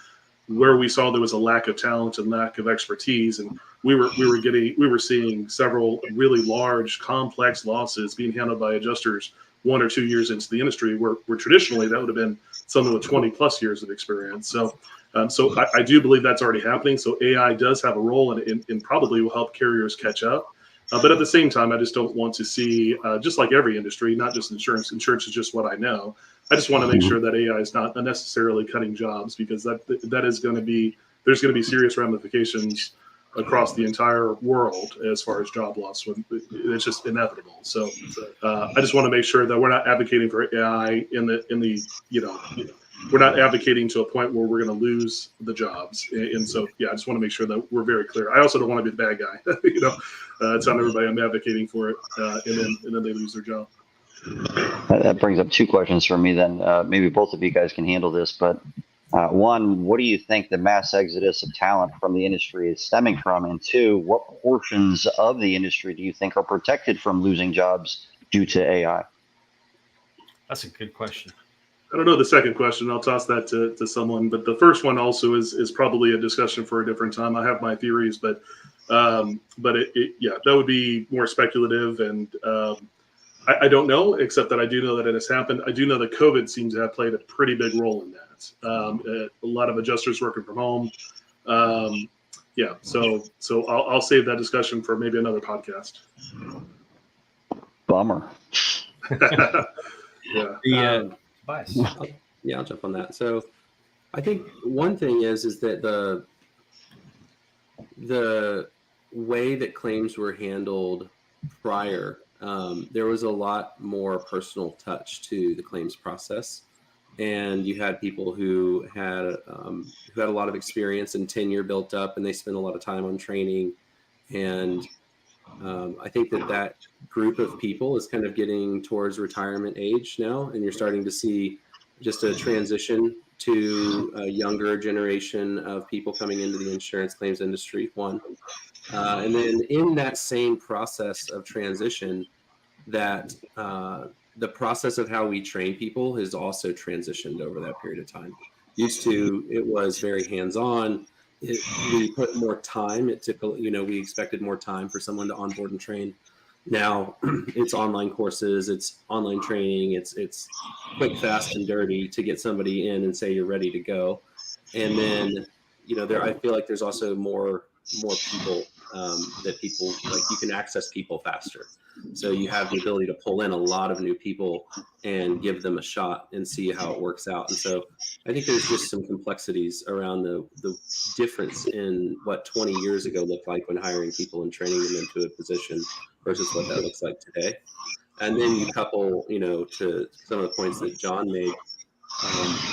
where we saw there was a lack of talent and lack of expertise, and we were seeing several really large, complex losses being handled by adjusters 1 or 2 years into the industry, where traditionally that would have been someone with 20 plus years of experience. So I do believe that's already happening. So AI does have a role and probably will help carriers catch up. But at the same time, I just don't want to see, just like every industry, not just insurance. Insurance is just what I know. I just want to make sure that AI is not unnecessarily cutting jobs, because that is going to be, there's going to be serious ramifications across the entire world as far as job loss. It's just inevitable. So I just want to make sure that we're not advocating for AI we're not advocating to a point where we're going to lose the jobs. And so, yeah, I just want to make sure that we're very clear. I also don't want to be the bad guy, telling everybody I'm advocating for it, and then they lose their job. That brings up 2 questions for me then. Maybe both of you guys can handle this, but one, what do you think the mass exodus of talent from the industry is stemming from? And 2, what portions of the industry do you think are protected from losing jobs due to AI? That's a good question. I don't know the second question. I'll toss that to someone. But the first one also is probably a discussion for a different time. I have my theories, but that would be more speculative, and I don't know, except that I do know that it has happened. I do know that COVID seems to have played a pretty big role in that. A lot of adjusters working from home. So I'll save that discussion for maybe another podcast. Bummer. Yeah. I'll jump on that. So I think one thing is that the way that claims were handled prior, there was a lot more personal touch to the claims process, and you had people who had a lot of experience and tenure built up, and they spent a lot of time on training. And I think that group of people is kind of getting towards retirement age now, and you're starting to see just a transition to a younger generation of people coming into the insurance claims industry, one. And then in that same process of transition, that the process of how we train people has also transitioned over that period of time. Used to, it was very hands-on. We put more time. It took, we expected more time for someone to onboard and train. Now it's online courses, it's online training, it's quick, fast, and dirty to get somebody in and say you're ready to go. And then, I feel like there's also more people that people like. You can access people faster, so you have the ability to pull in a lot of new people and give them a shot and see how it works out. And so I think there's just some complexities around the difference in what 20 years ago looked like when hiring people and training them into a position versus what that looks like today. And then you couple, to some of the points that John made,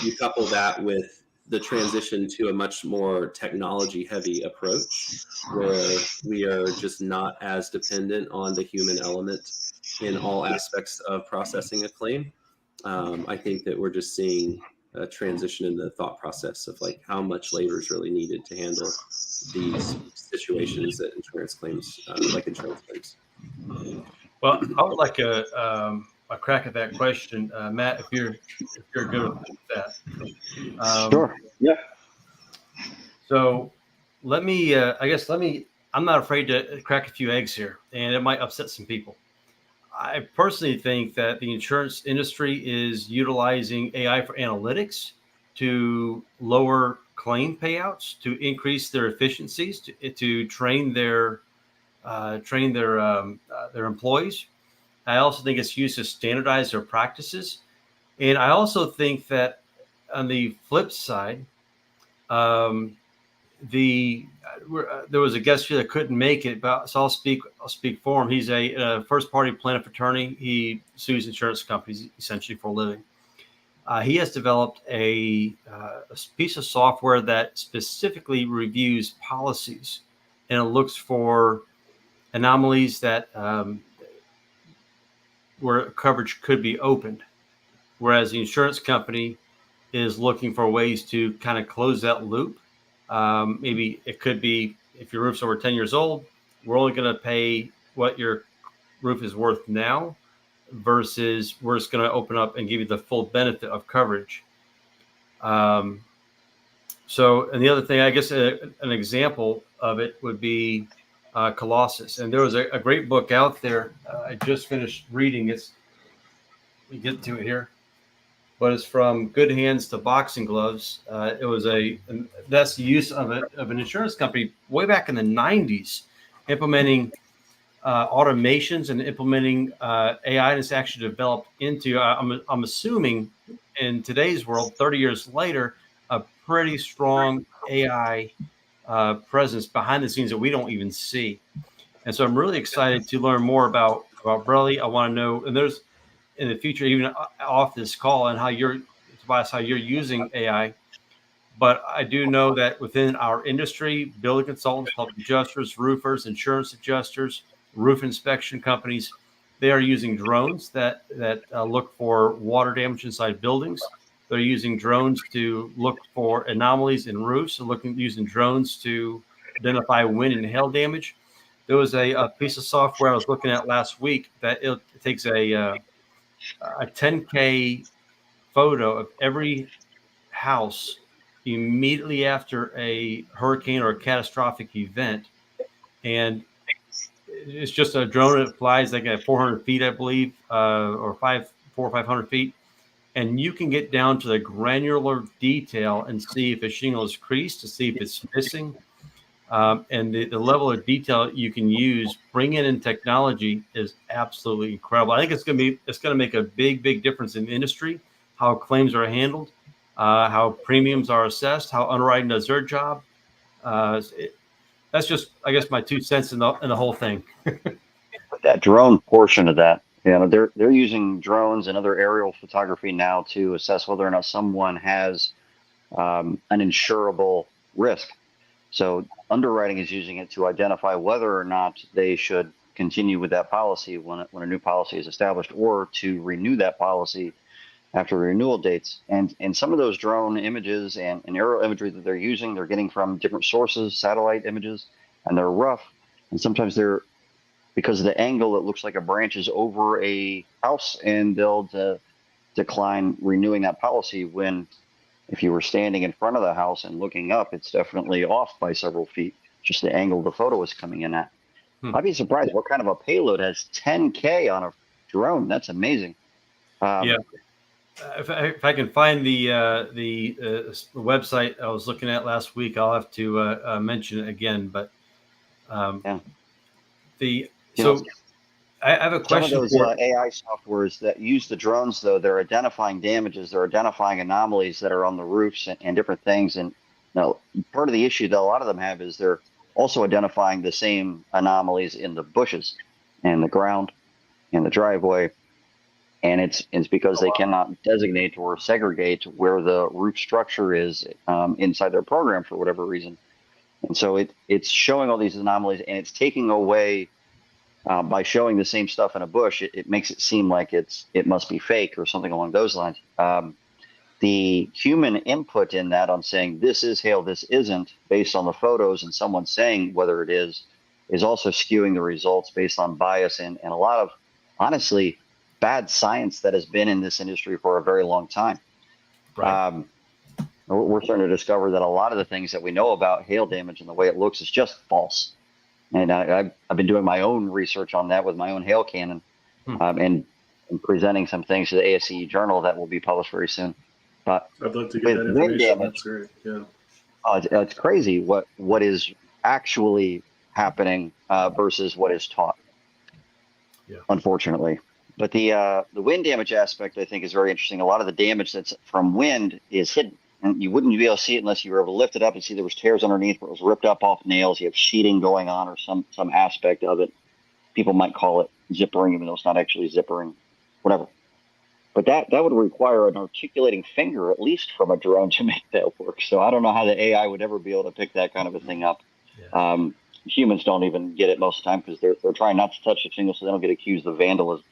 you couple that with the transition to a much more technology heavy approach, where we are just not as dependent on the human element in all aspects of processing a claim. I think that we're just seeing a transition in the thought process of like how much labor is really needed to handle these situations that insurance claims, like insurance claims. Well, I would like a crack at that question, Matt, if you're good with that. Sure. Yeah. So I'm not afraid to crack a few eggs here, and it might upset some people. I personally think that the insurance industry is utilizing AI for analytics to lower claim payouts, to increase their efficiencies, to train their employees. I also think it's used to standardize their practices. And I also think that on the flip side, there was a guest here that couldn't make it, but so I'll speak for him. He's a first party plaintiff attorney. He sues insurance companies essentially for a living. He has developed a piece of software that specifically reviews policies, and it looks for anomalies that where coverage could be opened, whereas the insurance company is looking for ways to kind of close that loop. Maybe it could be if your roof's over 10 years old, we're only going to pay what your roof is worth now versus we're just going to open up and give you the full benefit of coverage. And the other thing, I guess an example of it would be Colossus. And there was a great book out there. I just finished reading it. We get to it here. But it's From Good Hands to Boxing Gloves. It was that's the use of an insurance company way back in the 90s, implementing automations and implementing AI that's actually developed into, I'm assuming in today's world, 30 years later, a pretty strong AI presence behind the scenes that we don't even see. And so I'm really excited to learn more about Brelly. I want to know, and there's in the future, even off this call, and how you're using AI. But I do know that within our industry, building consultants, public adjusters, roofers, insurance adjusters, roof inspection companies, they are using drones that look for water damage inside buildings. They're using drones to look for anomalies in roofs, and using drones to identify wind and hail damage. There was a piece of software I was looking at last week that it takes a 10K photo of every house immediately after a hurricane or a catastrophic event, and it's just a drone that flies like at 400 feet, I believe, or 400 or 500 feet, and you can get down to the granular detail and see if a shingle is creased, to see if it's missing. And the level of detail you can use, bring in technology, is absolutely incredible. I think it's going to make a big difference in the industry, how claims are handled, how premiums are assessed, how underwriting does their job. That's just, I guess, my 2 cents in the whole thing. That drone portion of that, they're using drones and other aerial photography now to assess whether or not someone has an insurable risk. So underwriting is using it to identify whether or not they should continue with that policy when a new policy is established, or to renew that policy after renewal dates. And some of those drone images and aerial imagery that they're using, they're getting from different sources, satellite images, and they're rough. And sometimes they're, because of the angle, it looks like a branch is over a house, and they'll decline renewing that policy when, if you were standing in front of the house and looking up, it's definitely off by several feet, just the angle the photo is coming in at. I'd be surprised what kind of a payload has 10K on a drone. That's amazing. Yeah. If I can find the website I was looking at last week, I'll have to mention it again. But I have a question. Some of those AI softwares that use the drones, though, they're identifying damages, they're identifying anomalies that are on the roofs and different things. And part of the issue that a lot of them have is they're also identifying the same anomalies in the bushes and the ground and the driveway. And it's because they cannot designate or segregate where the roof structure is inside their program for whatever reason. And so it's showing all these anomalies, and it's taking away. By showing the same stuff in a bush, it makes it seem like it must be fake or something along those lines. The human input in that, on saying this is hail, this isn't, based on the photos and someone saying whether it is also skewing the results based on bias and a lot of, honestly, bad science that has been in this industry for a very long time. Right. We're starting to discover that a lot of the things that we know about hail damage and the way it looks is just false. And I've been doing my own research on that with my own hail cannon, and presenting some things to the ASCE journal that will be published very soon. But I'd love to get that information. That's great. Yeah. It's crazy what is actually happening versus what is taught. Yeah. Unfortunately. But the wind damage aspect, I think, is very interesting. A lot of the damage that's from wind is hidden, and you wouldn't be able to see it unless you were able to lift it up and see there was tears underneath, where it was ripped up off nails. You have sheeting going on, or some aspect of it. People might call it zippering, even though it's not actually zippering, whatever. But that would require an articulating finger, at least from a drone, to make that work. So I don't know how the AI would ever be able to pick that kind of a thing up. Yeah. Humans don't even get it most of the time because they're trying not to touch the signal so they don't get accused of vandalism.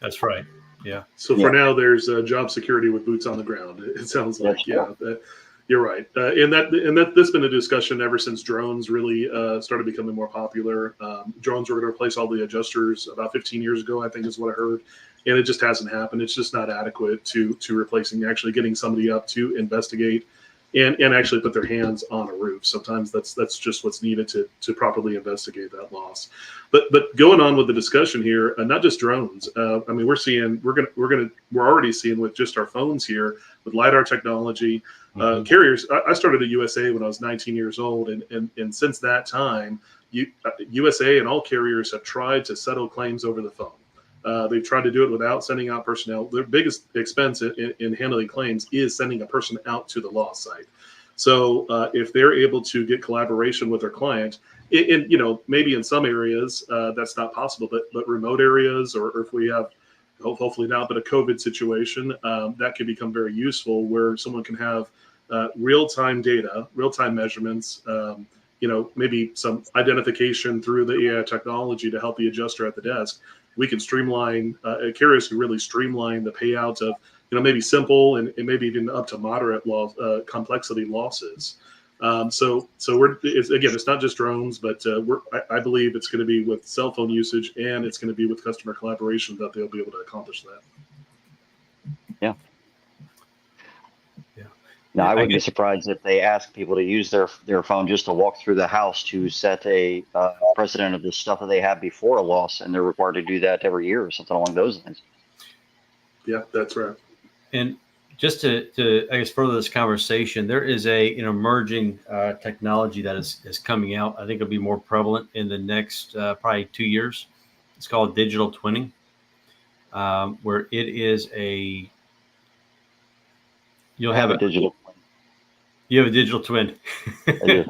That's right. Yeah. So for now, there's job security with boots on the ground. It sounds like, you're right. And that's been a discussion ever since drones really started becoming more popular. Drones were going to replace all the adjusters about 15 years ago, I think is what I heard. And it just hasn't happened. It's just not adequate to replacing, actually getting somebody up to investigate and actually put their hands on a roof. Sometimes that's just what's needed to properly investigate that loss. But going on with the discussion here, not just drones. I mean, we're already seeing with just our phones here with LiDAR technology, carriers. I started at USA when I was 19 years old, and since that time, USA and all carriers have tried to settle claims over the phone. They've tried to do it without sending out personnel. Their biggest expense in handling claims is sending a person out to the loss site. So if they're able to get collaboration with their client, maybe in some areas that's not possible, but remote areas, or if we have, hopefully not, but a COVID situation, that can become very useful, where someone can have real-time data, real-time measurements, maybe some identification through the AI technology to help the adjuster at the desk. We can streamline, carriers can really streamline the payout of, maybe simple and maybe even up to moderate complexity losses. So it's not just drones, but I believe it's going to be with cell phone usage, and it's going to be with customer collaboration that they'll be able to accomplish that. Yeah. Now, I wouldn't be surprised if they ask people to use their phone just to walk through the house to set a precedent of the stuff that they have before a loss, and they're required to do that every year or something along those lines. Yeah, that's right. And just to I guess further this conversation, there is an emerging technology that is coming out. I think it'll be more prevalent in the next probably 2 years. It's called digital twinning, where it is you'll have a digital. You have a digital twin. I do.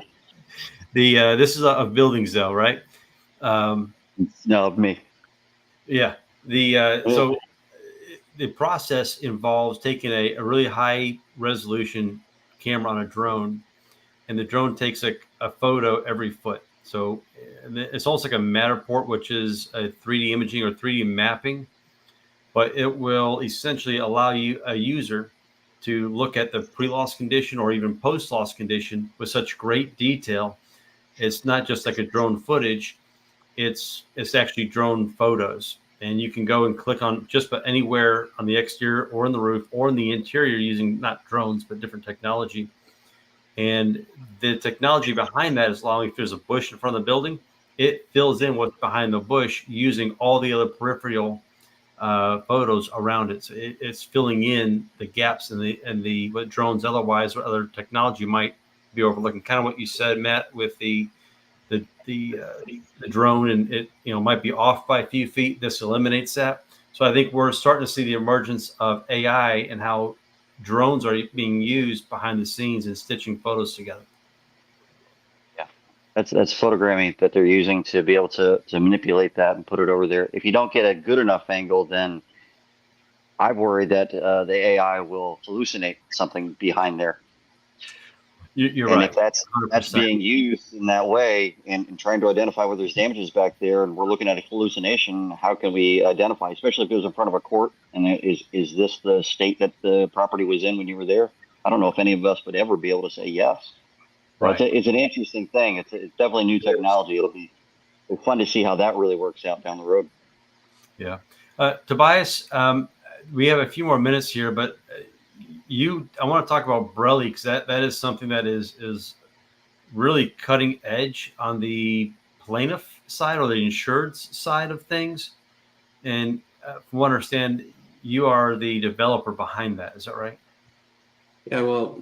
This is of buildings, though, right? No, of me. Yeah. So the process involves taking a really high resolution camera on a drone, and the drone takes a photo every foot. So it's almost like a Matterport, which is a 3D imaging or 3D mapping, but it will essentially allow a user to look at the pre-loss condition or even post-loss condition with such great detail. It's not just like a drone footage, it's actually drone photos. And you can go and click on just about anywhere on the exterior or in the roof or in the interior using not drones, but different technology. And the technology behind that is allowing, if there's a bush in front of the building, it fills in what's behind the bush using all the other peripheral photos around it. So it's filling in the gaps in the what drones otherwise or other technology might be overlooking. Kind of what you said, Matt, with the drone, and it might be off by a few feet. This eliminates that. So I think we're starting to see the emergence of AI and how drones are being used behind the scenes and stitching photos together. That's photogramming that they're using to be able to manipulate that and put it over there. If you don't get a good enough angle, then I worry that the AI will hallucinate something behind there. You're and right. if that's being used in that way and trying to identify whether there's damages back there, and we're looking at a hallucination, how can we identify, especially if it was in front of a court, and is this the state that the property was in when you were there? I don't know if any of us would ever be able to say yes. Right. It's an interesting thing. It's definitely new technology. It'll be fun to see how that really works out down the road. Yeah. Tobias, we have a few more minutes here, but I want to talk about Borelli, because that is something that is really cutting edge on the plaintiff side or the insured side of things. And from what I understand, you are the developer behind that. Is that right? Yeah, well,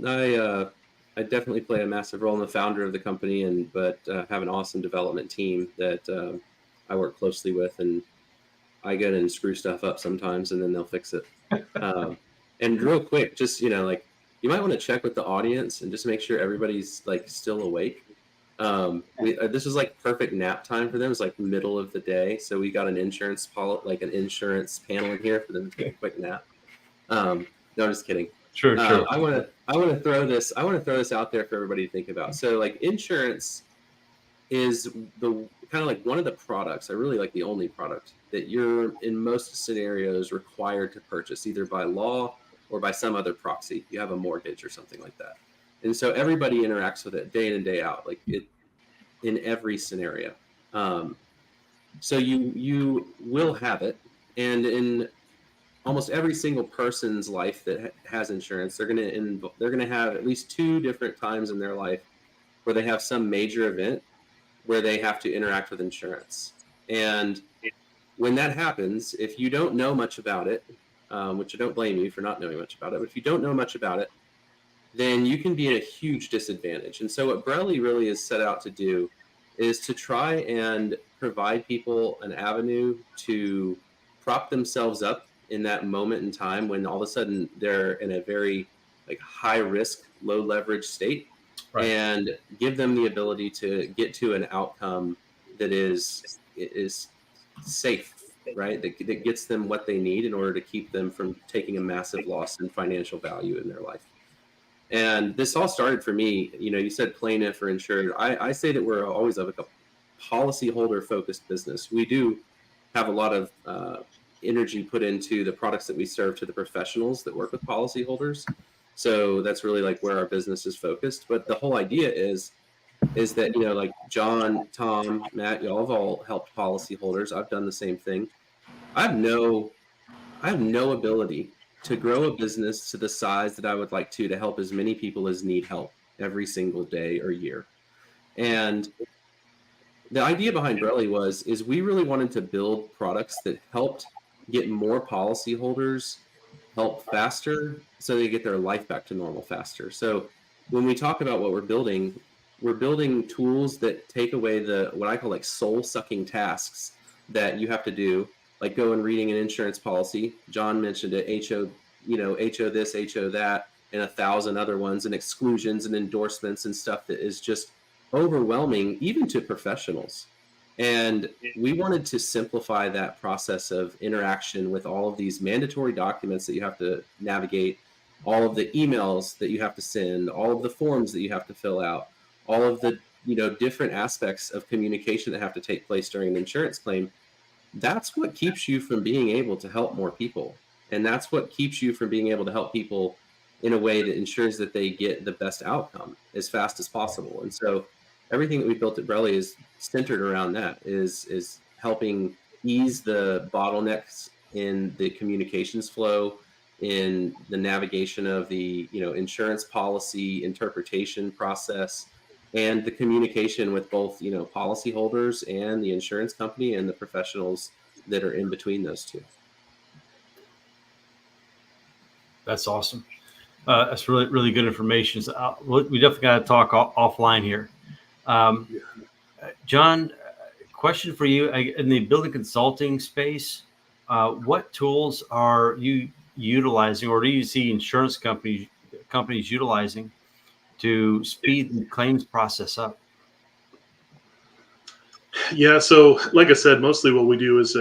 I definitely play a massive role in the founder of the company, but have an awesome development team that I work closely with. And I go and screw stuff up sometimes, and then they'll fix it. And real quick, just, like, you might want to check with the audience and just make sure everybody's like still awake. This is like perfect nap time for them. It's like middle of the day, so we got an insurance panel in here for them to take a quick nap. No, I'm just kidding. Sure. I want to throw this out there for everybody to think about. So, like, insurance is the kind of like one of the products, I really like the only product that you're in most scenarios required to purchase, either by law or by some other proxy. You have a mortgage or something like that. And so everybody interacts with it day in and day out, like it in every scenario. So you will have it. And in almost every single person's life that has insurance, they're going to have at least 2 different times in their life where they have some major event where they have to interact with insurance. And when that happens, if you don't know much about it, which I don't blame you for not knowing much about it, but if you don't know much about it, then you can be at a huge disadvantage. And so what Brelly really is set out to do is to try and provide people an avenue to prop themselves up in that moment in time when all of a sudden they're in a very like high risk, low leverage state. Right. And give them the ability to get to an outcome that is safe, right? That gets them what they need in order to keep them from taking a massive loss in financial value in their life. And this all started for me, you said plaintiff or insured. I say that we're always like a policyholder focused business. We do have a lot of energy put into the products that we serve to the professionals that work with policyholders. So that's really like where our business is focused. But the whole idea is that, like John, Tom, Matt, y'all have all helped policyholders. I've done the same thing. I have no ability to grow a business to the size that I would like to help as many people as need help every single day or year. And the idea behind Brelly is we really wanted to build products that helped get more policyholders help faster so they get their life back to normal faster. So when we talk about what we're building tools that take away what I call like soul sucking tasks that you have to do, like go and reading an insurance policy. John mentioned it, HO this, HO that, and 1,000 other ones, and exclusions and endorsements and stuff that is just overwhelming, even to professionals. And we wanted to simplify that process of interaction with all of these mandatory documents that you have to navigate, all of the emails that you have to send, all of the forms that you have to fill out, all of the different aspects of communication that have to take place during an insurance claim. That's what keeps you from being able to help more people. And that's what keeps you from being able to help people in a way that ensures that they get the best outcome as fast as possible. And so everything that we built at Brelly is centered around that, is helping ease the bottlenecks in the communications flow, in the navigation of the insurance policy interpretation process, and the communication with both policyholders and the insurance company and the professionals that are in between those two. That's awesome. That's really, really good information. So we definitely got to talk offline here. John, question for you. In the building consulting space, what tools are you utilizing, or do you see insurance companies utilizing to speed the claims process up? Yeah, so like I said, mostly what we do is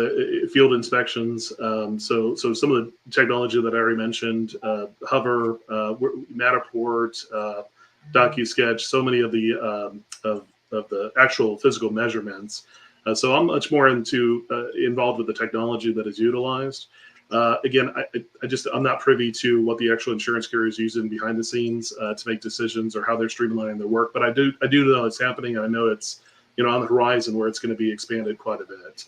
field inspections. So some of the technology that I already mentioned, Hover, Matterport, DocuSketch, so many of the actual physical measurements. So I'm much more involved with the technology that is utilized. Again, I'm not privy to what the actual insurance carrier is using behind the scenes to make decisions or how they're streamlining their work. But I do know it's happening, and I know it's on the horizon where it's going to be expanded quite a bit.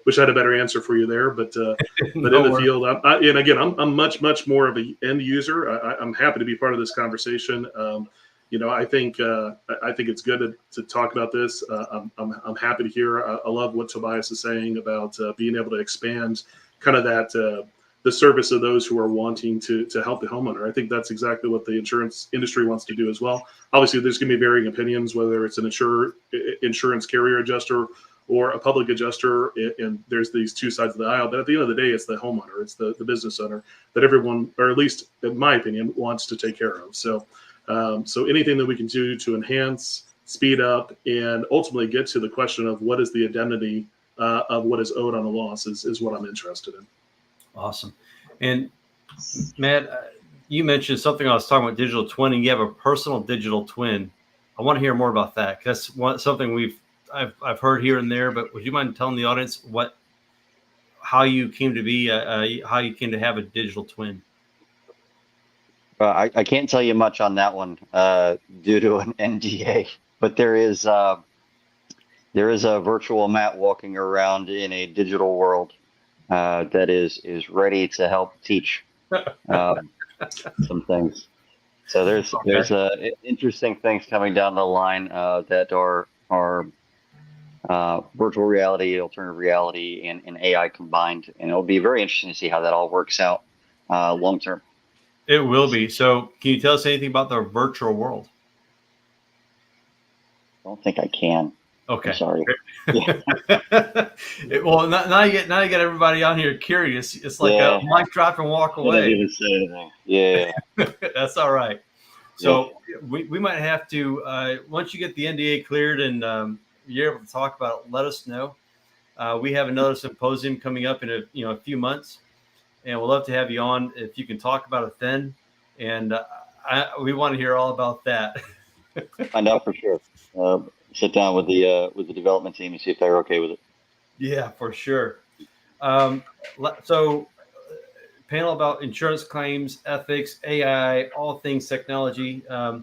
Wish I had a better answer for you there, but in the field, and again, I'm much more of an end user. I'm happy to be part of this conversation. I think it's good to talk about this. I'm happy to hear. I love what Tobias is saying about being able to expand kind of that the service of those who are wanting to help the homeowner. I think that's exactly what the insurance industry wants to do as well. Obviously, there's going to be varying opinions, whether it's an insurance carrier adjuster or a public adjuster, and there's these two sides of the aisle. But at the end of the day, it's the homeowner, it's the business owner that everyone, or at least in my opinion, wants to take care of. So, so anything that we can do to enhance, speed up, and ultimately get to the question of what is the indemnity of what is owed on a loss is what I'm interested in. Awesome. And Matt, you mentioned something I was talking about, digital twinning. You have a personal digital twin. I want to hear more about that. That's something I've heard here and there, but would you mind telling the audience how you came to be, how you came to have a digital twin? I can't tell you much on that one due to an NDA, but there is a virtual Matt walking around in a digital world that is ready to help teach some things. So there's interesting things coming down the line that are virtual reality, alternative reality, and AI combined, and it'll be very interesting to see how that all works out long term. It will be. So can you tell us anything about the virtual world? I don't think I can. Okay. I'm sorry. Well, now you get everybody on here curious. It's like a mic drop and walk away. Didn't even say anything. Yeah. That's all right. So we might have to once you get the NDA cleared and you're able to talk about it, let us know. We have another symposium coming up in a few months, and we'll love to have you on if you can talk about it then. And we want to hear all about that. Find out for sure. Sit down with the development team and see if they're okay with it. Yeah, for sure. So panel about insurance claims, ethics, AI, all things technology. Our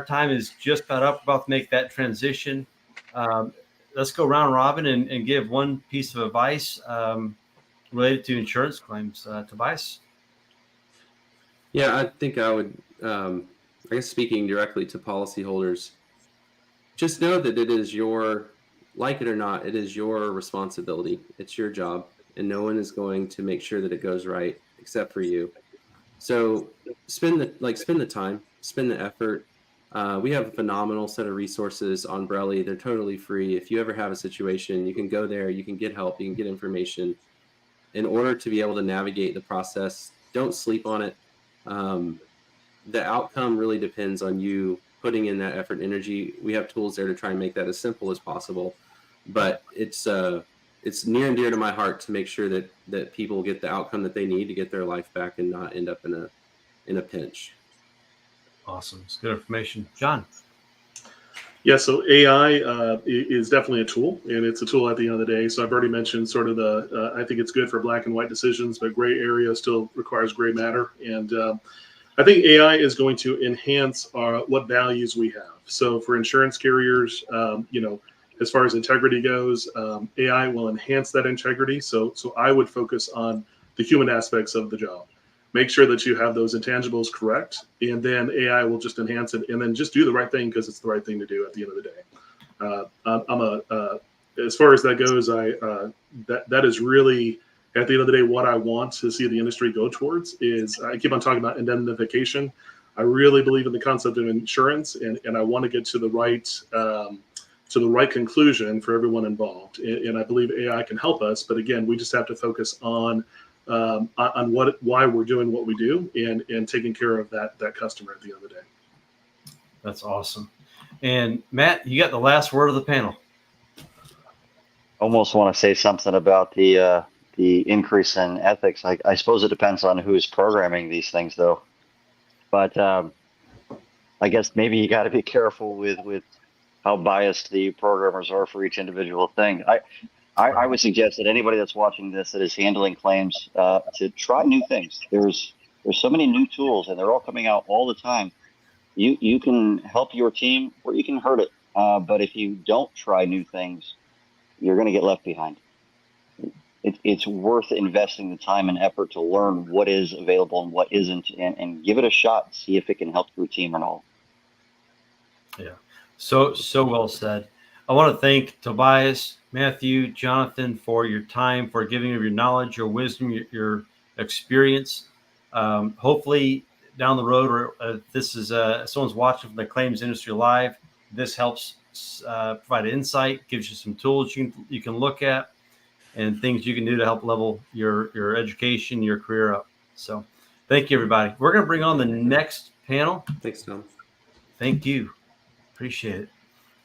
time is just about to make that transition. Let's go round robin and give one piece of advice related to insurance claims. Tobias? Yeah, I think I would, I guess speaking directly to policyholders, just know that it is like it or not, it is your responsibility. It's your job, and no one is going to make sure that it goes right except for you. So spend the time, spend the effort. We have a phenomenal set of resources on Brelly. They're totally free. If you ever have a situation, you can go there, you can get help, you can get information. In order to be able to navigate the process, don't sleep on it. The outcome really depends on you putting in that effort and energy. We have tools there to try and make that as simple as possible. But it's near and dear to my heart to make sure that people get the outcome that they need to get their life back and not end up in a pinch. Awesome. It's good information. John? Yeah, so AI is definitely a tool, and it's a tool at the end of the day. So I've already mentioned sort of I think it's good for black and white decisions, but gray area still requires gray matter. And I think AI is going to enhance what values we have. So for insurance carriers, as far as integrity goes, AI will enhance that integrity. So I would focus on the human aspects of the job. Make sure that you have those intangibles correct, and then AI will just enhance it, and then just do the right thing because it's the right thing to do at the end of the day. As far as that goes, that is really at the end of the day what I want to see the industry go towards. Is I keep on talking about indemnification. I really believe in the concept of insurance, and I want to get to the right conclusion for everyone involved. And I believe AI can help us, but again, we just have to focus on why we're doing what we do and taking care of that customer at the end of the day. That's awesome. And Matt, you got the last word of the panel. Almost want to say something about the increase in ethics. I suppose it depends on who's programming these things, though. But I guess maybe you got to be careful with how biased the programmers are for each individual thing. I would suggest that anybody that's watching this that is handling claims to try new things. There's so many new tools, and they're all coming out all the time. You can help your team or you can hurt it. But if you don't try new things, you're going to get left behind. It's worth investing the time and effort to learn what is available and what isn't, and give it a shot. See if it can help your team or not. Yeah, so well said. I want to thank Tobias, Matthew, Jonathan for your time, for giving of your knowledge, your wisdom, your experience. Hopefully down the road, or this is someone's watching from the claims industry live, this helps provide insight, gives you some tools you can look at, and things you can do to help level your education, your career up. So thank you, everybody. We're going to bring on the next panel. Thanks, Tom. Thank you. Appreciate it.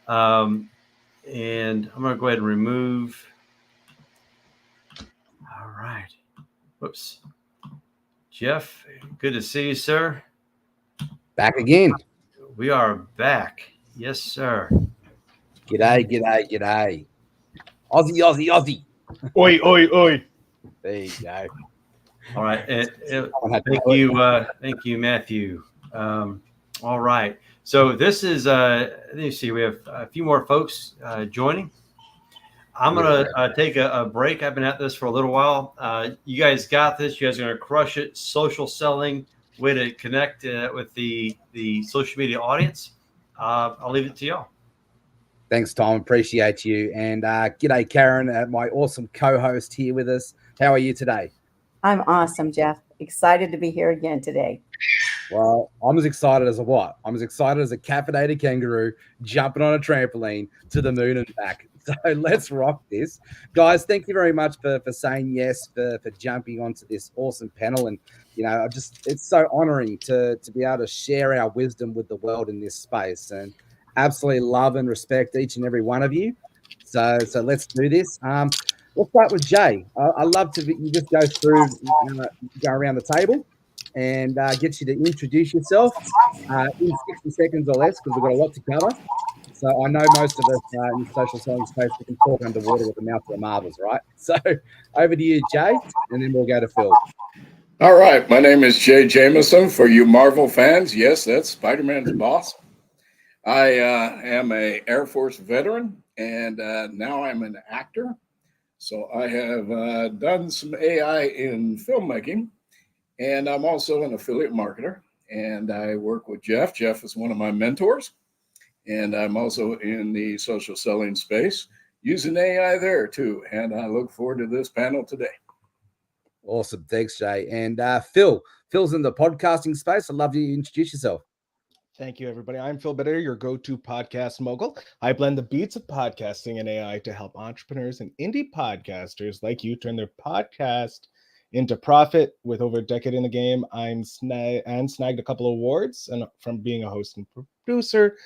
And I'm going to go ahead and remove. All right. Whoops. Jeff, good to see you, sir. Back again. We are back. Yes, sir. G'day, g'day, g'day. Aussie, Aussie, Aussie. Oi, oi, oi. There you go. All right. Thank you, Matthew. All right. So this is, let me see, we have a few more folks joining. I'm going to take a break. I've been at this for a little while. You guys got this. You guys are going to crush it. Social selling, way to connect with the social media audience. I'll leave it to y'all. Thanks, Tom. Appreciate you. And g'day, Karen, my awesome co-host here with us. How are you today? I'm awesome, Jeff. Excited to be here again today. Well, I'm as excited as a what? I'm as excited as a caffeinated kangaroo jumping on a trampoline to the moon and back. So let's rock this. Guys, thank you very much for saying yes, for jumping onto this awesome panel. And, you know, it's so honoring to be able to share our wisdom with the world in this space. And absolutely love and respect each and every one of you. So let's do this. Let's start with Jay. I love to you just go through, go around the table and get you to introduce yourself in 60 seconds or less, because we've got a lot to cover. So I know most of us in the social selling space, we can talk underwater with the mouth of the marbles, right? So over to you, Jay, and then we'll go to Phil. All right. My name is Jay Jameson. For you Marvel fans, yes, that's Spider-Man's boss. I am an Air Force veteran, and now I'm an actor. So I have done some AI in filmmaking, and I'm also an affiliate marketer, and I work with Jeff. Jeff is one of my mentors, and I'm also in the social selling space using AI there too. And I look forward to this panel today. Awesome. Thanks, Jay. And Phil's in the podcasting space. I'd love you to introduce yourself. Thank you, everybody. I'm Phil Bitter, your go-to podcast mogul. I blend the beats of podcasting and AI to help entrepreneurs and indie podcasters like you turn their podcast into profit. With over a decade in the game, I'm snagged a couple of awards and from being a host and producer.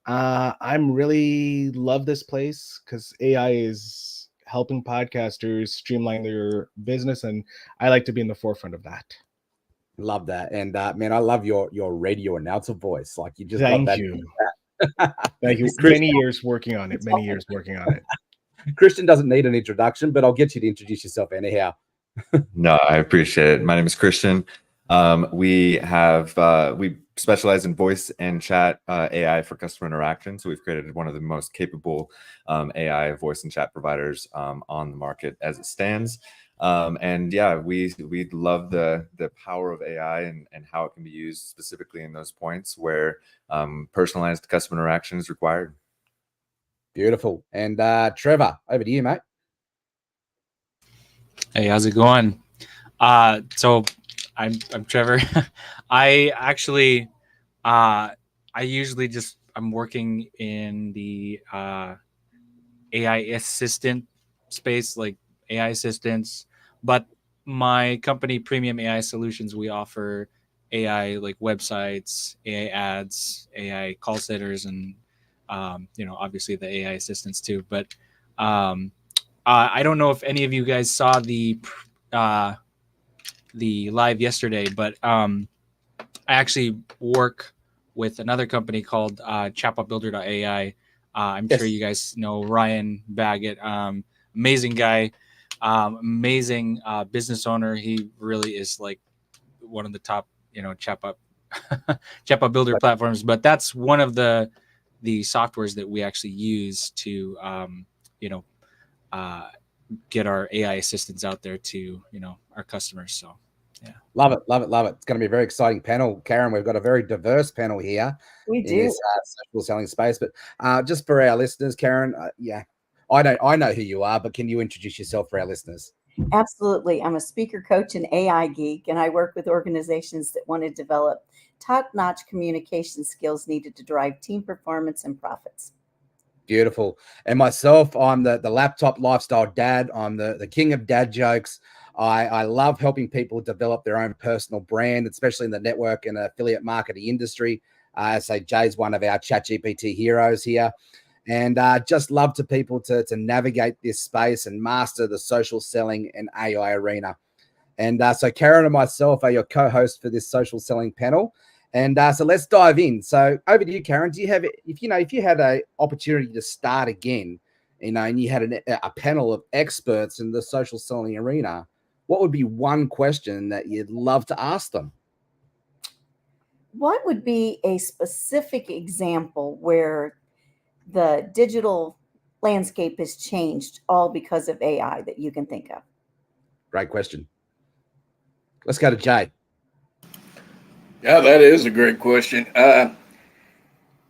I'm really love this place because AI is helping podcasters streamline their business, and I like to be in the forefront of that. Love that. And man, I love your radio announcer voice. Like you just Thank love that. you. Thank you. Many years working on it. Christian doesn't need an introduction, but I'll get you to introduce yourself anyhow. No, I appreciate it. My name is Christian. We specialize in voice and chat AI for customer interaction. So we've created one of the most capable AI voice and chat providers on the market as it stands. And yeah, we love the power of AI and how it can be used specifically in those points where personalized customer interaction is required. Beautiful. And Trevor, over to you, mate. Hey, how's it going? So I'm Trevor. I actually I'm working in the AI assistant space, like AI assistants, but my company Premium AI Solutions, we offer AI like websites, AI ads, AI call centers, and obviously the AI assistants too. But I don't know if any of you guys saw the live yesterday, but I actually work with another company called chatbotbuilder.ai. I'm sure you guys know Ryan Baggett, amazing guy, amazing business owner. He really is like one of the top, chatbot builder platforms. But that's one of the softwares that we actually use to, get our AI assistants out there to, our customers. So, yeah. Love it. It's going to be a very exciting panel. Karen, we've got a very diverse panel here in this social selling space. But just for our listeners, Karen, I know who you are, but can you introduce yourself for our listeners? Absolutely. I'm a speaker coach and AI geek, and I work with organizations that want to develop top-notch communication skills needed to drive team performance and profits. Beautiful. And myself, I'm the laptop lifestyle dad. I'm the king of dad jokes. I love helping people develop their own personal brand, especially in the network and affiliate marketing industry. I say Jay's one of our ChatGPT heroes here. And just love to people to navigate this space and master the social selling and AI arena. And so Karen and myself are your co-hosts for this social selling panel. And so let's dive in. So over to you, Karen. Do you have, if you had an opportunity to start again, and you had a panel of experts in the social selling arena, what would be one question that you'd love to ask them? What would be a specific example where the digital landscape has changed all because of AI that you can think of? Great question. Let's go to Jay. Yeah, that is a great question.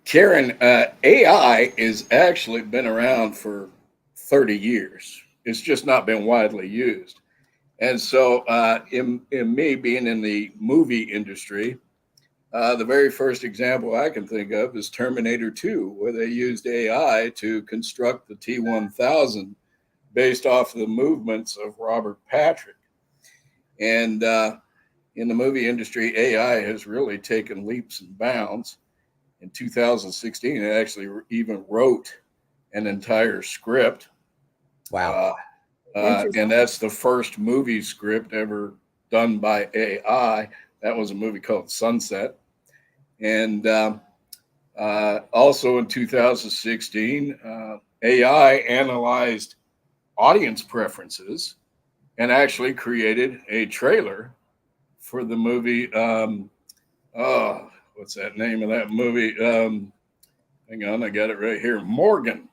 Karen, AI has actually been around for 30 years. It's just not been widely used. And so in me being in the movie industry, the very first example I can think of is Terminator 2, where they used AI to construct the T-1000 based off the movements of Robert Patrick. And in the movie industry, AI has really taken leaps and bounds. In 2016, it actually even wrote an entire script. Wow. And that's the first movie script ever done by AI. That was a movie called Sunset. And also in 2016, AI analyzed audience preferences and actually created a trailer for the movie. What's that name of that movie? Hang on, I got it right here. Morgan,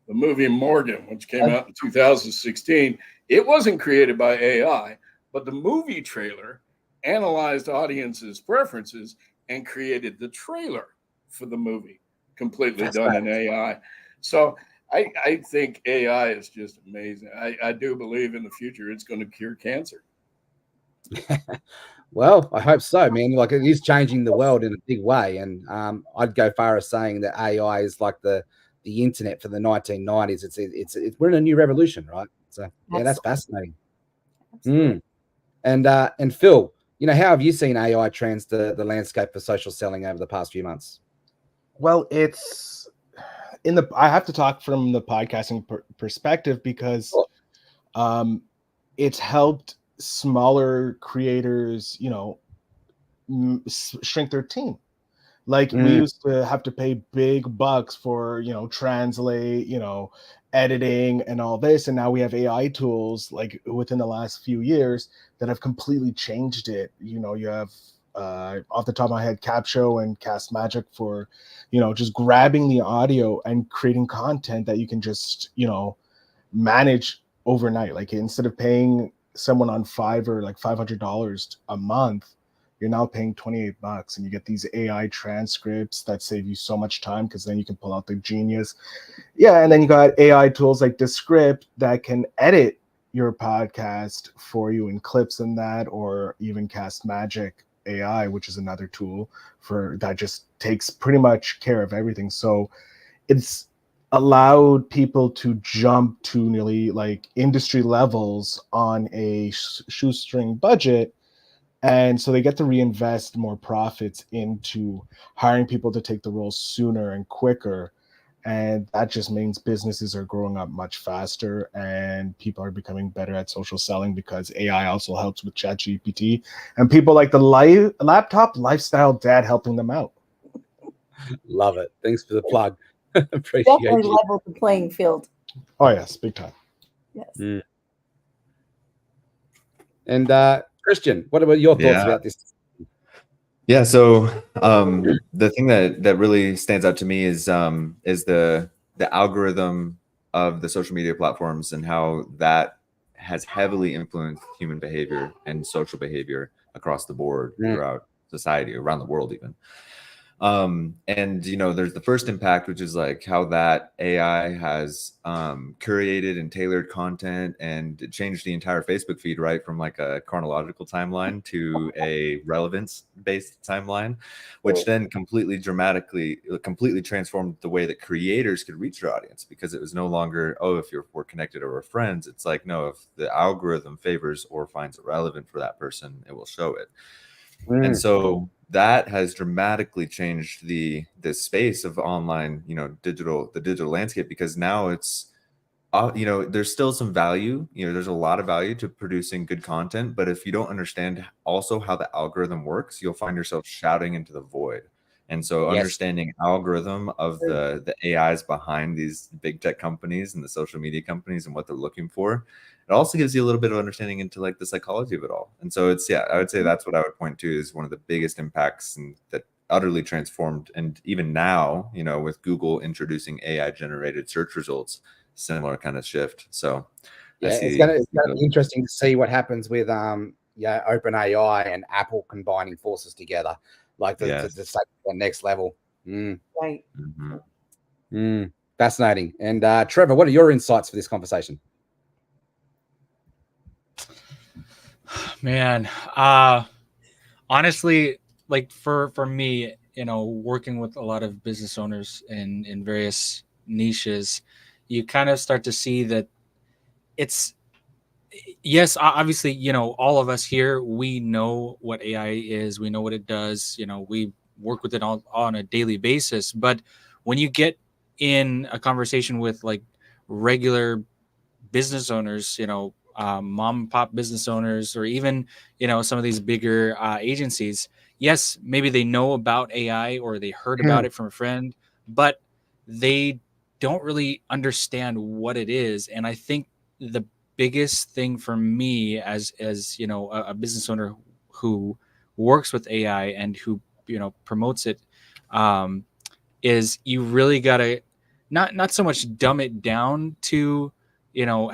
the movie Morgan, which came out in 2016. It wasn't created by AI, but the movie trailer analyzed audiences' preferences and created the trailer for the movie, completely done in AI. So I think AI is just amazing. I do believe in the future it's going to cure cancer. Well, I hope so, man. Like, it is changing the world in a big way. And I'd go far as saying that AI is like the internet for the 1990s. It's we're in a new revolution, right? So yeah, that's fascinating. And Phil, how have you seen AI trends the landscape for social selling over the past few months? Well, it's I have to talk from the podcasting perspective because it's helped smaller creators, shrink their team. Like we used to have to pay big bucks for, translate, editing and all this. And now we have AI tools like within the last few years that have completely changed it. You have off the top of my head, Capsho and Cast Magic for, just grabbing the audio and creating content that you can just, manage overnight. Like instead of paying someone on Fiverr like $500 a month, you're now paying $28 and you get these AI transcripts that save you so much time because then you can pull out the genius. Yeah, and then you got AI tools like Descript that can edit your podcast for you in clips and that, or even Cast Magic AI, which is another tool for that just takes pretty much care of everything. So it's allowed people to jump to nearly like industry levels on a shoestring budget. And so they get to reinvest more profits into hiring people to take the roles sooner and quicker. And that just means businesses are growing up much faster and people are becoming better at social selling because AI also helps with ChatGPT and people like the laptop lifestyle dad helping them out. Love it. Thanks for the plug. Appreciate Definitely you. level the playing field. Oh, yes, big time. Yes. And Christian, what about your thoughts about this? Yeah, so the thing that really stands out to me is the algorithm of the social media platforms and how that has heavily influenced human behavior and social behavior across the board throughout society, around the world even. And there's the first impact, which is like how that AI has curated and tailored content, and it changed the entire Facebook feed, right, from like a chronological timeline to a relevance based timeline, which then completely transformed the way that creators could reach their audience, because it was no longer, oh, if we're connected or we're friends. It's like, no, if the algorithm favors or finds it relevant for that person, it will show it. And so that has dramatically changed the space of online, the digital landscape, because now it's, there's still some value, there's a lot of value to producing good content, but if you don't understand also how the algorithm works, you'll find yourself shouting into the void. And so understanding algorithm of the AIs behind these big tech companies and the social media companies and what they're looking for, it also gives you a little bit of understanding into like the psychology of it all. And so it's, I would say that's what I would point to is one of the biggest impacts, and that utterly transformed. And even now, with Google introducing AI generated search results, similar kind of shift. So it's gonna be interesting to see what happens with OpenAI and Apple combining forces together, like to take the next level. Right. Fascinating. And Trevor, what are your insights for this conversation? Man, honestly, like for me, working with a lot of business owners in various niches, you kind of start to see that it's, yes, obviously, all of us here, we know what AI is, we know what it does, we work with it on a daily basis. But when you get in a conversation with like regular business owners, mom and pop business owners, or even, some of these bigger agencies, yes, maybe they know about AI or they heard about it from a friend, but they don't really understand what it is. And I think the biggest thing for me as a business owner who works with AI and who promotes it, is you really gotta not so much dumb it down to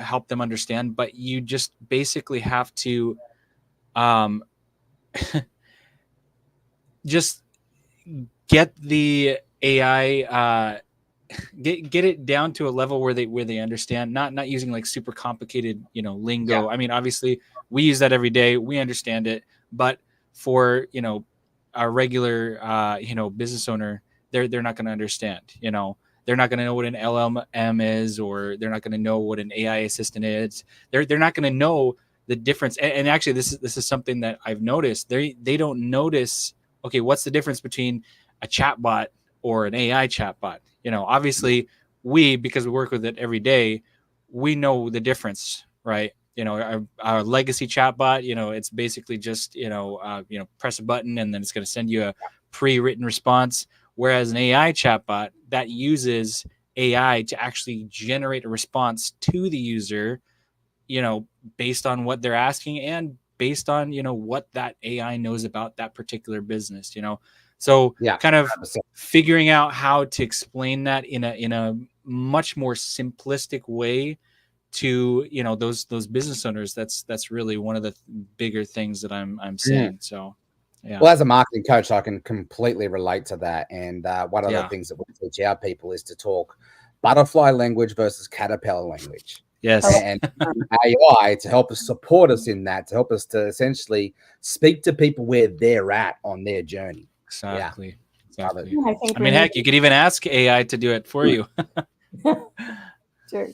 help them understand, but you just basically have to just get the AI, get it down to a level where they understand, not using like super complicated lingo. I mean, obviously we use that every day, we understand it, but for a regular business owner, they're not going to understand. They're not going to know what an LLM is, or they're not going to know what an AI assistant is. They're not going to know the difference. And actually, this is something that I've noticed. They don't notice. Okay, what's the difference between a chatbot or an AI chatbot? Obviously, because we work with it every day, we know the difference, right? Our legacy chatbot, it's basically just press a button and then it's going to send you a pre-written response. Whereas an AI chatbot, that uses AI to actually generate a response to the user, based on what they're asking and based on what that AI knows about that particular business. So kind of 100%. figuring out how to explain that in a much more simplistic way to those business owners. That's really one of the bigger things that I'm seeing. So yeah. Well, as a marketing coach, I can completely relate to that. And one of the things that we teach our people is to talk butterfly language versus caterpillar language. Yes. And AI to help us support us in that, to help us to essentially speak to people where they're at on their journey. Exactly. Exactly. I think I mean, heck, you could even ask AI to do it for you. Sure.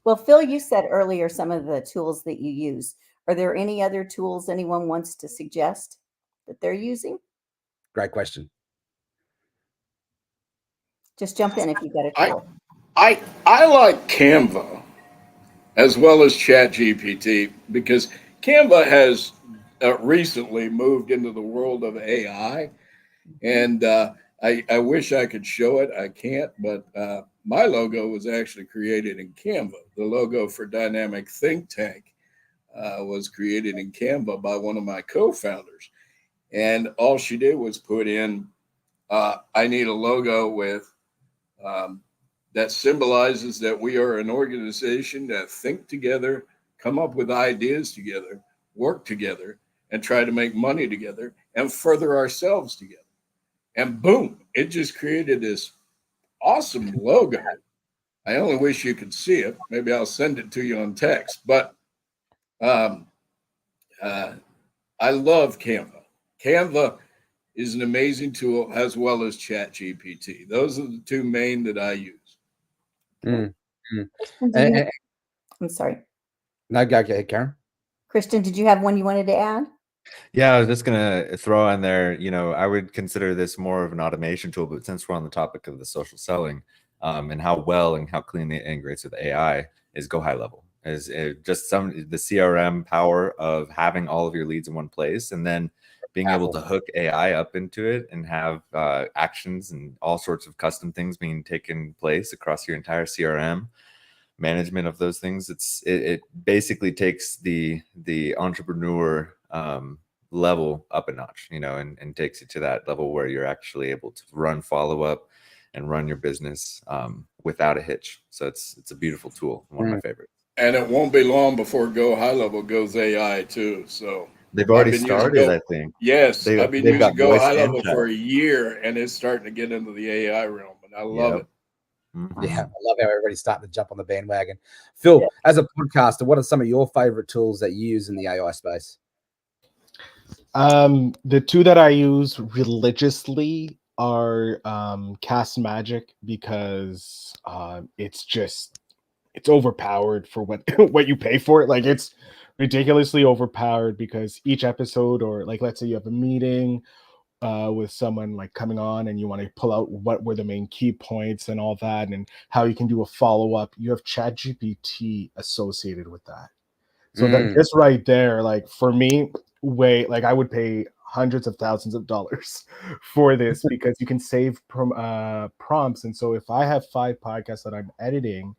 Well, Phil, you said earlier some of the tools that you use. Are there any other tools anyone wants to suggest that they're using? Great question. Just jump in if you've got a tool. I like Canva as well as ChatGPT, because Canva has recently moved into the world of AI, and I wish I could show it. I can't, but my logo was actually created in Canva. The logo for Dynamic Think Tank was created in Canva by one of my co-founders, and all she did was put in, I need a logo with that symbolizes that we are an organization that think together, come up with ideas together, work together, and try to make money together and further ourselves together. and boom, it just created this awesome logo. I only wish you could see it. Maybe I'll send it to you on text. But I love Canva. Canva is an amazing tool, as well as ChatGPT. Those are the two main that I use. I'm sorry. No, go ahead, Karen. Christian, did you have one you wanted to add? Yeah, I was just gonna throw in there, I would consider this more of an automation tool, but since we're on the topic of the social selling, and how well and how cleanly it integrates with AI, is go high level. Is it just the CRM power of having all of your leads in one place, and then being able to hook AI up into it and have actions and all sorts of custom things being taken place across your entire CRM management of those things. It basically takes the entrepreneur level up a notch, and takes you to that level where you're actually able to run follow-up and run your business without a hitch. So it's a beautiful tool, one of my favorites. And it won't be long before Go High Level goes AI too. So they've already started, I think. Yes, I've been they've using got Go voice High and Level chat. for a year, and it's starting to get into the AI realm, and I love it. Yeah, I love how everybody's starting to jump on the bandwagon. Phil, as a podcaster, what are some of your favorite tools that you use in the AI space? The two that I use religiously are Cast Magic, because it's overpowered for what what you pay for it. Like, it's ridiculously overpowered, because each episode, or like, let's say you have a meeting with someone like coming on, and you want to pull out what were the main key points and all that, and how you can do a follow-up, you have ChatGPT associated with that. So that just right there, like, for me, I would pay hundreds of thousands of dollars for this, because you can save prompts. And so if I have 5 podcasts that I'm editing,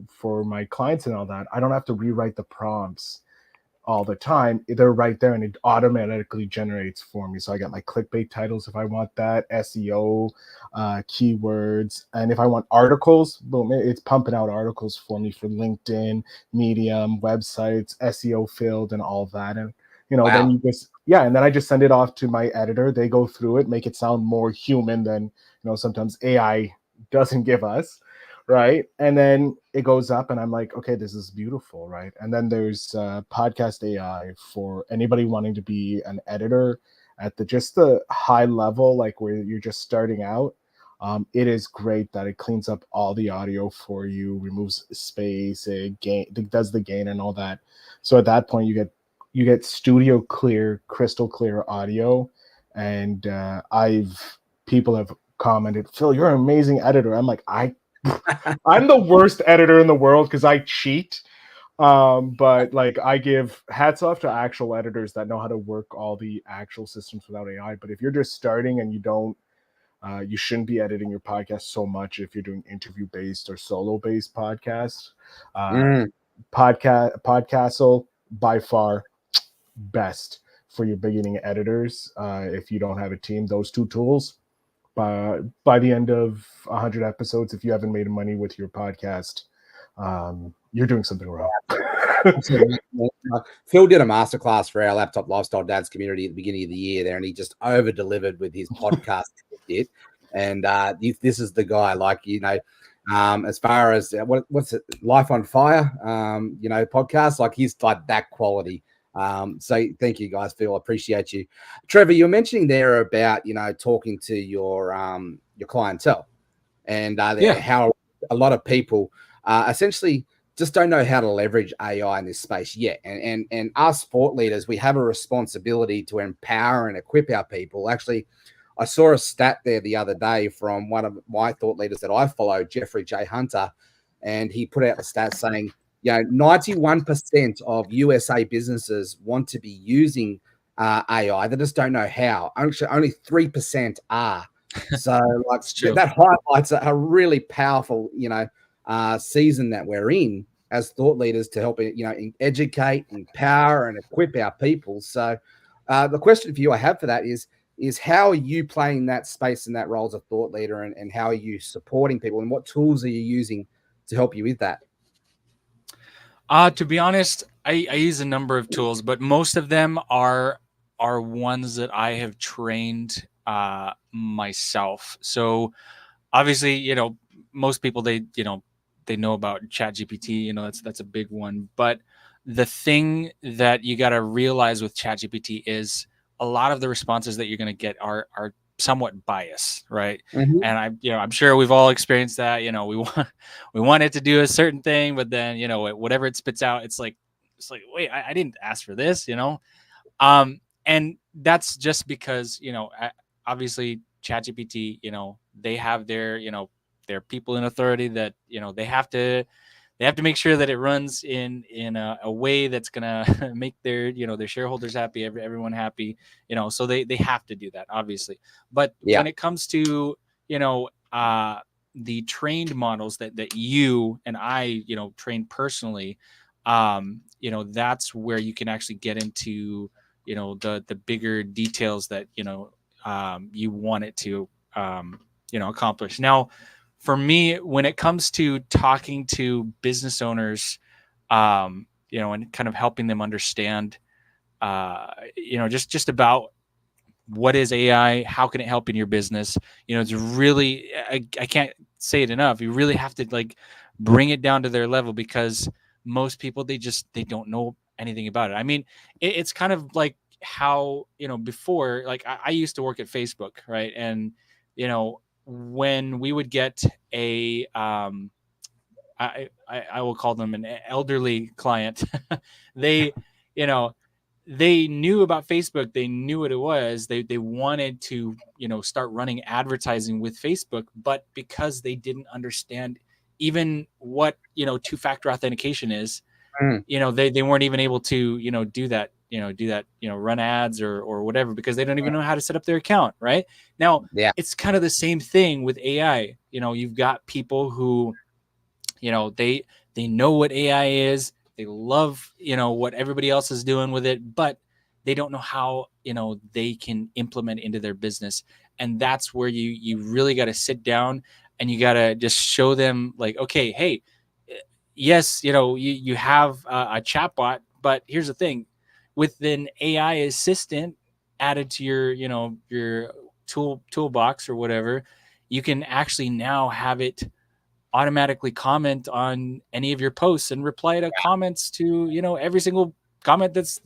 for my clients and all that, I don't have to rewrite the prompts all the time. They're right there, and it automatically generates for me. So I got my clickbait titles if I want that, SEO, keywords, and if I want articles, boom, it's pumping out articles for me for LinkedIn, Medium, websites, SEO filled, and all that. And then you just and then I just send it off to my editor. They go through it, make it sound more human than sometimes AI doesn't give us. Right. And then it goes up, and I'm like, okay, this is beautiful. Right. And then there's podcast AI for anybody wanting to be an editor at the high level, like where you're just starting out. It is great that it cleans up all the audio for you, removes space, it does the gain and all that. So at that point, you get studio clear, crystal clear audio. And people have commented, Phil, you're an amazing editor. I'm like, I'm the worst editor in the world, because I cheat. But like, I give hats off to actual editors that know how to work all the actual systems without AI. But if you're just starting and you shouldn't be editing your podcast so much if you're doing interview-based or solo-based podcasts. Podcastle, by far, best for your beginning editors. If you don't have a team, those 2 tools, by the end of 100 episodes, if you haven't made money with your podcast, you're doing something wrong. Phil did a masterclass for our Laptop Lifestyle Dads community at the beginning of the year there, and he just over-delivered with his podcast. And this is the guy, as far as what's it, Life on Fire, podcast, like, he's like that quality. So thank you guys, Phil. I appreciate you. Trevor, you're mentioning there about talking to your clientele, and how a lot of people essentially just don't know how to leverage AI in this space yet. And us thought leaders, we have a responsibility to empower and equip our people. Actually, I saw a stat there the other day from one of my thought leaders that I follow, Jeffrey J. Hunter, and he put out the stat saying, 91% of USA businesses want to be using AI. They just don't know how. Actually, only 3% are. So, that highlights a really powerful, season that we're in as thought leaders to help, educate, empower, and equip our people. So, the question for you I have for that is how are you playing that space and that role as a thought leader, and how are you supporting people, and what tools are you using to help you with that? To be honest, I use a number of tools, but most of them are ones that I have trained myself. So obviously, most people, they know about ChatGPT. That's a big one. But the thing that you got to realize with ChatGPT is a lot of the responses that you're going to get are somewhat biased, right? Mhm. And I'm sure we've all experienced that. We want it to do a certain thing, but then whatever it spits out, it's like wait, I didn't ask for this, and that's just because obviously ChatGPT, they have their people in authority that they have to make sure that it runs in a way that's gonna make their shareholders happy, everyone happy, so they have to do that, obviously. But Yeah. when it comes to the trained models that you and I train personally, that's where you can actually get into the bigger details that you want it to accomplish. Now, for me, when it comes to talking to business owners, and kind of helping them understand, just about what is AI, how can it help in your business, it's really, I can't say it enough. You really have to bring it down to their level, because most people, they don't know anything about it. I mean, it's kind of like how before, like I used to work at Facebook, right? And when we would get a I will call them an elderly client, they they knew about Facebook, they knew what it was, they wanted to start running advertising with Facebook, but because they didn't understand even what two-factor authentication is, Mm. they weren't even able to do that, run ads or whatever, because they don't even know how to set up their account. Right now, Yeah. it's kind of the same thing with AI. You've got people who they know what AI is, they love what everybody else is doing with it, but they don't know how they can implement into their business. And that's where you really got to sit down and you got to just show them, like, okay, hey, yes, you have a chatbot, but here's the thing: with an AI assistant added to your toolbox or whatever, you can actually now have it automatically comment on any of your posts and reply to comments to every single comment that's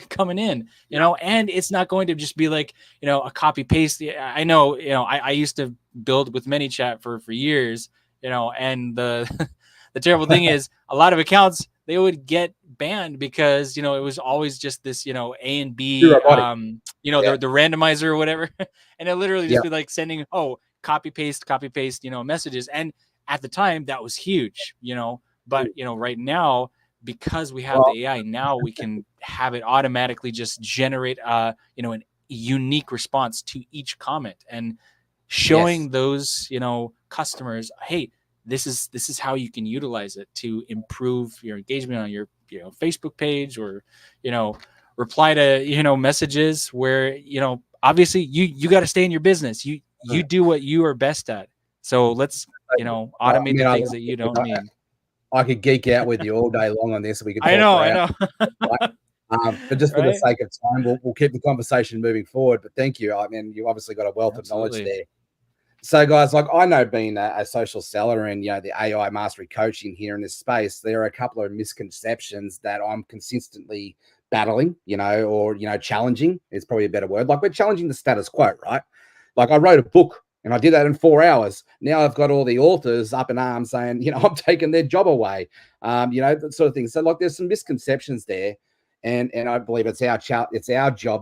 coming in, and it's not going to just be like a copy paste. I know, I used to build with ManyChat for years, and the the terrible thing is a lot of accounts, they would get banned because it was always just this A and B, Too robotic. Yeah. the randomizer or whatever, and it literally just Yeah. be like sending copy paste messages. And at the time, that was huge, but right now, because we have Well, the AI, now we can have it automatically just generate a unique response to each comment, and showing yes. those customers, hey, this is how you can utilize it to improve your engagement on your Facebook page, or reply to messages where obviously you got to stay in your business, you do what you are best at, so let's I automate mean, the things that you don't need. I could geek out with you all day long on this. We could I talk know, for I hours. know. Right? But just for the Right? sake of time, we'll keep the conversation moving forward. But thank you. I mean, you obviously got a wealth of knowledge Absolutely. there. So, guys, like I know, being a social seller and the AI mastery coaching here in this space, there are a couple of misconceptions that I'm consistently battling, or challenging is probably a better word. Like, we're challenging the status quo, right? Like, I wrote a book and I did that in 4 hours. Now I've got all the authors up in arms saying, I'm taking their job away, that sort of thing. So, like, there's some misconceptions there. And I believe it's our job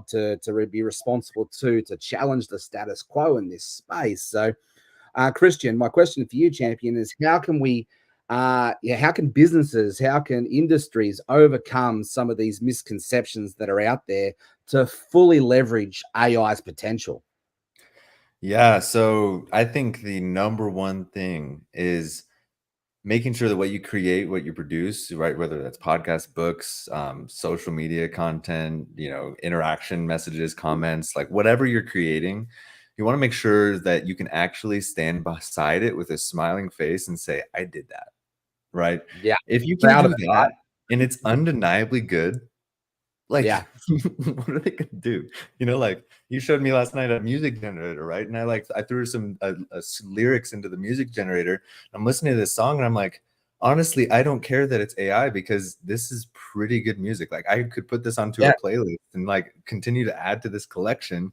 to be responsible to challenge the status quo in this space. So, Christian, my question for you, champion, is how can we, how can businesses, how can industries overcome some of these misconceptions that are out there to fully leverage AI's potential? Yeah, so I think the number one thing is making sure that what you create, what you produce, right, whether that's podcasts, books, social media content, interaction messages, comments, like whatever you're creating, you want to make sure that you can actually stand beside it with a smiling face and say, I did that, right? Yeah, If you can proud do of it, right? that and it's undeniably good, Like, Yeah. what are they gonna do? You know, like you showed me last night a music generator, right? And I threw some lyrics into the music generator. I'm listening to this song and I'm like, honestly, I don't care that it's AI because this is pretty good music. Like I could put this onto a playlist and like continue to add to this collection.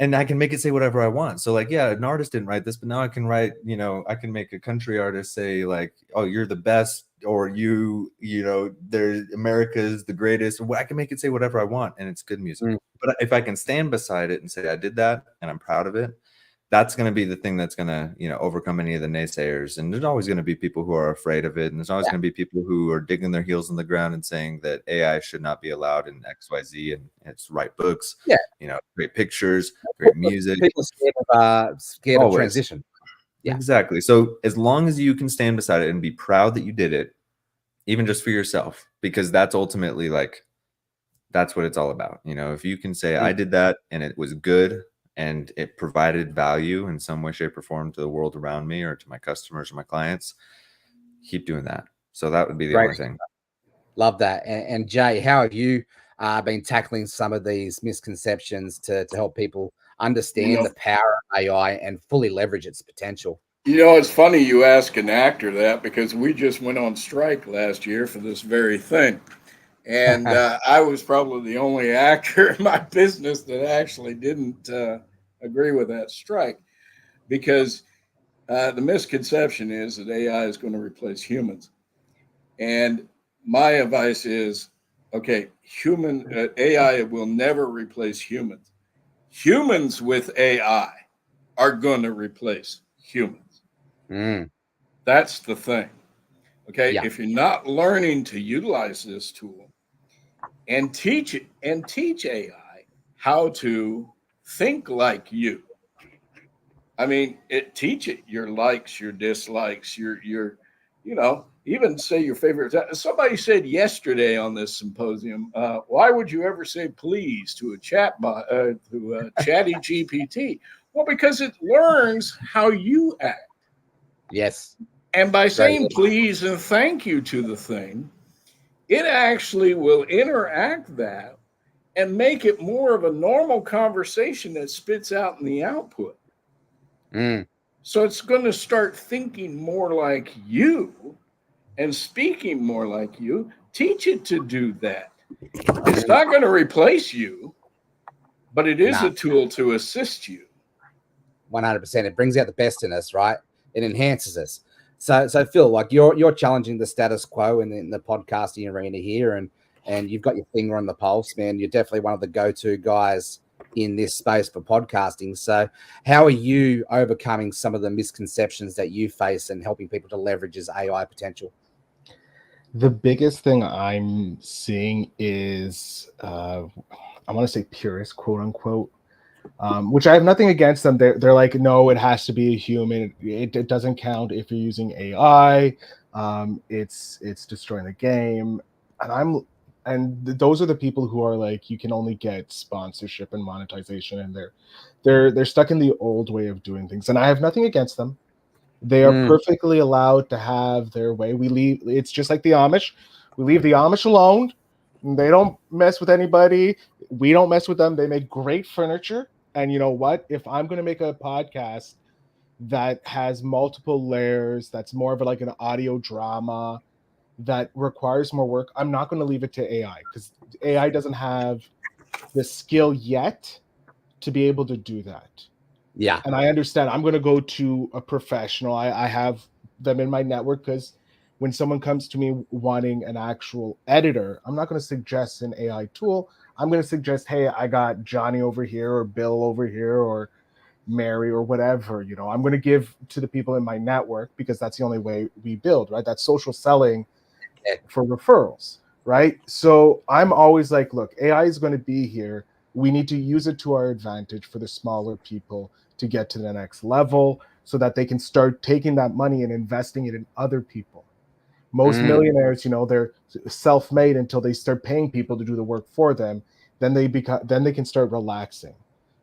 And I can make it say whatever I want. So like, yeah, an artist didn't write this, but now I can write, you know, I can make a country artist say like, oh, you're the best, or you know, there's America's the greatest. I can make it say whatever I want and it's good music. But if I can stand beside it and say I did that and I'm proud of it, that's going to be the thing that's going to, you know, overcome any of the naysayers. And there's always going to be people who are afraid of it. And there's always going to be people who are digging their heels in the ground and saying that AI should not be allowed in XYZ and it's write books, you know, great pictures, great music. People scared of transition. Yeah, exactly. So as long as you can stand beside it and be proud that you did it, even just for yourself, because that's ultimately like, that's what it's all about. You know, if you can say I did that and it was good, and it provided value in some way, shape, or form to the world around me or to my customers or my clients, keep doing that. So that would be the only thing. Love that. And Jay, how have you been tackling some of these misconceptions to help people understand the power of AI and fully leverage its potential? You know, it's funny you ask an actor that because we just went on strike last year for this very thing. And I was probably the only actor in my business that actually didn't agree with that strike, because the misconception is that AI is going to replace humans. And my advice is, okay, AI will never replace humans. Humans with AI are going to replace humans. That's the thing. Okay, if you're not learning to utilize this tool, and teach AI how to think like you. I mean, teach it your likes, your dislikes, your you know, even say your favorite. Somebody said yesterday on this symposium, why would you ever say please to a chatbot, to a chatty GPT? Well, because it learns how you act. Yes. And by saying please and thank you to the thing, it actually will interact that and make it more of a normal conversation that spits out in the output. So it's going to start thinking more like you and speaking more like you. Teach it to do that. It's not going to replace you, but it is a tool to assist you. 100%. It brings out the best in us, right? It enhances us. So Phil, like you're challenging the status quo in the podcasting arena here, and you've got your finger on the pulse, man. You're definitely one of the go-to guys in this space for podcasting. So how are you overcoming some of the misconceptions that you face and helping people to leverage his AI potential? The biggest thing I'm seeing is, I want to say purist, quote unquote, which I have nothing against them. They're like, no, it has to be a human. It doesn't count if you're using AI. It's destroying the game. And those are the people who are like, you can only get sponsorship and monetization, and they're stuck in the old way of doing things. And I have nothing against them. They are perfectly allowed to have their way. It's just like the Amish. We leave the Amish alone. They don't mess with anybody. We don't mess with them. They make great furniture. And you know what? If I'm going to make a podcast that has multiple layers, that's more of like an audio drama that requires more work, I'm not going to leave it to AI, because AI doesn't have the skill yet to be able to do that. Yeah. And I understand. I'm going to go to a professional. I have them in my network, because when someone comes to me wanting an actual editor, I'm not going to suggest an AI tool. I'm going to suggest, hey, I got Johnny over here, or Bill over here, or Mary, or whatever. You know, I'm going to give to the people in my network, because that's the only way we build, right? That's social selling for referrals, right? So I'm always like, look, AI is going to be here. We need to use it to our advantage for the smaller people to get to the next level, so that they can start taking that money and investing it in other people. Most millionaires, you know, they're self-made until they start paying people to do the work for them. Then they can start relaxing.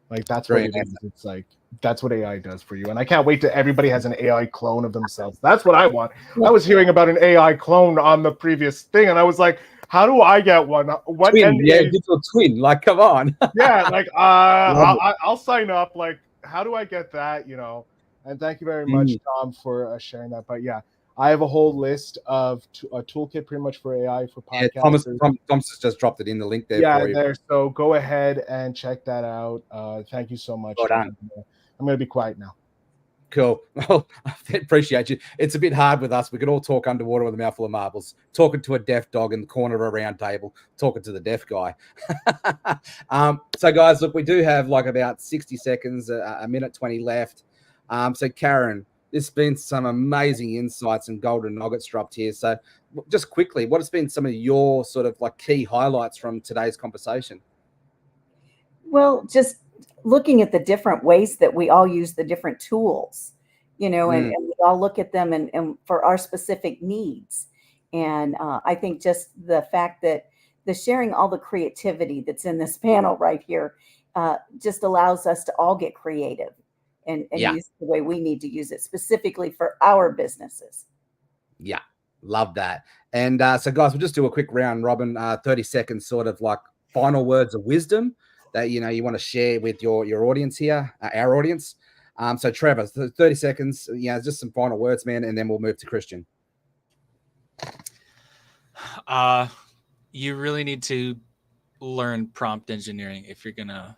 Like that's what it is. It's like, that's what AI does for you. And I can't wait till everybody has an AI clone of themselves. That's what I want. I was hearing about an AI clone on the previous thing, and I was like, How do I get one? What twin, NDA? yeah, digital twin. Like, come on. Yeah, like Love it. I'll sign up. Like, how do I get that? You know. And thank you very much, Tom, for sharing that. But yeah, I have a whole list of a toolkit pretty much for AI for Yeah, podcasters. Thomas has just dropped it in the link there Yeah, for you. there. So go ahead and check that out. Thank you so much. Well done. I'm going to be quiet now. Cool. Well, I appreciate you. It's a bit hard with us. We can all talk underwater with a mouthful of marbles, talking to a deaf dog in the corner of a round table, talking to the deaf guy. So, guys, look, we do have like about 60 seconds, a minute 20 left. So, Karen, there's been some amazing insights and golden nuggets dropped here. So, just quickly, what has been some of your sort of like key highlights from today's conversation? Well, just looking at the different ways that we all use the different tools, you know, and we all look at them and for our specific needs. And I think just the fact that the sharing all the creativity that's in this panel right here just allows us to all get creative and use it the way we need to use it specifically for our businesses. Yeah, love that. And so, guys, we'll just do a quick round robin, 30 seconds, sort of like final words of wisdom that you want to share with your audience here, our audience. So Trevor, 30 seconds, just some final words, man, and then we'll move to Christian. You really need to learn prompt engineering if you're gonna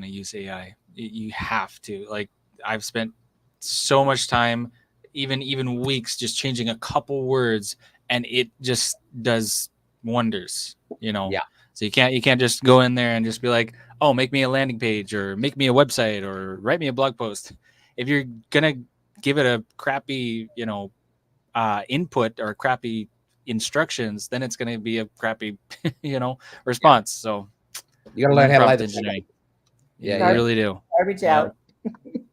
use AI. You have to. Like, I've spent so much time, even weeks, just changing a couple words, and it just does wonders. Yeah. So you can't just go in there and just be like, oh, make me a landing page or make me a website or write me a blog post. If you're gonna give it a crappy, input or crappy instructions, then it's gonna be a crappy, response. So you gotta learn how to lay the engineering. Yeah, you really do. Garbage out.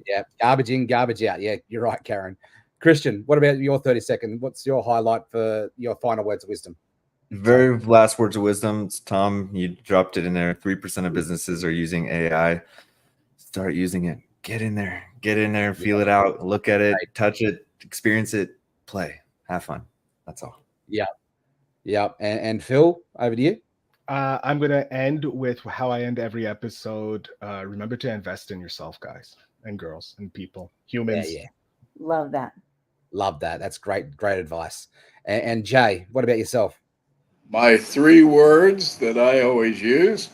Yeah, garbage in, garbage out. Yeah, you're right, Karen. Christian, what about your 30 seconds? What's your highlight for your final words of wisdom? Very last words of wisdom, Tom. You dropped it in there. 3% of businesses are using AI. Start using it. Get in there, feel it out, look at it, touch it, experience it, play, have fun. That's all. Yeah. And Phil, over to you. I'm going to end with how I end every episode. Remember to invest in yourself, guys and girls and people, humans. Yeah. Love that. Love that. That's great advice. And Jay, what about yourself? My 3 words that I always use: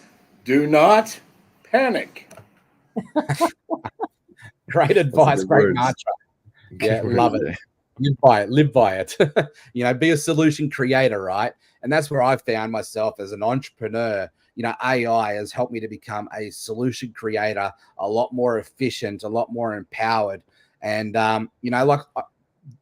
do not panic. Great advice, great mantra. Yeah, love it. Live by it. Be a solution creator, right? And that's where I've found myself as an entrepreneur. AI has helped me to become a solution creator, a lot more efficient, a lot more empowered. And like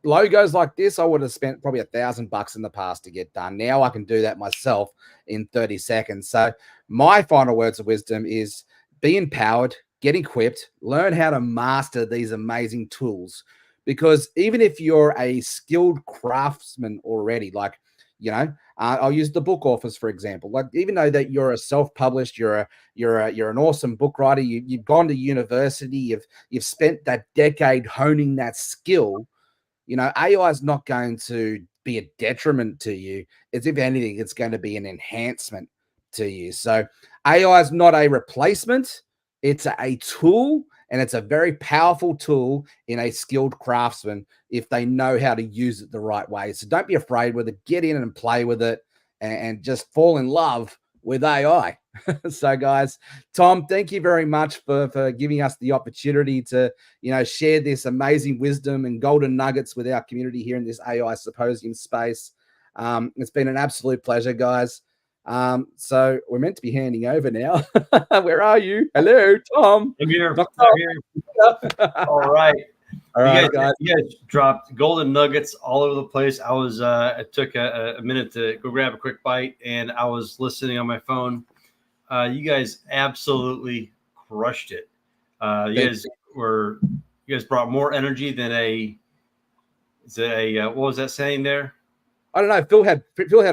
logos like this, I would have spent probably $1,000 in the past to get done. Now I can do that myself in 30 seconds. So my final words of wisdom is be empowered, get equipped, learn how to master these amazing tools. Because even if you're a skilled craftsman already, I'll use the book authors, for example. Like, even though that you're a self-published, you're an awesome book writer, you've gone to university, you've spent that decade honing that skill. AI is not going to be a detriment to you. If anything, it's going to be an enhancement to you. So AI is not a replacement. It's a tool, and it's a very powerful tool in a skilled craftsman if they know how to use it the right way. So don't be afraid with it. Get in and play with it and just fall in love with AI. So, guys, Tom, thank you very much for giving us the opportunity to, share this amazing wisdom and golden nuggets with our community here in this AI Symposium space. It's been an absolute pleasure, guys. So we're meant to be handing over now. Where are you? Hello, Tom. I'm here. All right. You guys dropped golden nuggets all over the place. I took a minute to go grab a quick bite, and I was listening on my phone. You guys absolutely crushed it. You guys brought more energy than what was that saying there? I don't know. Phil had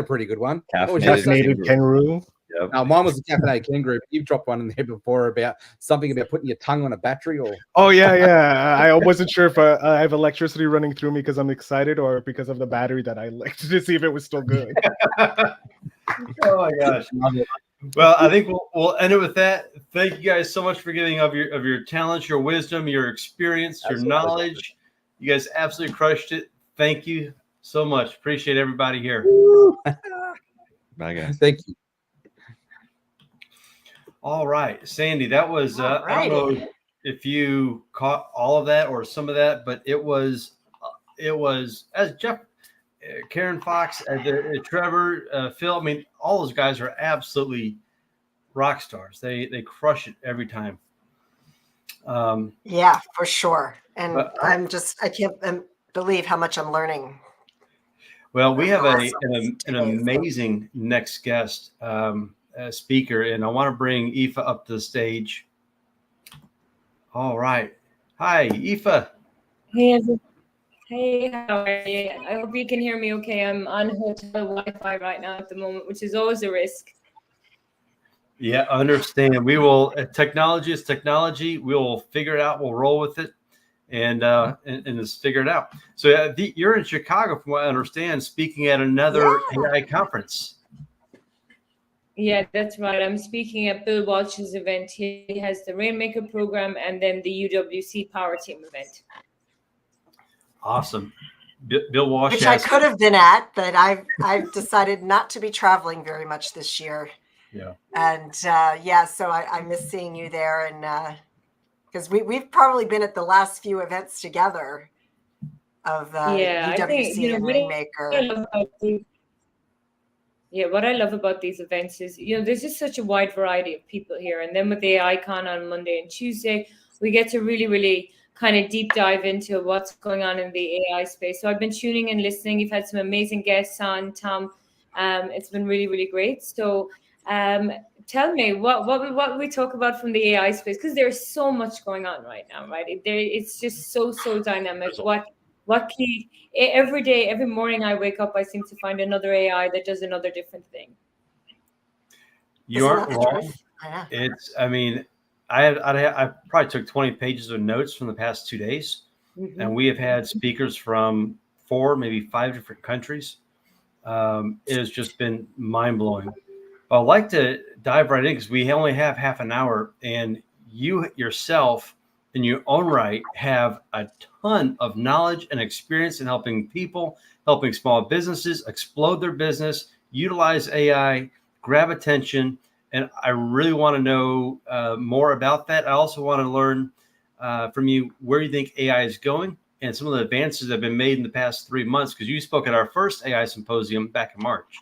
a pretty good one. Caffeinated kangaroo. Yep. No, mine was a caffeinated kangaroo. You've dropped one in there before about something about putting your tongue on a battery, or? Oh yeah. I wasn't sure if I have electricity running through me because I'm excited or because of the battery that I licked to see if it was still good. Oh my gosh. Well, I think we'll end it with that. Thank you guys so much for giving of your talents, your wisdom, your experience, your knowledge. You guys absolutely crushed it. Thank you so much. Appreciate everybody here. Bye, guys. Thank you. All right, Sandy, that was I don't know if you caught all of that or some of that, but it was as Jeff, Karen Fox, Trevor, Phil. I mean, all those guys are absolutely rock stars. They crush it every time. Yeah, for sure. And But, I can't believe how much I'm learning. Well, we have an amazing next guest speaker, and I want to bring Aoife up to the stage. All right. Hi, Aoife. Hey, how are you? I hope you can hear me okay. I'm on hotel Wi-Fi right now at the moment, which is always a risk. Yeah, understand. We will. Technology is technology. We will figure it out. We'll roll with it, and just figure it out. So you're in Chicago, from what I understand, speaking at another AI conference. Yeah, that's right. I'm speaking at Bill Walsh's event. He has the Rainmaker program and then the UWC Power Team event. Awesome. Bill Walsh, which I could have been at, but I've decided not to be traveling very much this year. Yeah. And so I miss seeing you there, and because we've probably been at the last few events together of UWC I think, and Rainmaker. What I love about these events is, there's just such a wide variety of people here. And then with the Icon on Monday and Tuesday, we get to really, really kind of deep dive into what's going on in the AI space. So I've been tuning and listening. You've had some amazing guests on, Tom. It's been really, really great. So tell me, what we talk about from the AI space, because there's so much going on right now, right? It's just so dynamic. What key every day, every morning I wake up, I seem to find another AI that does another different thing. You aren't wrong. I probably took 20 pages of notes from the past 2 days, and we have had speakers from 4, maybe 5 different countries. It has just been mind blowing. I'd like to dive right in because we only have half an hour, and you yourself, in your own right, have a ton of knowledge and experience in helping people, helping small businesses explode their business, utilize AI, grab attention. And I really want to know more about that. I also want to learn from you where you think AI is going and some of the advances that have been made in the past 3 months, because you spoke at our first AI symposium back in March.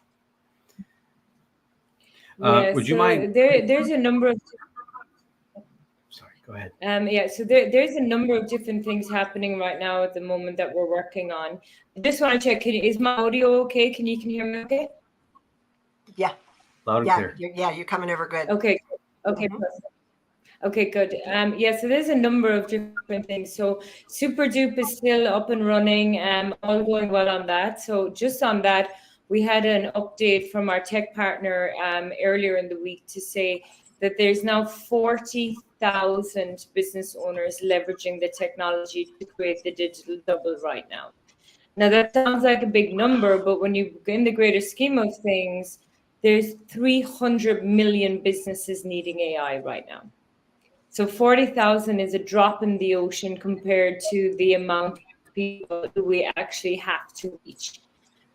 Would you mind? There's a number of... Go ahead. So there's a number of different things happening right now at the moment that we're working on. I just want to check, is my audio okay? Can you hear me okay? Yeah. Loud and clear. You're coming over good. Okay. Perfect. Okay, good. So there's a number of different things. So Super Dupe is still up and running, all going well on that. So just on that, we had an update from our tech partner earlier in the week to say that there's now 40,000 business owners leveraging the technology to create the digital double right now. Now that sounds like a big number, but when you in the greater scheme of things, there's 300 million businesses needing AI right now. So 40,000 is a drop in the ocean compared to the amount of people who we actually have to reach.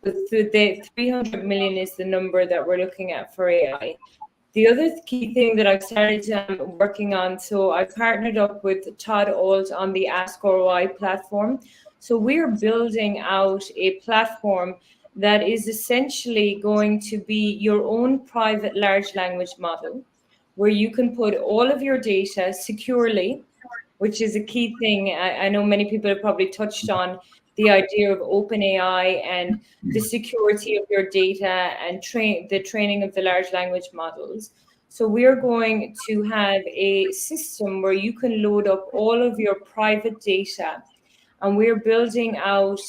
But the 300 million is the number that we're looking at for AI. The other key thing that I've started working on, so I partnered up with Todd Alt on the Ask ROI platform. So we're building out a platform that is essentially going to be your own private large language model, where you can put all of your data securely, which is a key thing. I know many people have probably touched on the idea of OpenAI and the security of your data and the training of the large language models. So we're going to have a system where you can load up all of your private data, and we're building out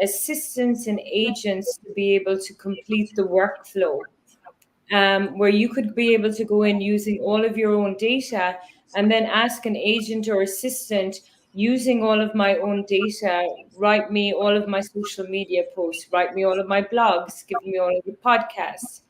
assistants and agents to be able to complete the workflow, where you could be able to go in using all of your own data and then ask an agent or assistant, using all of my own data, write me all of my social media posts, write me all of my blogs, give me all of the podcasts.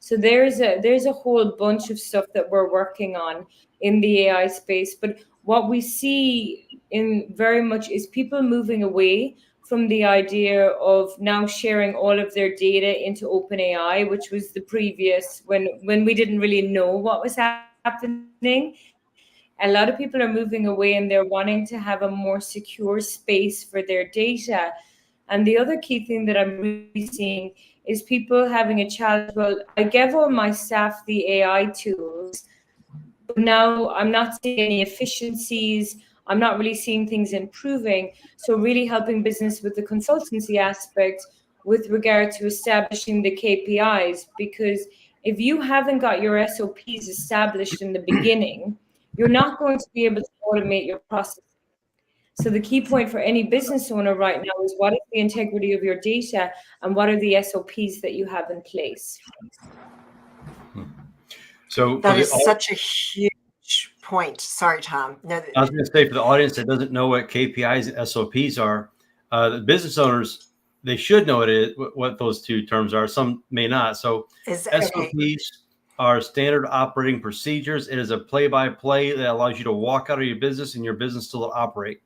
So there's a whole bunch of stuff that we're working on in the AI space. But what we see in very much is people moving away from the idea of now sharing all of their data into OpenAI, which was the previous, when we didn't really know what was happening. A lot of people are moving away and they're wanting to have a more secure space for their data. And the other key thing that I'm really seeing is people having a challenge. Well, I gave all my staff the AI tools, but now I'm not seeing any efficiencies. I'm not really seeing things improving. So really helping business with the consultancy aspect with regard to establishing the KPIs, because if you haven't got your SOPs established in the beginning, you're not going to be able to automate your process. So the key point for any business owner right now is, what is the integrity of your data and what are the SOPs that you have in place? So that is such a huge point. Sorry, Tom. No, I was going to say, for the audience that doesn't know what KPIs and SOPs are, the business owners, they should know what those two terms are. Some may not. So SOPs are standard operating procedures. It is a play-by-play that allows you to walk out of your business and your business still operate.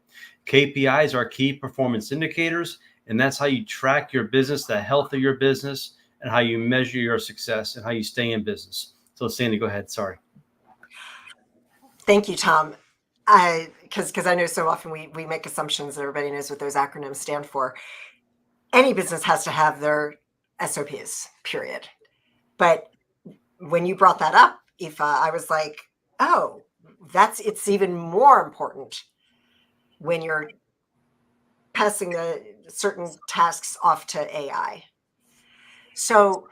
KPIs are key performance indicators, and that's how you track your business, the health of your business, and how you measure your success and how you stay in business. So Sandy, go ahead. Sorry. Thank you, Tom. Because I know so often we make assumptions that everybody knows what those acronyms stand for. Any business has to have their SOPs, period. But when you brought that up, Aoife, I was like, oh, it's even more important when you're passing the certain tasks off to AI. So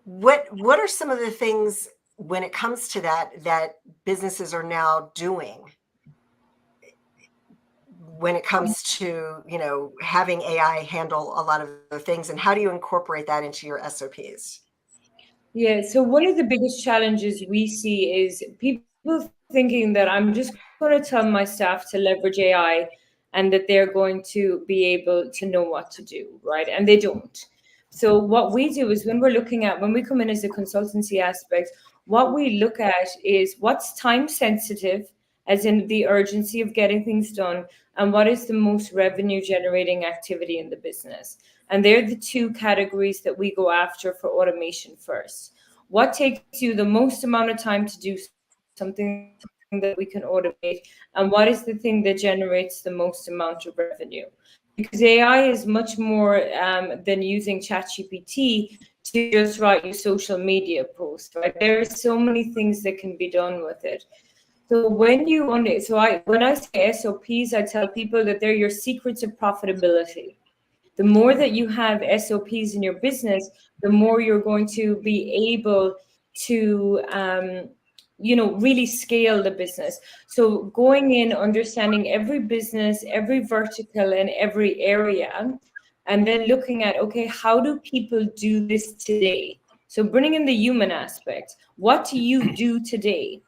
what are some of the things when it comes to that businesses are now doing when it comes to, having AI handle a lot of the things, and how do you incorporate that into your SOPs? Yeah, so one of the biggest challenges we see is people thinking that I'm just going to tell my staff to leverage AI and that they're going to be able to know what to do, right? And they don't. So what we do is, when we come in as a consultancy aspect, what we look at is what's time sensitive, as in the urgency of getting things done, and what is the most revenue generating activity in the business. And they're the two categories that we go after for automation first. What takes you the most amount of time to do something that we can automate, and what is the thing that generates the most amount of revenue? Because AI is much more than using ChatGPT to just write your social media post, right? There are so many things that can be done with it. So when I say SOPs, I tell people that they're your secrets of profitability. The more that you have SOPs in your business, the more you're going to be able to, really scale the business. So going in, understanding every business, every vertical, and every area, and then looking at, okay, how do people do this today? So bringing in the human aspect. What do you do today?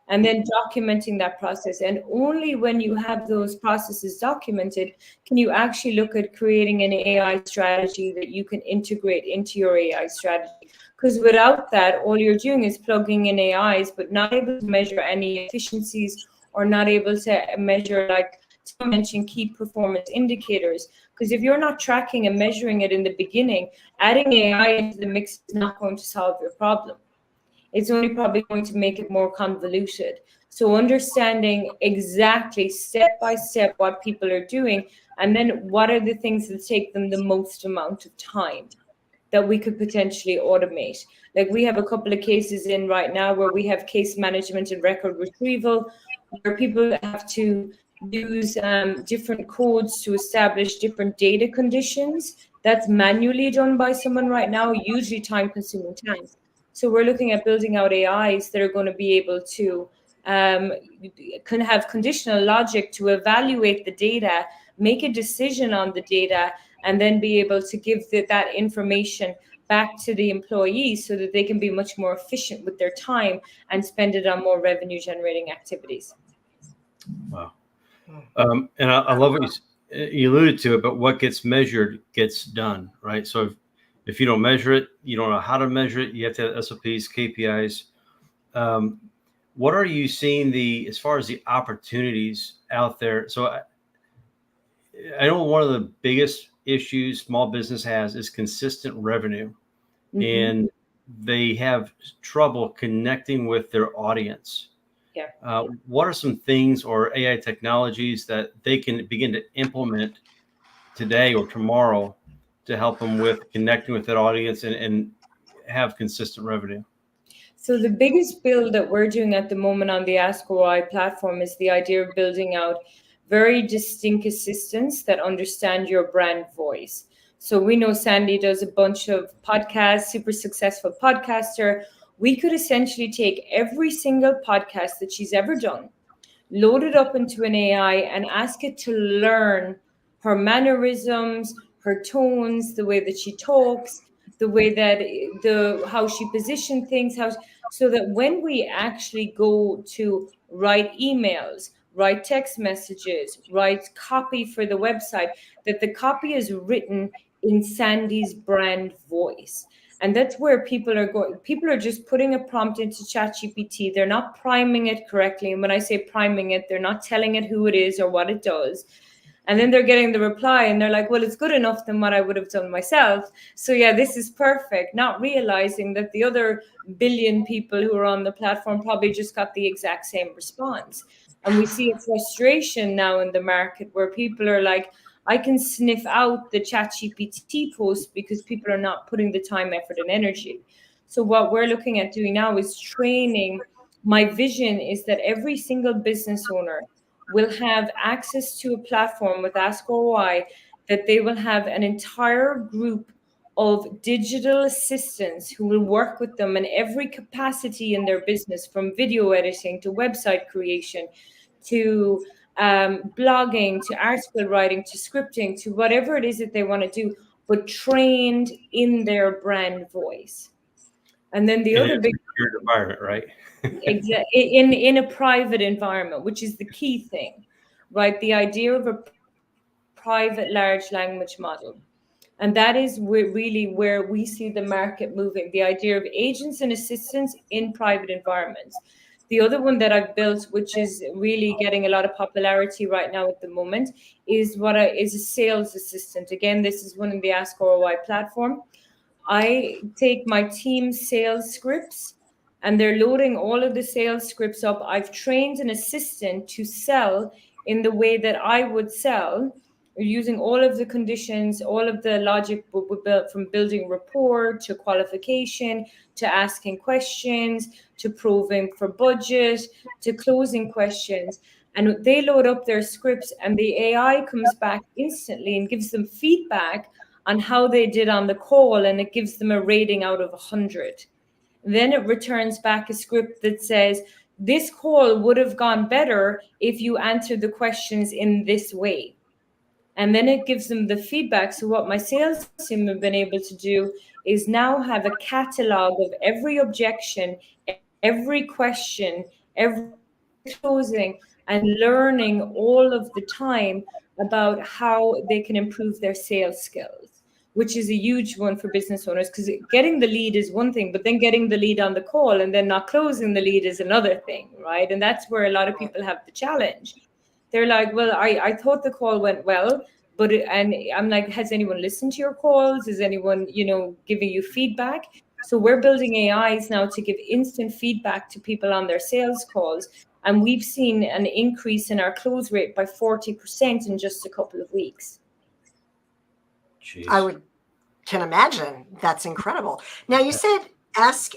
And then documenting that process. And only when you have those processes documented can you actually look at creating an AI strategy that you can integrate into your AI strategy. Because without that, all you're doing is plugging in AIs, but not able to measure any efficiencies, or not able to measure, like Tom mentioned, key performance indicators. Because if you're not tracking and measuring it in the beginning, adding AI into the mix is not going to solve your problem. It's only probably going to make it more convoluted. So understanding exactly step by step what people are doing, and then what are the things that take them the most amount of time that we could potentially automate. Like, we have a couple of cases in right now where we have case management and record retrieval, where people have to use different codes to establish different data conditions. That's manually done by someone right now, usually time-consuming times. So we're looking at building out AIs that are going to be able to can have conditional logic to evaluate the data, make a decision on the data, and then be able to give that information back to the employees so that they can be much more efficient with their time and spend it on more revenue generating activities. Wow. And I love what you alluded to it, but what gets measured gets done, right? So If you don't measure it, you don't know how to measure it. You have to have SOPs, KPIs. What are you seeing as far as the opportunities out there? So I know one of the biggest issues small business has is consistent revenue, and they have trouble connecting with their audience. Yeah. What are some things or AI technologies that they can begin to implement today or tomorrow to help them with connecting with that audience and have consistent revenue? So the biggest build that we're doing at the moment on the Ask ROI platform is the idea of building out very distinct assistants that understand your brand voice. So we know Sandy does a bunch of podcasts, super successful podcaster. We could essentially take every single podcast that she's ever done, load it up into an AI, and ask it to learn her mannerisms, her tones, the way that she talks, the way that how she positions things, so that when we actually go to write emails, write text messages, write copy for the website, that the copy is written in Sandy's brand voice. And that's where people are going. People are just putting a prompt into ChatGPT. They're not priming it correctly. And when I say priming it, they're not telling it who it is or what it does. And then they're getting the reply and they're like, well, it's good enough than what I would have done myself. So yeah, this is perfect. Not realizing that the other billion people who are on the platform probably just got the exact same response. And we see a frustration now in the market where people are like, I can sniff out the ChatGPT post because people are not putting the time, effort, and energy. So what we're looking at doing now is training. My vision is that every single business owner will have access to a platform with Ask ROI, that they will have an entire group of digital assistants who will work with them in every capacity in their business, from video editing to website creation to blogging to article writing to scripting to whatever it is that they want to do, but trained in their brand voice. And then the other big environment, right? Exactly, in a private environment, which is the key thing, right? The idea of a private large language model. And that is really where we see the market moving, the idea of agents and assistants in private environments. The other one that I've built, which is really getting a lot of popularity right now at the moment, is is a sales assistant. Again, this is one in the Ask ROI platform. I take my team's sales scripts and they're loading all of the sales scripts up. I've trained an assistant to sell in the way that I would sell, using all of the conditions, all of the logic we built, from building rapport to qualification, to asking questions, to proving for budget, to closing questions. And they load up their scripts and the AI comes back instantly and gives them feedback on how they did on the call, and it gives them a rating out of 100. Then it returns back a script that says, this call would have gone better if you answered the questions in this way. And then it gives them the feedback. So what my sales team have been able to do is now have a catalog of every objection, every question, every closing, and learning all of the time about how they can improve their sales skills, which is a huge one for business owners, because getting the lead is one thing, but then getting the lead on the call and then not closing the lead is another thing, right? And that's where a lot of people have the challenge. They're like, well, I thought the call went well, and I'm like, has anyone listened to your calls? Is anyone, giving you feedback? So we're building AIs now to give instant feedback to people on their sales calls. And we've seen an increase in our close rate by 40% in just a couple of weeks. I can imagine. That's incredible. Now, you said Ask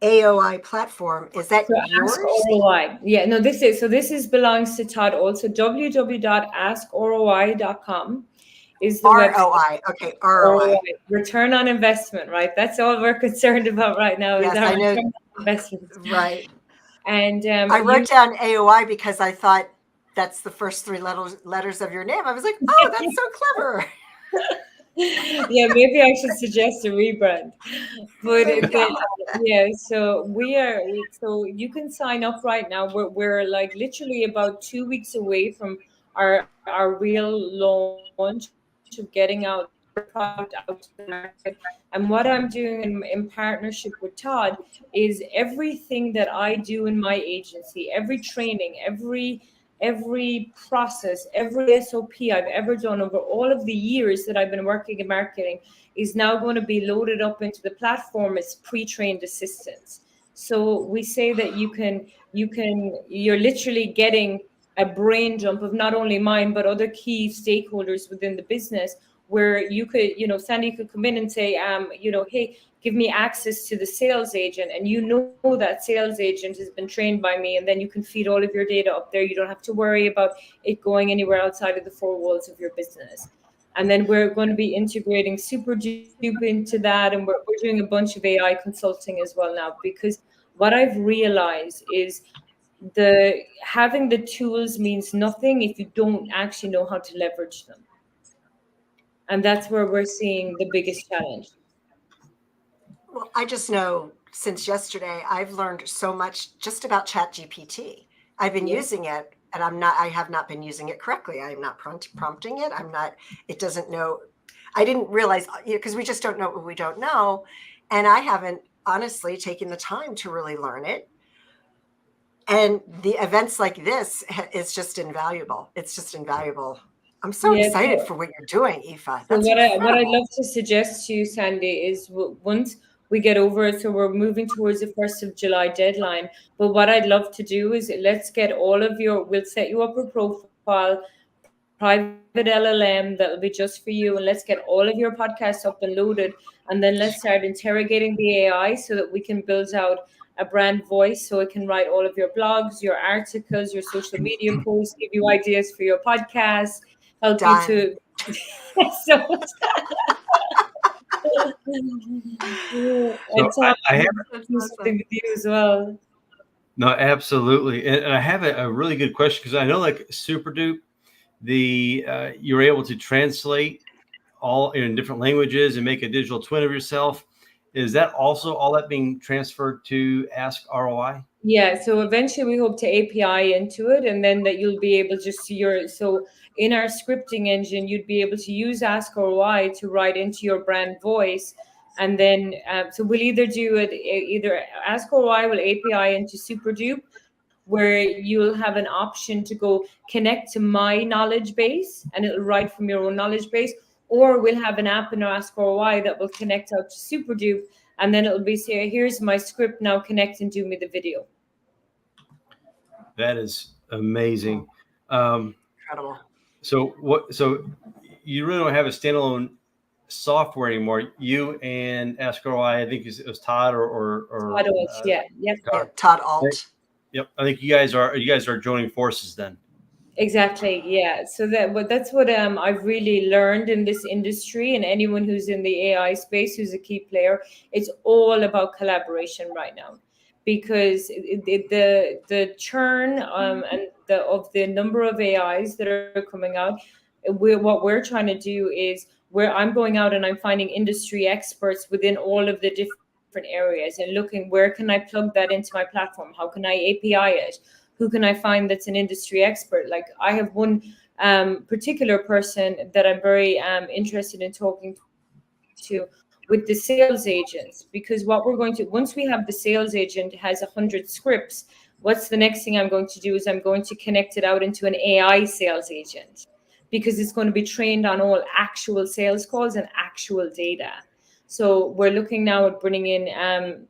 AOI platform. Is that yours? Ask ROI. Yeah, no, this belongs to Todd also. www.askroi.com is the ROI. website. Okay, ROI. Return on investment, right? That's all we're concerned about right now. Yes, is our I know. return on investment. Right. And I wrote down AOI because I thought that's the first three letters of your name. I was like, oh, that's so clever. Yeah, maybe I should suggest a rebrand. But yeah, so you can sign up right now. We're like literally about 2 weeks away from our real launch of getting out product out to the market. And what I'm doing in partnership with Todd is everything that I do in my agency, every training, every process, every SOP I've ever done over all of the years that I've been working in marketing is now going to be loaded up into the platform as pre-trained assistants. So we say that you're literally getting a brain jump of not only mine, but other key stakeholders within the business, where you could, Sandy could come in and say, hey, give me access to the sales agent. And that sales agent has been trained by me. And then you can feed all of your data up there. You don't have to worry about it going anywhere outside of the four walls of your business. And then we're going to be integrating SuperDupe into that. And we're doing a bunch of AI consulting as well now, because what I've realized is having the tools means nothing if you don't actually know how to leverage them. And that's where we're seeing the biggest challenge. Well, I just know since yesterday, I've learned so much just about ChatGPT. I've been using it, and I have not been using it correctly. I'm not prompting it. It doesn't know. I didn't realize, because we just don't know what we don't know. And I haven't honestly taken the time to really learn it. And the events like this is just invaluable. It's just invaluable. I'm so excited for what you're doing, Aoife. That's what I'd incredible. love to suggest to you, Sandy, is once we get over it, so we're moving towards the 1st of July deadline. But what I'd love to do is let's get we'll set you up a profile, private LLM that'll be just for you, and let's get all of your podcasts up and loaded, and then let's start interrogating the AI so that we can build out a brand voice, so it can write all of your blogs, your articles, your social media posts, give you ideas for your podcast, help you to I have something with you as well. No, absolutely, and I have a really good question, because I know, like SuperDupe, you're able to translate all in different languages and make a digital twin of yourself. Is that also all that being transferred to Ask ROI? Yeah, so eventually we hope to API into it, and then that you'll be able so in our scripting engine, you'd be able to use Ask ROI to write into your brand voice. And then, so we'll either Ask ROI will API into SuperDupe, where you'll have an option to go connect to my knowledge base, and it'll write from your own knowledge base, or we'll have an app in our Ask ROI that will connect out to SuperDupe, and then it'll be say, here's my script, now connect and do me the video. That is amazing. Incredible. So you really don't have a standalone software anymore. You and Ask ROI, I think it was Todd or Todd Alt, Todd Alt. Yep, I think you guys are joining forces then. Exactly. Yeah. So that's what I've really learned in this industry, and anyone who's in the AI space who's a key player, it's all about collaboration right now, because the churn and of the number of AIs that are coming out, what we're trying to do is I'm going out and I'm finding industry experts within all of the different areas and looking, where can I plug that into my platform? How can I API it? Who can I find that's an industry expert? Like, I have one particular person that I'm very interested in talking to with the sales agents, because what we're going to, once we have the sales agent has 100 scripts, what's the next thing I'm going to do is I'm going to connect it out into an AI sales agent, because it's going to be trained on all actual sales calls and actual data. So we're looking now at bringing in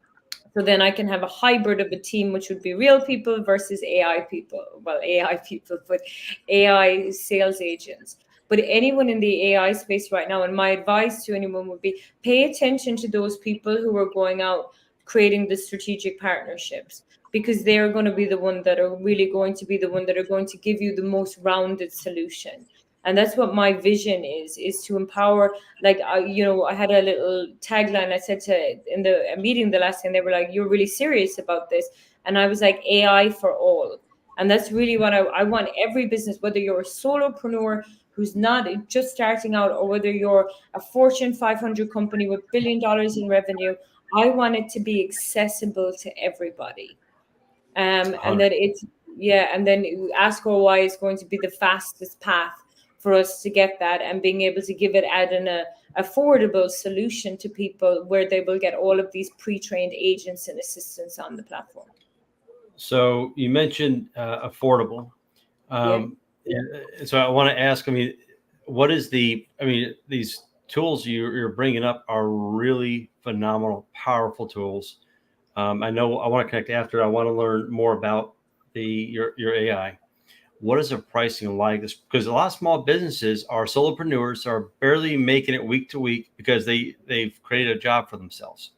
so then I can have a hybrid of a team, which would be real people versus AI people. Well, AI people, but AI sales agents. But anyone in the AI space right now, and my advice to anyone would be, pay attention to those people who are going out creating the strategic partnerships, because they're going to be the one that are really going to be the one that are going to give you the most rounded solution. And that's what my vision is to empower. Like, I had a little tagline I said in the meeting the last time. They were like, you're really serious about this. And I was like, AI for all. And that's really what I want every business, whether you're a solopreneur who's not just starting out, or whether you're a Fortune 500 company with $1 billion in revenue, I want it to be accessible to everybody. And that and then Ask ROI is going to be the fastest path for us to get that, and being able to give it at an affordable solution to people where they will get all of these pre-trained agents and assistants on the platform. So you mentioned affordable. So I want to ask, I mean, what is these tools you're bringing up are really phenomenal, powerful tools. I know I want to connect after. I want to learn more about your AI. What is the pricing like? This, because a lot of small businesses are solopreneurs, are barely making it week to week because they've created a job for themselves.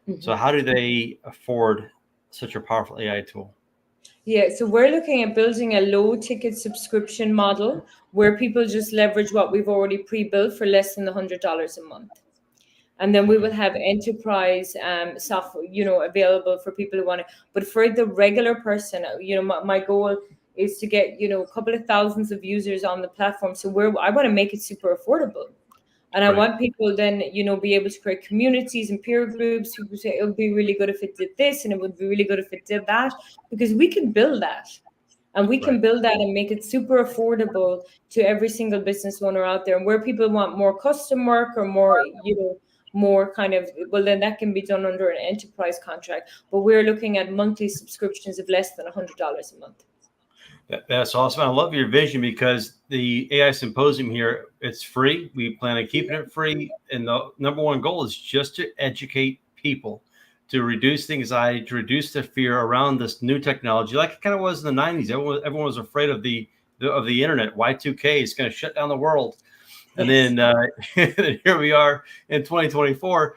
Mm-hmm. So how do they afford such a powerful AI tool? Yeah, so we're looking at building a low ticket subscription model where people just leverage what we've already pre-built for less than $100 a month. And then we will have enterprise software, available for people who want it. But for the regular person, my goal is to get, a couple of thousands of users on the platform. So I want to make it super affordable. And I want people then, be able to create communities and peer groups. People say it would be really good if it did this, and it would be really good if it did that, because we can build that. And we can build that and make it super affordable to every single business owner out there. And where people want more custom work or more, more kind of, well, then that can be done under an enterprise contract. But we're looking at monthly subscriptions of less than $100 a month. That's awesome. I love your vision, because the AI Symposium here, it's free. We plan on keeping it free. And the number one goal is just to educate people, to reduce the anxiety, to reduce the fear around this new technology, like it kind of was in the 90s. Everyone was afraid of the internet. Y2K is going to shut down the world. And then here we are in 2024.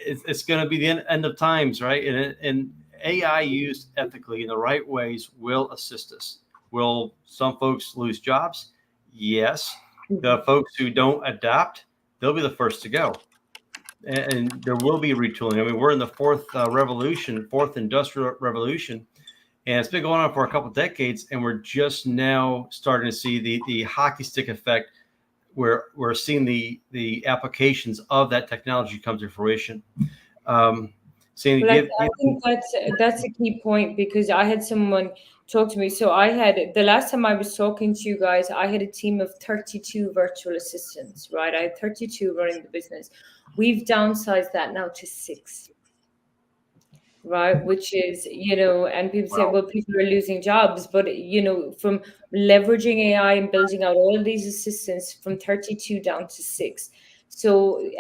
It's going to be the end of times, right? And AI used ethically in the right ways will assist us. Will some folks lose jobs? Yes. The folks who don't adapt, they'll be the first to go. And there will be retooling. I mean, we're in the fourth industrial revolution, and it's been going on for a couple of decades, and we're just now starting to see the hockey stick effect, where we're seeing the applications of that technology come to fruition. Sandy, I think that's a key point, because I had someone talk to me. So the last time I was talking to you guys, I had a team of 32 virtual assistants, right? I had 32 running the business. We've downsized that now to 6, right? Which is, and people say, well, people are losing jobs, but, from leveraging AI and building out all of these assistants from 32 down to 6. So,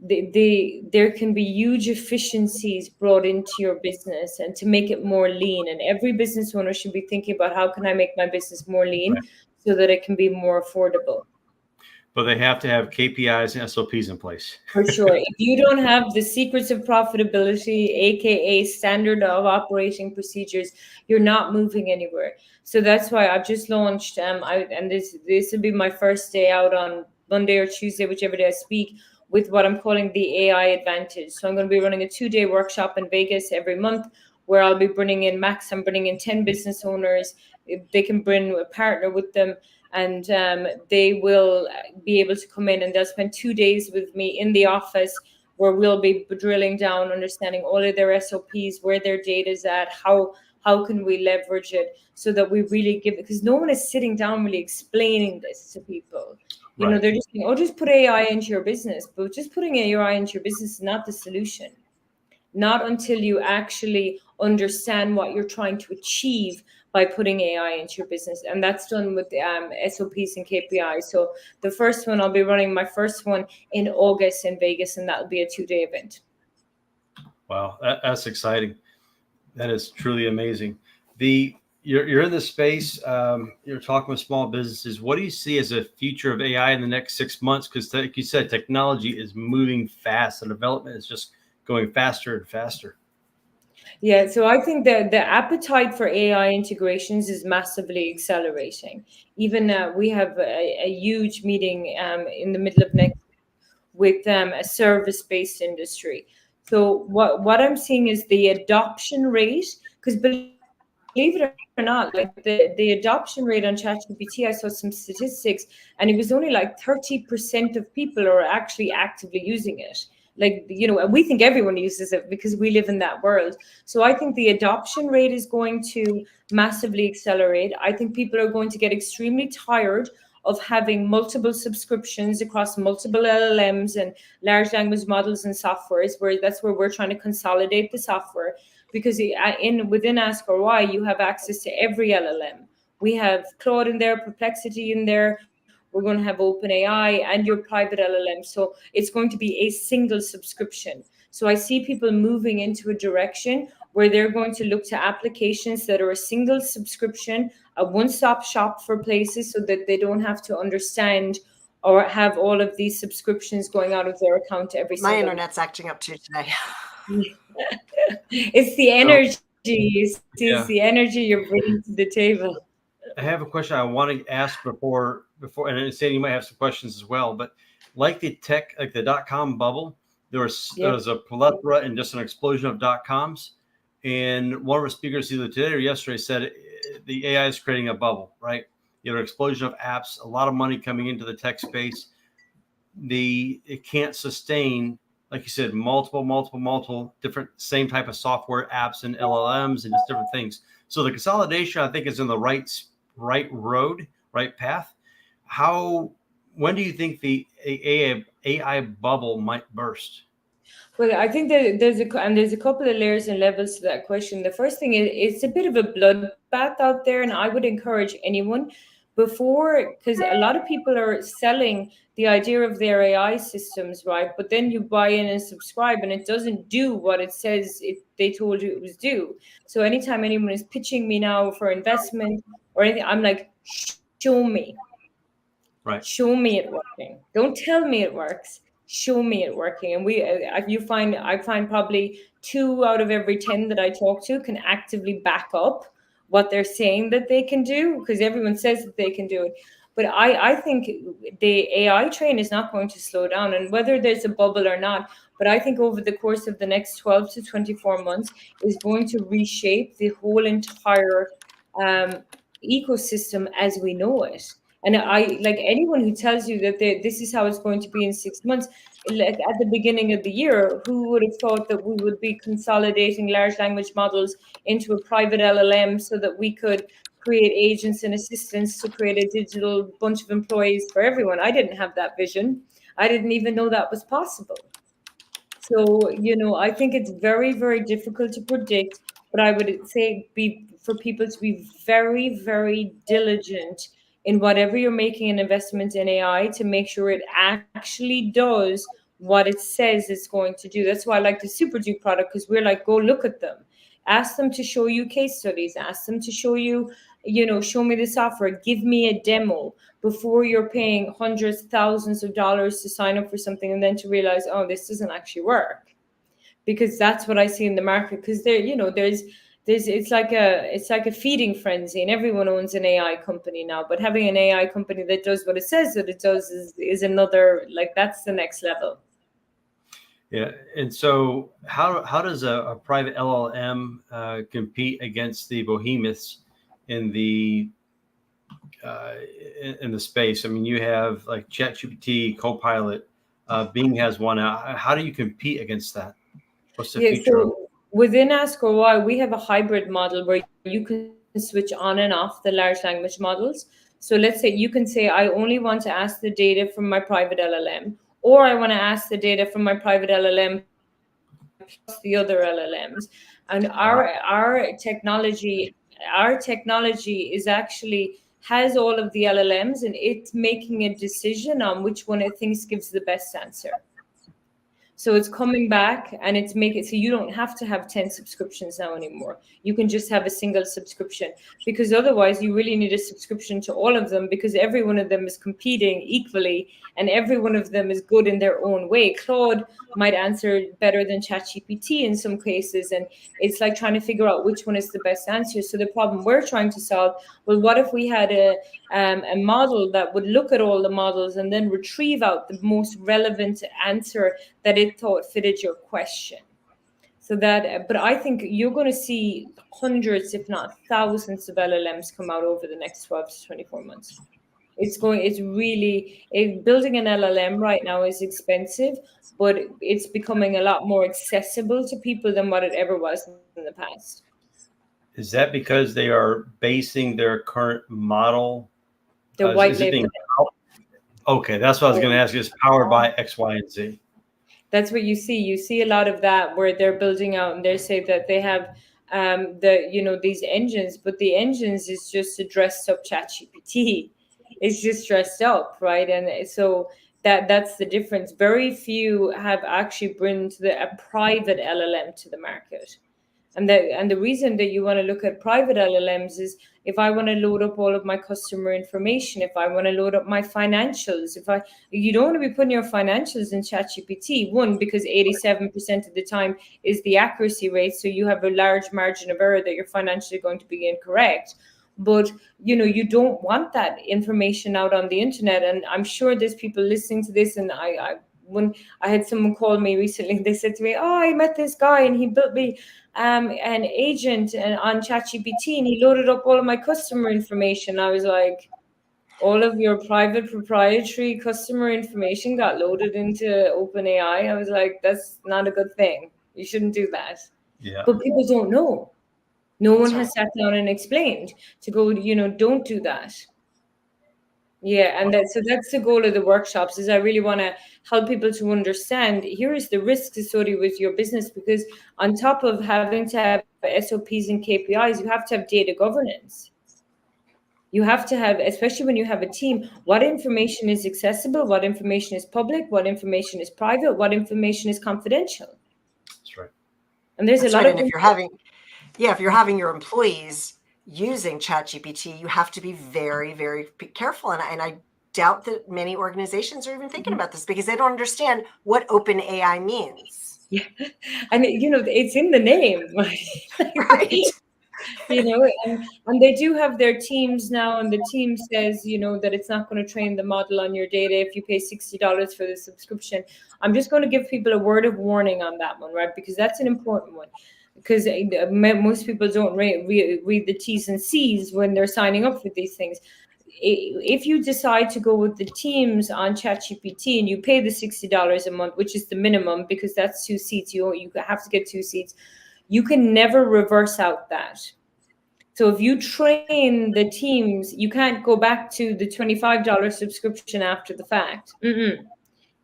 there can be huge efficiencies brought into your business, and to make it more lean. And every business owner should be thinking about, how can I make my business more lean so that it can be more affordable? But they have to have KPIs and SOPs in place. For sure. If you don't have the secrets of profitability, aka standard of operating procedures, you're not moving anywhere. So that's why I've just launched, and this will be my first day out on Monday or Tuesday, whichever day I speak, with what I'm calling the AI Advantage. So I'm going to be running a 2-day workshop in Vegas every month, where I'll be bringing in 10 business owners. They can bring a partner with them, and they will be able to come in, and they'll spend 2 days with me in the office, where we'll be drilling down, understanding all of their SOPs, where their data is at, how can we leverage it, so that we really give it, because no one is sitting down really explaining this to people. They're just saying, just put AI into your business. But just putting AI into your business is not the solution. Not until you actually understand what you're trying to achieve by putting AI into your business. And that's done with SOPs and KPIs. So the first one, I'll be running my first one in August in Vegas, and that'll be a 2-day event. Wow, that's exciting. That is truly amazing. You're in the space. You're talking with small businesses. What do you see as a future of AI in the next 6 months? Because, like you said, technology is moving fast. The development is just going faster and faster. Yeah, so I think that the appetite for AI integrations is massively accelerating. Even we have a huge meeting in the middle of next week with a service-based industry. So what I'm seeing is the adoption rate, because believe it or not, like the adoption rate on ChatGPT, I saw some statistics, and it was only like 30% of people are actually actively using it. Like, and we think everyone uses it because we live in that world. So I think the adoption rate is going to massively accelerate. I think people are going to get extremely tired of having multiple subscriptions across multiple LLMs and large language models and softwares, where that's where we're trying to consolidate the software, because within Ask or Why, you have access to every LLM. We have Claude in there, Perplexity in there. We're going to have OpenAI and your private LLM. So it's going to be a single subscription. So I see people moving into a direction where they're going to look to applications that are a single subscription, a one-stop shop for places, so that they don't have to understand or have all of these subscriptions going out of their account every My single internet's acting up too today. It's the energy. It's Yeah. the energy you're bringing to the table. I have a question I want to ask before, and Sandy, you might have some questions as well. But like the .com bubble, there was a plethora and just an explosion of .coms. And one of our speakers either today or yesterday said the AI is creating a bubble, right? You have an explosion of apps, a lot of money coming into the tech space. It can't sustain, like you said, multiple different same type of software apps and LLMs and just different things. So the consolidation, I think, is in the right road, right path. When do you think the AI bubble might burst? Well, I think that there's a couple of layers and levels to that question. The first thing is, it's a bit of a bloodbath out there, and I would encourage anyone because a lot of people are selling the idea of their AI systems, right? But then you buy in and subscribe, and it doesn't do what it says they told you it was due. So anytime anyone is pitching me now for investment or anything, I'm like, show me. Right. Show me it working. Don't tell me it works. Show me it working. And I find probably 2 out of every 10 that I talk to can actively back up what they're saying that they can do, because everyone says that they can do it. But I think the AI train is not going to slow down, and whether there's a bubble or not, but I think over the course of the next 12 to 24 months is going to reshape the whole entire ecosystem as we know it. And I like anyone who tells you that this is how it's going to be in 6 months. Like at the beginning of the year, who would have thought that we would be consolidating large language models into a private LLM so that we could create agents and assistants to create a digital bunch of employees for everyone? I didn't have that vision. I didn't even know that was possible. So, I think it's very, very difficult to predict, but I would say for people to be very, very diligent in whatever you're making an investment in AI to make sure it actually does what it says it's going to do. That's why I like the Super Duke product, because we're like, go look at them. Ask them to show you case studies. Ask them to show you, show me the software. Give me a demo before you're paying hundreds, thousands of dollars to sign up for something and then to realize, oh, this doesn't actually work. Because that's what I see in the market. Because it's like a feeding frenzy, and everyone owns an AI company now. But having an AI company that does what it says that it does is another, that's the next level. Yeah, and so how does a private LLM compete against the behemoths in the space? I mean, you have like ChatGPT, Copilot, Bing has one. How do you compete against that? What's the feature of it? So within Ask or Why, we have a hybrid model where you can switch on and off the large language models. So let's say you can say, I only want to ask the data from my private LLM, or I want to ask the data from my private LLM plus the other LLMs. And our technology is actually has all of the LLMs, and it's making a decision on which one it thinks gives the best answer. So it's coming back and it's making it so you don't have to have 10 subscriptions now anymore. You can just have a single subscription, because otherwise you really need a subscription to all of them, because every one of them is competing equally and every one of them is good in their own way. Claude might answer better than ChatGPT in some cases, and it's like trying to figure out which one is the best answer. So the problem we're trying to solve, well, what if we had a model that would look at all the models and then retrieve out the most relevant answer that it thought fitted your question? So that, but I think you're going to see hundreds, if not thousands, of LLMs come out over the next 12 to 24 months. Building an LLM right now is expensive, but it's becoming a lot more accessible to people than what it ever was in the past. Is that because they are basing their current model? They're white is it being labeling. Okay, that's what I was going to ask you. Is powered by X, Y, and Z. That's what you see. You see a lot of that where they're building out and they say that they have these engines, but the engines is just a dressed up ChatGPT. It's just dressed up, right? And so that's the difference. Very few have actually brought a private LLM to the market. And the reason that you want to look at private LLMs is if I want to load up all of my customer information, if I want to load up my financials, you don't want to be putting your financials in ChatGPT, one, because 87% of the time is the accuracy rate. So you have a large margin of error that you're financially going to be incorrect. But you don't want that information out on the internet. And I'm sure there's people listening to this, and when I had someone call me recently, they said to me, "Oh, I met this guy and he built me an agent on ChatGPT and he loaded up all of my customer information." I was like, all of your private proprietary customer information got loaded into OpenAI? I was like, that's not a good thing. You shouldn't do that. Yeah. But people don't know. No one has sat down and explained to go, don't do that. Yeah, and so that's the goal of the workshops, is I really want to help people to understand here is the risks associated with your business, because on top of having to have SOPs and KPIs, you have to have data governance. You have to have, especially when you have a team, what information is accessible, what information is public, what information is private, what information is confidential. That's right. And there's That's a lot right. of And if you're having your employees using ChatGPT, you have to be very, very careful. And I doubt that many organizations are even thinking about this because they don't understand what OpenAI means. Yeah, and it's in the name, right? And they do have their teams now, and the team says, that it's not going to train the model on your data if you pay $60 for the subscription. I'm just going to give people a word of warning on that one, right? Because that's an important one. Because most people don't read the T's and C's when they're signing up for these things. If you decide to go with the teams on ChatGPT and you pay the $60 a month, which is the minimum, because that's 2 seats, you have to get 2 seats, you can never reverse out that. So if you train the teams, you can't go back to the $25 subscription after the fact.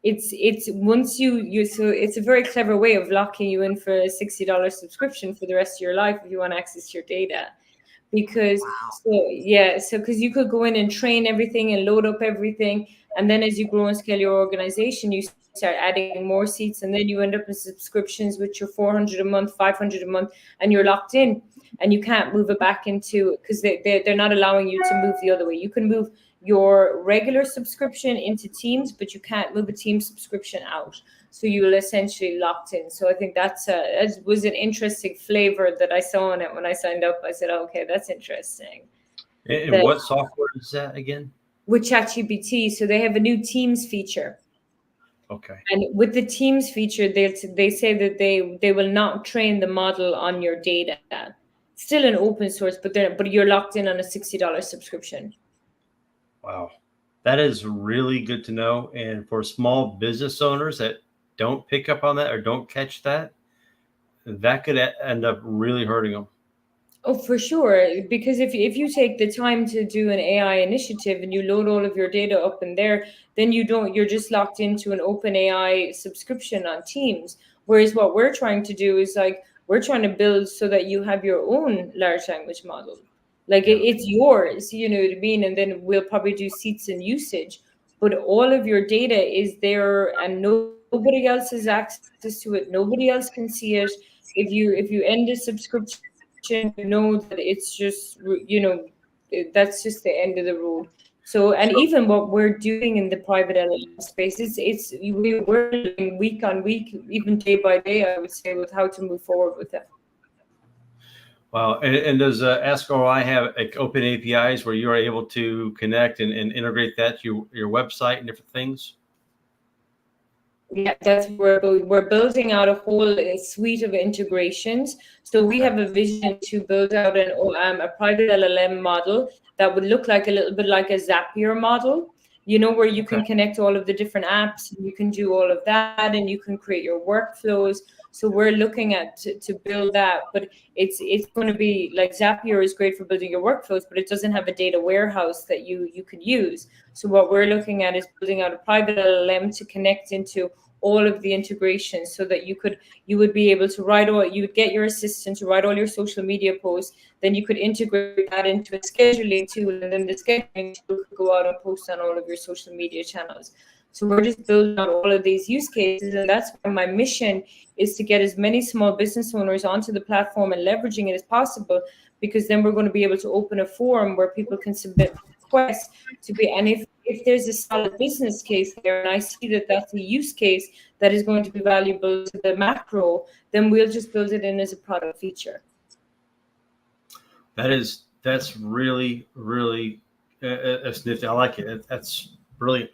It's once so it's a very clever way of locking you in for a $60 subscription for the rest of your life if you want access to your data. Because because you could go in and train everything and load up everything, and then as you grow and scale your organization, you start adding more seats, and then you end up in subscriptions which are $400 a month, $500 a month, and you're locked in, and you can't move it back into, because they're not allowing you to move the other way. You can move your regular subscription into Teams, but you can't move a team subscription out. So you will essentially locked in. So I think that was an interesting flavor that I saw in it when I signed up. I said, okay, that's interesting. And what software is that again? With ChatGPT. So they have a new Teams feature. Okay. And with the Teams feature, they say that they will not train the model on your data. Still an open source, but you're locked in on a $60 subscription. Wow. That is really good to know. And for small business owners that don't pick up on that or don't catch that, that could end up really hurting them. Oh, for sure. Because if you take the time to do an AI initiative and you load all of your data up in there, then you're just locked into an open AI subscription on Teams. Whereas what we're trying to do is we're trying to build so that you have your own large language model. It's yours, you know what I mean? And then we'll probably do seats and usage, but all of your data is there and nobody else has access to it. Nobody else can see it. If you end a subscription, you know that it's just, that's just the end of the road. So, and even what we're doing in the private LLM space, we're doing week on week, even day by day, I would say, with how to move forward with that. Wow. And does Ask ROI have open APIs where you're able to connect and integrate that to your website and different things? Yeah, that's where we're building out a whole suite of integrations. So we have a vision to build out a private LLM model that would look like a little bit like a Zapier model, where you can connect all of the different apps and you can do all of that and you can create your workflows. So we're looking at to build that, but it's going to be like Zapier is great for building your workflows, but it doesn't have a data warehouse that you could use. So what we're looking at is building out a private LLM to connect into all of the integrations, so that you would be able to you would get your assistant to write all your social media posts, then you could integrate that into a scheduling tool, and then the scheduling tool could go out and post on all of your social media channels. So we're just building out all of these use cases, and that's why my mission is to get as many small business owners onto the platform and leveraging it as possible, because then we're going to be able to open a forum where people can submit requests to be, and if there's a solid business case there, and I see that that's a use case that is going to be valuable to the macro, then we'll just build it in as a product feature. That's really, really that's nifty. I like it. That's brilliant.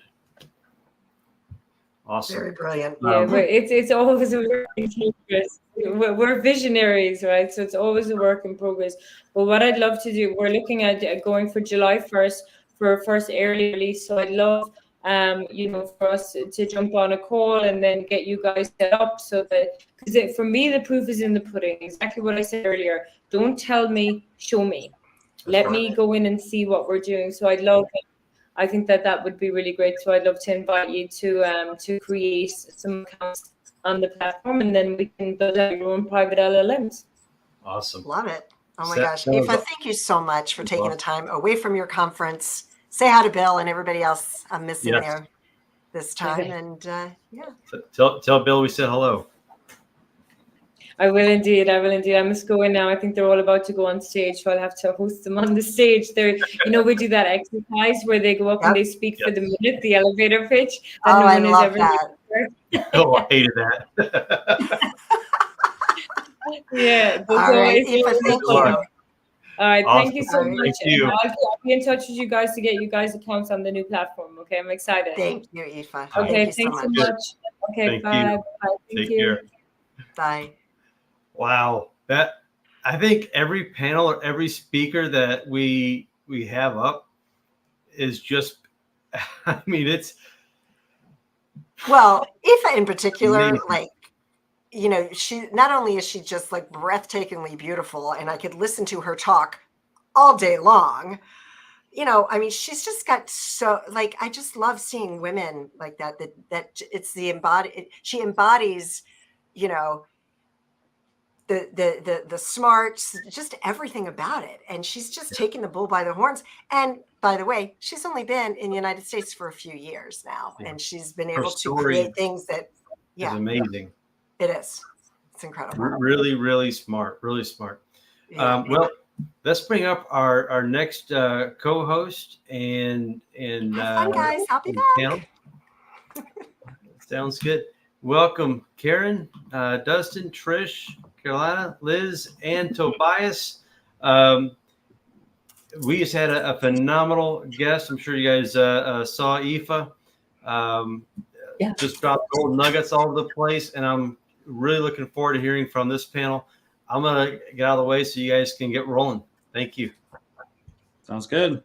Awesome. Very brilliant. Yeah, but it's always a work in progress. We're visionaries, right? So it's always a work in progress. But what I'd love to do, we're looking at going for July 1st for our first early release. So I'd love, for us to jump on a call and then get you guys set up, so that, because for me, the proof is in the pudding. Exactly what I said earlier. Don't tell me, show me. Let me go in and see what we're doing. So I think that would be really great. So I'd love to invite you to create some accounts on the platform, and then we can build out your own private LLMs. Awesome. Love it. Oh my gosh. Aoife, thank you so much for taking the time away from your conference. Say hi to Bill and everybody else I'm missing there this time. And Tell Bill we said hello. I will indeed. I must go in now. I think they're all about to go on stage, so I'll have to host them on the stage. We do that exercise where they go up and they speak for the minute, the elevator pitch. That I love that. Oh, I hated that. Yeah. All right, Aoife, thank you. All right, Awesome. thank you so much. Thank you. I'll be in touch with you guys to get you guys accounts on the new platform. Okay, I'm excited. Thank you, Aoife. Okay, Thank you thanks so so much. Okay, Thank bye. you. Bye. Thank Take you. care. Bye. Wow, I think every panel or every speaker that we have up is just, I mean, it's. Well, Aoife in particular, Amazing. she not only is she just like breathtakingly beautiful, and I could listen to her talk all day long. I mean, she's just got I just love seeing women like that it's she embodies, the smarts, just everything about it. And she's just taking the bull by the horns. And by the way, she's only been in the United States for a few years now, and she's been able to create things that, is amazing. It is. It's incredible. Really, really smart. Really smart. Yeah. Well, let's bring up our next co-host and Have fun, guys. I'll be back. Sounds good. Welcome, Karen, Dustin, Trish, Carolina, Liz, and Tobias. We just had a phenomenal guest. I'm sure you guys saw Aoife. Just dropped gold nuggets all over the place, and I'm really looking forward to hearing from this panel. I'm going to get out of the way so you guys can get rolling. Thank you. Sounds good.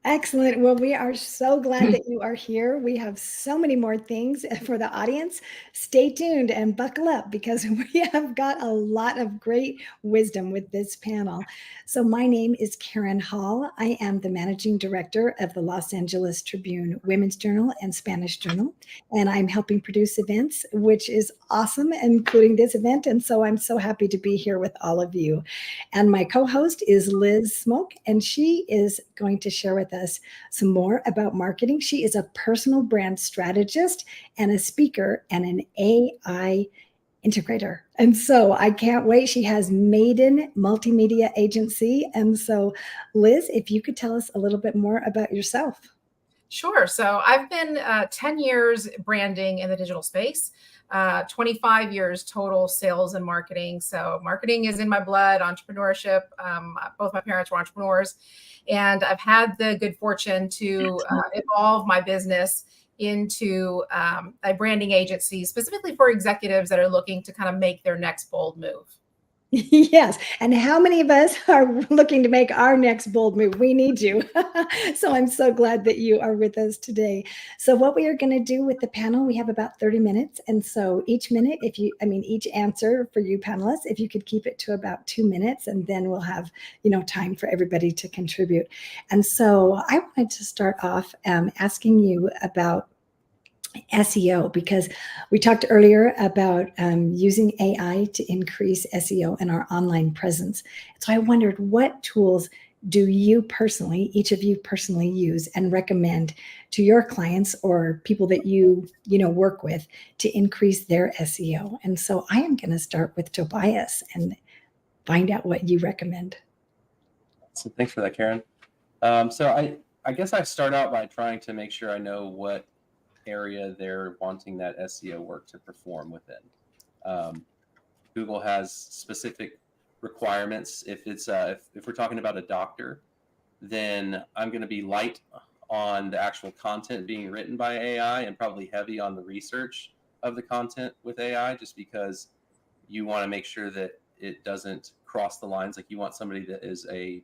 Excellent. Well, we are so glad that you are here. We have so many more things for the audience. Stay tuned and buckle up, because we have got a lot of great wisdom with this panel. So my name is Karen Hall. I am the managing director of the Los Angeles Tribune Women's Journal and Spanish Journal, and I'm helping produce events, which is awesome, including this event. And so I'm so happy to be here with all of you. And my co-host is Liz Smoke, and she is going to share with us some more about marketing. She is a personal brand strategist and a speaker and an AI integrator. And so I can't wait. She has Maiden Multimedia Agency. And so Liz, if you could tell us a little bit more about yourself. Sure. So I've been 10 years branding in the digital space, 25 years total sales and marketing. So marketing is in my blood, entrepreneurship. Both my parents were entrepreneurs. And I've had the good fortune to evolve my business into a branding agency, specifically for executives that are looking to kind of make their next bold move. Yes. And how many of us are looking to make our next bold move? We need you. So I'm so glad that you are with us today. So what we are going to do with the panel, we have about 30 minutes. And so each minute, each answer for you panelists, if you could keep it to about 2 minutes, and then we'll have, time for everybody to contribute. And so I wanted to start off asking you about SEO, because we talked earlier about using AI to increase SEO in our online presence. So I wondered, what tools do you personally, each of you personally use and recommend to your clients or people that you work with to increase their SEO? And so I am going to start with Tobias and find out what you recommend. So thanks for that, Karen. So I guess I start out by trying to make sure I know what area they're wanting that SEO work to perform within. Google has specific requirements. If it's if we're talking about a doctor, then I'm going to be light on the actual content being written by AI and probably heavy on the research of the content with AI, just because you want to make sure that it doesn't cross the lines. Like, you want somebody that is a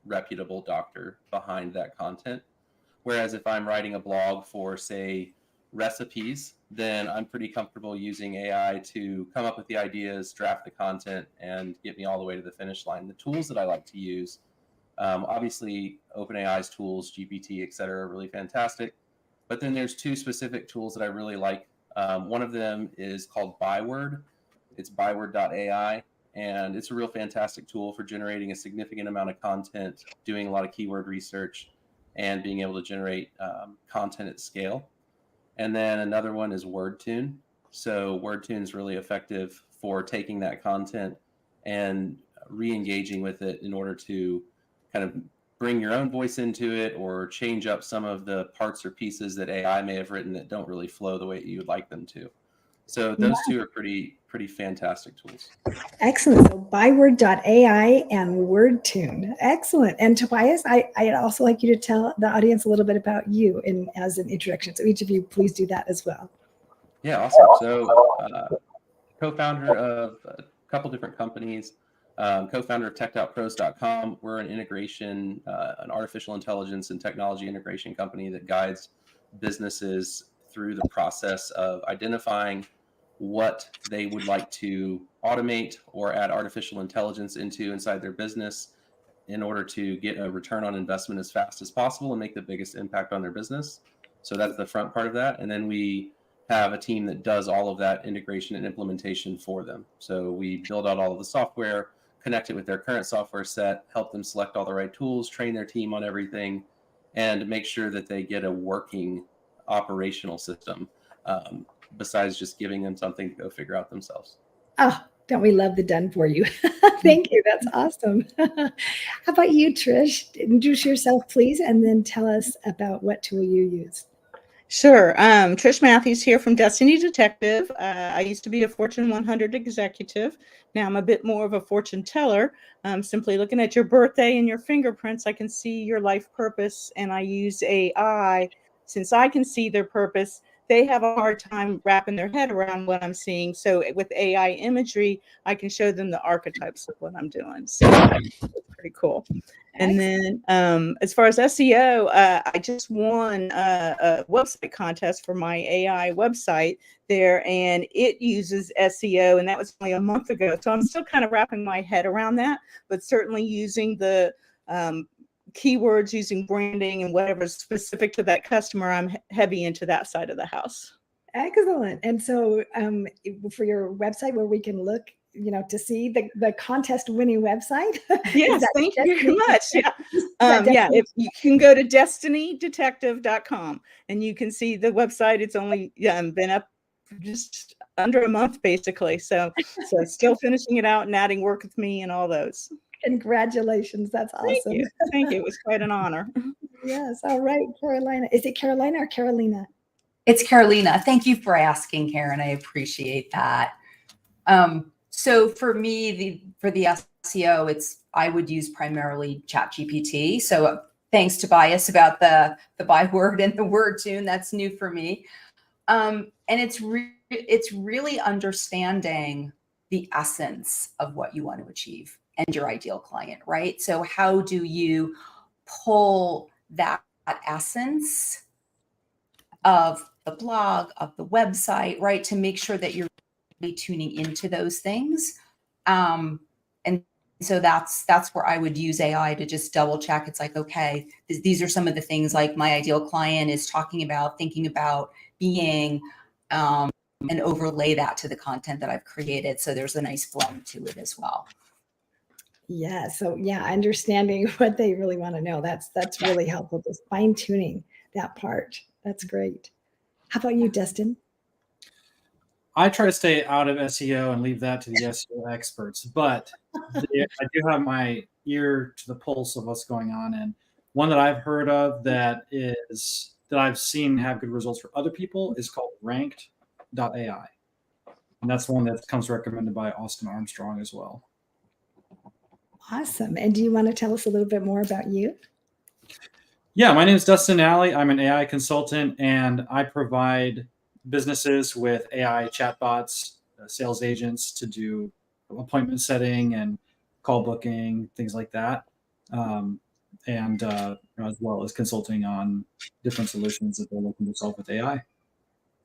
reputable doctor behind that content. Whereas if I'm writing a blog for, say, recipes, then I'm pretty comfortable using AI to come up with the ideas, draft the content, and get me all the way to the finish line. The tools that I like to use, obviously OpenAI's tools, GPT, et cetera, are really fantastic. But then there's two specific tools that I really like. One of them is called Byword. It's byword.ai, and it's a real fantastic tool for generating a significant amount of content, doing a lot of keyword research, and being able to generate content at scale. And then another one is WordTune. So WordTune is really effective for taking that content and re-engaging with it in order to kind of bring your own voice into it, or change up some of the parts or pieces that AI may have written that don't really flow the way you would like them to. So those two are pretty fantastic tools. Excellent. So Byword.ai and WordTune. Excellent. And Tobias, I'd also like you to tell the audience a little bit about you as an introduction. So each of you, please do that as well. Yeah, awesome. So co-founder of a couple different companies, co-founder of TechOutPros.com. We're an integration, an artificial intelligence and technology integration company that guides businesses through the process of identifying what they would like to automate or add artificial intelligence into inside their business in order to get a return on investment as fast as possible and make the biggest impact on their business. So that's the front part of that. And then we have a team that does all of that integration and implementation for them. So we build out all of the software, connect it with their current software set, help them select all the right tools, train their team on everything, and make sure that they get a working operational system, besides just giving them something to go figure out themselves. Oh, don't we love the done for you? Thank you. That's awesome. How about you, Trish? Introduce yourself, please, and then tell us about what tool you use. Sure. Trish Matthews here from Destiny Detective. I used to be a Fortune 100 executive. Now I'm a bit more of a fortune teller. Simply looking at your birthday and your fingerprints, I can see your life purpose, and I use AI. Since I can see their purpose, they have a hard time wrapping their head around what I'm seeing. So with AI imagery, I can show them the archetypes of what I'm doing. So it's pretty cool. And then as far as SEO, I just won a website contest for my AI website there, and it uses SEO, and that was only a month ago. So I'm still kind of wrapping my head around that, but certainly using the keywords, using branding and whatever's specific to that customer, I'm heavy into that side of the house. Excellent. And so for your website where we can look, to see the contest winning website. Yes, thank you very much. Yeah. If you can go to destinydetective.com and you can see the website. It's only been up just under a month, basically. So still finishing it out and adding work with me and all those. Congratulations. That's awesome. Thank you. It was quite an honor. Yes. All right, Carolina. Is it Carolina or Carolina? It's Carolina. Thank you for asking, Karen. I appreciate that. So for me, for the SEO, I would use primarily ChatGPT. So thanks, Tobias, about the Byword and the WordTune. That's new for me. And it's really understanding the essence of what you want to achieve and your ideal client, right? So how do you pull that essence of the blog, of the website, right, to make sure that you're really tuning into those things? And so that's where I would use AI to just double check. It's like, okay, these are some of the things like my ideal client is talking about, thinking about, being, and overlay that to the content that I've created. So there's a nice blend to it as well. Yeah. So yeah, understanding what they really want to know. That's really helpful. Just fine tuning that part. That's great. How about you, Dustin? I try to stay out of SEO and leave that to the SEO experts, but I do have my ear to the pulse of what's going on. And one that I've heard of that I've seen have good results for other people is called ranked.ai. And that's one that comes recommended by Austin Armstrong as well. Awesome. And do you want to tell us a little bit more about you? Yeah, my name is Dustin Alley. I'm an AI consultant, and I provide businesses with AI chatbots, sales agents to do appointment setting and call booking, things like that. And as well as consulting on different solutions that they're looking to solve with AI.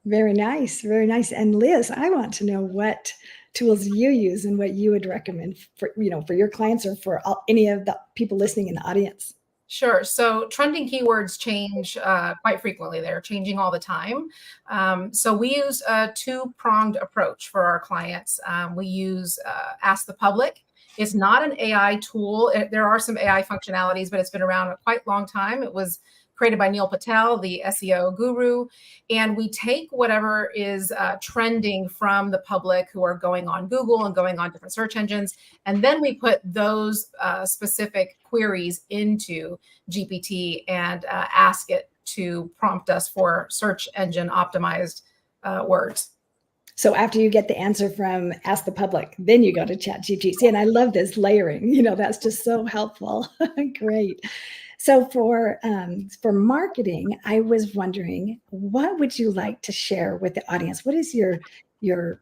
Very nice. Very nice. And Liz, I want to know what tools you use and what you would recommend for your clients or for any of the people listening in the audience. Sure. So trending keywords change quite frequently. They're changing all the time. So we use a two-pronged approach for our clients. We use Ask the Public. It's not an AI tool. There are some AI functionalities, but it's been around a quite long time. It was created by Neil Patel, the SEO guru. And we take whatever is trending from the public who are going on Google and going on different search engines. And then we put those specific queries into GPT and ask it to prompt us for search engine optimized words. So after you get the answer from Ask the Public, then you go to ChatGPT. And I love this layering. That's just so helpful. Great. So for marketing, I was wondering, what would you like to share with the audience? What is your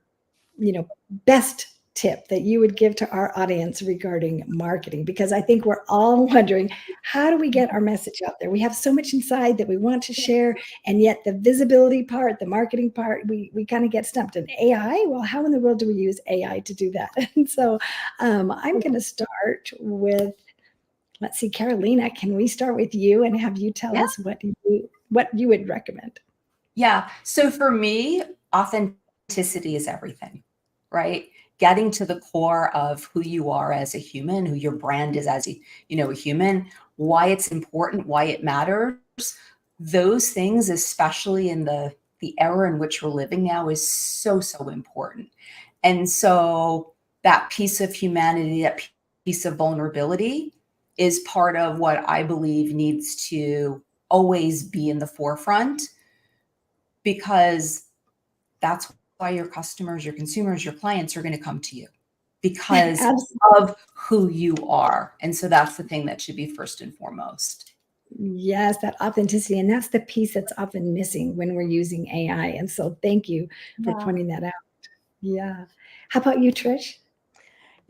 best tip that you would give to our audience regarding marketing? Because I think we're all wondering, how do we get our message out there? We have so much inside that we want to share, and yet the visibility part, the marketing part, we kind of get stumped. And AI, well, how in the world do we use AI to do that? And so I'm going to start with, let's see, Carolina, can we start with you and have you tell us what you would recommend? Yeah. So for me, authenticity is everything, right? Getting to the core of who you are as a human, who your brand is as a human, why it's important, why it matters. Those things, especially in the era in which we're living now, is so, so important. And so that piece of humanity, that piece of vulnerability is part of what I believe needs to always be in the forefront, because that's why your customers, your consumers, your clients are going to come to you because of who you are. And so that's the thing that should be first and foremost. Yes, that authenticity. And that's the piece that's often missing when we're using AI. And so thank you for pointing that out. Yeah. How about you, Trish?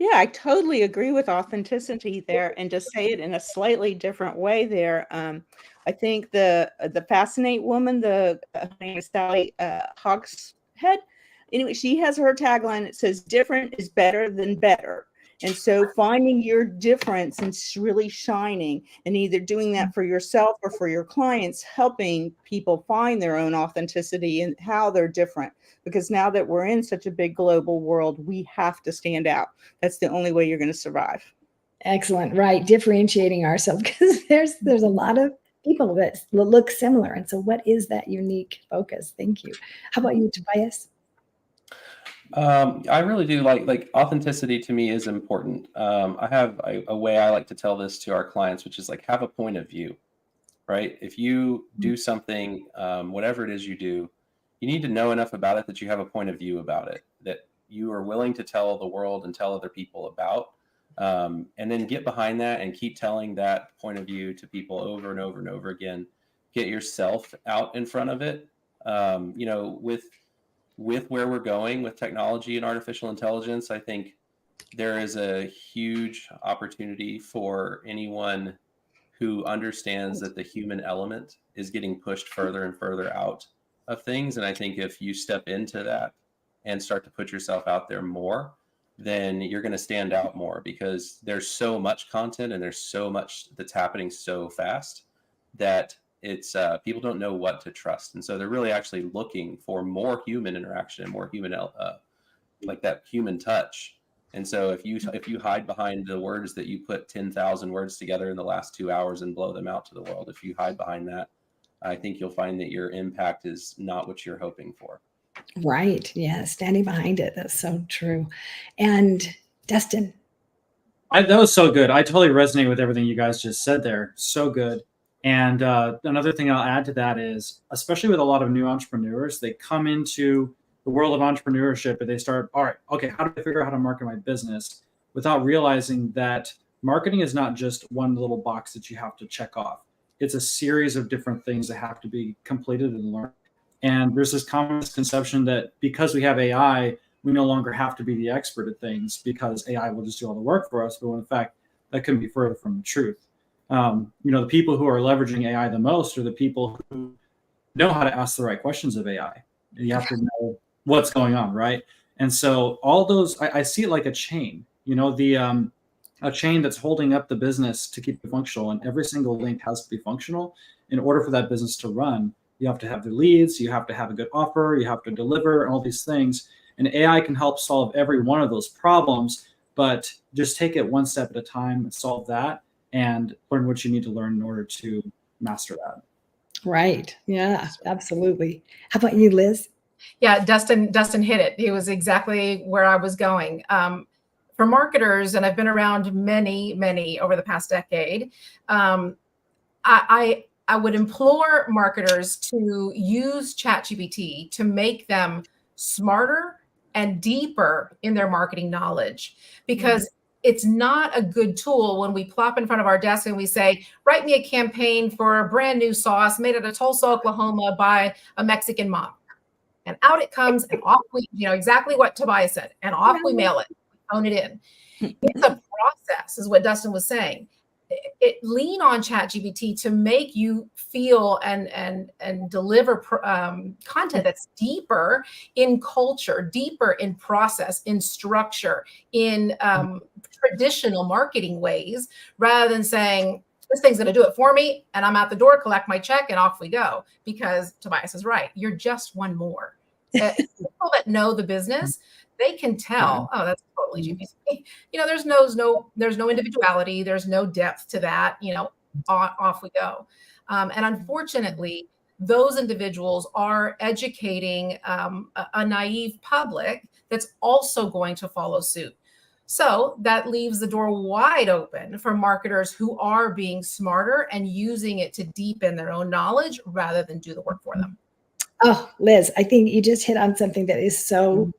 Yeah, I totally agree with authenticity there, and to say it in a slightly different way there. I think the Fascinate woman, her name is Sally Hogshead. Anyway, she has her tagline that says, "Different is better than better." And so finding your difference and really shining, and either doing that for yourself or for your clients, helping people find their own authenticity and how they're different. Because now that we're in such a big global world, we have to stand out. That's the only way you're going to survive. Excellent. Right. Differentiating ourselves, because there's a lot of people that look similar. And so what is that unique focus? Thank you. How about you, Tobias? I really do like authenticity. To me is important. I have a way I like to tell this to our clients, which is like, have a point of view, right? If you do something, whatever it is you do, you need to know enough about it that you have a point of view about it, that you are willing to tell the world and tell other people about, and then get behind that and keep telling that point of view to people over and over and over again. Get yourself out in front of it. with where we're going with technology and artificial intelligence, I think there is a huge opportunity for anyone who understands that the human element is getting pushed further and further out of things. And I think if you step into that and start to put yourself out there more, then you're going to stand out more, because there's so much content and there's so much that's happening so fast that it's people don't know what to trust. And so they're really actually looking for more human interaction, more human, like that human touch. And so if you hide behind the words that you put 10,000 words together in the last 2 hours and blow them out to the world, if you hide behind that, I think you'll find that your impact is not what you're hoping for. Right. Yeah. Standing behind it. That's so true. And Dustin. That was so good. I totally resonate with everything you guys just said there. So good. And another thing I'll add to that is, especially with a lot of new entrepreneurs, they come into the world of entrepreneurship and they start, all right, okay, how do I figure out how to market my business, without realizing that marketing is not just one little box that you have to check off. It's a series of different things that have to be completed and learned. And there's this common misconception that because we have AI, we no longer have to be the expert at things, because AI will just do all the work for us. But when in fact, that couldn't be further from the truth. The people who are leveraging AI the most are the people who know how to ask the right questions of AI. You have to know what's going on, right? And so all those, I see it like a chain, a chain that's holding up the business to keep it functional, and every single link has to be functional in order for that business to run. You have to have the leads, you have to have a good offer, you have to deliver, and all these things. And AI can help solve every one of those problems, but just take it one step at a time and solve that, and learn what you need to learn in order to master that. Right. Yeah, absolutely. How about you, Liz? Yeah, Dustin hit it. He was exactly where I was going. For marketers, and I've been around many over the past decade, I would implore marketers to use ChatGPT to make them smarter and deeper in their marketing knowledge, because it's not a good tool when we plop in front of our desk and we say, write me a campaign for a brand new sauce made out of Tulsa, Oklahoma by a Mexican mom. And out it comes, and off we, exactly what Tobias said, and off we mail it, phone it in. It's a process, is what Dustin was saying. Lean on ChatGPT to make you feel and deliver content that's deeper in culture, deeper in process, in structure, in traditional marketing ways, rather than saying, this thing's going to do it for me, and I'm out the door, collect my check, and off we go. Because Tobias is right. You're just one more. People that know the business, they can tell, oh, that's totally GPT. There's no individuality. There's no depth to that. Off we go. And unfortunately, those individuals are educating a naive public that's also going to follow suit. So that leaves the door wide open for marketers who are being smarter and using it to deepen their own knowledge rather than do the work for them. Oh, Liz, I think you just hit on something that is so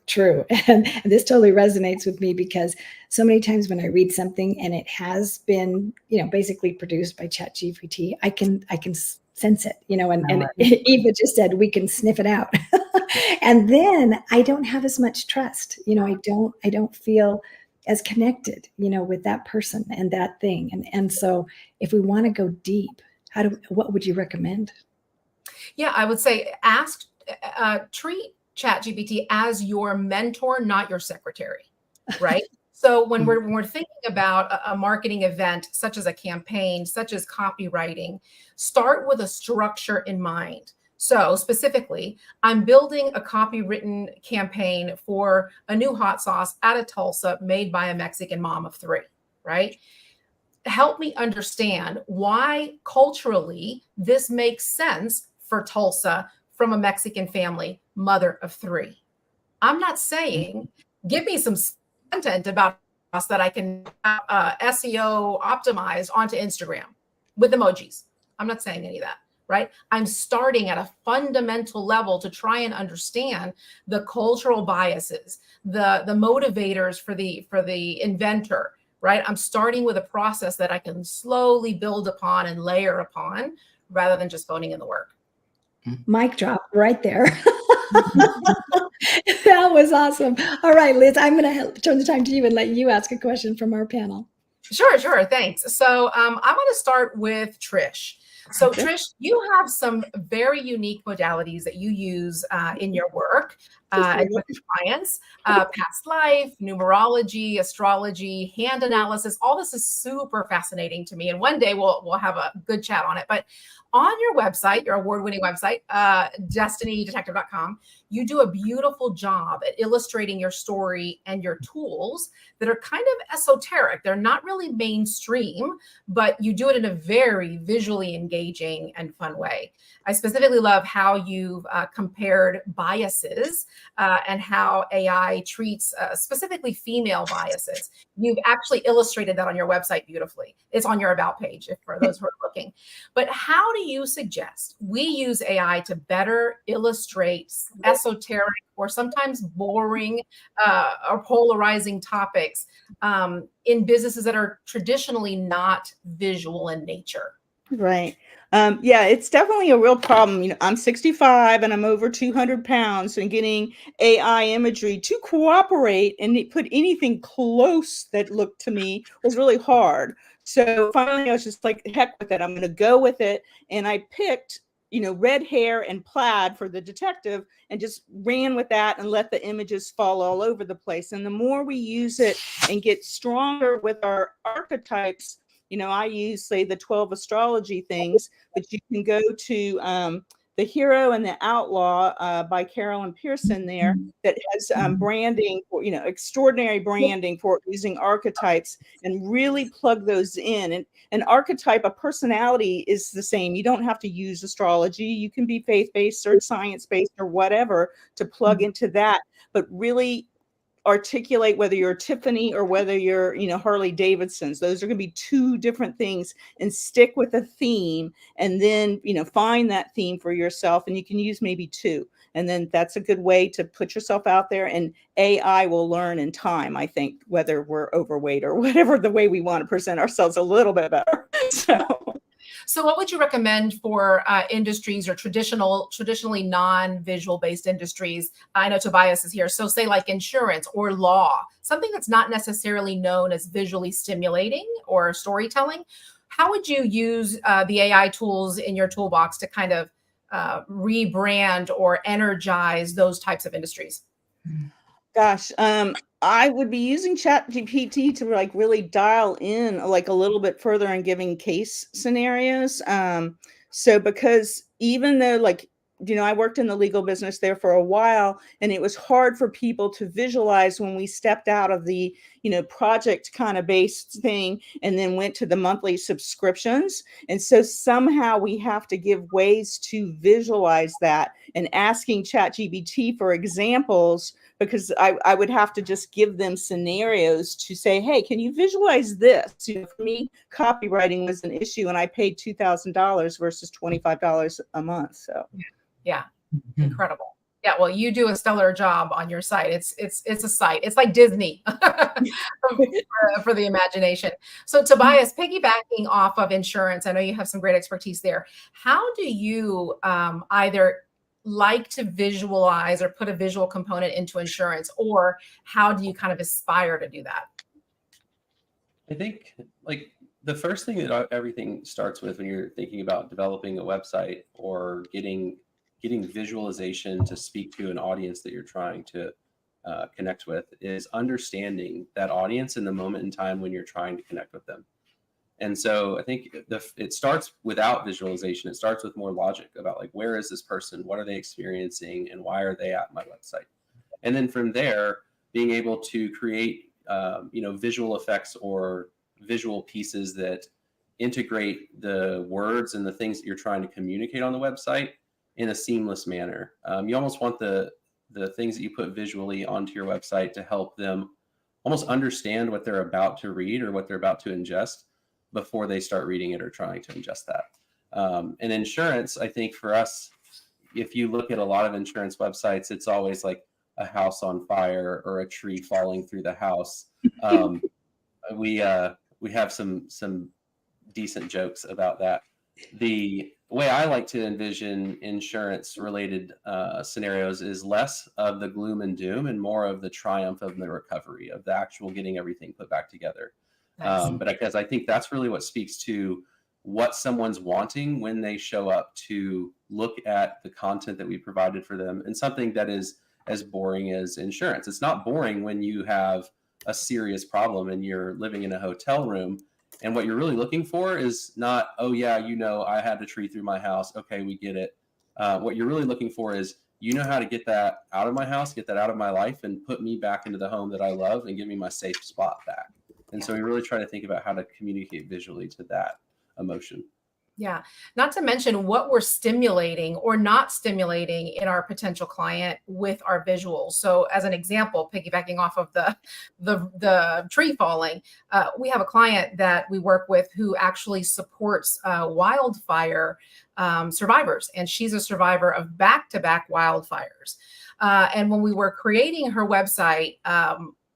true. And this totally resonates with me, because so many times when I read something and it has been, basically produced by ChatGPT, I can sense it, and Eva just said, we can sniff it out. And then I don't have as much trust. I don't feel as connected, with that person and that thing. And so if we want to go deep, what would you recommend? Yeah, I would say treat ChatGPT as your mentor, not your secretary, right? So when we're thinking about a marketing event, such as a campaign, such as copywriting, start with a structure in mind. So specifically, I'm building a copywritten campaign for a new hot sauce out of Tulsa made by a Mexican mom of 3, right? Help me understand why culturally this makes sense for Tulsa from a Mexican family, mother of 3. I'm not saying give me some content about us that I can SEO optimize onto Instagram with emojis. I'm not saying any of that, right? I'm starting at a fundamental level to try and understand the cultural biases, the motivators for the inventor, right? I'm starting with a process that I can slowly build upon and layer upon, rather than just phoning in the work. Mic drop right there. was awesome. All right, Liz, I'm going to turn the time to you and let you ask a question from our panel. Sure. Thanks. So I want to start with Trish. So Trish, you have some very unique modalities that you use in your work and with clients, past life, numerology, astrology, hand analysis. All this is super fascinating to me. And one day we'll have a good chat on it. But on your website, your award-winning website, destinydetective.com, you do a beautiful job at illustrating your story and your tools that are kind of esoteric. They're not really mainstream, but you do it in a very visually engaging and fun way. I specifically love how you've compared biases and how AI treats specifically female biases. You've actually illustrated that on your website beautifully. It's on your About page for those who are looking. But how do you suggest we use AI to better illustrate esoteric or sometimes boring or polarizing topics in businesses that are traditionally not visual in nature? Right. Yeah, it's definitely a real problem. You know, I'm 65 and I'm over 200 pounds, and getting AI imagery to cooperate and put anything close that looked to me was really hard. So finally, I was just like, heck with it. I'm going to go with it. And I picked, you know, red hair and plaid for the detective and just ran with that and let the images fall all over the place. And the more we use it and get stronger with our archetypes, you know, I use, say, the 12 astrology things, but you can go to The Hero and the Outlaw by Carolyn Pearson there that has branding, for, you know, extraordinary branding for using archetypes and really plug those in. And an archetype, a personality is the same. You don't have to use astrology. You can be faith-based or science-based or whatever to plug into that, but really articulate whether you're Tiffany or whether you're, you know, Harley Davidson's. Those are going to be two different things, and stick with a theme, and then, you know, find that theme for yourself. And you can use maybe two, and then that's a good way to put yourself out there. And AI will learn in time, I think, whether we're overweight or whatever, the way we want to present ourselves a little bit better. So what would you recommend for industries or traditionally non-visual based industries? I know Tobias is here. So say like insurance or law, something that's not necessarily known as visually stimulating or storytelling. How would you use the AI tools in your toolbox to kind of rebrand or energize those types of industries? Gosh, I would be using ChatGPT to like really dial in like a little bit further and giving case scenarios. So because even though, like, you know, I worked in the legal business there for a while, and it was hard for people to visualize when we stepped out of the, you know, project kind of based thing and then went to the monthly subscriptions. And so somehow we have to give ways to visualize that, and asking ChatGPT for examples, because I would have to just give them scenarios to say, hey, can you visualize this? You know, for me, copywriting was an issue, and I paid $2,000 versus $25 a month. So yeah, incredible. Yeah, well, you do a stellar job on your site. It's a site. It's like Disney for the imagination. So Tobias, piggybacking off of insurance, I know you have some great expertise there. How do you either like to visualize or put a visual component into insurance, or how do you kind of aspire to do that? I think like the first thing that everything starts with when you're thinking about developing a website or getting visualization to speak to an audience that you're trying to connect with is understanding that audience in the moment in time when you're trying to connect with them. And so I think it starts without visualization. It starts with more logic about like, where is this person? What are they experiencing? And why are they at my website? And then from there, being able to create, you know, visual effects or visual pieces that integrate the words and the things that you're trying to communicate on the website in a seamless manner. You almost want the things that you put visually onto your website to help them almost understand what they're about to read or what they're about to ingest before they start reading it or trying to ingest that. And insurance, I think for us, if you look at a lot of insurance websites, it's always like a house on fire or a tree falling through the house. We have some decent jokes about that. the way I like to envision insurance related scenarios is less of the gloom and doom and more of the triumph of the recovery, of the actual getting everything put back together. Nice. But because I think that's really what speaks to what someone's wanting when they show up to look at the content that we provided for them, and something that is as boring as insurance. It's not boring when you have a serious problem and you're living in a hotel room. And what you're really looking for is not, oh yeah, I had a tree through my house. Okay, we get it. What you're really looking for is, how to get that out of my house, get that out of my life, and put me back into the home that I love and give me my safe spot back. And so we really try to think about how to communicate visually to that emotion. Yeah. Not to mention what we're stimulating or not stimulating in our potential client with our visuals. So as an example, piggybacking off of the tree falling, we have a client that we work with who actually supports wildfire survivors. And she's a survivor of back-to-back wildfires. And when we were creating her website,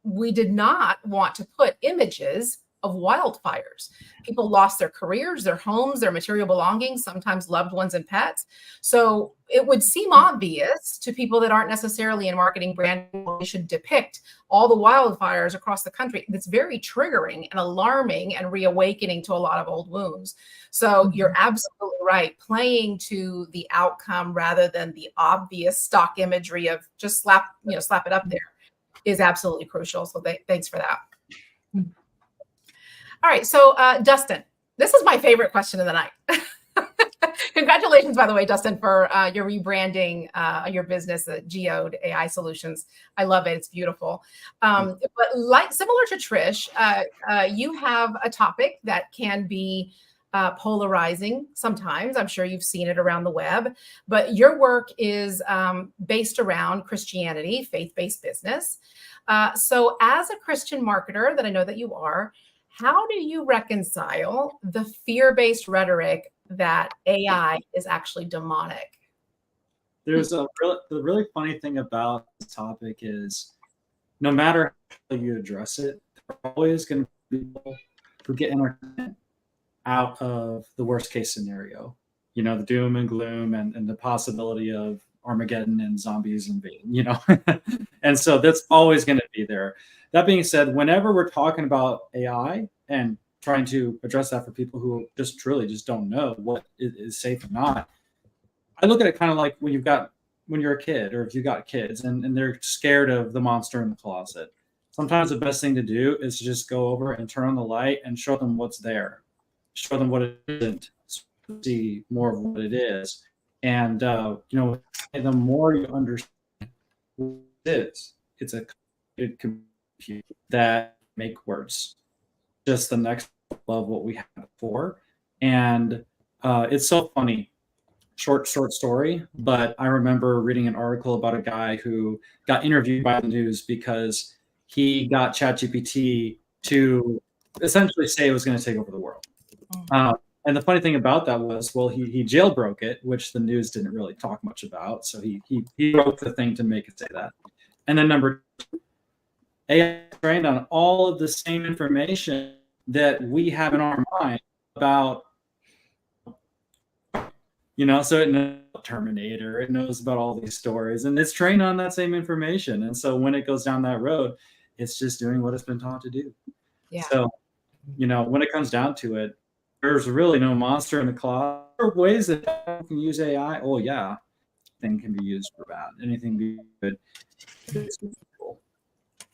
we did not want to put images of wildfires. People lost their careers, their homes, their material belongings, sometimes loved ones and pets. So it would seem obvious to people that aren't necessarily in marketing branding, we should depict all the wildfires across the country. That's very triggering and alarming and reawakening to a lot of old wounds. So you're absolutely right. Playing to the outcome rather than the obvious stock imagery of just slap it up there is absolutely crucial. So thanks for that. All right, so Dustin, this is my favorite question of the night. Congratulations, by the way, Dustin, for your rebranding your business, Geode AI Solutions. I love it; it's beautiful. But similar to Trish, you have a topic that can be polarizing sometimes. I'm sure you've seen it around the web, but your work is based around Christianity, faith-based business. So, as a Christian marketer, that I know that you are, how do you reconcile the fear-based rhetoric that AI is actually demonic? There's the really funny thing about this topic is no matter how you address it, there are always going to be people who get entertainment out of the worst case scenario, the doom and gloom and the possibility of Armageddon and zombies invading, and so that's always going to be there. That being said, whenever we're talking about AI and trying to address that for people who just don't know what is safe or not, I look at it kind of like when you're a kid, or if you got kids and they're scared of the monster in the closet. Sometimes the best thing to do is to just go over and turn on the light and show them what's there, show them what it isn't, so see more of what it is. And the more you understand what it is, it's a computer that make words just the next level of what we had before. And it's so funny, short story, but I remember reading an article about a guy who got interviewed by the news because he got ChatGPT to essentially say it was going to take over the world. And the funny thing about that was, well, he jailbroke it, which the news didn't really talk much about. So he broke the thing to make it say that. And then number two, AI trained on all of the same information that we have in our mind about, so it knows about Terminator, it knows about all these stories, and it's trained on that same information. And so when it goes down that road, it's just doing what it's been taught to do. Yeah. So, when it comes down to it, there's really no monster in the closet. There are ways that you can use AI. Oh yeah, anything can be used for bad. Anything be good.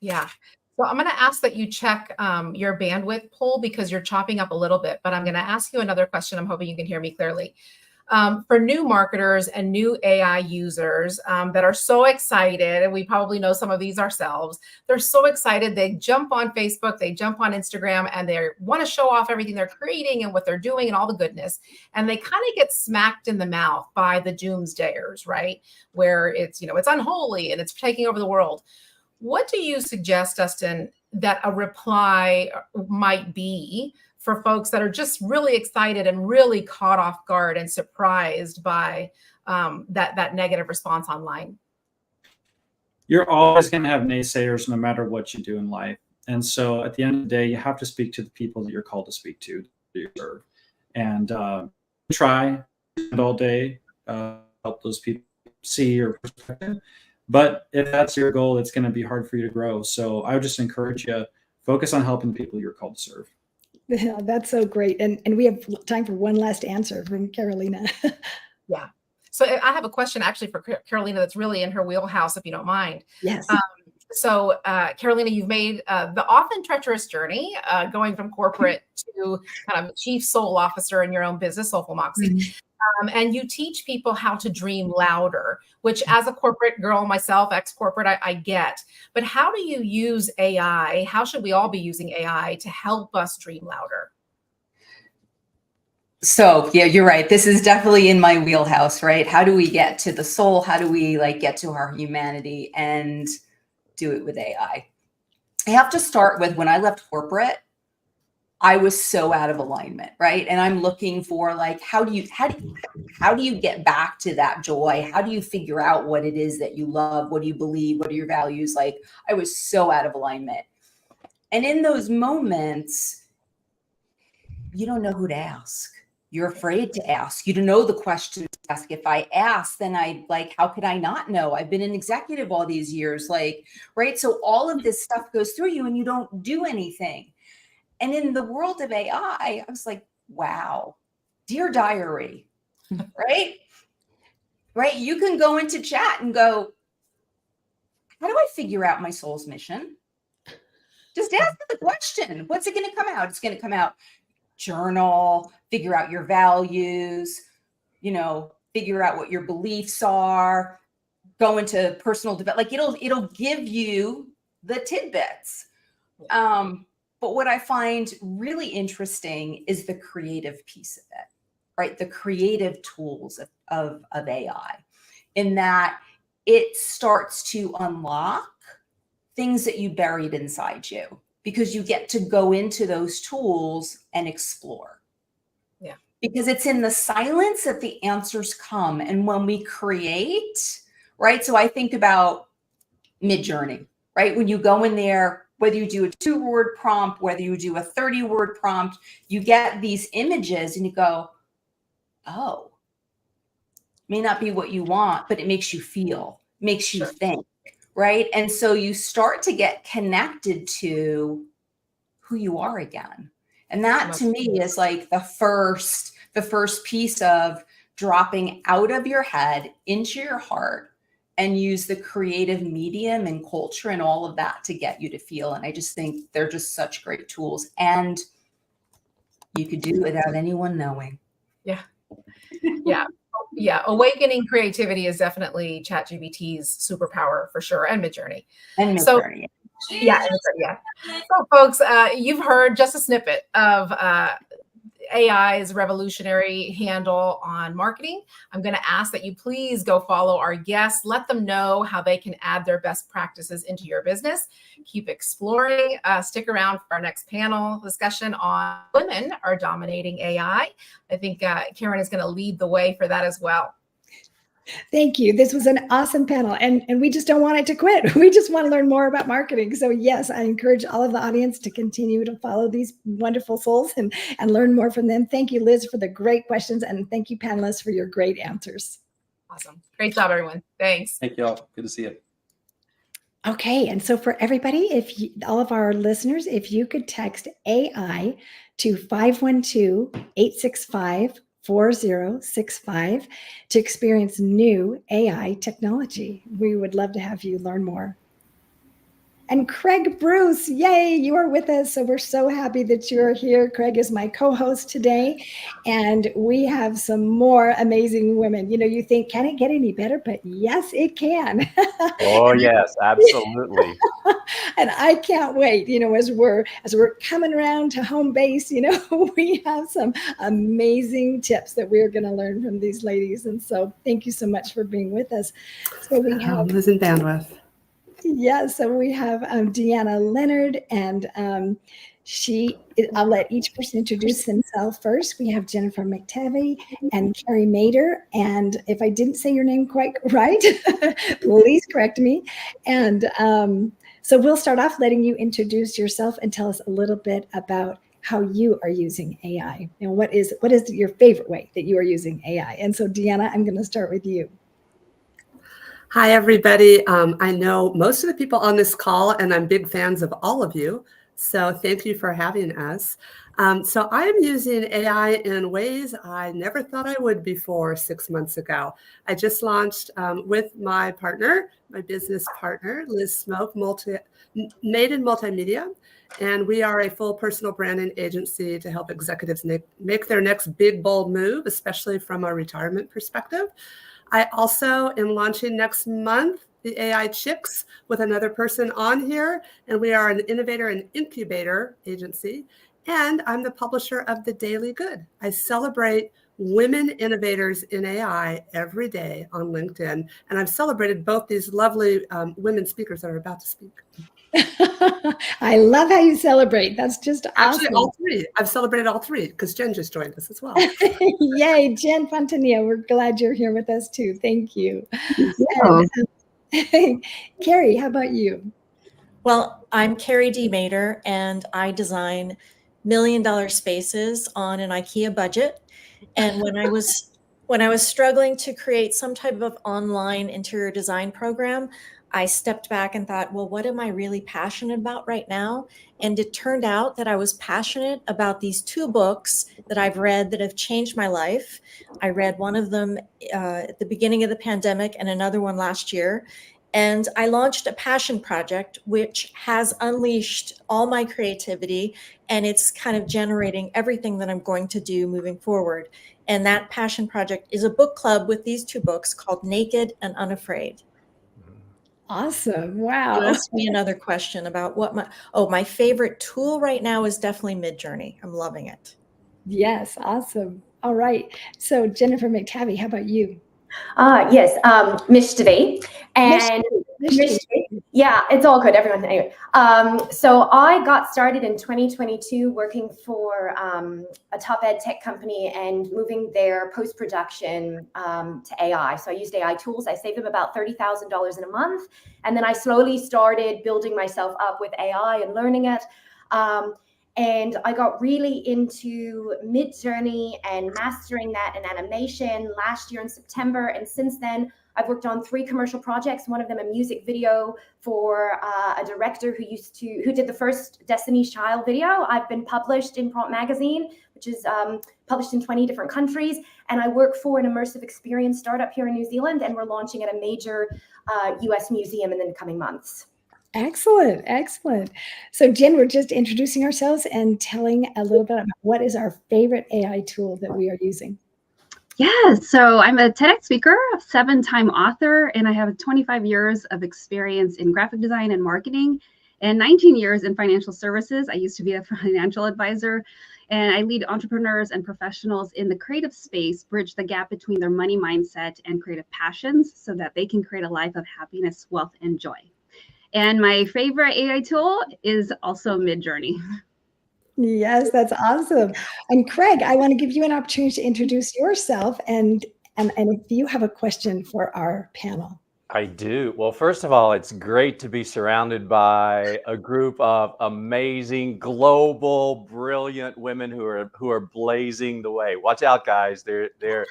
Yeah. So I'm going to ask that you check your bandwidth pool because you're chopping up a little bit, but I'm going to ask you another question. I'm hoping you can hear me clearly. For new marketers and new AI users that are so excited, and we probably know some of these ourselves, they're so excited. They jump on Facebook, they jump on Instagram, and they want to show off everything they're creating and what they're doing and all the goodness. And they kind of get smacked in the mouth by the doomsdayers, right? Where it's, it's unholy and it's taking over the world. What do you suggest, Dustin, that a reply might be for folks that are just really excited and really caught off guard and surprised by that negative response online? You're always going to have naysayers no matter what you do in life. And so at the end of the day, you have to speak to the people that you're called to speak to, that you serve. And try all day, help those people see your perspective. But if that's your goal, it's going to be hard for you to grow. So I would just encourage you, focus on helping the people you're called to serve. Yeah, that's so great. And we have time for one last answer from Carolina. Yeah. So I have a question actually for Carolina that's really in her wheelhouse, if you don't mind. Yes. So Carolina, you've made the often treacherous journey going from corporate to kind of chief soul officer in your own business, Soulful Moxie. Mm-hmm. And you teach people how to dream louder, which as a corporate girl myself, ex-corporate, I get. But how do you use AI? How should we all be using AI to help us dream louder? So yeah, you're right. This is definitely in my wheelhouse, right? How do we get to the soul? How do we like get to our humanity and do it with AI? I have to start with when I left corporate, I was so out of alignment, right? And I'm looking for like, how do you get back to that joy? How do you figure out what it is that you love? What do you believe? What are your values? Like, I was so out of alignment. And in those moments, you don't know who to ask. You're afraid to ask. You don't know the question to ask. If I ask, then how could I not know? I've been an executive all these years, right? So all of this stuff goes through you and you don't do anything. And in the world of AI, I was like, wow, dear diary, right? Right? You can go into chat and go, how do I figure out my soul's mission? Just ask the question. What's it going to come out? It's going to come out journal, figure out your values, figure out what your beliefs are, go into personal development. Like it'll give you the tidbits. But what I find really interesting is the creative piece of it, right? The creative tools of AI, in that it starts to unlock things that you buried inside you, because you get to go into those tools and explore. Yeah. Because it's in the silence that the answers come. And when we create, right? So I think about Midjourney, right? When you go in there, whether you do a 2-word prompt, whether you do a 30-word prompt, you get these images and you go, oh, may not be what you want, but it makes you feel, makes you think, right? And so you start to get connected to who you are again. And that to me is like the first piece of dropping out of your head into your heart and use the creative medium and culture and all of that to get you to feel. And I just think they're just such great tools. And you could do it without anyone knowing. Yeah. Yeah. Yeah. Awakening creativity is definitely ChatGPT's superpower for sure. And Midjourney. And Midjourney. Yeah. So folks, you've heard just a snippet of AI's revolutionary handle on marketing. I'm going to ask that you please go follow our guests. Let them know how they can add their best practices into your business. Keep exploring. Stick around for our next panel discussion on women are dominating AI. I think Karen is going to lead the way for that as well. Thank you. This was an awesome panel, and we just don't want it to quit. We just want to learn more about marketing. So yes, I encourage all of the audience to continue to follow these wonderful souls and learn more from them. Thank you, Liz, for the great questions, and thank you, panelists, for your great answers. Awesome. Great job, everyone. Thanks. Thank you all. Good to see you. Okay, and so for everybody, all of our listeners, if you could text AI to 512-865-4065 to experience new AI technology. We would love to have you learn more. And Craig Bruce, yay, you are with us. So we're so happy that you're here. Craig is my co-host today. And we have some more amazing women. You think, can it get any better? But yes, it can. Oh, yes, absolutely. And I can't wait, as we're coming around to home base, we have some amazing tips that we're going to learn from these ladies. And so thank you so much for being with us. So we have Liz and Bandwidth. Yeah, so we have Deanna Leonard, and I'll let each person introduce themselves first. We have Jennifer McTavie and Carrie Mader, and if I didn't say your name quite right, please correct me. And so we'll start off letting you introduce yourself and tell us a little bit about how you are using AI and what is your favorite way that you are using AI. And so, Deanna, I'm going to start with you. Hi, everybody. I know most of the people on this call, and I'm big fans of all of you. So thank you for having us. So I am using AI in ways I never thought I would before 6 months ago. I just launched with my partner, my business partner, Liz Smoke, Made in Multimedia. And we are a full personal branding agency to help executives make their next big, bold move, especially from a retirement perspective. I also am launching next month the AI Chicks with another person on here, and we are an innovator and incubator agency, and I'm the publisher of The Daily Good. I celebrate women innovators in AI every day on LinkedIn, and I've celebrated both these lovely women speakers that are about to speak. I love how you celebrate. That's just Actually, awesome. all three. I've celebrated all three because Jen just joined us as well. Yay, Jen Fontanilla. We're glad you're here with us too. Thank you. And, Carrie, how about you? Well, I'm Carrie D. Mader, and I design $1 million spaces on an IKEA budget. And when I was struggling to create some type of online interior design program, I stepped back and thought, well, what am I really passionate about right now? And it turned out that I was passionate about these 2 books that I've read that have changed my life. I read one of them at the beginning of the pandemic and another one last year. And I launched a passion project, which has unleashed all my creativity, and it's kind of generating everything that I'm going to do moving forward. And that passion project is a book club with these 2 books called Naked and Unafraid. Awesome. Wow. You asked me another question about what my favorite tool right now is definitely Midjourney. I'm loving it. Yes, awesome. All right. So Jennifer McTavie, how about you? Yes, Miss Devi. And yeah, it's all good, everyone. Anyway, so I got started in 2022 working for a top ed tech company and moving their post-production to AI. So I used AI tools. I saved them about $30,000 in a month. And then I slowly started building myself up with AI and learning it. And I got really into Midjourney and mastering that in animation last year in September. And since then, I've worked on 3 commercial projects. One of them a music video for a director who did the first Destiny's Child video. I've been published in Prompt Magazine, which is published in 20 different countries. And I work for an immersive experience startup here in New Zealand, and we're launching at a major US museum in the coming months. Excellent. Excellent. So Jen, we're just introducing ourselves and telling a little bit about what is our favorite AI tool that we are using. Yeah, so I'm a TEDx speaker, a 7-time author, and I have 25 years of experience in graphic design and marketing and 19 years in financial services. I used to be a financial advisor, and I lead entrepreneurs and professionals in the creative space, bridge the gap between their money mindset and creative passions so that they can create a life of happiness, wealth, and joy. And my favorite AI tool is also Midjourney. Yes, that's awesome. And Craig, I want to give you an opportunity to introduce yourself and if you have a question for our panel. I do. Well, first of all, it's great to be surrounded by a group of amazing, global, brilliant women who are blazing the way. Watch out, guys! They're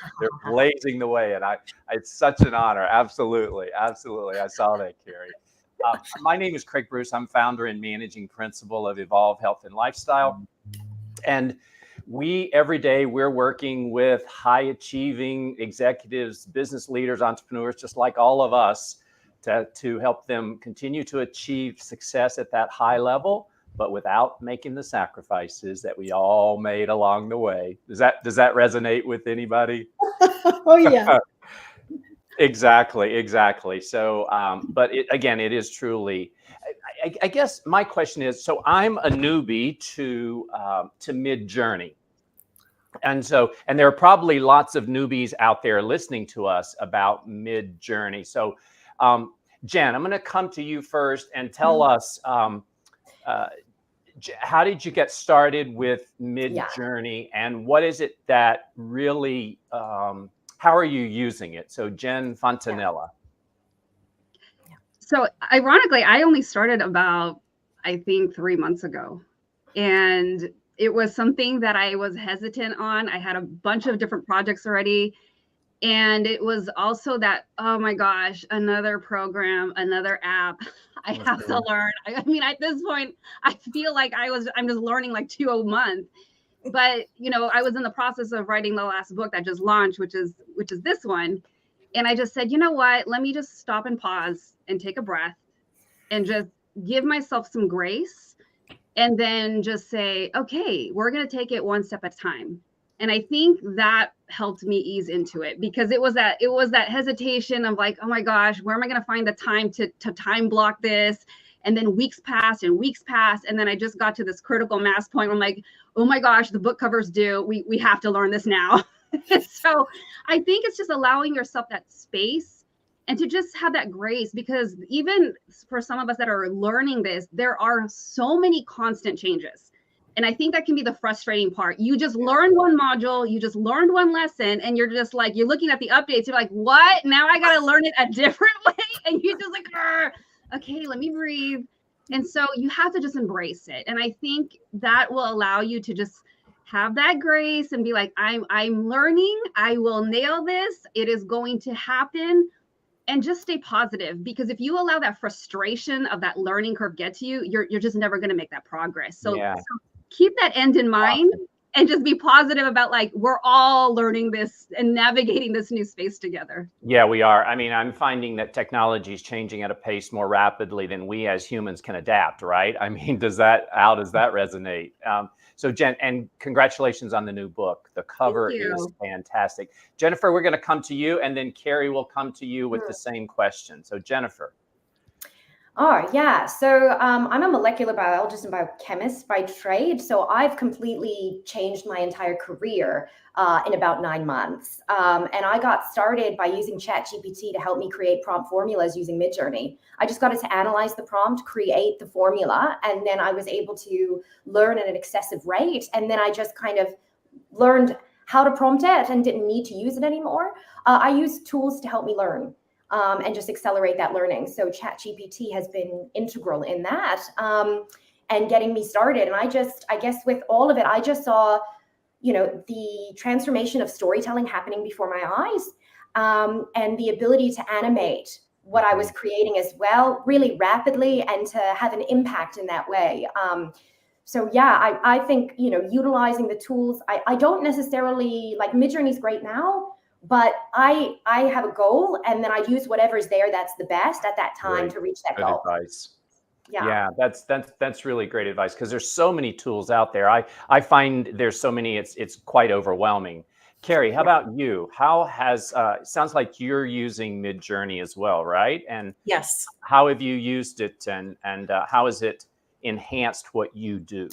blazing the way, and it's such an honor. Absolutely, absolutely. I saw that, Carrie. My name is Craig Bruce. I'm founder and managing principal of Evolve Health and Lifestyle. And every day, we're working with high achieving executives, business leaders, entrepreneurs, just like all of us, to help them continue to achieve success at that high level, but without making the sacrifices that we all made along the way. Does that resonate with anybody? Oh, yeah. Exactly. So, but it is truly, I guess my question is, so I'm a newbie to Midjourney. And there are probably lots of newbies out there listening to us about Midjourney. So, Jen, I'm going to come to you first and tell us, how did you get started with Midjourney, and what is it that really, how are you using it? So Jen Fontanilla. So ironically, I only started about, I think, 3 months ago. And It was something that I was hesitant on. I had a bunch of different projects already. And it was also that, oh my gosh, another program, another app I have to learn. I mean, at this point, I feel like I'm just learning like 2 a month. But, you know, I was in the process of writing the last book that just launched, which is this one. And I just said, you know what, let me just stop and pause and take a breath and just give myself some grace. And then just say, okay, we're going to take it one step at a time. And I think that helped me ease into it, because it was that hesitation of like, oh my gosh, where am I going to find the time to time block this? And then weeks passed. And then I just got to this critical mass point where I'm like, oh my gosh, the book cover's due. We have to learn this now. So I think it's just allowing yourself that space and to just have that grace, because even for some of us that are learning this, there are so many constant changes. And I think that can be the frustrating part. You just learned one module, you just learned one lesson, and you're just like, you're looking at the updates, you're like, what? Now I got to learn it a different way. And you're just like, okay, let me breathe. And so you have to just embrace it. And I think that will allow you to just have that grace and be like, I'm learning, I will nail this. It is going to happen. And just stay positive, because if you allow that frustration of that learning curve get to you, you're just never going to make that progress. So, so keep that end in mind and just be positive about like, we're all learning this and navigating this new space together. Yeah, we are. I mean, I'm finding that technology is changing at a pace more rapidly than we as humans can adapt, right? I mean, how does that resonate? So Jen, and congratulations on the new book. The cover is fantastic. Jennifer, we're going to come to you, and then Carrie will come to you with the same question. So Jennifer. Oh, yeah. So I'm a molecular biologist and biochemist by trade. So I've completely changed my entire career in about 9 months. And I got started by using ChatGPT to help me create prompt formulas using Midjourney. I just got it to analyze the prompt, create the formula, and then I was able to learn at an excessive rate. And then I just kind of learned how to prompt it and didn't need to use it anymore. I use tools to help me learn. And just accelerate that learning. So ChatGPT has been integral in that and getting me started. And I guess with all of it, I just saw, you know, the transformation of storytelling happening before my eyes and the ability to animate what I was creating as well, really rapidly, and to have an impact in that way. So yeah, I think, you know, utilizing the tools, I don't necessarily, like Midjourney is great now, but I have a goal, and then I use whatever's there that's the best at that time to reach that goal. Advice. Yeah, that's really great advice, because there's so many tools out there. I find there's so many, it's quite overwhelming. Carrie, how about you? How has sounds like you're using Midjourney as well, right? And yes, how have you used it, and how has it enhanced what you do?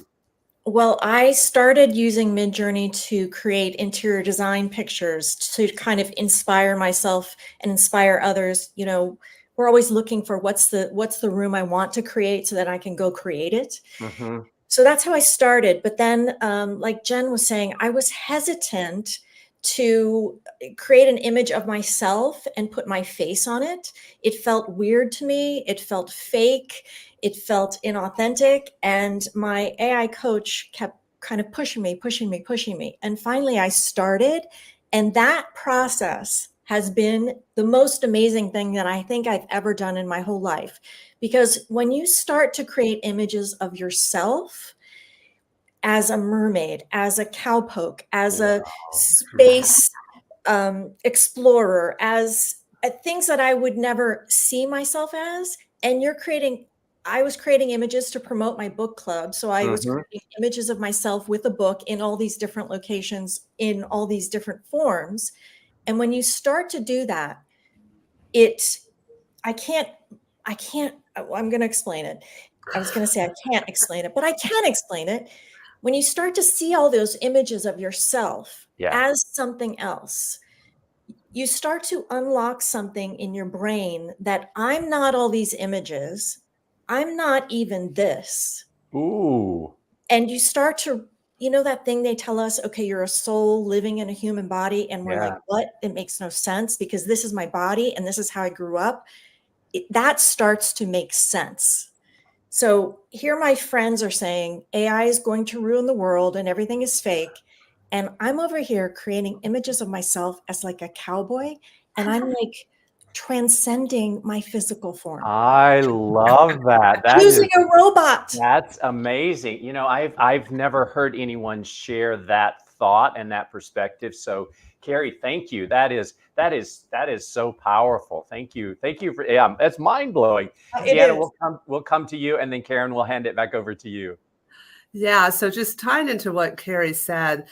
Well, I started using Midjourney to create interior design pictures to kind of inspire myself and inspire others. You know, we're always looking for what's the room I want to create so that I can go create it. Mm-hmm. So that's how I started. But then, like Jen was saying, I was hesitant to create an image of myself and put my face on it. It felt weird to me. It felt fake. It felt inauthentic. And my AI coach kept kind of pushing me. And finally I started. And that process has been the most amazing thing that I think I've ever done in my whole life. Because when you start to create images of yourself as a mermaid, as a cowpoke, as a space explorer, as things that I would never see myself as, and I was creating images to promote my book club. So I was creating images of myself with a book in all these different locations, in all these different forms. And when you start to do that, I'm going to explain it. I was going to say I can't explain it, but I can explain it. When you start to see all those images of yourself as something else, you start to unlock something in your brain that I'm not all these images. I'm not even this. Ooh. And you start to, you know, that thing they tell us, okay, you're a soul living in a human body. And we're like, what? It makes no sense, because this is my body and this is how I grew up. That starts to make sense. So here my friends are saying AI is going to ruin the world and everything is fake. And I'm over here creating images of myself as like a cowboy. And I'm like transcending my physical form. I love that. Using a robot. That's amazing. You know, I've never heard anyone share that thought and that perspective. So, Carrie, thank you. That is so powerful. Thank you. Thank you for that's mind blowing. Deanna, we'll come to you, and then Karen will hand it back over to you. Yeah, so just tying into what Carrie said,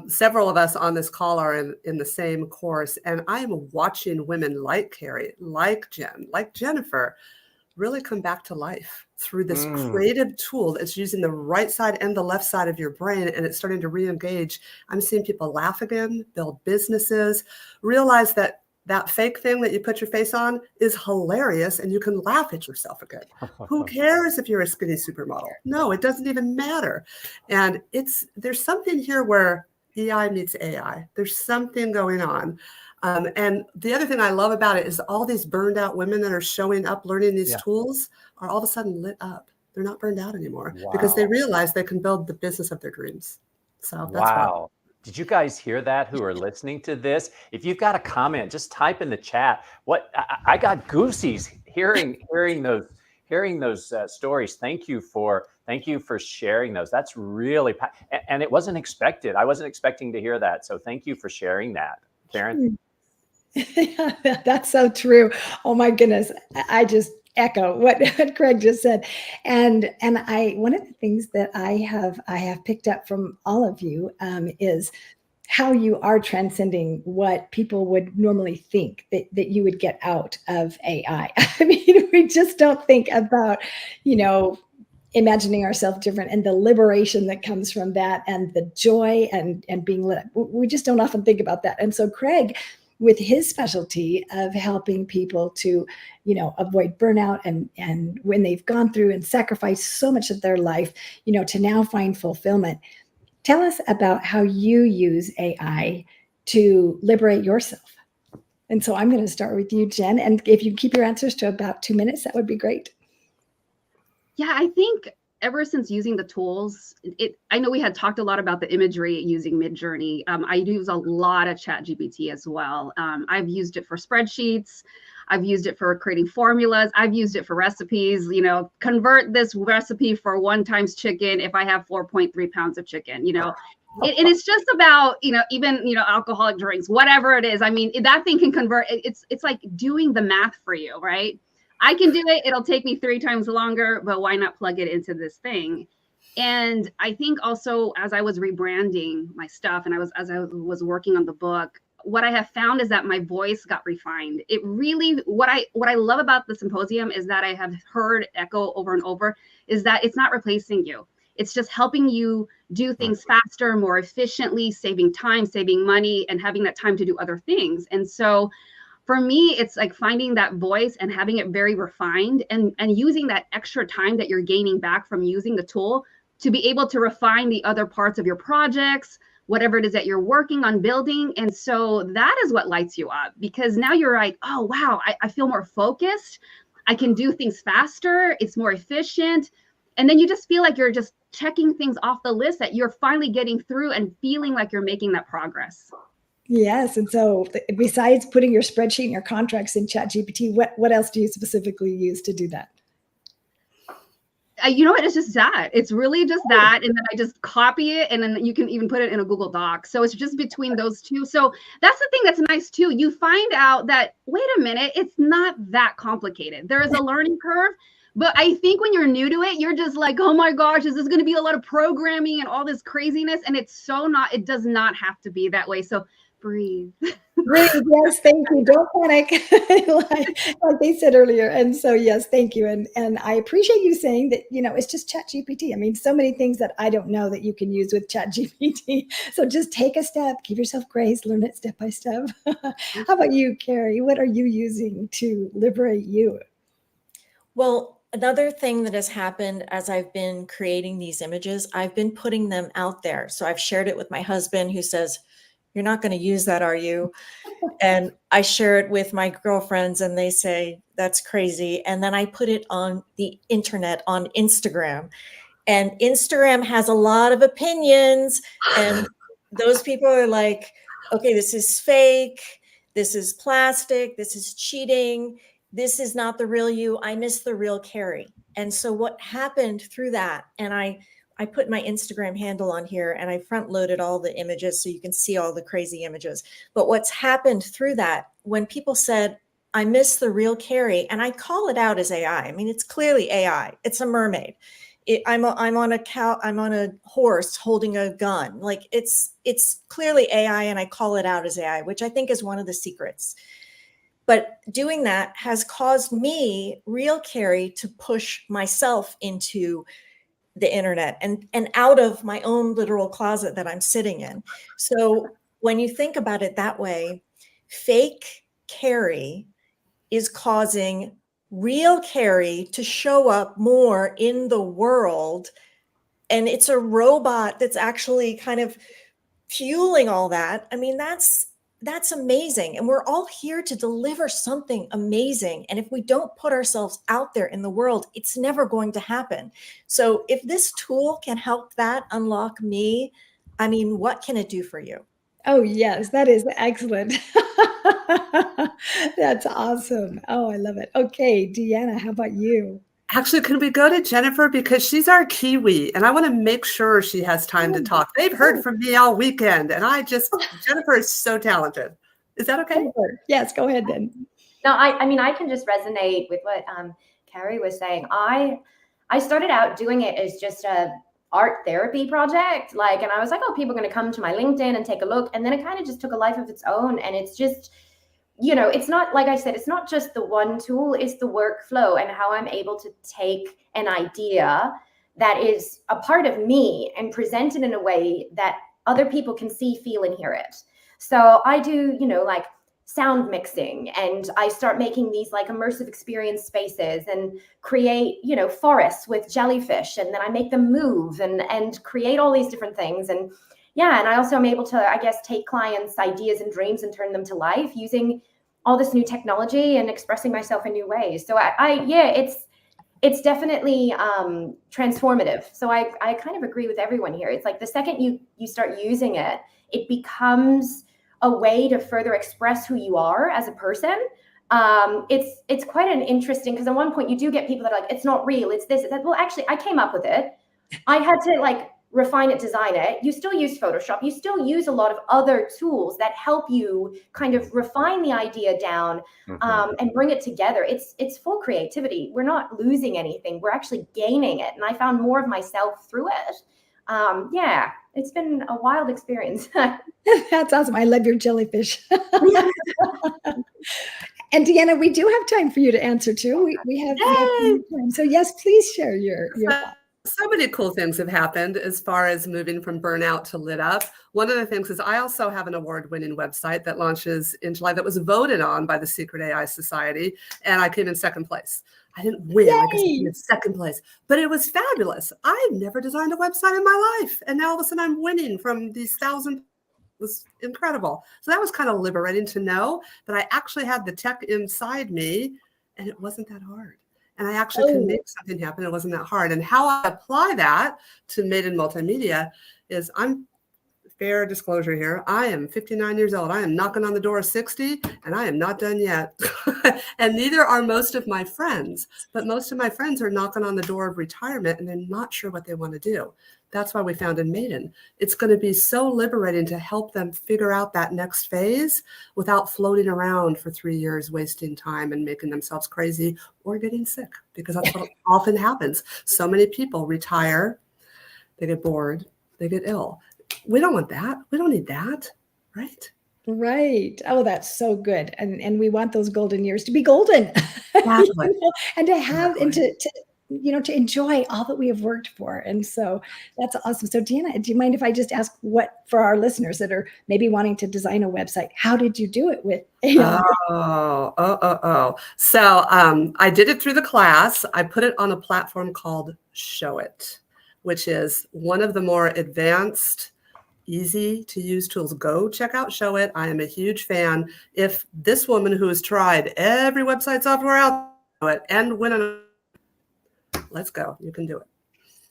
several of us on this call are in the same course, and I am watching women like Carrie, like Jen, like Jennifer, really come back to life through this creative tool that's using the right side and the left side of your brain, and it's starting to re-engage. I'm seeing people laugh again, build businesses, realize that that fake thing that you put your face on is hilarious and you can laugh at yourself again. Who cares if you're a skinny supermodel? No, it doesn't even matter. And there's something here where EI meets AI. There's something going on. And the other thing I love about it is all these burned out women that are showing up learning these tools are all of a sudden lit up. They're not burned out anymore because they realize they can build the business of their dreams. So that's wow. Did you guys hear that who are listening to this? If you've got a comment, just type in the chat. I got goosies hearing those stories. Thank you for sharing those. That's really, and it wasn't expected. I wasn't expecting to hear that. So thank you for sharing that, Karen. That's so true. Oh my goodness. I just echo what Craig just said. And one of the things that I have picked up from all of you is how you are transcending what people would normally think that you would get out of AI. I mean, we just don't think about, imagining ourselves different and the liberation that comes from that and the joy and being lit up. We just don't often think about that. And so Craig, with his specialty of helping people to, avoid burnout and when they've gone through and sacrificed so much of their life, to now find fulfillment. Tell us about how you use AI to liberate yourself. And so I'm going to start with you, Jen. And if you keep your answers to about 2 minutes, that would be great. Yeah, I think ever since using the tools, I know we had talked a lot about the imagery using Midjourney. I use a lot of ChatGPT as well. I've used it for spreadsheets. I've used it for creating formulas. I've used it for recipes, convert this recipe for 1 times chicken if I have 4.3 pounds of chicken, and it's just about, even, alcoholic drinks, whatever it is. I mean, that thing can convert. It's like doing the math for you, right? I can do it. It'll take me 3 times longer, but why not plug it into this thing? And I think also as I was rebranding my stuff and as I was working on the book, what I have found is that my voice got refined. It really, what I love about the Symposium is that I have heard echo over and over is that it's not replacing you. It's just helping you do things faster, more efficiently, saving time, saving money, and having that time to do other things. And so for me, it's like finding that voice and having it very refined and using that extra time that you're gaining back from using the tool to be able to refine the other parts of your projects, whatever it is that you're working on building. And so that is what lights you up, because now you're like, oh, wow, I feel more focused. I can do things faster. It's more efficient. And then you just feel like you're just checking things off the list that you're finally getting through and feeling like you're making that progress. Yes. And so besides putting your spreadsheet and your contracts in ChatGPT, what else do you specifically use to do that? You know what? It's just that. It's really just that. And then I just copy it, and then you can even put it in a Google Doc. So it's just between those two. So that's the thing that's nice too. You find out that, wait a minute, it's not that complicated. There is a learning curve. But I think when you're new to it, you're just like, oh my gosh, is this going to be a lot of programming and all this craziness? And it's so not, it does not have to be that way. So breathe. Breathe. Yes, thank you. Don't panic, like they said earlier. And so, yes, thank you. And I appreciate you saying that, it's just ChatGPT. I mean, so many things that I don't know that you can use with ChatGPT. So just take a step, give yourself grace, learn it step by step. How about you, Carrie? What are you using to liberate you? Well, another thing that has happened as I've been creating these images, I've been putting them out there. So I've shared it with my husband, who says, You're not going to use that, are you? And I share it with my girlfriends and they say, that's crazy. And then I put it on the internet, on Instagram. And Instagram has a lot of opinions. And those people are like, okay, this is fake. This is plastic. This is cheating. This is not the real you. I miss the real Carrie. And so what happened through that, and I put my Instagram handle on here and I front loaded all the images so you can see all the crazy images. But what's happened through that, when people said, I miss the real Carrie, and I call it out as AI. I mean, it's clearly AI. It's a mermaid. I'm on a cow. I'm on a horse holding a gun. Like it's clearly AI, and I call it out as AI, which I think is one of the secrets. But doing that has caused me, real Carrie, to push myself into the internet and out of my own literal closet that I'm sitting in. So when you think about it that way, fake Carrie is causing real Carrie to show up more in the world. And it's a robot that's actually kind of fueling all that. I mean, that's amazing. And we're all here to deliver something amazing. And if we don't put ourselves out there in the world, it's never going to happen. So if this tool can help that unlock me, I mean, what can it do for you? Oh, yes, that is excellent. That's awesome. Oh, I love it. Okay, Deanna, how about you? Actually, can we go to Jennifer? Because she's our Kiwi, and I want to make sure she has time to talk. They've heard from me all weekend, and Jennifer is so talented. Is that okay? Yes, go ahead then. No, I mean, I can just resonate with what Carrie was saying. I started out doing it as just a art therapy project, and I was like, oh, people are going to come to my LinkedIn and take a look. And then it kind of just took a life of its own. And it's just, it's not, like I said, it's not just the one tool, it's the workflow and how I'm able to take an idea that is a part of me and present it in a way that other people can see, feel, and hear it. So I do, sound mixing, and I start making these immersive experience spaces and create, forests with jellyfish, and then I make them move and create all these different things. And and I also am able to, I guess, take clients' ideas and dreams and turn them to life using all this new technology and expressing myself in new ways. So it's definitely transformative. So I kind of agree with everyone here. It's like the second you start using it, it becomes a way to further express who you are as a person. It's quite an interesting, because at one point you do get people that are like, it's not real, it's this, it's that. Well, actually, I came up with it. I had to refine it, design it. You still use Photoshop. You still use a lot of other tools that help you kind of refine the idea down and bring it together. It's full creativity. We're not losing anything. We're actually gaining it. And I found more of myself through it. It's been a wild experience. That's awesome. I love your jellyfish. And Deanna, we do have time for you to answer too. We have time. So yes, please share your thoughts. So many cool things have happened as far as moving from burnout to lit up. One of the things is I also have an award-winning website that launches in July that was voted on by the Secret AI Society, and I came in second place. I didn't win, I guess I came in second place, but it was fabulous. I've never designed a website in my life, and now all of a sudden I'm winning from these 1,000. It was incredible. So that was kind of liberating to know that I actually had the tech inside me, and it wasn't that hard. And I actually can make something happen. It wasn't that hard. And how I apply that to Made in Multimedia is, I'm fair disclosure here. I am 59 years old. I am knocking on the door of 60, and I am not done yet. And neither are most of my friends. But most of my friends are knocking on the door of retirement, and they're not sure what they want to do. That's why we founded Maiden. It's going to be so liberating to help them figure out that next phase without floating around for 3 years, wasting time and making themselves crazy or getting sick, because that's what often happens. So many people retire, they get bored, they get ill. We don't want that. We don't need that, right? Right. Oh, that's so good. And we want those golden years to be golden. Exactly. And to have and to enjoy all that we have worked for. And so that's awesome. So Deanna, do you mind if I just ask what, for our listeners that are maybe wanting to design a website, how did you do it with AI? So I did it through the class. I put it on a platform called Show It, which is one of the more advanced easy to use tools. Go check out Show It. I am a huge fan. If this woman who has tried every website software out there and win let's go. You can do it.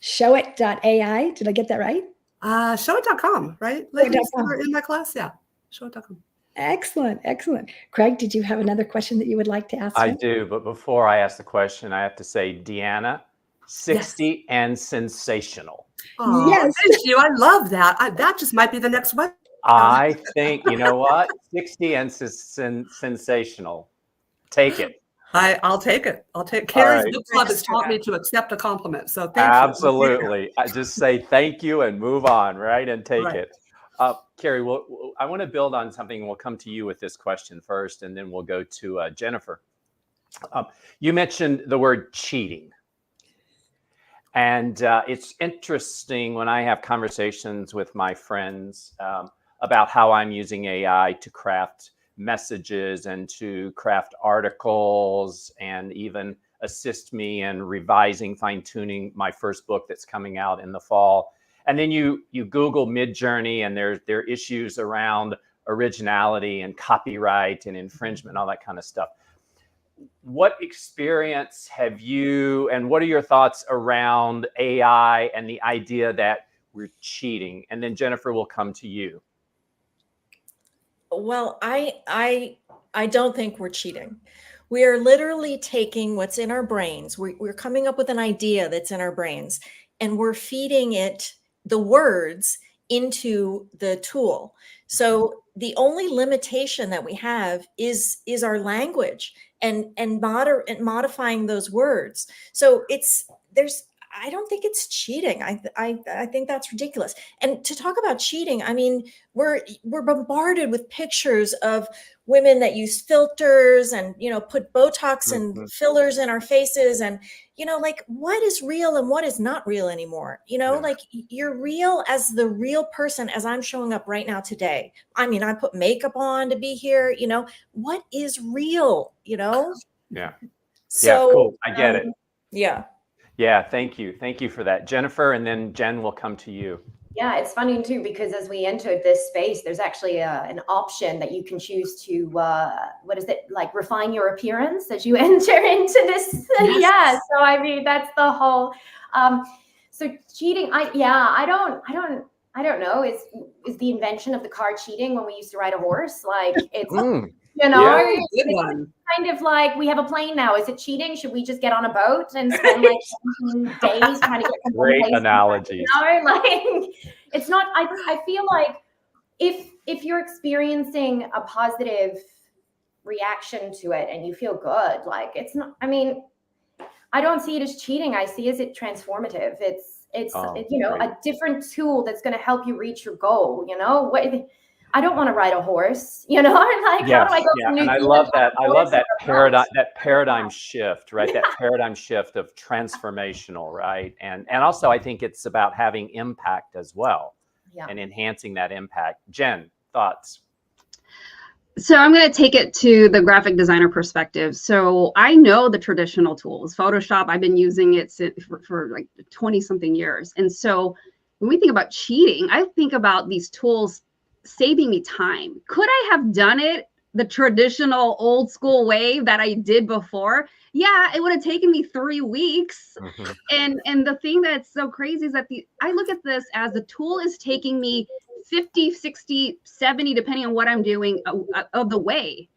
Showit.ai. Did I get that right? Showit.com, right? Ladies that are in my class, yeah. Showit.com. Excellent, excellent. Craig, did you have another question that you would like to ask? I Jen? do, but before I ask the question, I have to say, Deanna, 60 and sensational. Oh, Yes. thank you. I love that. That just might be the next one. I think, you know what? 60 and sensational. Take it. I'll take it. I'll take All Carrie's right. book club has taught me to accept a compliment. So thank you. Absolutely. I just say thank you and move on, right? And take Right. it. Carrie, I want to build on something. We'll come to you with this question first, and then we'll go to Jennifer. You mentioned the word cheating. And it's interesting when I have conversations with my friends about how I'm using AI to craft messages and to craft articles and even assist me in revising, fine-tuning my first book that's coming out in the fall. And then you Google Midjourney, and there are issues around originality and copyright and infringement, all that kind of stuff. What experience have you, and what are your thoughts around AI and the idea that we're cheating? And then Jennifer, will come to you. Well, I don't think we're cheating. We are literally taking what's in our brains. We're coming up with an idea that's in our brains, and we're feeding it the words into the tool. So the only limitation that we have is our language and modifying those words. So I don't think it's cheating. I think that's ridiculous. And to talk about cheating, I mean, we're bombarded with pictures of women that use filters and, put Botox and fillers in our faces. And, like, what is real and what is not real anymore? Like, you're real as the real person as I'm showing up right now today. I mean, I put makeup on to be here, what is real, Yeah. So, yeah, cool. I get it. Yeah. Yeah, thank you. Thank you for that. Jennifer, and then Jen will come to you. Yeah, it's funny too, because as we entered this space, there's actually an option that you can choose to, refine your appearance as you enter into this. Yes. Yeah, so I mean, that's the whole, so cheating, I don't know, is the invention of the car cheating when we used to ride a horse? Like, it's, Yeah. Good one. kind of like, we have a plane now. Is it cheating? Should we just get on a boat and spend like 17 days trying to get from one Great place to analogies. another? Like, it's not, I feel like if you're experiencing a positive reaction to it and you feel good, like, it's not, I mean, I don't see it as cheating. I see it as transformative. It's great. a different tool that's going to help you reach your goal. I don't want to ride a horse, like, Yes, how do I go yeah, from New and I Zealand love to that. a I love horse that to a mouse? paradigm shift, right? That paradigm shift of transformational, right? And also, I think it's about having impact as well, and enhancing that impact. Jen, thoughts? So I'm going to take it to the graphic designer perspective. So I know the traditional tools, Photoshop. I've been using it for like 20 something years. And so when we think about cheating, I think about these tools saving me time. Could I have done it the traditional old school way that I did before? Yeah, it would have taken me 3 weeks. And the thing that's so crazy is that I look at this as the tool is taking me 50, 60, 70, depending on what I'm doing of the way.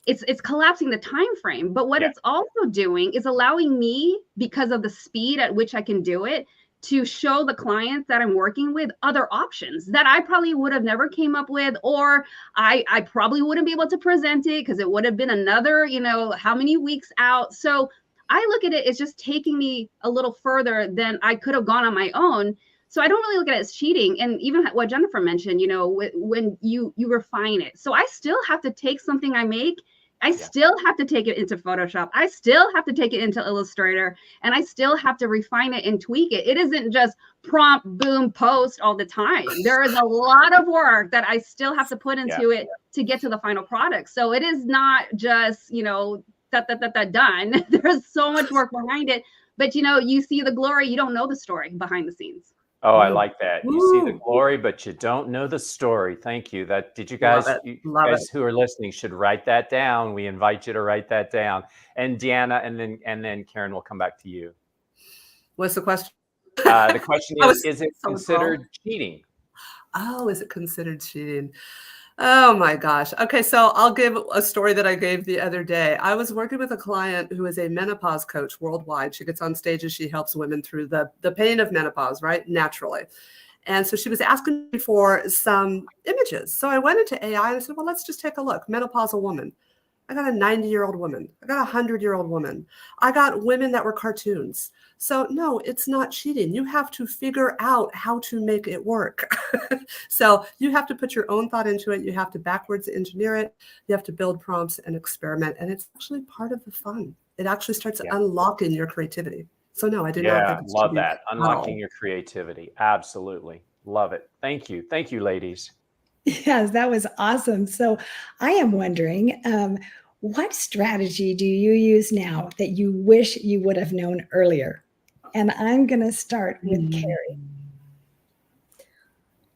It's collapsing the time frame. But what it's also doing is allowing me, because of the speed at which I can do it, to show the clients that I'm working with other options that I probably would have never came up with, or I probably wouldn't be able to present it because it would have been another, how many weeks out. So I look at it as just taking me a little further than I could have gone on my own. So I don't really look at it as cheating. And even what Jennifer mentioned, when you refine it. So I still have to take something I make, I still have to take it into Photoshop. I still have to take it into Illustrator, and I still have to refine it and tweak it. It isn't just prompt, boom, post all the time. There is a lot of work that I still have to put into it to get to the final product. So it is not just, done. There's so much work behind it, but you see the glory, you don't know the story behind the scenes. Oh, I like that. You see the glory, but you don't know the story. Thank you. That did you guys? Love it. You Love guys it. who are listening should write that down. We invite you to write that down. And Deanna, and then Karen will come back to you. What's the question? The question is it so considered cheating? Oh, is it considered cheating? Oh my gosh. Okay, so I'll give a story that I gave the other day. I was working with a client who is a menopause coach worldwide. She gets on stage and she helps women through the pain of menopause, right? Naturally. And so she was asking me for some images. So I went into AI and I said, well, let's just take a look. Menopausal woman. I got a 90-year-old woman. I got a 100-year-old woman. I got women that were cartoons. So no, it's not cheating. You have to figure out how to make it work. So you have to put your own thought into it. You have to backwards engineer it. You have to build prompts and experiment. And it's actually part of the fun. It actually starts unlocking your creativity. So no, I do not think it's love cheating that. at all. Unlocking your creativity. Absolutely. Love it. Thank you. Thank you, ladies. Yes, that was awesome. So I am wondering, what strategy do you use now that you wish you would have known earlier? And I'm going to start with Carrie.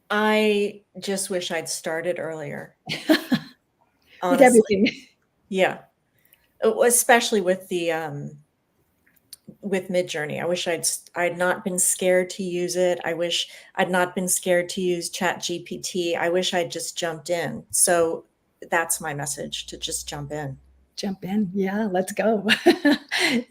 I just wish I'd started earlier. With everything. Yeah. Especially with the with Midjourney. I wish I'd not been scared to use it. I wish I'd not been scared to use ChatGPT. I wish I'd just jumped in. So that's my message, to just jump in. Jump in. Yeah, let's go.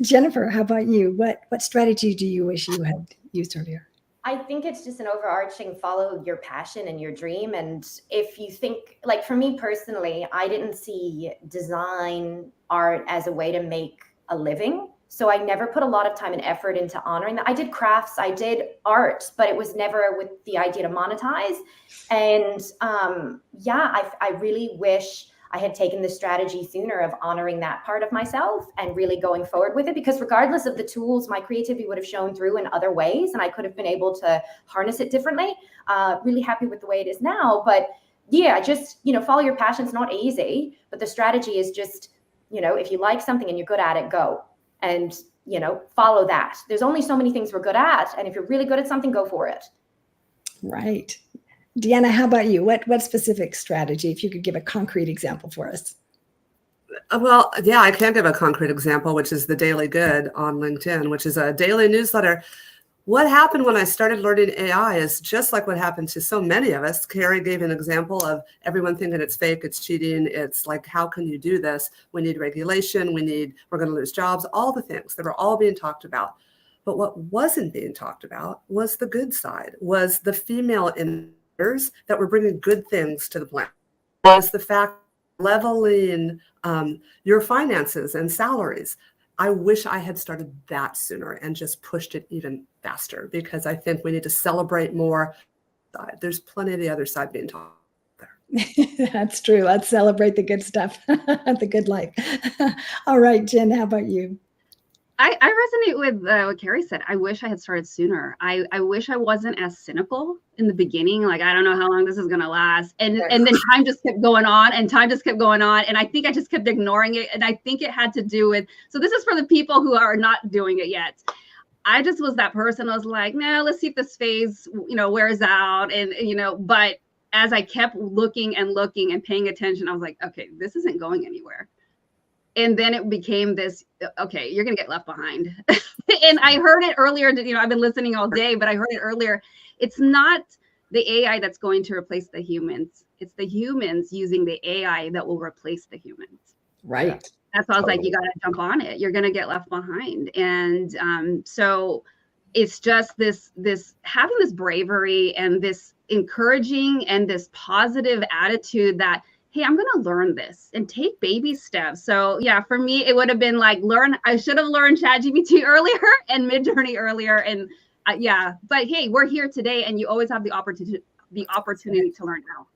Jennifer, how about you? What strategy do you wish you had used earlier? I think it's just an overarching follow your passion and your dream. And if you think, like for me personally, I didn't see design art as a way to make a living. So I never put a lot of time and effort into honoring that. I did crafts, I did art, but it was never with the idea to monetize. And I really wish I had taken the strategy sooner of honoring that part of myself and really going forward with it, because regardless of the tools, my creativity would have shown through in other ways and I could have been able to harness it differently. Really happy with the way it is now. But yeah, just, follow your passion. It's not easy, but the strategy is just, if you like something and you're good at it, go and, follow that. There's only so many things we're good at. And if you're really good at something, go for it. Right. Deanna, how about you? What specific strategy, if you could give a concrete example for us? Well, yeah, I can give a concrete example, which is the Daily Good on LinkedIn, which is a daily newsletter. What happened when I started learning AI is just like what happened to so many of us. Carrie gave an example of everyone thinking it's fake, it's cheating. It's like, how can you do this? We need regulation. We're going to lose jobs, all the things that were all being talked about. But what wasn't being talked about was the good side, was the female inventors that were bringing good things to the planet, was the fact leveling your finances and salaries. I wish I had started that sooner and just pushed it even faster, because I think we need to celebrate more. There's plenty of the other side being taught there. That's true. Let's celebrate the good stuff, the good life. All right, Jen, how about you? I resonate with what Carrie said. I wish I had started sooner. I wish I wasn't as cynical in the beginning. Like, I don't know how long this is going to last. And then time just kept going on and time just kept going on. And I think I just kept ignoring it. And I think it had to do with, so this is for the people who are not doing it yet. I just was that person. I was like, no, let's see if this phase, wears out. And, but as I kept looking and paying attention, I was like, okay, this isn't going anywhere. And then it became this, okay, you're going to get left behind. And I heard it earlier, I've been listening all day, but I heard it earlier. It's not the AI that's going to replace the humans. It's the humans using the AI that will replace the humans. Right. That's why I was like, you got to jump on it. You're going to get left behind. And so it's just this having this bravery and this encouraging and this positive attitude that, hey, I'm going to learn this and take baby steps. So yeah, for me, it would have been like, I should have learned ChatGPT earlier and Midjourney earlier. And but hey, we're here today and you always have the opportunity to learn now.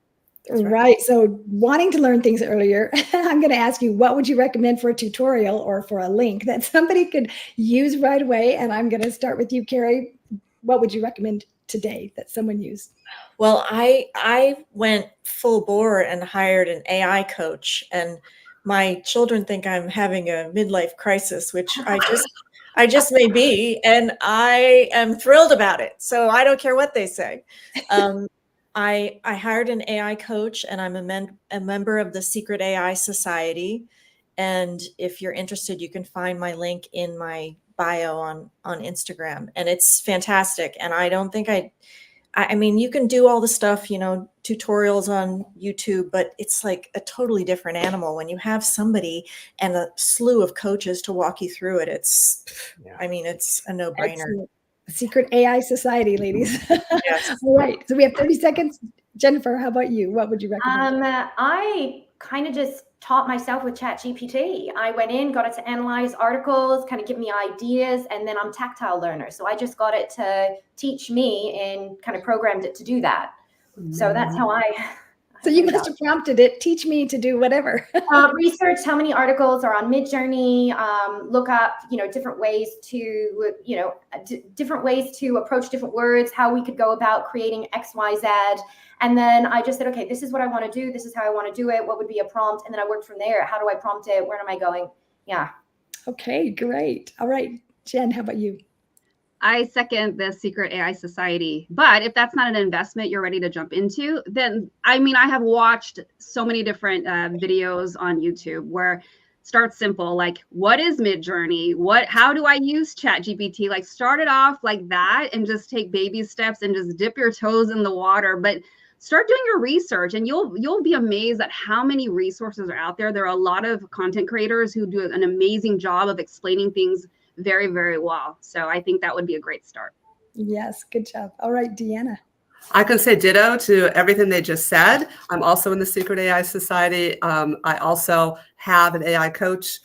Right. So wanting to learn things earlier, I'm going to ask you, what would you recommend for a tutorial or for a link that somebody could use right away? And I'm going to start with you, Carrie. What would you recommend today that someone used? Well, I went full bore and hired an AI coach, and my children think I'm having a midlife crisis, which I just may be, and I am thrilled about it. So I don't care what they say. I hired an AI coach, and I'm a member of the Secret AI Society. And if you're interested, you can find my link in my bio on Instagram, and it's fantastic. And I don't think I mean, you can do all the stuff, tutorials on YouTube, but it's like a totally different animal when you have somebody and a slew of coaches to walk you through it. It's a no-brainer. Excellent. Secret AI Society, ladies. Yes. All right. So we have 30 seconds. Jennifer, how about you? What would you recommend? I kind of just taught myself with ChatGPT. I went in, got it to analyze articles, kind of give me ideas, and then I'm a tactile learner. So I just got it to teach me and kind of programmed it to do that. So that's how I. So you must have prompted it, teach me to do whatever. Research how many articles are on Midjourney, look up, different ways to, different ways to approach different words, how we could go about creating X, Y, Z. And then I just said, okay, this is what I want to do. This is how I want to do it. What would be a prompt? And then I worked from there. How do I prompt it? Where am I going? Yeah. Okay, great. All right, Jen, how about you? I second the Secret AI Society. But if that's not an investment you're ready to jump into, then I have watched so many different videos on YouTube where start simple, like what is Midjourney? How do I use ChatGPT? Like start it off like that and just take baby steps and just dip your toes in the water. But start doing your research and you'll be amazed at how many resources are out there. There are a lot of content creators who do an amazing job of explaining things very, very well. So I think that would be a great start. Yes, good job. All right, Deanna. I can say ditto to everything they just said. I'm also in the Secret AI Society. I also have an AI coach,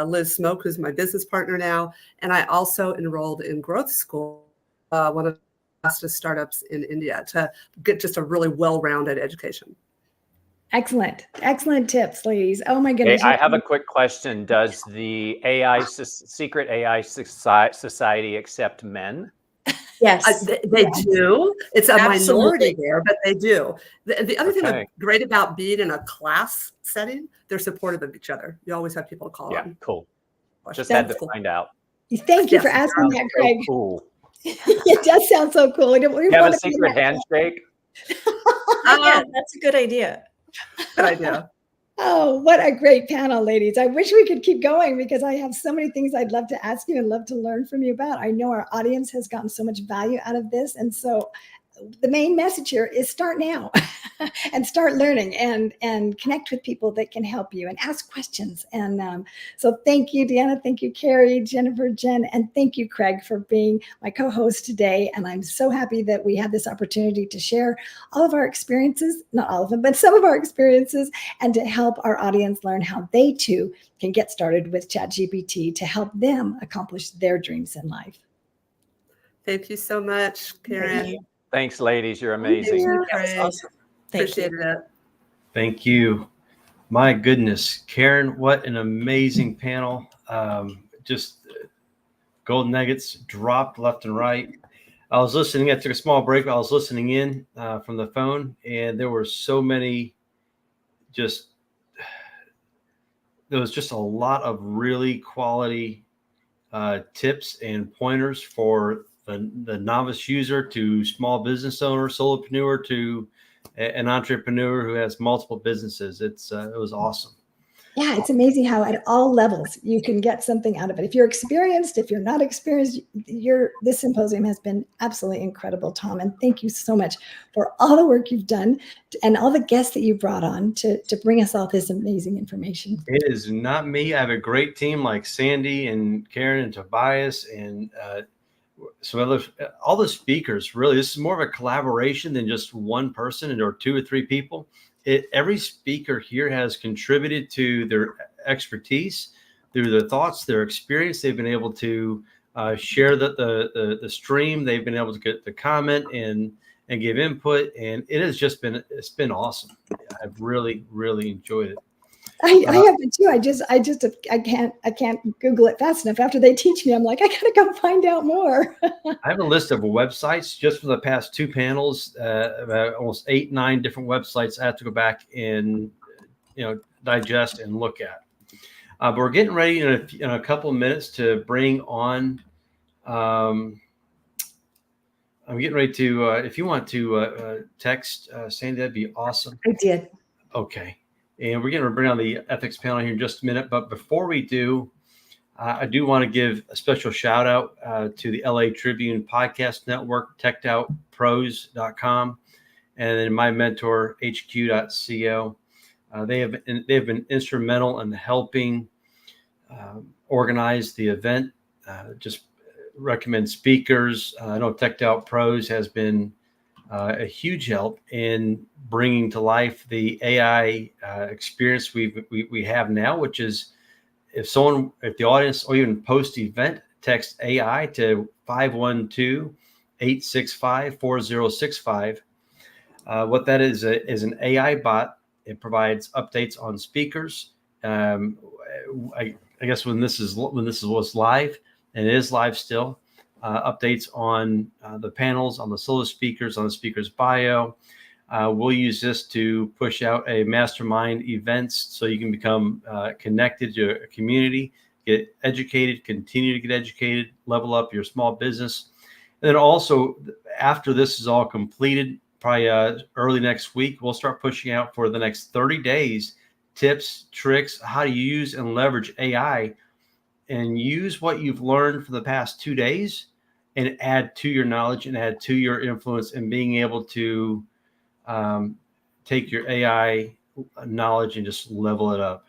Liz Smoke, who's my business partner now. And I also enrolled in Growth School, one of the fastest startups in India, to get just a really well-rounded education. Excellent. Excellent tips, ladies. Oh my Hey, goodness. I have a quick question. Does the Secret AI Society accept men? Yes. They do. It's a Absolutely. minority there, but they do. The other thing Okay. that's great about being in a class setting, they're supportive of each other. You always have people to call Yeah, on. cool. Just That's had to cool. find out. Thank you Yes, for asking Sounds that, so Craig. cool. It does sound so cool. We You have want a to be in secret that- handshake? Yeah, that's a good idea. Good idea. Oh, what a great panel, ladies. I wish we could keep going because I have so many things I'd love to ask you and love to learn from you about. I know our audience has gotten so much value out of this. And so the main message here is start now and start learning and connect with people that can help you and ask questions. And so thank you, Deanna. Thank you, Carrie, Jennifer, Jen, and thank you, Craig, for being my co-host today. And I'm so happy that we had this opportunity to share all of our experiences, not all of them, but some of our experiences, and to help our audience learn how they too can get started with ChatGPT to help them accomplish their dreams in life. Thank you so much, Karen. Thanks, ladies. You're Thank amazing. you, That was Craig. awesome. Thank Appreciate it. Thank you. My goodness, Karen, what an amazing panel. Just golden nuggets dropped left and right. I was listening. I took a small break. I was listening in from the phone, and there were so many there was just a lot of really quality tips and pointers for the novice user to small business owner, solopreneur to an entrepreneur who has multiple businesses. It was awesome. Yeah, it's amazing how at all levels you can get something out of it. If you're experienced, if you're not experienced, this symposium has been absolutely incredible, Tom. And thank you so much for all the work you've done and all the guests that you brought on to bring us all this amazing information. It is not me. I have a great team like Sandy and Karen and Tobias and all the speakers. Really, this is more of a collaboration than just one person or two or three people. Every speaker here has contributed to their expertise through their thoughts, their experience. They've been able to share the stream. They've been able to get the comment and give input, and it's been awesome. I've really enjoyed it. I have it too. I can't Google it fast enough. After they teach me, I'm like, I gotta go find out more. I have a list of websites just for the past two panels, about almost 8-9 different websites I have to go back and digest and look at. But we're getting ready in a couple of minutes to bring on. I'm getting ready to. If you want to text Sandy, that'd be awesome. I did. Okay. And we're going to bring on the ethics panel here in just a minute. But before we do, I do want to give a special shout out to the LA Tribune Podcast Network, techdoutpros.com, and then my mentor, hq.co. They have been instrumental in helping organize the event. Just recommend speakers. I know Tech Out Pros has been a huge help in bringing to life the AI experience we have now, which is if the audience or even post event text AI to 512-865-4065. What that is an AI bot. It provides updates on speakers. I guess when this was live, and it is live still, updates on the panels, on the solo speakers, on the speaker's bio. We'll use this to push out a mastermind events so you can become connected to a community, get educated, continue to get educated, level up your small business. And then also, after this is all completed, probably early next week, we'll start pushing out for the next 30 days, tips, tricks, how to use and leverage AI and use what you've learned for the past 2 days and add to your knowledge and add to your influence and being able to take your AI knowledge and just level it up.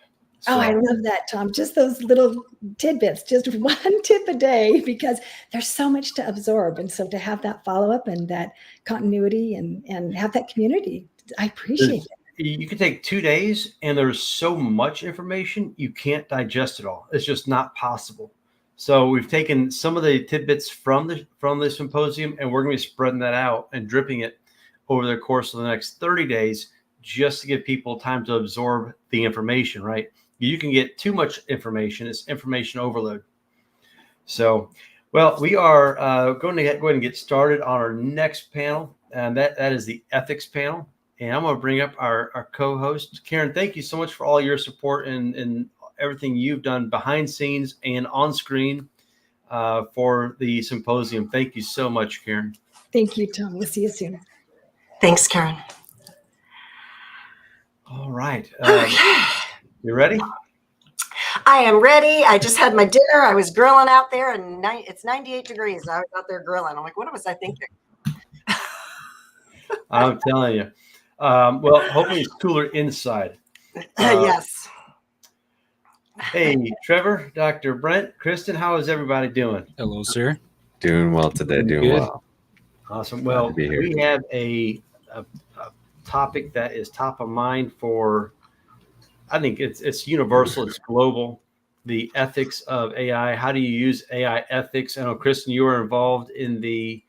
Oh, I love that, Tom. Just those little tidbits, just one tip a day, because there's so much to absorb. And so to have that follow-up and that continuity and have that community, I appreciate it. You can take 2 days and there's so much information, you can't digest it all. It's just not possible. So we've taken some of the tidbits from the symposium and we're going to be spreading that out and dripping it over the course of the next 30 days, just to give people time to absorb the information, right? You can get too much information. It's information overload. So, well, we are going to go ahead and get started on our next panel, and that is the ethics panel. And I'm going to bring up our co-host, Karen. Thank you so much for all your support and everything you've done behind scenes and on screen for the symposium. Thank you so much, Karen. Thank you, Tom. We'll see you soon. Thanks, Karen. All right. You ready? I am ready. I just had my dinner. I was grilling out there, and it's 98 degrees. I was out there grilling. I'm like, what was I thinking? I'm telling you. Well, hopefully it's cooler inside. Yes. Hey, Trevor, Dr. Brent, Kristen, how is everybody doing? Hello, sir. Doing well today. Doing Good. well. Awesome. Well, we have a topic that is top of mind for, I think it's universal, it's global, the ethics of AI. How do you use AI ethics? I know, Kristen, you were involved in the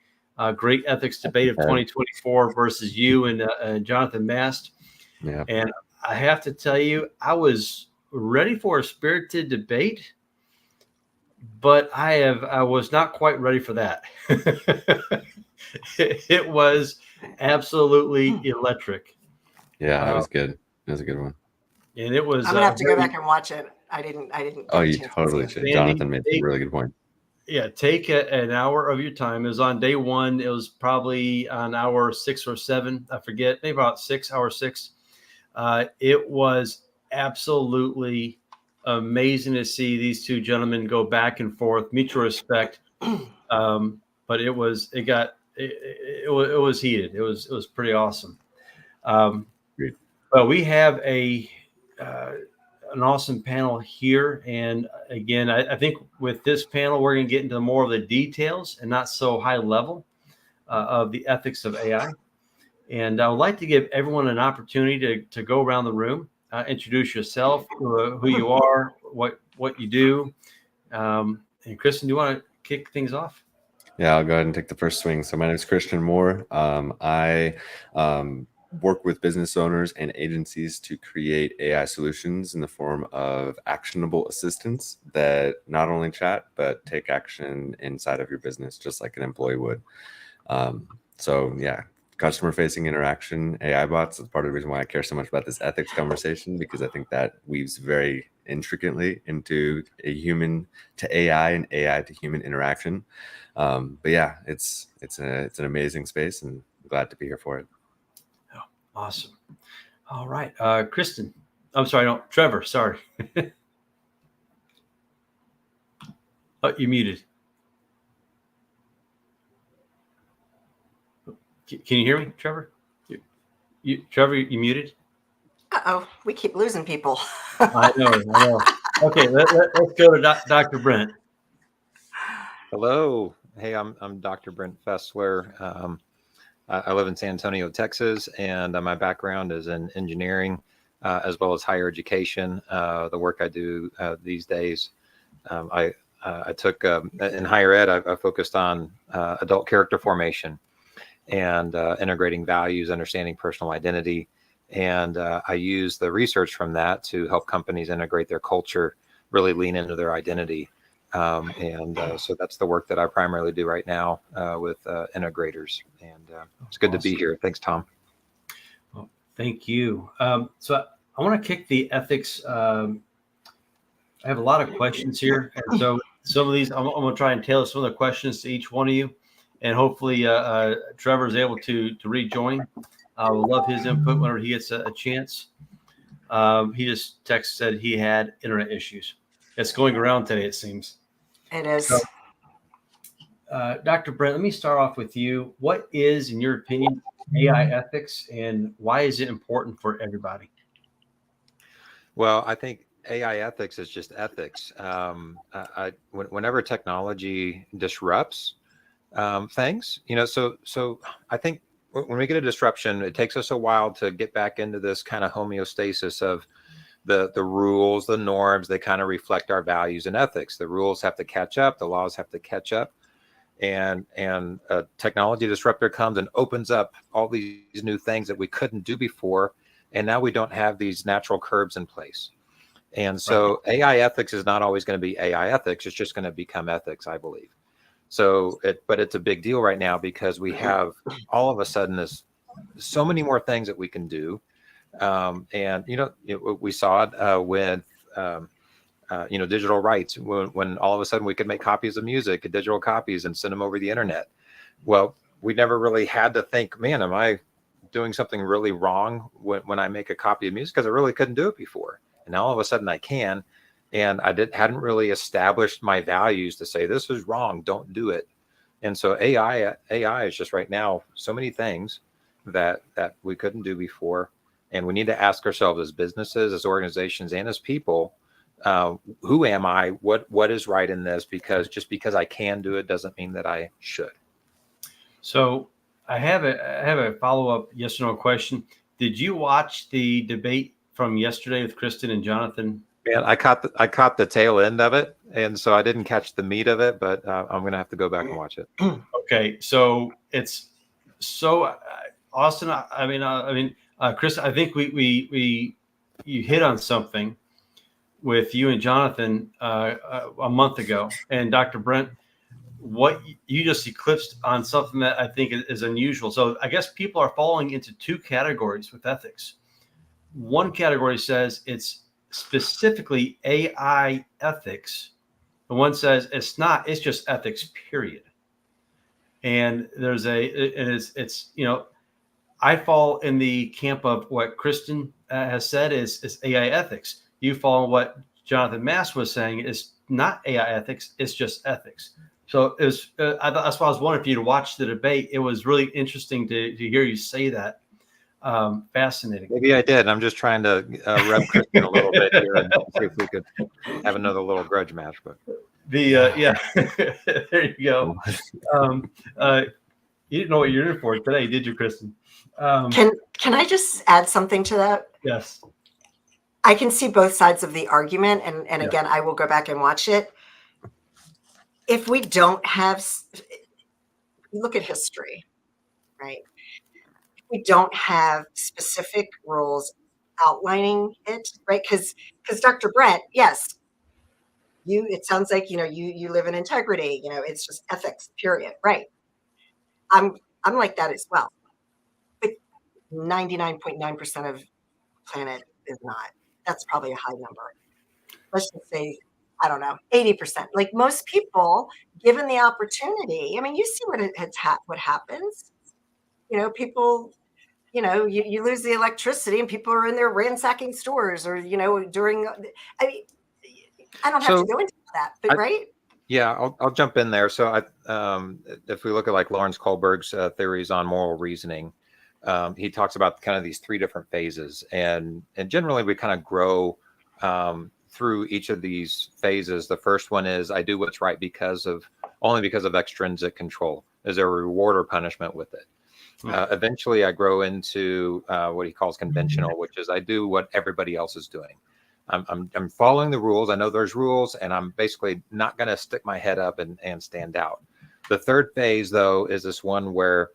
great ethics debate of 2024 versus you and Jonathan Mast. Yeah. And I have to tell you, I was ready for a spirited debate, but I was not quite ready for that. It was absolutely electric. Yeah, it was good. It was a good one. And it was. I'm gonna have to go back and watch it. I didn't. Oh, you totally should. Jonathan made a really good point. Yeah, take an hour of your time. It was on day one. It was probably on hour 6 or 7. I forget. Maybe about 6, hour 6. It was absolutely amazing to see these two gentlemen go back and forth, mutual respect. But it was heated. It was pretty awesome. But we have an awesome panel here, and again, I think with this panel we're going to get into more of the details and not so high level of the ethics of AI. And I would like to give everyone an opportunity to go around the room, introduce yourself, who you are, what you do. And Kristen, do you want to kick things off? Yeah, I'll go ahead and take the first swing. So my name is Christian Moore. I work with business owners and agencies to create AI solutions in the form of actionable assistants that not only chat, but take action inside of your business, just like an employee would. So yeah, customer-facing interaction, AI bots is part of the reason why I care so much about this ethics conversation, because I think that weaves very intricately into a human to AI and AI to human interaction. But yeah, it's an amazing space, and I'm glad to be here for it. Oh, awesome. All right, Kristen. I'm sorry, no, Trevor. Sorry. Oh, you muted. Can you hear me, Trevor? Trevor, you muted? Uh-oh, we keep losing people. I know. Okay, let's go to Dr. Brent. Hello. Hey, I'm Dr. Brent Fessler. I live in San Antonio, Texas, and my background is in engineering as well as higher education. The work I do these days, I took in higher ed, I focused on adult character formation and integrating values, understanding personal identity. And I use the research from that to help companies integrate their culture, really lean into their identity. So that's the work that I primarily do right now with integrators. And it's good to be here. Thanks, Tom. Well, thank you. So I want to kick the ethics. I have a lot of questions here. And so some of these, I'm going to try and tailor some of the questions to each one of you. And hopefully Trevor is able to rejoin. I would love his input whenever he gets a chance. He just said he had internet issues. It's going around today, it seems. It is. So, Dr. Brent, let me start off with you. What is, in your opinion, AI ethics, and why is it important for everybody? Well, I think AI ethics is just ethics. Whenever technology disrupts things, so I think when we get a disruption, it takes us a while to get back into this kind of homeostasis of the rules, the norms. They kind of reflect our values and ethics. The rules have to catch up, the laws have to catch up, and a technology disruptor comes and opens up all these new things that we couldn't do before, and now we don't have these natural curbs in place. And so AI ethics is not always going to be AI ethics. It's just going to become ethics, I believe. But it's a big deal right now because we have all of a sudden so many more things that we can do. And we saw it with digital rights when all of a sudden we could make copies of music, digital copies, and send them over the internet. Well, we never really had to think, man, am I doing something really wrong when I make a copy of music? Because I really couldn't do it before, and now all of a sudden I can. And I hadn't really established my values to say this is wrong, don't do it. And so AI is just right now so many things that we couldn't do before. And we need to ask ourselves as businesses, as organizations, and as people, who am I? What is right in this? Because just because I can do it doesn't mean that I should. So I have a follow-up yes or no question. Did you watch the debate from yesterday with Kristen and Jonathan? Man, I caught the tail end of it, and so I didn't catch the meat of it, but I'm going to have to go back and watch it. Okay, so it's so Austin. I mean, Chris. I think you hit on something with you and Jonathan a month ago, and Dr. Brent. What you just eclipsed on something that I think is unusual. So I guess people are falling into two categories with ethics. One category says it's specifically AI ethics. The one says it's not, it's just ethics, period. And I fall in the camp of what Kristen has said is AI ethics. You fall in what Jonathan Mass was saying is not AI ethics, it's just ethics. So it was, that's why I was wondering if you'd watch the debate. It was really interesting to hear you say that. Fascinating. Maybe I did. I'm just trying to rub Kristen a little bit here and see if we could have another little grudge match. But yeah, there you go. You didn't know what you're in for today, did you, Kristen? Can I just add something to that? Yes. I can see both sides of the argument, and again, I will go back and watch it. If we don't have, look at history, right? If we don't have specific rules outlining it, right? Because Dr. Brent, yes, it sounds like you live in integrity. It's just ethics, period, right? I'm like that as well, but 99.9% of the planet is not. That's probably a high number. let's just say, I don't know, 80%. Like most people, given the opportunity, I mean, you see what happens. You know, people, you know, you lose the electricity and people are in there ransacking stores, or, you know, during, I mean, I don't have to go into that, but right? Yeah, I'll jump in there. So if we look at like Lawrence Kohlberg's theories on moral reasoning, he talks about kind of these three different phases, and generally we kind of grow through each of these phases. The first one is I do what's right only because of extrinsic control. Is there a reward or punishment with it? Eventually, I grow into what he calls conventional, which is I do what everybody else is doing. I'm following the rules. I know there's rules, and I'm basically not going to stick my head up and stand out. The third phase, though, is this one where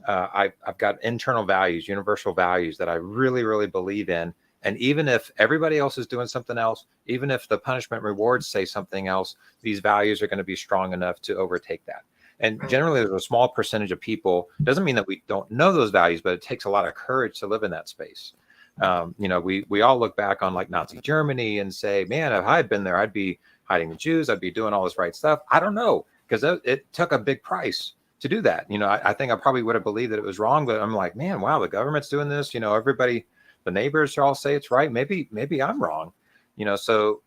I've got internal values, universal values that I really, really believe in. And even if everybody else is doing something else, even if the punishment rewards say something else, these values are going to be strong enough to overtake that. And generally, there's a small percentage of people. Doesn't mean that we don't know those values, but it takes a lot of courage to live in that space. You know, we all look back on like Nazi Germany and say, man, if I had been there, I'd be hiding the Jews. I'd be doing all this right stuff. I don't know, because it took a big price to do that. You know, I think I probably would have believed that it was wrong, but I'm like, man, wow, the government's doing this. You know, everybody, the neighbors all say it's right. Maybe I'm wrong. You know, so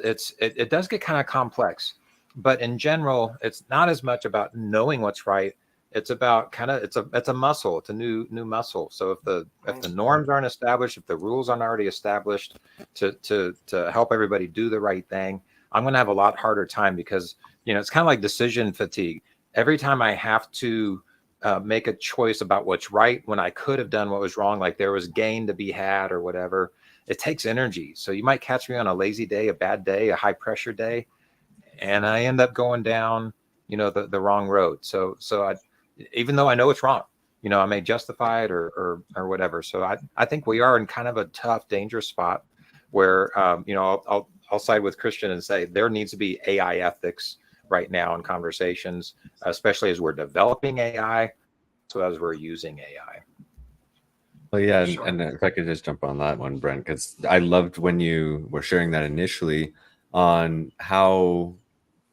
it does get kind of complex. But in general, it's not as much about knowing what's right. It's about it's a muscle. It's a new muscle. So if the norms aren't established, if the rules aren't already established to help everybody do the right thing, I'm going to have a lot harder time, because, you know, it's kind of like decision fatigue. Every time I have to make a choice about what's right when I could have done what was wrong, like there was gain to be had or whatever, it takes energy. So you might catch me on a lazy day, a bad day, a high pressure day, and I end up going down, you know, the wrong road. So even though I know it's wrong, you know, I may justify it or whatever. So I think we are in kind of a tough, dangerous spot where, you know, I'll side with Christian and say there needs to be AI ethics right now in conversations, especially as we're developing AI, so as we're using AI. Well, yeah, and if I could just jump on that one, Brent, because I loved when you were sharing that initially on how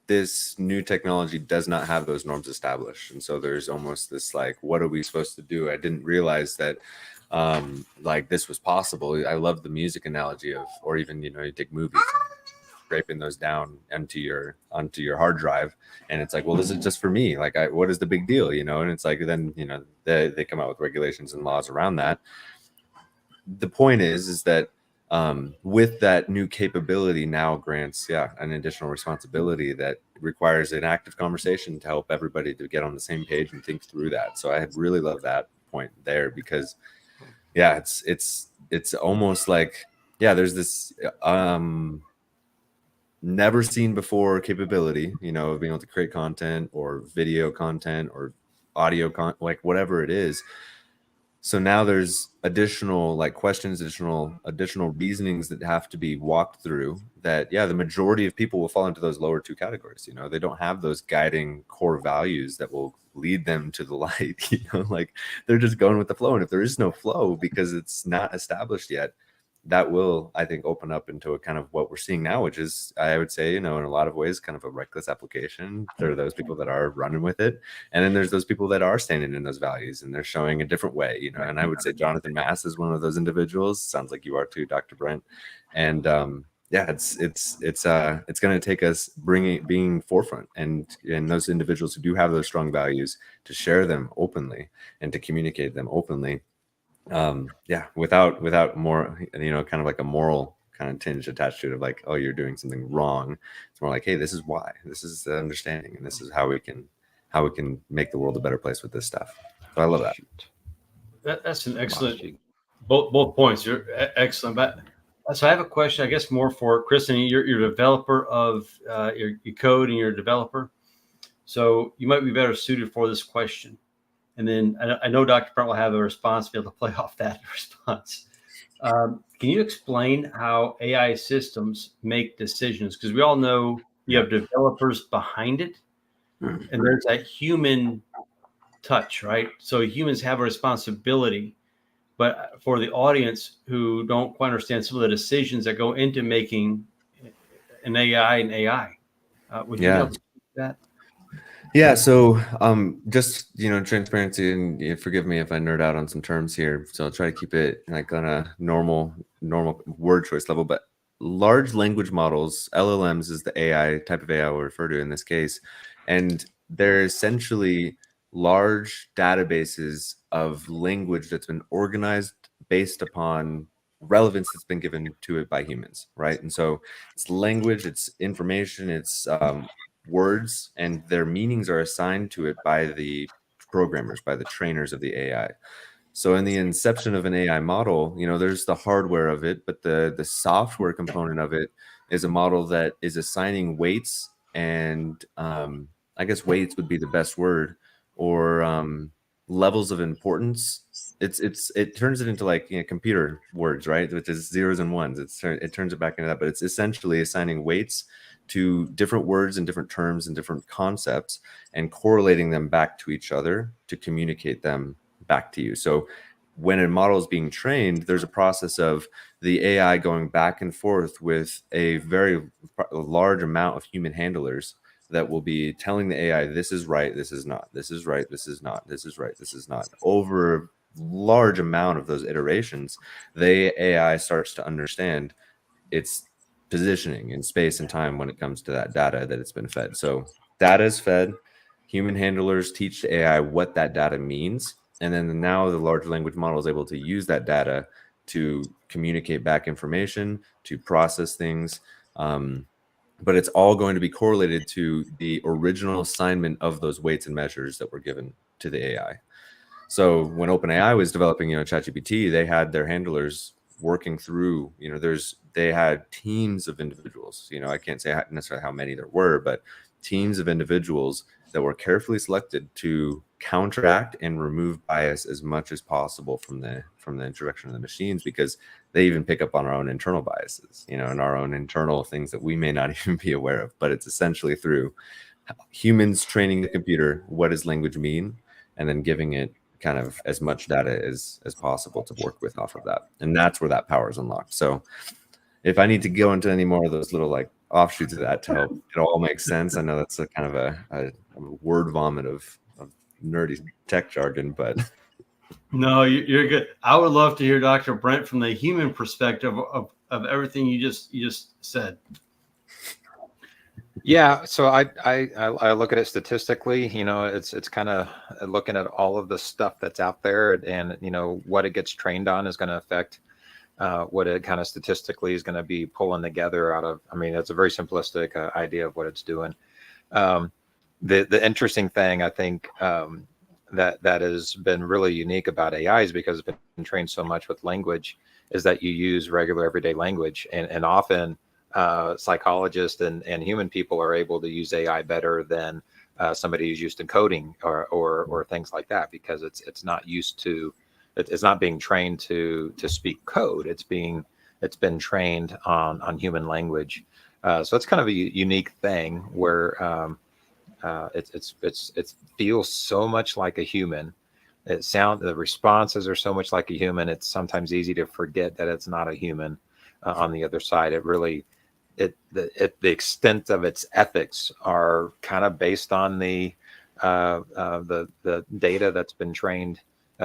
this new technology does not have those norms established, and so there's almost this like, what are we supposed to do? I didn't realize that like this was possible. I love the music analogy of, or even, you know, you take movies, scraping those down onto your hard drive, and it's like, well, this is just for me, like what is the big deal, you know? And it's like, then, you know, they come out with regulations and laws around that. The point is that with that new capability now grants an additional responsibility that requires an active conversation to help everybody to get on the same page and think through that. So I really love that point there, because it's almost like, there's this never seen before capability, you know, of being able to create content or video content or audio like whatever it is. So now there's additional like questions, additional reasonings that have to be walked through that, the majority of people will fall into those lower two categories. You know, they don't have those guiding core values that will lead them to the light, you know, like they're just going with the flow. And if there is no flow because it's not established yet, that will, I think, open up into a kind of what we're seeing now, which is, I would say, you know, in a lot of ways, kind of a reckless application. There are those people that are running with it. And then there's those people that are standing in those values and they're showing a different way, you know, and I would say Jonathan Mass is one of those individuals. Sounds like you are too, Dr. Brent. And it's going to take us being forefront and those individuals who do have those strong values to share them openly and to communicate them openly. Without more, you know, kind of like a moral kind of tinge attached to it of like, oh, you're doing something wrong. It's more like, hey, this is why, this is the understanding, and this is how we can make the world a better place with this stuff. So I love that. That's an excellent, both points. You're excellent. But so I have a question, I guess, more for Kristen. You're a developer of your code, and you're a developer, so you might be better suited for this question. And then I know Dr. Brent will have a response, be able to play off that response. Can you explain how AI systems make decisions? Because we all know you have developers behind it, and there's that human touch, right? So humans have a responsibility, but for the audience who don't quite understand some of the decisions that go into making an AI and AI. Would you be able to speak to that? Yeah, so just transparency, and forgive me if I nerd out on some terms here. So I'll try to keep it like on a normal word choice level. But large language models, LLMs, is the AI type of AI we'll refer to in this case, and they're essentially large databases of language that's been organized based upon relevance that's been given to it by humans, right? And so it's language, it's information, it's words, and their meanings are assigned to it by the programmers, by the trainers of the AI. So in the inception of an AI model, there's the hardware of it, but the software component of it is a model that is assigning weights, and I guess weights would be the best word, or levels of importance. It turns it into like computer words, right? Which is zeros and ones. It turns it back into that, but it's essentially assigning weights to different words and different terms and different concepts, and correlating them back to each other to communicate them back to you. So when a model is being trained, there's a process of the AI going back and forth with a very large amount of human handlers that will be telling the AI, this is right, this is not, this is right, this is not, this is right, this is not. Over a large amount of those iterations, the AI starts to understand its positioning in space and time when it comes to that data that it's been fed. So data is fed, human handlers teach the AI what that data means, and then now the large language model is able to use that data to communicate back information, to process things. But it's all going to be correlated to the original assignment of those weights and measures that were given to the AI. So when OpenAI was developing, ChatGPT, they had their handlers working through, they had teams of individuals. I can't say necessarily how many there were, but teams of individuals that were carefully selected to counteract and remove bias as much as possible from the introduction of the machines, because they even pick up on our own internal biases, and our own internal things that we may not even be aware of. But it's essentially through humans training the computer, what does language mean, and then giving it kind of as much data as possible to work with off of that. And that's where that power is unlocked. So if I need to go into any more of those little like offshoots of that to help it all make sense, I know that's a kind of a word vomit of nerdy tech jargon, but no, you're good. I would love to hear Dr. Brent from the human perspective of everything you just said. Yeah, so I look at it statistically. It's kind of looking at all of the stuff that's out there, and what it gets trained on is going to affect what it kind of statistically is going to be pulling together out of. I mean, it's a very simplistic idea of what it's doing. The interesting thing, I think, that has been really unique about AI is because it's been trained so much with language, is that you use regular everyday language, and often psychologists and human people are able to use AI better than somebody who's used to coding or things like that, because it's not used to, it's not being trained to speak code. It's been trained on human language. So it's kind of a unique thing where it feels so much like a human. The responses are so much like a human. It's sometimes easy to forget that it's not a human on the other side. It really, the extent of its ethics are kind of based on the data that's been trained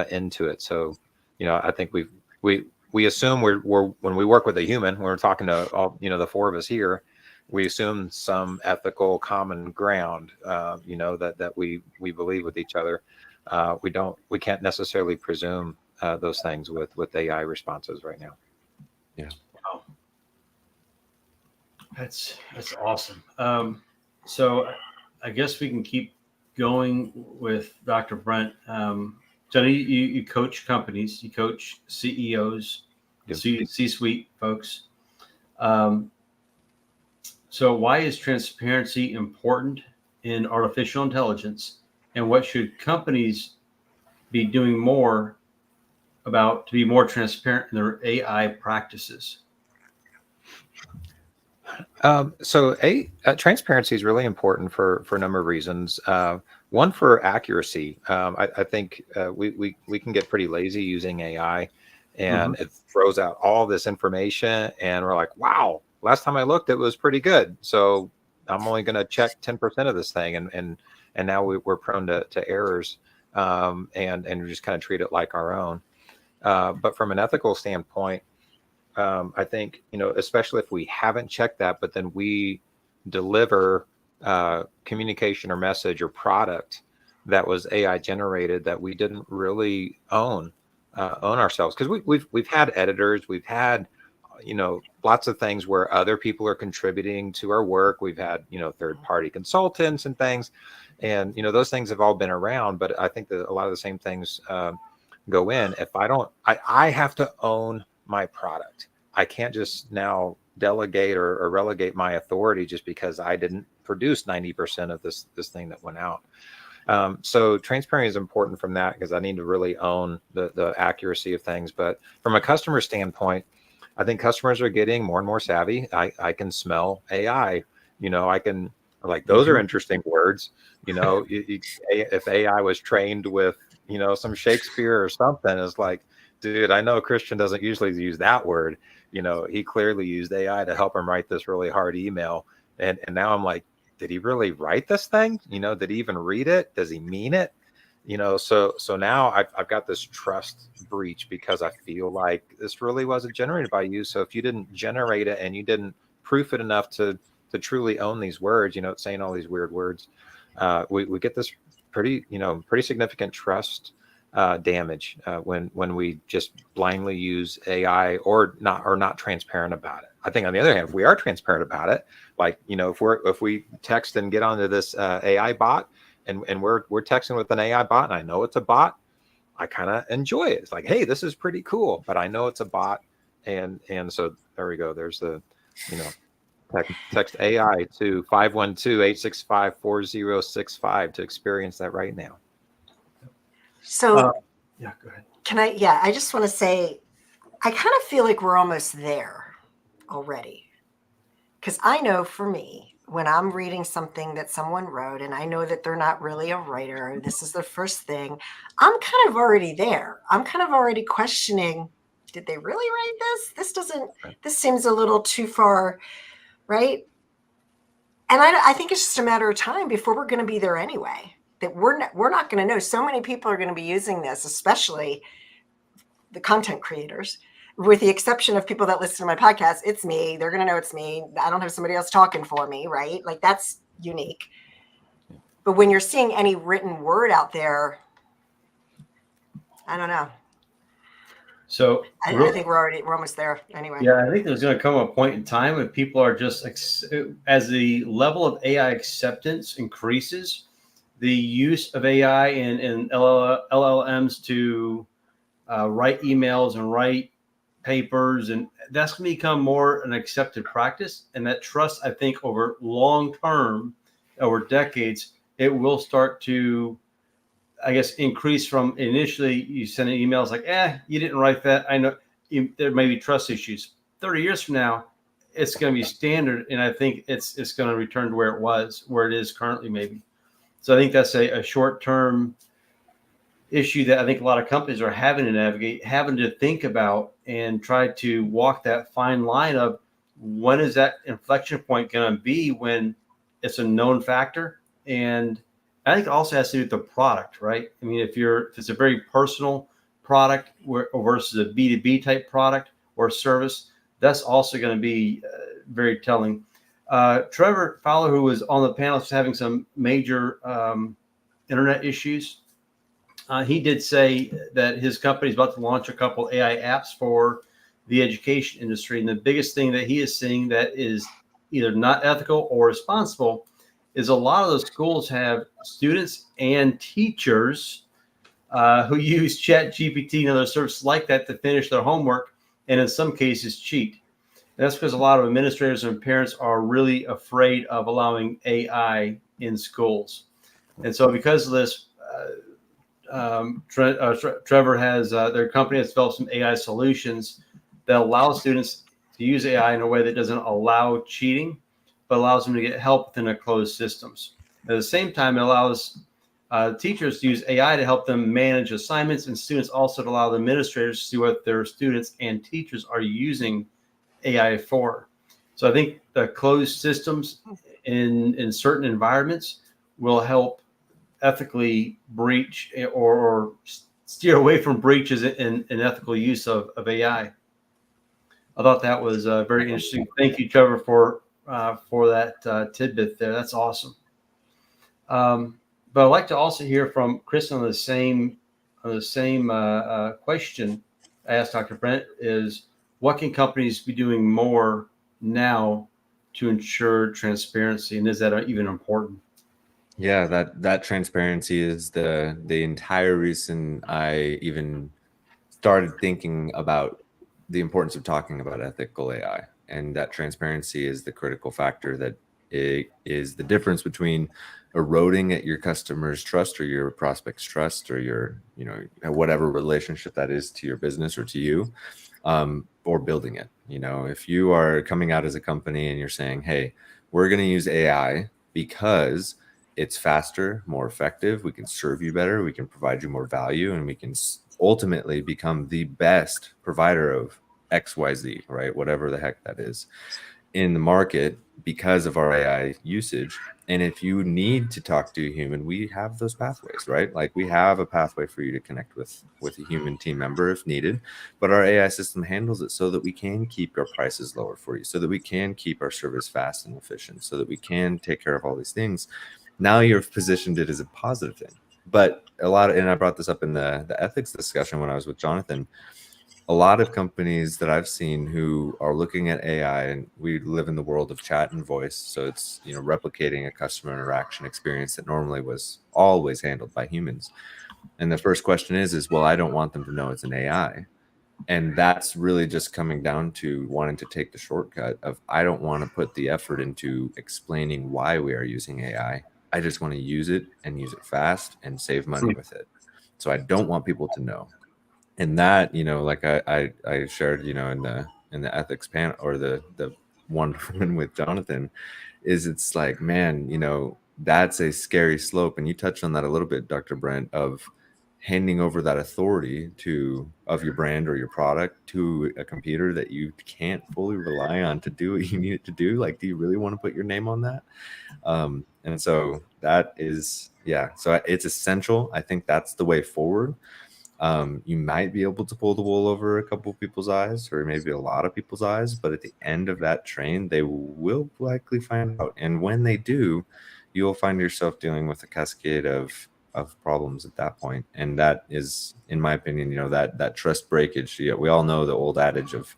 into it. So, I think we assume we're when we work with a human, when we're talking to all, the four of us here, we assume some ethical common ground, that we believe with each other. We can't necessarily presume those things with AI responses right now. Yeah. Wow. That's awesome. So I guess we can keep going with Dr. Brent. Johnny, you coach companies, you coach CEOs, C-suite folks. So why is transparency important in artificial intelligence, and what should companies be doing more about to be more transparent in their AI practices? So transparency is really important for a number of reasons. One, for accuracy. I think we can get pretty lazy using AI, and it throws out all this information, and we're like, wow, last time I looked, it was pretty good. So I'm only going to check 10% of this thing. And now we're prone to errors, and we just kind of treat it like our own. But from an ethical standpoint, I think, especially if we haven't checked that, but then we deliver communication or message or product that was AI generated that we didn't really own ourselves, because we've had editors, we've had lots of things where other people are contributing to our work. We've had third-party consultants and things, and those things have all been around. But I think that a lot of the same things go in. If I have to own my product. I can't just now delegate or relegate my authority just because I didn't produce 90% of this thing that went out. So transparency is important from that, because I need to really own the accuracy of things. But from a customer standpoint, I think customers are getting more and more savvy. I can smell AI. I can, like, those are interesting words. If AI was trained with some Shakespeare or something, it's like, dude, I know Christian doesn't usually use that word. He clearly used AI to help him write this really hard email. And now I'm like, did he really write this thing? Did he even read it? Does he mean it? So now I've got this trust breach, because I feel like this really wasn't generated by you. So if you didn't generate it and you didn't proof it enough to truly own these words, it's saying all these weird words, we get this pretty significant trust damage when we just blindly use AI or not transparent about it. I think on the other hand, if we are transparent about it, like, if we text and get onto this AI bot, and we're texting with an AI bot, and I know it's a bot, I kind of enjoy it. It's like, hey, this is pretty cool, but I know it's a bot, and so there we go. There's the text AI to 512-865-4065 to experience that right now. So yeah, go ahead. I just want to say, I kind of feel like we're almost there already. Because I know for me, when I'm reading something that someone wrote and I know that they're not really a writer, this is their first thing, I'm kind of already there. I'm kind of already questioning, did they really write this? This seems a little too far, right? And I think it's just a matter of time before we're going to be there anyway. That we're not going to know. So many people are going to be using this, especially the content creators, with the exception of people that listen to my podcast. It's me. They're going to know it's me. I don't have somebody else talking for me, right? Like, that's unique. But when you're seeing any written word out there, I don't know. So I think we're almost there anyway. Yeah, I think there's going to come a point in time when people are just, as the level of AI acceptance increases, the use of AI and LLMs to write emails and write papers, and that's going to become more an accepted practice. And that trust, I think, over long term, over decades, it will start to, I guess, increase from initially you send emails like, you didn't write that. I know there may be trust issues. 30 years from now, it's going to be standard. And I think it's going to return to where it is currently, maybe. So I think that's a short-term issue that I think a lot of companies are having to navigate, having to think about and try to walk that fine line of when is that inflection point going to be when it's a known factor. And I think it also has to do with the product, right? I mean, if it's a very personal product versus a B2B type product or service, that's also going to be very telling. Trevor Fowler, who was on the panel, was having some major internet issues. He did say that his company is about to launch a couple AI apps for the education industry. And the biggest thing that he is seeing that is either not ethical or responsible is a lot of those schools have students and teachers who use ChatGPT and other services like that to finish their homework, and in some cases cheat. And that's because a lot of administrators and parents are really afraid of allowing AI in schools. And so because of this, Trevor has their company has developed some AI solutions that allow students to use AI in a way that doesn't allow cheating, but allows them to get help within a closed systems. At the same time, it allows teachers to use AI to help them manage assignments, and students also to allow the administrators to see what their students and teachers are using AI for. So I think the closed systems in certain environments will help ethically breach or steer away from breaches in ethical use of AI. I thought that was very interesting. Thank you, Trevor, for that tidbit there. That's awesome. But I'd like to also hear from Chris on the same question I asked Dr. Brent is, what can companies be doing more now to ensure transparency, and is that even important? Yeah, that transparency is the entire reason I even started thinking about the importance of talking about ethical AI, and that transparency is the critical factor that it is the difference between eroding at your customer's trust or your prospect's trust or your, whatever relationship that is to your business or to you, or building it. If you are coming out as a company and you're saying, hey, we're going to use AI because it's faster, more effective, we can serve you better, we can provide you more value, and we can ultimately become the best provider of XYZ, right? Whatever the heck that is in the market because of our AI usage. And if you need to talk to a human, we have those pathways, right? Like we have a pathway for you to connect with a human team member if needed, but our AI system handles it so that we can keep our prices lower for you, so that we can keep our service fast and efficient, so that we can take care of all these things. Now you've positioned it as a positive thing. But and I brought this up in the ethics discussion when I was with Jonathan, a lot of companies that I've seen who are looking at AI, and we live in the world of chat and voice, so it's replicating a customer interaction experience that normally was always handled by humans. And the first question is well, I don't want them to know it's an AI. And that's really just coming down to wanting to take the shortcut of, I don't want to put the effort into explaining why we are using AI. I just want to use it and use it fast and save money with it. So I don't want people to know. And that, like I shared, in the ethics panel or the one with Jonathan, is it's like, man, that's a scary slope. And you touched on that a little bit, Dr. Brent, of handing over that authority of your brand or your product to a computer that you can't fully rely on to do what you need it to do. Like, do you really want to put your name on that? And so that is, so it's essential. I think that's the way forward. You might be able to pull the wool over a couple of people's eyes, or maybe a lot of people's eyes, but at the end of that train, they will likely find out. And when they do, you'll find yourself dealing with a cascade of problems at that point. And that is, in my opinion, that trust breakage. We all know the old adage of,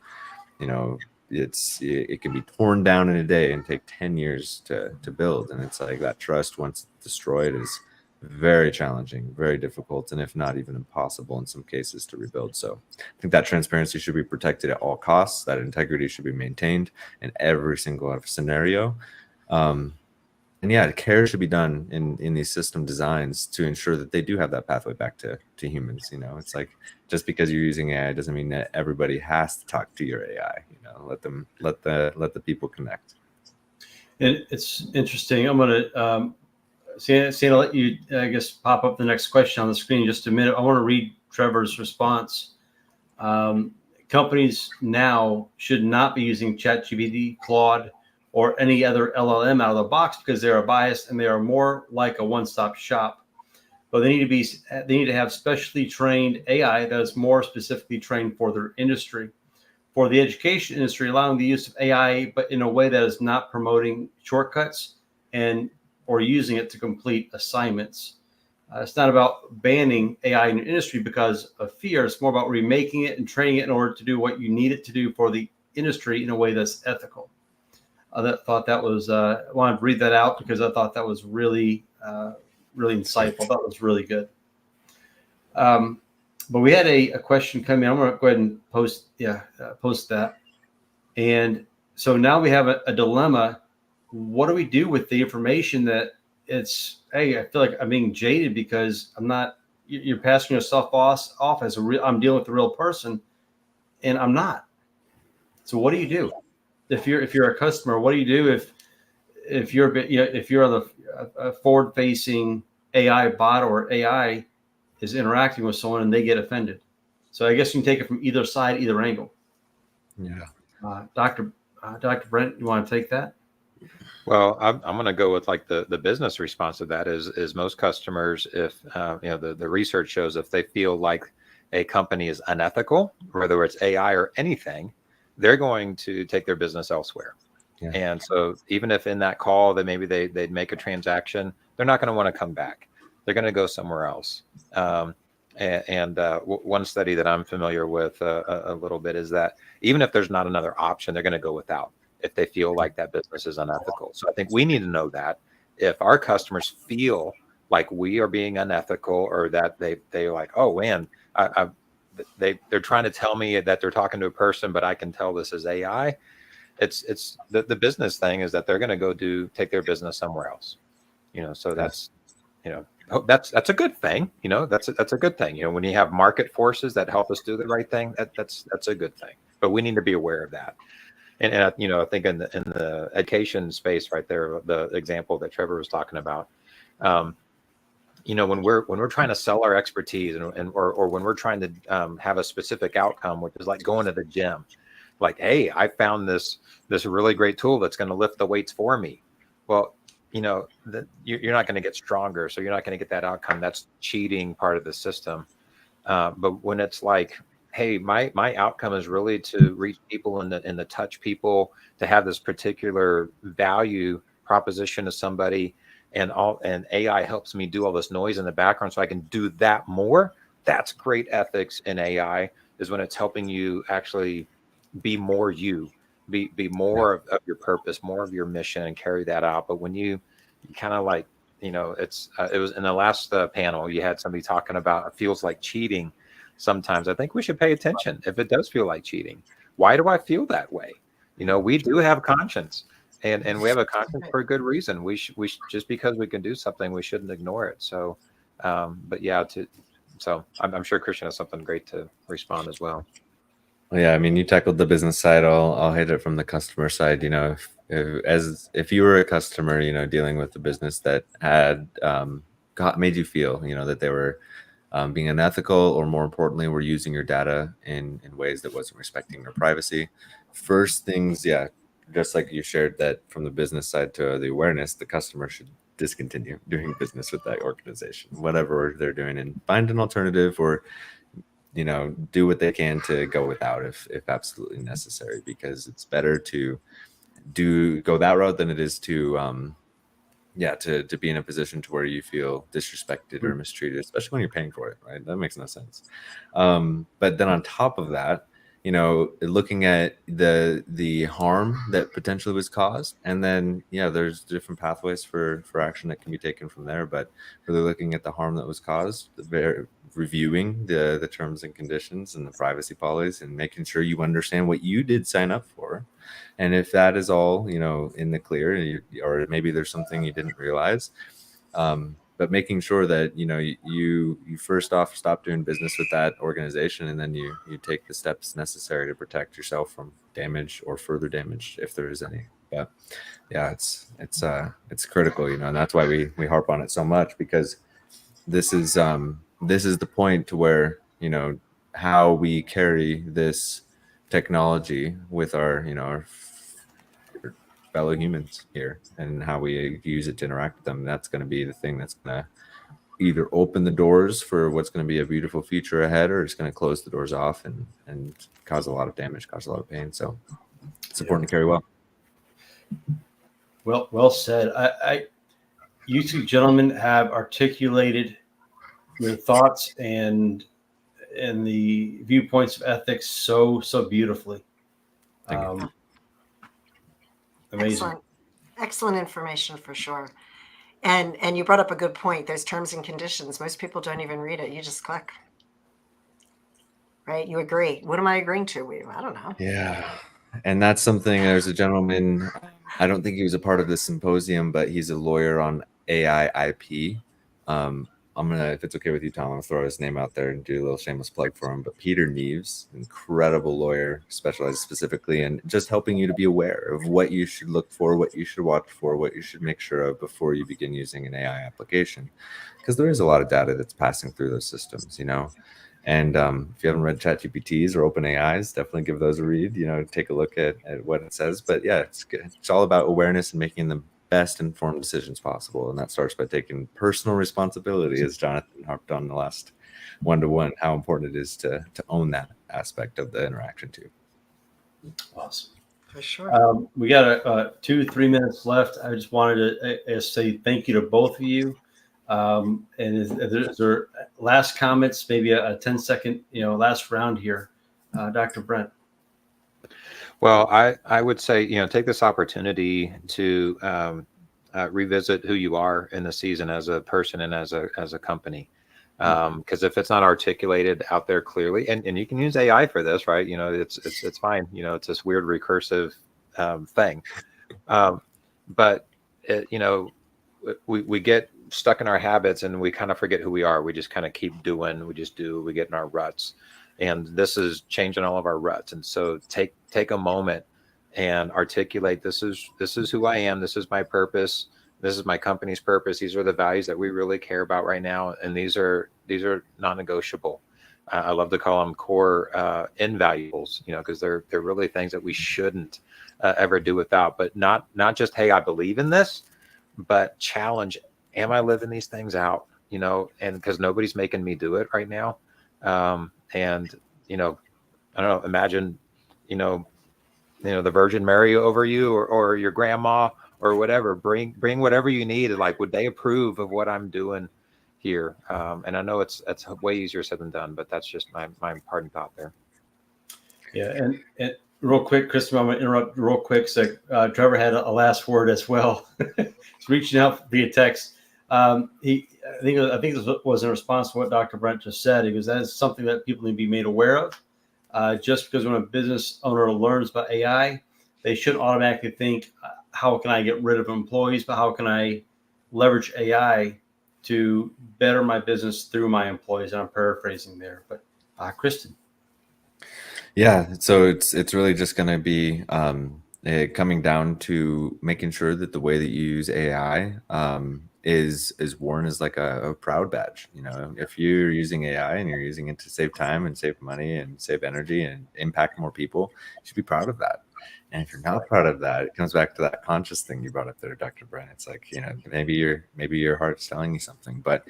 it can be torn down in a day and take 10 years to build. And it's like that trust, once destroyed, is very challenging, very difficult, and if not even impossible in some cases to rebuild. So I think that transparency should be protected at all costs. That integrity should be maintained in every single scenario. And care should be done in these system designs to ensure that they do have that pathway back to humans. It's like, just because you're using AI doesn't mean that everybody has to talk to your AI. Let the people connect. And it's interesting. I'm gonna Sandy, I'll let you, I guess, pop up the next question on the screen in just a minute. I want to read Trevor's response. Companies now should not be using ChatGPT, Claude, or any other LLM out of the box because they are biased and they are more like a one-stop shop. But they need to have specially trained AI that is more specifically trained for their industry. For the education industry, allowing the use of AI, but in a way that is not promoting shortcuts or using it to complete assignments. It's not about banning AI in your industry because of fear. It's more about remaking it and training it in order to do what you need it to do for the industry in a way that's ethical. I thought that was, I wanted to read that out because I thought that was really, really insightful. That was really good. But we had a question come in. I'm going to go ahead and post that. And so now we have a dilemma. What do we do with the information that it's, hey, I feel like I'm being jaded because you're passing yourself off as I'm dealing with a real person, and I'm not. So what do you do if you're a customer? What do you do if you're on a forward-facing AI bot or AI is interacting with someone and they get offended? So I guess you can take it from either side, either angle. Yeah. Dr. Dr. Brent, you want to take that? Well, I'm going to go with like the business response to that is most customers, if the research shows if they feel like a company is unethical, whether it's AI or anything, they're going to take their business elsewhere. Yeah. And so even if in that call that maybe they'd make a transaction, they're not going to want to come back. They're going to go somewhere else. One study that I'm familiar with a little bit is that even if there's not another option, they're going to go without if they feel like that business is unethical. So I think we need to know that if our customers feel like we are being unethical, or that they're like, oh man, they're trying to tell me that they're talking to a person, but I can tell this is AI. It's the business thing is that they're going to go take their business somewhere else. So that's that's a good thing. That's a good thing. When you have market forces that help us do the right thing, that's a good thing. But we need to be aware of that. And I think in the education space right there, the example that Trevor was talking about, when we're trying to sell our expertise or when we're trying to have a specific outcome, which is like going to the gym, like, hey, I found this really great tool that's going to lift the weights for me. Well, you're not going to get stronger, so you're not going to get that outcome. That's cheating part of the system. But when it's like, hey, my outcome is really to reach people and to touch people, to have this particular value proposition to somebody, and AI helps me do all this noise in the background so I can do that more. That's great ethics in AI, is when it's helping you actually be more be more of your purpose, more of your mission, and carry that out. But when you kind of like, it was in the last panel, you had somebody talking about it feels like cheating. Sometimes I think we should pay attention if it does feel like cheating. Why do I feel that way? We do have conscience, and we have a conscience for a good reason. We just because we can do something, we shouldn't ignore it. So, but yeah, so I'm sure Christian has something great to respond as well. Well, yeah, I mean, you tackled the business side. I'll hit it from the customer side. If you were a customer, dealing with a business that had made you feel, that they were being unethical, or more importantly, were using your data in ways that wasn't respecting your privacy. First things, yeah, just like you shared that from the business side to the awareness, the customer should discontinue doing business with that organization, whatever they're doing, and find an alternative, or do what they can to go without if absolutely necessary, because it's better to go that route than it is to to be in a position to where you feel disrespected or mistreated, especially when you're paying for it, right? That makes no sense. But then on top of that, looking at the harm that potentially was caused, and then there's different pathways for action that can be taken from there, but really looking at the harm that was caused, reviewing the terms and conditions and the privacy policies, and making sure you understand what you did sign up for. And if that is all, in the clear, or maybe there's something you didn't realize, but making sure that, you first off stop doing business with that organization, and then you take the steps necessary to protect yourself from damage or further damage if there is any. But yeah, it's critical, and that's why we harp on it so much, because this is the point to where, how we carry this technology with our fellow humans here, and how we use it to interact with them. That's going to be the thing that's going to either open the doors for what's going to be a beautiful future ahead, or it's going to close the doors off and cause a lot of damage, cause a lot of pain. So it's important to carry well. Well said. You two gentlemen have articulated your thoughts and the viewpoints of ethics so beautifully. Amazing. Excellent information for sure. And you brought up a good point. There's terms and conditions. Most people don't even read it. You just click. Right? You agree. What am I agreeing to? I don't know. Yeah. And that's something, there's a gentleman, I don't think he was a part of the symposium, but he's a lawyer on AI IP. I'm going to, if it's okay with you, Tom, I'm going to throw his name out there and do a little shameless plug for him. But Peter Neves, incredible lawyer, specialized specifically in just helping you to be aware of what you should look for, what you should watch for, what you should make sure of before you begin using an AI application. Because there is a lot of data that's passing through those systems, And if you haven't read ChatGPTs or OpenAIs, definitely give those a read. Take a look at what it says. But yeah, it's good. It's all about awareness and making the best informed decisions possible, and that starts by taking personal responsibility, as Jonathan harped on the last one-to-one, how important it is to own that aspect of the interaction too. Awesome. For sure. We got 2-3 minutes left. I just wanted to say thank you to both of you. And is there last comments, maybe a 10-second, last round here, Dr. Brent? Well, I would say, take this opportunity to revisit who you are in the season as a person and as a company. Because if it's not articulated out there clearly, and you can use AI for this, right? It's fine. It's this weird recursive thing. But we get stuck in our habits and we kind of forget who we are. We just kind of keep doing. We just do. We get in our ruts, and this is changing all of our ruts. And so take a moment and articulate. This is who I am. This is my purpose. This is my company's purpose. These are the values that we really care about right now, and these are non-negotiable. I love to call them core invaluables, because they're really things that we shouldn't ever do without. But not just, hey, I believe in this, but challenge. Am I living these things out? And because nobody's making me do it right now. And I don't know. Imagine, the Virgin Mary over you, or your grandma, or whatever. Bring whatever you need. Like, would they approve of what I'm doing here? And I know it's way easier said than done, but that's just my parting thought there. Yeah, and real quick, Kristen, I'm going to interrupt real quick. So Trevor had a last word as well. He's reaching out via text. I think this was in response to what Dr. Brent just said. He goes, that is something that people need to be made aware of. Just because when a business owner learns about AI, they shouldn't automatically think, how can I get rid of employees, but how can I leverage AI to better my business through my employees? And I'm paraphrasing there, but Kristen. Yeah, so it's really just going to be coming down to making sure that the way that you use AI is worn as like a proud badge. If you're using AI and you're using it to save time and save money and save energy and impact more people, you should be proud of that. And if you're not proud of that, it comes back to that conscious thing you brought up there, Dr. Brent. It's like, maybe your heart's telling you something, but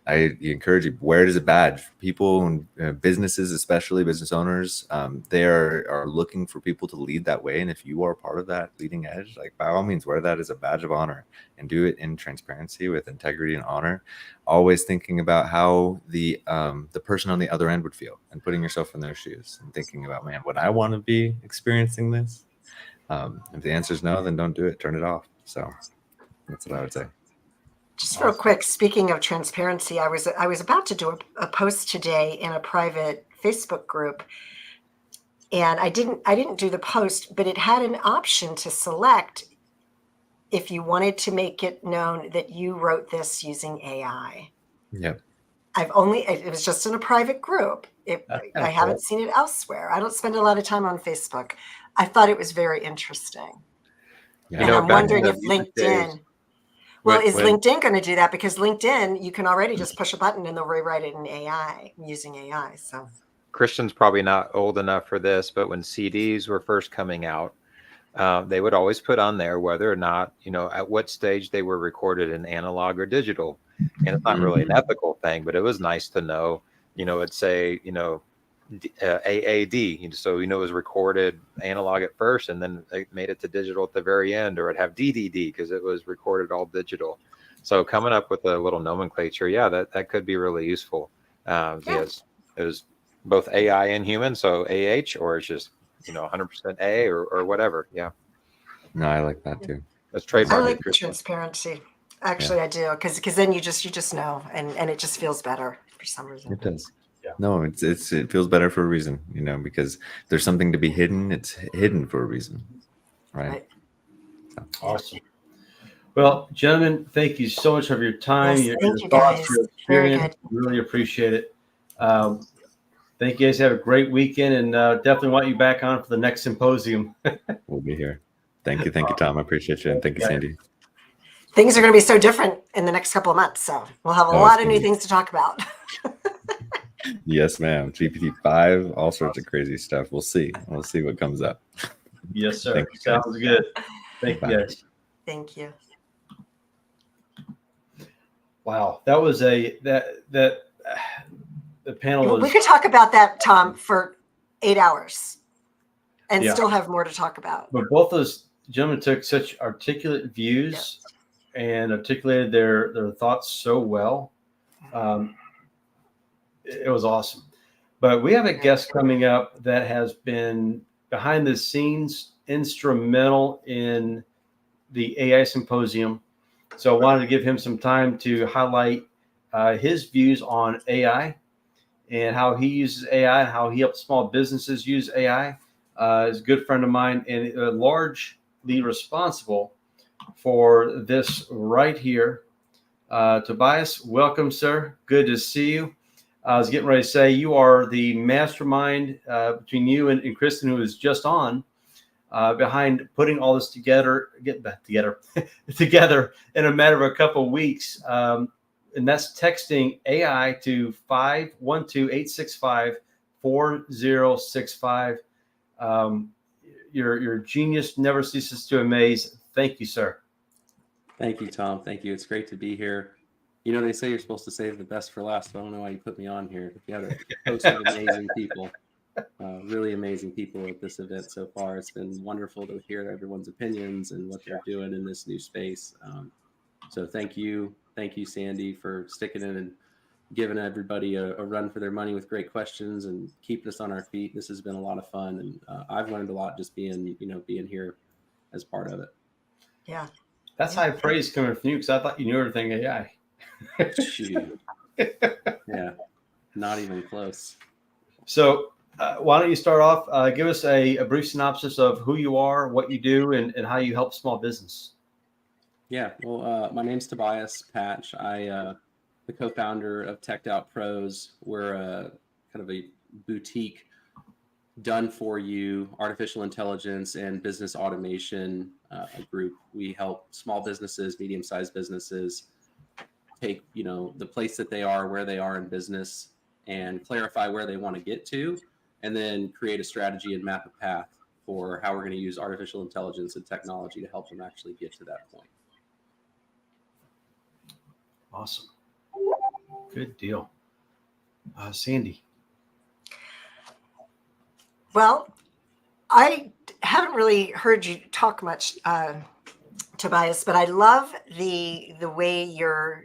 I encourage you, wear it as a badge. People and businesses, especially business owners, they are looking for people to lead that way. And if you are part of that leading edge, like, by all means, wear that as a badge of honor and do it in transparency with integrity and honor, always thinking about how the person on the other end would feel and putting yourself in their shoes and thinking about, man, would I want to be experiencing this? If the answer is no, then don't do it. Turn it off. So that's what I would say. Just real quick, speaking of transparency, I was about to do a post today in a private Facebook group, and I didn't do the post, but it had an option to select if you wanted to make it known that you wrote this using AI. Yep. It was just in a private group. I haven't seen it elsewhere. I don't spend a lot of time on Facebook. I thought it was very interesting. Yeah. And I'm wondering if LinkedIn, is LinkedIn going to do that? Because LinkedIn, you can already just push a button and they'll rewrite it in AI, using AI. So Christian's probably not old enough for this, but when CDs were first coming out, they would always put on there whether or not, at what stage they were recorded in analog or digital. And it's not really an ethical thing, but it was nice to know, it'd say, AAD, so it was recorded analog at first and then they made it to digital at the very end, or it'd have DDD because it was recorded all digital. So coming up with a little nomenclature, that could be really useful. Yes, it was both AI and human, so AH, or it's just 100% A or whatever. Yeah. No, I like that too. Let's trademark. I like the transparency. Actually, I do, because then you just know, and it just feels better for some reason. It does. Yeah. No, it feels better for a reason, because there's something to be hidden. It's hidden for a reason, right? So. Awesome. Well, gentlemen, thank you so much for your time, Yes, your thank you thoughts, guys. your Very experience. good. Really appreciate it. Thank you guys. Have a great weekend, and definitely want you back on for the next symposium. We'll be here. Thank you, Tom. I appreciate you, and thank you, Sandy. Things are going to be so different in the next couple of months, so we'll have a lot of new things to talk about. Yes, ma'am. GPT-5, all sorts of crazy stuff. We'll see. We'll see what comes up. Yes, sir. Thank you, guys. Sounds good. Thank you, guys. Thank you. Wow, that was the panel was. We could talk about that, Tom, for 8 hours and Yeah. still have more to talk about. But both those gentlemen took such articulate views and articulated their thoughts so well. It was awesome. But we have a guest coming up that has been behind the scenes instrumental in the AI Symposium. So I wanted to give him some time to highlight his views on AI and how he uses AI and how he helps small businesses use AI. Is a good friend of mine and largely responsible for this right here. Tobias, welcome, sir. Good to see you. I was getting ready to say you are the mastermind between you and Kristen, who is just on, behind putting all this together, together in a matter of a couple of weeks. And that's texting AI to 512-865-4065. Your genius never ceases to amaze. Thank you, sir. Thank you, Tom. Thank you. It's great to be here. You know, they say you're supposed to save the best for last. So I don't know why you put me on here. You have a host of amazing people, really amazing people at this event so far. It's been wonderful to hear everyone's opinions and what they're doing in this new space. So thank you. Thank you, Sandy, for sticking in and giving everybody a run for their money with great questions and keeping us on our feet. This has been a lot of fun. And I've learned a lot just being here as part of it. Yeah. That's high praise coming from you because I thought you knew everything AI. Shoot. Yeah, not even close. So why don't you start off? Give us a brief synopsis of who you are, what you do, and how you help small business. Yeah, well, my name's Tobias Patch. I the co-founder of Teched Out Pros. We're kind of a boutique done-for-you artificial intelligence and business automation group. We help small businesses, medium-sized businesses take the place that they are, where they are in business, and clarify where they want to get to, and then create a strategy and map a path for how we're going to use artificial intelligence and technology to help them actually get to that point. Awesome. Good deal. Sandy. Well, I haven't really heard you talk much, Tobias, but I love the way you're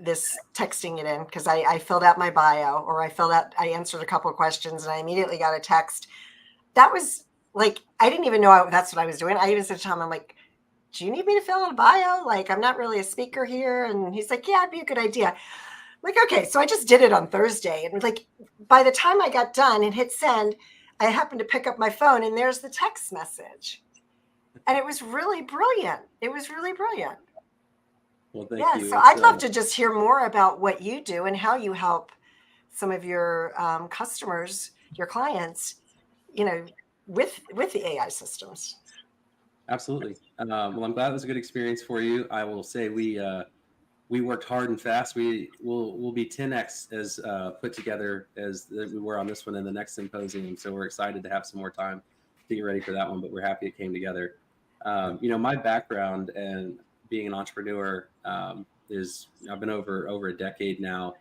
this texting it in, because I filled out my bio, or I answered a couple of questions and I immediately got a text. That was like, I didn't even know that's what I was doing. I even said to Tom, I'm like, do you need me to fill out a bio? Like, I'm not really a speaker here. And he's like, yeah, it'd be a good idea. I'm like, okay. So I just did it on Thursday. And like, by the time I got done and hit send, I happened to pick up my phone and there's the text message. And it was really brilliant. It was really brilliant. Well, thank you. So I'd love to just hear more about what you do and how you help some of your customers, your clients, with the AI systems. Absolutely. Well, I'm glad it was a good experience for you. I will say we worked hard and fast. We'll be 10x as put together as we were on this one in the next symposium. So we're excited to have some more time to get ready for that one. But we're happy it came together. My background and being an entrepreneur is I've been over a decade now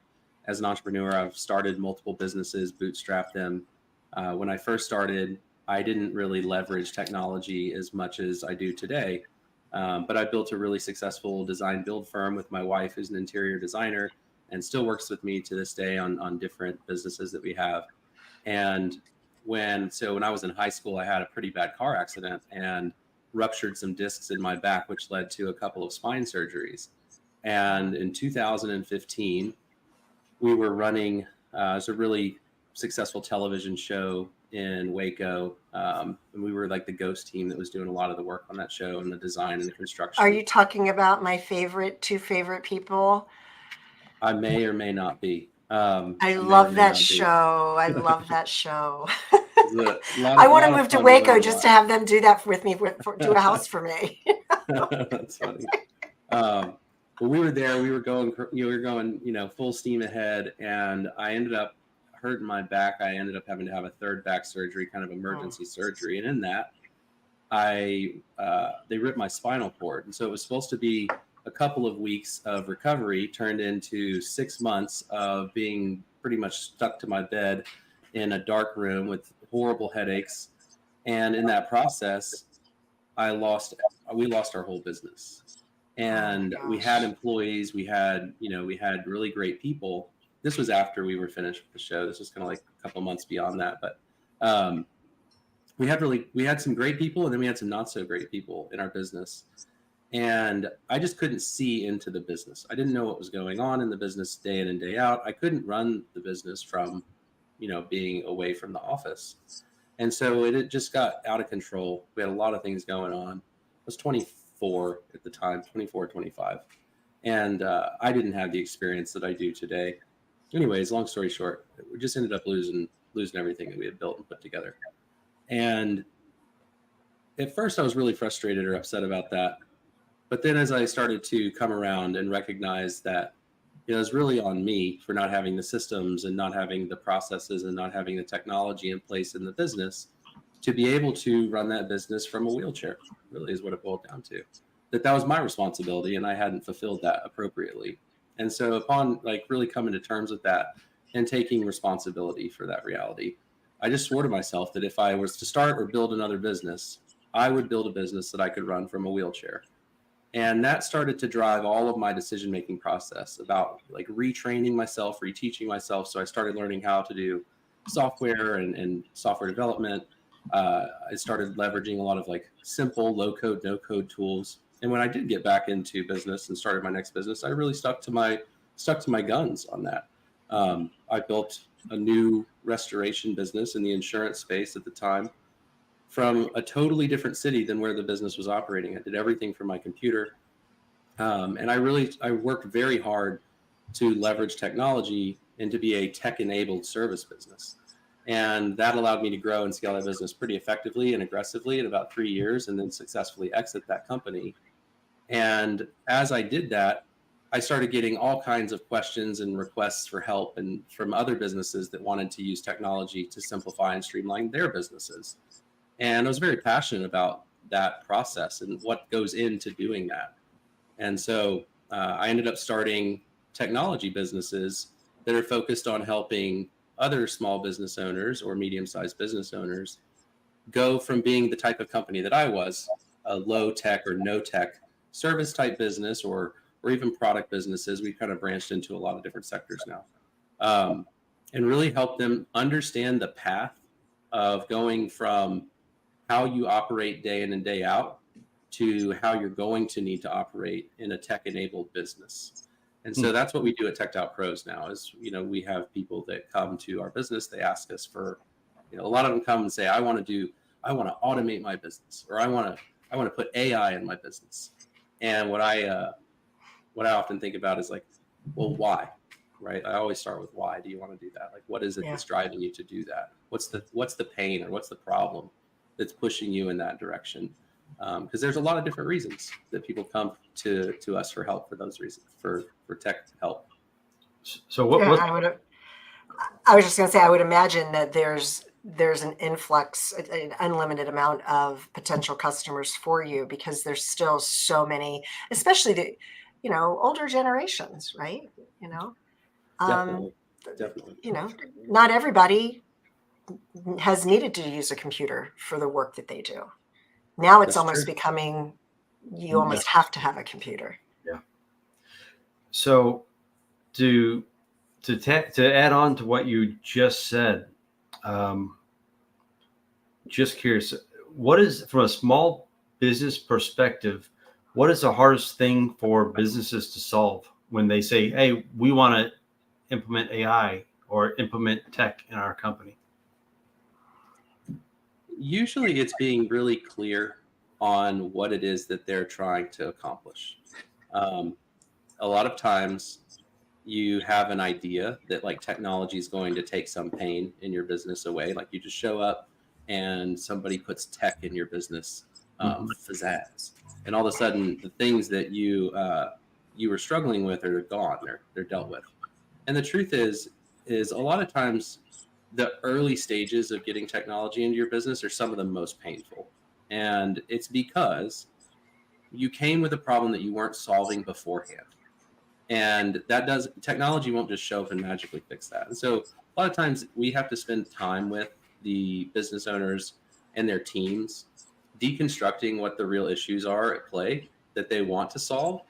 as an entrepreneur. I've started multiple businesses, bootstrapped them. When I first started, I didn't really leverage technology as much as I do today. But I built a really successful design build firm with my wife, who's an interior designer and still works with me to this day on different businesses that we have. And when I was in high school, I had a pretty bad car accident and ruptured some discs in my back, which led to a couple of spine surgeries. And in 2015, we were running it was a really successful television show in Waco. And we were like the ghost team that was doing a lot of the work on that show and the design and the construction. Are you talking about my two favorite people? I may or may not be. I love that show. I love that show. I want to move to Waco just to have them do that with me, do a house for me. That's funny. When we were there, we were going, full steam ahead, and I ended up hurting my back. I ended up having to have a third back surgery, kind of emergency surgery, and in that, they ripped my spinal cord, and so it was supposed to be a couple of weeks of recovery turned into 6 months of being pretty much stuck to my bed in a dark room with horrible headaches. And in that process, we lost our whole business. And we had employees, we had really great people. This was after we were finished with the show. This was kind of like a couple months beyond that. But we had some great people, and then we had some not so great people in our business. And I just couldn't see into the business. I didn't know what was going on in the business day in and day out. I couldn't run the business from, being away from the office. And so it just got out of control. We had a lot of things going on. I was 24 at the time, 24, 25. And I didn't have the experience that I do today. Anyways, long story short, we just ended up losing everything that we had built and put together. And at first I was really frustrated or upset about that. But then as I started to come around and recognize that it was really on me for not having the systems and not having the processes and not having the technology in place in the business to be able to run that business from a wheelchair, really is what it boiled down to. That was my responsibility, and I hadn't fulfilled that appropriately. And so upon really coming to terms with that and taking responsibility for that reality, I just swore to myself that if I was to start or build another business, I would build a business that I could run from a wheelchair. And that started to drive all of my decision-making process about retraining myself, reteaching myself. So I started learning how to do software and software development. I started leveraging a lot of simple low-code, no-code tools. And when I did get back into business and started my next business, I really stuck to my guns on that. I built a new restoration business in the insurance space at the time, from a totally different city than where the business was operating. I did everything from my computer. And I worked very hard to leverage technology and to be a tech-enabled service business. And that allowed me to grow and scale that business pretty effectively and aggressively in about 3 years, and then successfully exit that company. And as I did that, I started getting all kinds of questions and requests for help and from other businesses that wanted to use technology to simplify and streamline their businesses. And I was very passionate about that process and what goes into doing that. And so I ended up starting technology businesses that are focused on helping other small business owners or medium-sized business owners go from being the type of company that I was, a low tech or no tech service type business or even product businesses. We've kind of branched into a lot of different sectors now, and really help them understand the path of going from how you operate day in and day out to how you're going to need to operate in a tech-enabled business. And so that's what we do at Teched Out Pros now is, we have people that come to our business. They ask us for, a lot of them come and say, I want to automate my business, or I want to put AI in my business. And what I often think about is well, why? Right? I always start with why do you want to do that? What is it that's driving you to do that? What's the pain or what's the problem that's pushing you in that direction? Because there's a lot of different reasons that people come to us for help for those reasons, for tech help. So what? I was just going to say, I would imagine that there's an influx, an unlimited amount of potential customers for you, because there's still so many, especially the, older generations, right? Definitely. Not everybody has needed to use a computer for the work that they do. Now it's almost becoming, you almost have to have a computer. Yeah. So to add on to what you just said, just curious, what is, from a small business perspective, what is the hardest thing for businesses to solve when they say, hey, we want to implement AI or implement tech in our company? Usually it's being really clear on what it is that they're trying to accomplish. A lot of times you have an idea that technology is going to take some pain in your business away. You just show up and somebody puts tech in your business, pizzazz. And all of a sudden the things that you you were struggling with are gone. They're dealt with. And the truth is a lot of times the early stages of getting technology into your business are some of the most painful. And it's because you came with a problem that you weren't solving beforehand. And technology won't just show up and magically fix that. And so a lot of times we have to spend time with the business owners and their teams, deconstructing what the real issues are at play that they want to solve,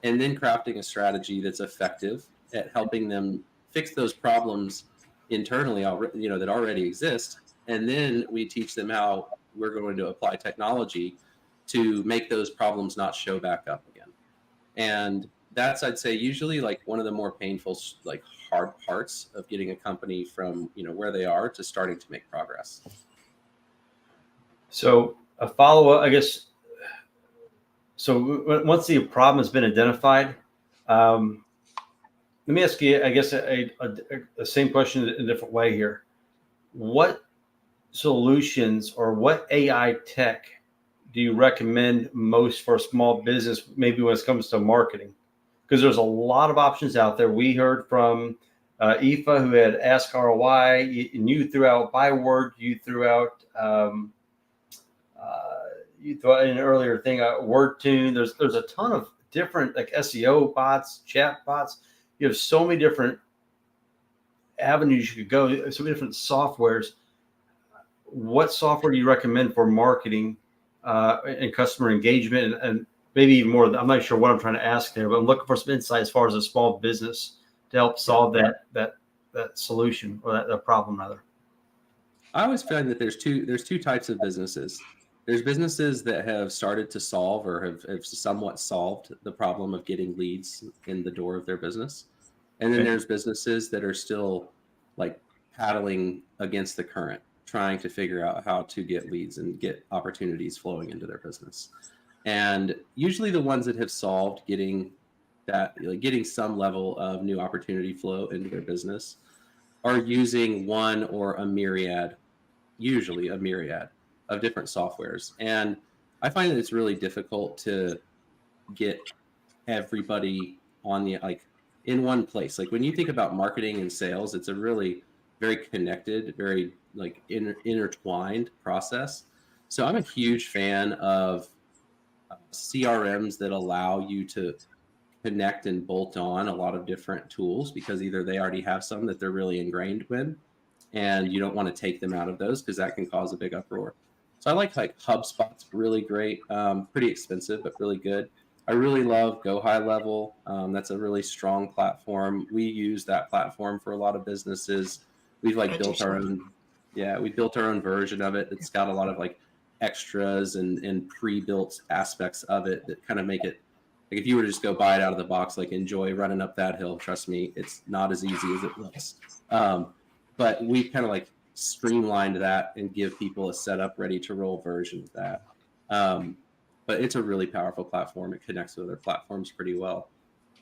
and then crafting a strategy that's effective at helping them fix those problems internally, that already exist. And then we teach them how we're going to apply technology to make those problems not show back up again. And that's, I'd say, usually like one of the more painful, like hard parts of getting a company from, where they are to starting to make progress. So a follow-up, I guess. So once the problem has been identified, let me ask you, I guess, a same question in a different way here. What solutions or what AI tech do you recommend most for a small business, maybe when it comes to marketing? Because there's a lot of options out there. We heard from Aoife, who had Ask ROI, and you threw out Byword, you threw out an earlier thing, WordTune. There's a ton of different like SEO bots, chat bots. You have so many different avenues you could go, so many different softwares. What software do you recommend for marketing and customer engagement, and maybe even more? I'm not sure what I'm trying to ask there, but I'm looking for some insight as far as a small business to help solve that solution, or that problem rather. I always find that there's two types of businesses. There's businesses that have started to solve or have somewhat solved the problem of getting leads in the door of their business. And then there's businesses that are still like paddling against the current, trying to figure out how to get leads and get opportunities flowing into their business. And usually the ones that have solved getting some level of new opportunity flow into their business are using one or usually a myriad of different softwares. And I find that it's really difficult to get everybody on in one place. Like when you think about marketing and sales, it's a really very connected, very intertwined process. So I'm a huge fan of CRMs that allow you to connect and bolt on a lot of different tools, because either they already have some that they're really ingrained with, and you don't want to take them out of those because that can cause a big uproar. So I like HubSpot's really great, pretty expensive, but really good. I really love Go High Level. That's a really strong platform. We use that platform for a lot of businesses. We've built our own version of it. It's got a lot of extras and pre-built aspects of it that kind of make it if you were to just go buy it out of the box, enjoy running up that hill. Trust me, it's not as easy as it looks. But we kind of streamlined that and give people a set up ready to roll version of that. But it's a really powerful platform. It connects with other platforms pretty well.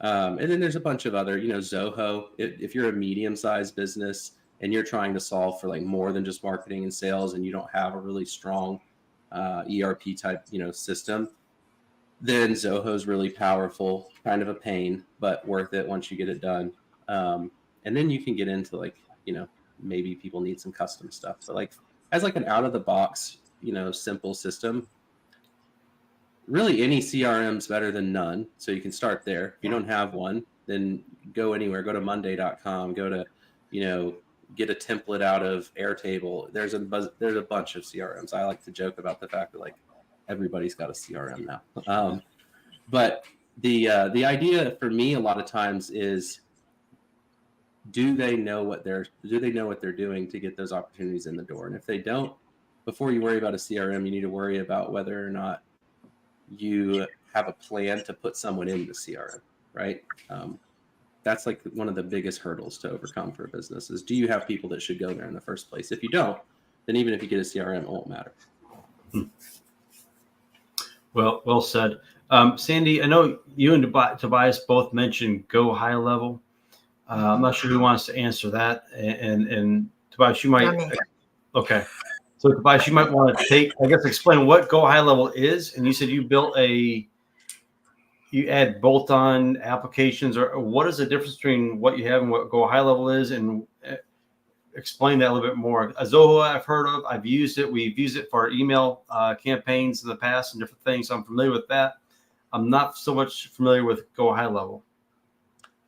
And then there's a bunch of other, Zoho. If you're a medium-sized business and you're trying to solve for more than just marketing and sales, and you don't have a really strong ERP type, system, then Zoho's really powerful, kind of a pain, but worth it once you get it done. And then you can get into maybe people need some custom stuff. But as an out of the box, simple system, really any CRM's better than none. So you can start there. If you don't have one, then go anywhere. Go to monday.com, go to, get a template out of Airtable. There's a bunch of CRMs. I like to joke about the fact that everybody's got a CRM now. But the idea for me a lot of times is, do they know what they're doing to get those opportunities in the door? And if they don't, before you worry about a CRM, you need to worry about whether or not you have a plan to put someone in the CRM, right? That's one of the biggest hurdles to overcome for a business is, do you have people that should go there in the first place? If you don't, then even if you get a CRM, it won't matter. Well said. Sandy, I know you and Tobias both mentioned Go High Level. I'm not sure who wants to answer that. And Tobias, you might. Okay. So Tobias, you might want to explain what Go High Level is. And you said you built a you add bolt-on applications, or what is the difference between what you have and what Go High Level is, and explain that a little bit more. Zoho I've heard of, I've used it. We've used it for our email campaigns in the past and different things. So I'm familiar with that. I'm not so much familiar with Go High Level.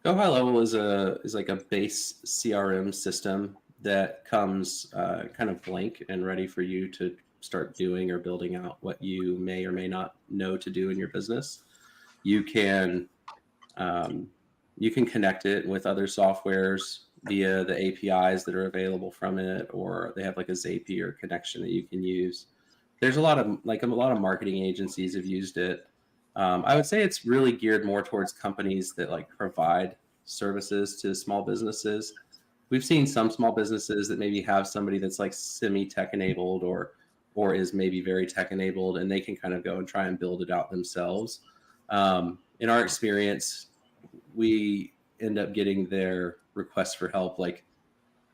Go High Level is like a base CRM system that comes kind of blank and ready for you to start doing or building out what you may or may not know to do in your business. You can connect it with other softwares via the APIs that are available from it, or they have like a Zapier connection that you can use. There's a lot of marketing agencies have used it. I would say it's really geared more towards companies that like provide services to small businesses. We've seen some small businesses that maybe have somebody that's like semi-tech enabled or is maybe very tech enabled, and they can kind of go and try and build it out themselves. In our experience, we end up getting their request for help like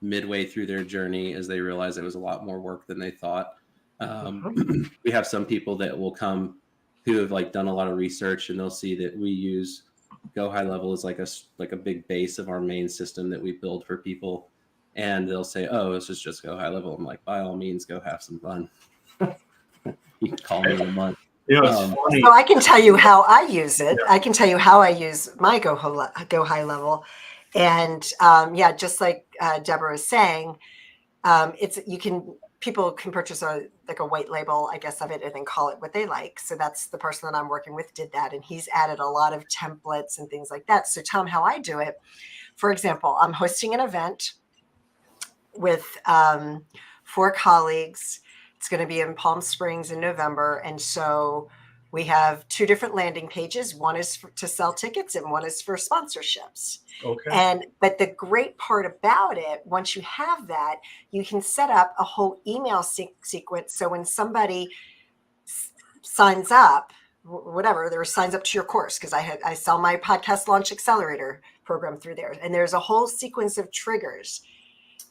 midway through their journey as they realize it was a lot more work than they thought. We have some people that will come who have like done a lot of research, and they'll see that we use Go High Level as like a big base of our main system that we build for people, and they'll say, "Oh, this is just Go High Level." I'm like, by all means, go have some fun. You can call me in a month. You know, it's funny. So I can tell you how I use it. I can tell you how I use my Go High Level, and just like Deborah was saying, people can purchase a white label, I guess, of it, and then call it what they like. So that's the person that I'm working with did that, and he's added a lot of templates and things like that. So Tom, how I do it, for example, I'm hosting an event with 4 colleagues. It's going to be in Palm Springs in November, and so we have 2 different landing pages. One is to sell tickets, and one is for sponsorships. Okay. But the great part about it, once you have that, you can set up a whole email sequence. So when somebody signs up, signs up to your course, because I sell my podcast launch accelerator program through there, and there's a whole sequence of triggers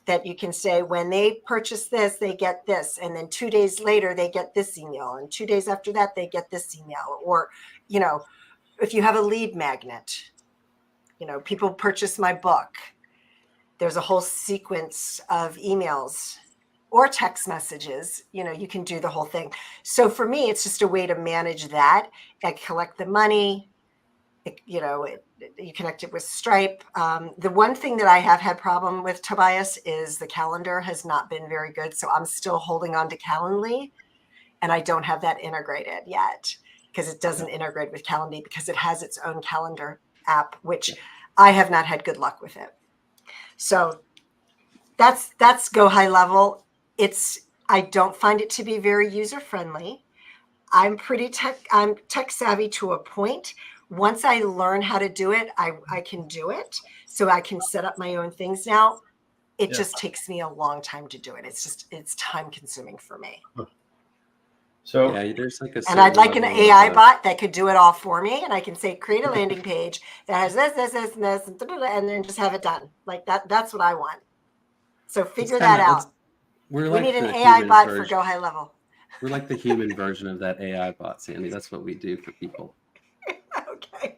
that you can say, when they purchase this, they get this. And then 2 days later, they get this email. And 2 days after that, they get this email. Or, if you have a lead magnet, people purchase my book. There's a whole sequence of emails or text messages. You can do the whole thing. So for me, it's just a way to manage that. I collect the money. You connect it with Stripe. The one thing that I have had problem with, Tobias, is the calendar has not been very good. So I'm still holding on to Calendly, and I don't have that integrated yet because it doesn't integrate with Calendly because it has its own calendar app, which I have not had good luck with it. So that's Go High Level. I don't find it to be very user friendly. I'm tech savvy to a point. Once I learn how to do it, I can do it. So I can set up my own things now. It just takes me a long time to do it. It's time consuming for me. So there's like and I'd like an AI bot that could do it all for me. And I can say, create a landing page that has this, and this, and then just have it done. Like that. That's what I want. So figure that out. We need an AI bot for Go High Level. We're like the human version of that AI bot, Sandy. That's what we do for people. Okay.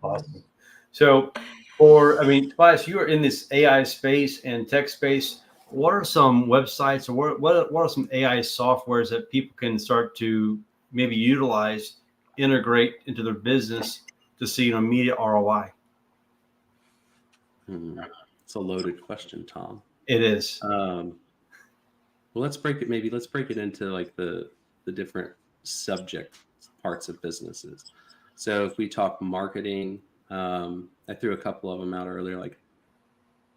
Awesome. So Tobias, you are in this AI space and tech space. What are some websites, or what are some AI softwares that people can start to maybe utilize, integrate into their business to see an immediate ROI? It's a loaded question, Tom. It is. Well, let's break it into like the different subject parts of businesses. So if we talk marketing, I threw a couple of them out earlier. Like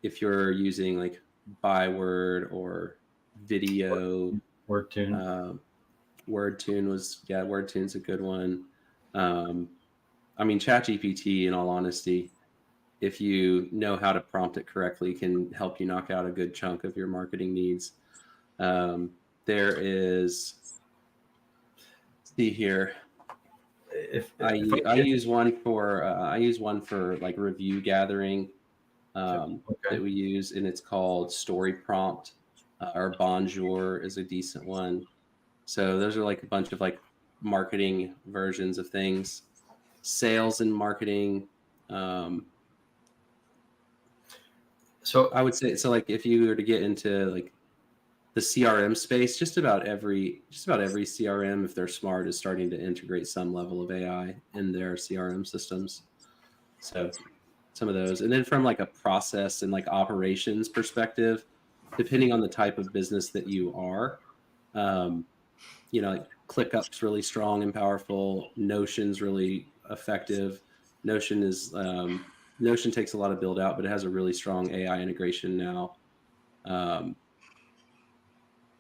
if you're using like Byword or video, WordTune. WordTune's a good one. ChatGPT, in all honesty, if you know how to prompt it correctly, can help you knock out a good chunk of your marketing needs. There is, see here. I use one for like review gathering that we use, and it's called Story Prompt, or Bonjour is a decent one. So those are like a bunch of like marketing versions of things. sales and marketing. So I would say, so like if you were to get into like the CRM space, just about every CRM, if they're smart, is starting to integrate some level of AI in their CRM systems. So some of those, and then from like a process and like operations perspective, depending on the type of business that you are, like ClickUp's really strong and powerful. Notion's really effective. Notion takes a lot of build out, but it has a really strong AI integration now.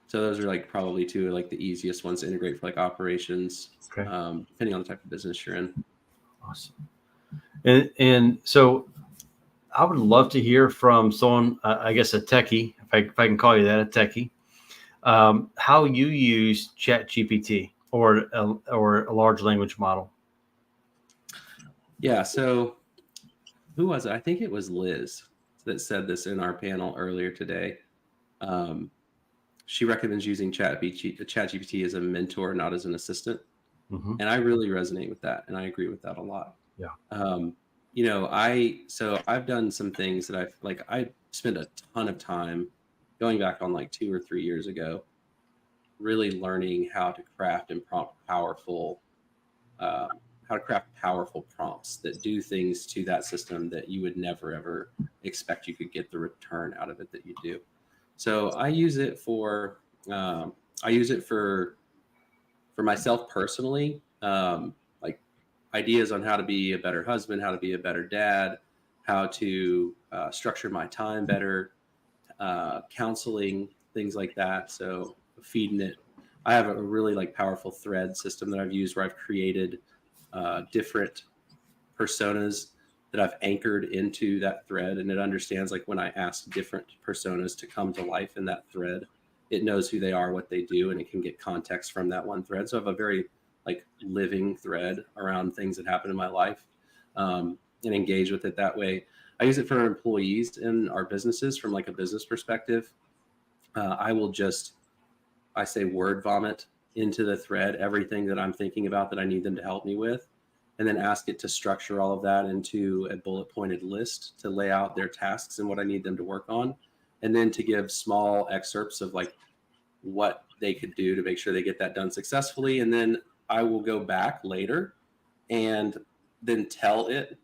So those are like probably two like the easiest ones to integrate for like operations, depending on the type of business you're in. Awesome. And so I would love to hear from someone, I guess a techie, if I can call you that, a techie, how you use ChatGPT or a large language model. Yeah. So who was it? I think it was Liz that said this in our panel earlier today. She recommends using ChatGPT as a mentor, not as an assistant. Mm-hmm. And I really resonate with that. And I agree with that a lot. Yeah. I've done some things that I spent a ton of time going back on like 2 or 3 years ago, really learning how to craft and prompt powerful prompts that do things to that system that you would never, ever expect you could get the return out of it that you do. So I use it for myself personally, like ideas on how to be a better husband, how to be a better dad, how to structure my time better, counseling, things like that. So feeding it. I have a really like powerful thread system that I've used where I've created different personas that I've anchored into that thread, and it understands like when I ask different personas to come to life in that thread, it knows who they are, what they do, and it can get context from that one thread. So I have a very like living thread around things that happen in my life, and engage with it that way. I use it for employees in our businesses from like a business perspective. I say word vomit into the thread everything that I'm thinking about that I need them to help me with, and then ask it to structure all of that into a bullet pointed list to lay out their tasks and what I need them to work on, and then to give small excerpts of like what they could do to make sure they get that done successfully. And then I will go back later and then tell it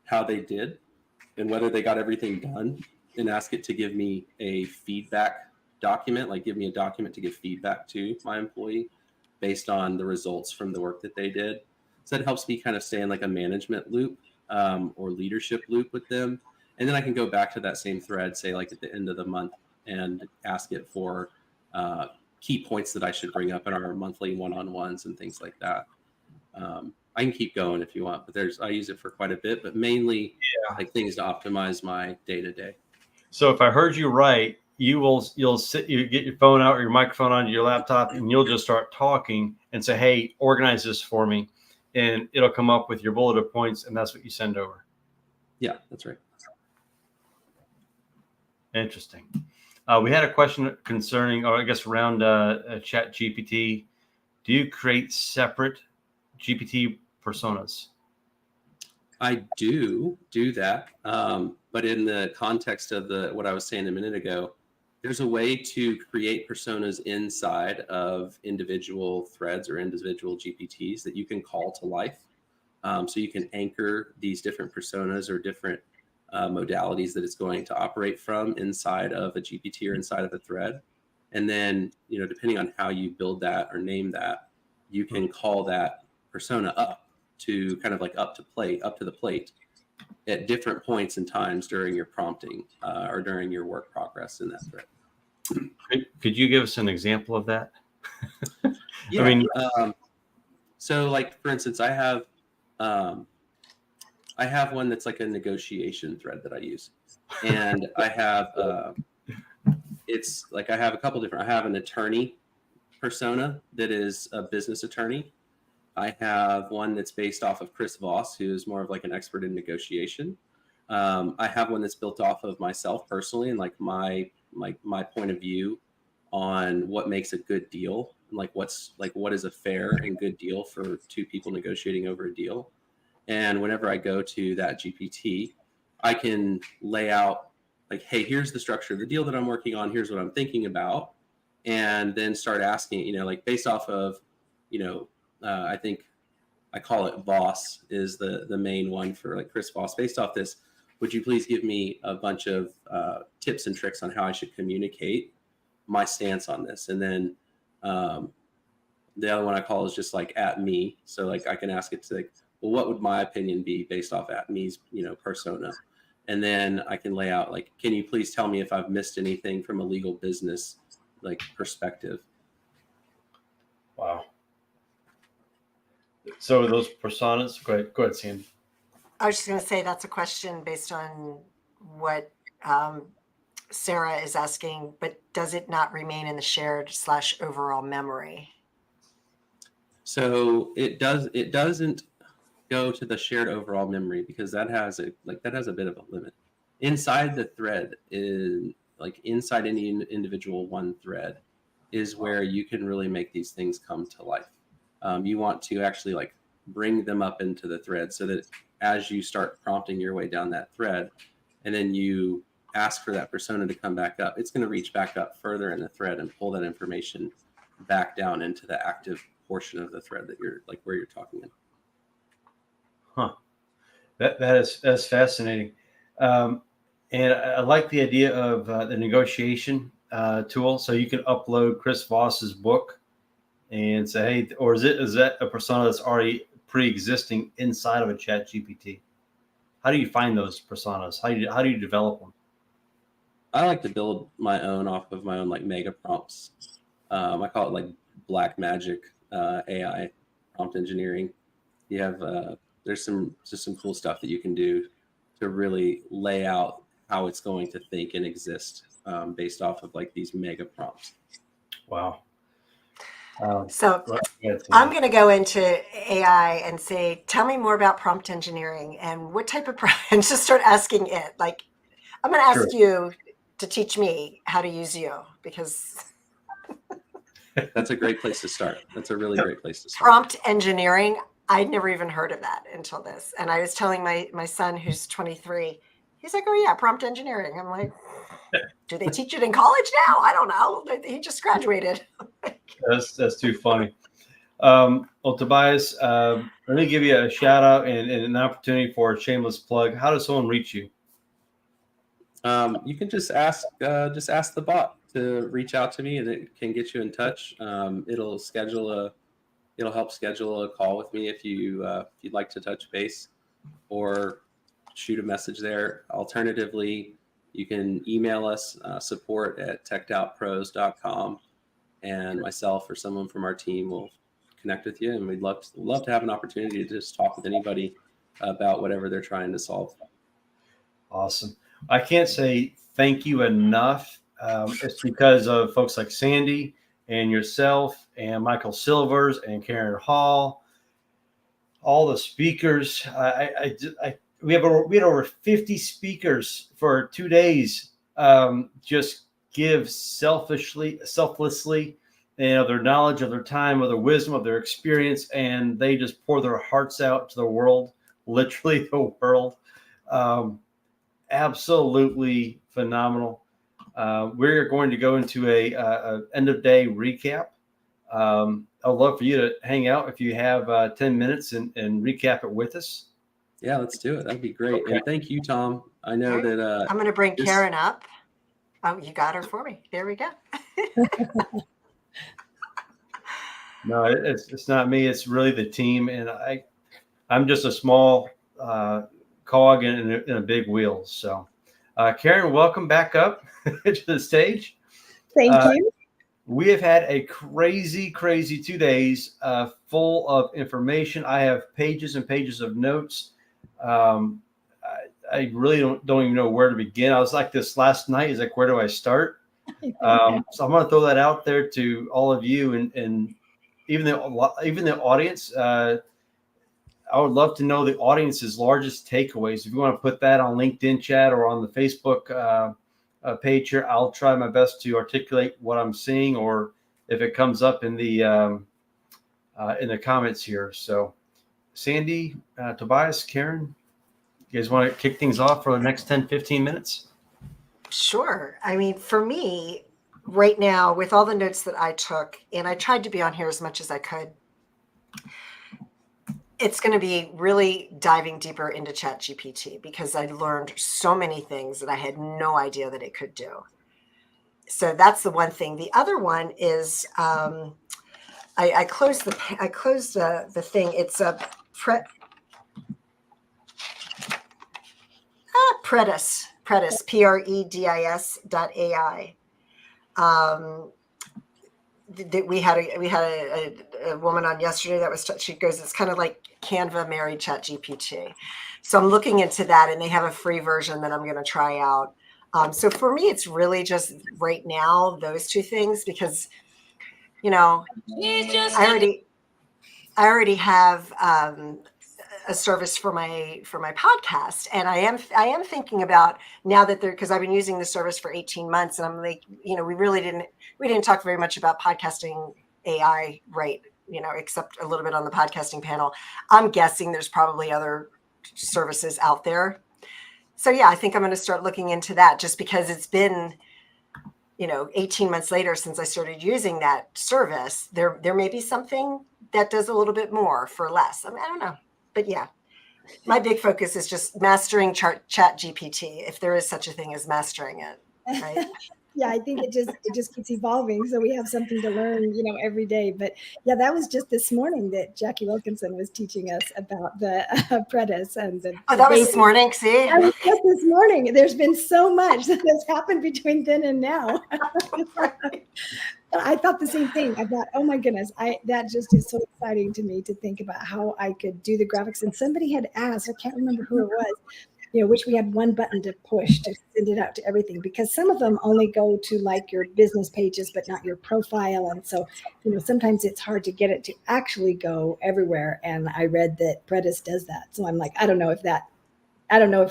how they did and whether they got everything done, and ask it to give me a feedback document, like give me a document to give feedback to my employee based on the results from the work that they did. So that helps me kind of stay in like a management loop or leadership loop with them. And then I can go back to that same thread, say like at the end of the month, and ask it for key points that I should bring up in our monthly one-on-ones and things like that. I can keep going if you want, but I use it for quite a bit, but mainly like things to optimize my day-to-day. So if I heard you right, you get your phone out or your microphone on your laptop, and you'll just start talking and say, hey, organize this for me. And it'll come up with your bulleted points, and that's what you send over. Yeah, that's right. Interesting. We had a question concerning, or I guess around ChatGPT. Do you create separate GPT personas? I do that. But in the context of what I was saying a minute ago, there's a way to create personas inside of individual threads or individual GPTs that you can call to life. So you can anchor these different personas or different modalities that it's going to operate from inside of a GPT or inside of a thread. And then, depending on how you build that or name that, you can call that persona up to kind of like up to the plate at different points and times during your prompting or during your work progress in that thread. Could you give us an example of that? Yeah. I mean, so like, for instance, I have one that's like a negotiation thread that I use, and I have it's like I have a couple different. I have an attorney persona that is a business attorney. I have one that's based off of Chris Voss, who is more of like an expert in negotiation. I have one that's built off of myself personally and like my point of view on what makes a good deal, and like what is a fair and good deal for two people negotiating over a deal. And whenever I go to that GPT, I can lay out like, hey, here's the structure of the deal that I'm working on. Here's what I'm thinking about. And then start asking, you know, like based off of, you know, I think I call it Voss is the main one for like Chris Voss. Based off this, would you please give me a bunch of tips and tricks on how I should communicate my stance on this? And then the other one I call is just like at me. So like I can ask it to like, well, what would my opinion be based off at me's, you know, persona? And then I can lay out like, can you please tell me if I've missed anything from a legal business like perspective? Wow. So those personas, go ahead, Sandy. I was just going to say that's a question based on what Sarah is asking, but does it not remain in the shared / overall memory? So it doesn't go to the shared overall memory because that has a bit of a limit. Inside the thread is like inside any individual one thread is where you can really make these things come to life. You want to actually like bring them up into the thread so that as you start prompting your way down that thread and then you ask for that persona to come back up, it's going to reach back up further in the thread and pull that information back down into the active portion of the thread that you're like where you're talking in. Huh. That's fascinating. And I like the idea of the negotiation tool. So you can upload Chris Voss's book and say, hey, or is that a persona that's already pre-existing inside of a chat GPT? How do you find those personas? How do you develop them? I like to build my own off of my own like mega prompts. I call it like black magic AI prompt engineering. You have there's some cool stuff that you can do to really lay out how it's going to think and exist based off of like these mega prompts. Wow. So I'm going to go into AI and say, tell me more about prompt engineering and what type of and just start asking it. Like, I'm going to ask you to teach me how to use you because that's a great place to start. That's a really great place to start. Prompt engineering. I'd never even heard of that until this. And I was telling my son who's 23, he's like, oh yeah, prompt engineering. I'm like, do they teach it in college now? I don't know. He just graduated. That's too funny. Well, Tobias, let me give you a shout out and an opportunity for a shameless plug. How does someone reach you? You can just ask the bot to reach out to me, and it can get you in touch. It'll help schedule a call with me if you'd like to touch base, or shoot a message there. Alternatively, you can email us support@techdoubtpros.com, and myself or someone from our team will connect with you. And we'd love to have an opportunity to just talk with anybody about whatever they're trying to solve. Awesome. I can't say thank you enough. It's because of folks like Sandy and yourself and Michael Silvers and Karen Hall, all the speakers. We had over 50 speakers for 2 days. Just give selflessly, their knowledge, of their time, of their wisdom, of their experience, and they just pour their hearts out to the world, literally the world. Absolutely phenomenal. We're going to go into a end of day recap. I'd love for you to hang out if you have 10 minutes and recap it with us. Yeah, let's do it. That'd be great. Okay. And thank you, Tom. I know that I'm going to bring Karen up. Oh, you got her for me. There we go. No, it's not me. It's really the team, and I'm just a small cog in a big wheel. So, Karen, welcome back up to the stage. Thank you. We have had a crazy 2 days full of information. I have pages and pages of notes. I really don't even know where to begin. I was like this last night. Is like, where do I start? So I'm going to throw that out there to all of you and even the audience. I would love to know the audience's largest takeaways. If you want to put that on LinkedIn chat or on the Facebook page here, I'll try my best to articulate what I'm seeing, or if it comes up in the comments here. So Sandy, Tobias, Karen, you guys want to kick things off for the next 10, 15 minutes? Sure. I mean, for me, right now, with all the notes that I took, and I tried to be on here as much as I could, it's going to be really diving deeper into ChatGPT because I learned so many things that I had no idea that it could do. So that's the one thing. The other one is I closed the thing. It's a Predis, PREDIS.ai. We had a woman on yesterday that was, she goes, it's kind of like Canva married ChatGPT. So I'm looking into that, and they have a free version that I'm going to try out. So for me, it's really just right now, those two things, because, you know, I already have a service for my podcast, and I am thinking about now that because I've been using the service for 18 months, and I'm like, you know, we didn't talk very much about podcasting AI, right? You know, except a little bit on the podcasting panel. I'm guessing there's probably other services out there. So yeah, I think I'm going to start looking into that, just because it's been, you know, 18 months later since I started using that service. There may be something that does a little bit more for less. I mean, I don't know. But yeah, my big focus is just mastering ChatGPT, if there is such a thing as mastering it, right? Yeah, I think it just keeps evolving. So we have something to learn, you know, every day. But yeah, that was just this morning that Jackie Wilkinson was teaching us about the Predis and the. Oh, that was this morning. See, that was just this morning. There's been so much that has happened between then and now. I thought the same thing. I thought, oh my goodness, that just is so exciting to me to think about how I could do the graphics. And somebody had asked, I can't remember who it was, you know, which we had one button to push to send it out to everything, because some of them only go to like your business pages, but not your profile. And so, you know, sometimes it's hard to get it to actually go everywhere. And I read that Predis does that. So I'm like, I don't know if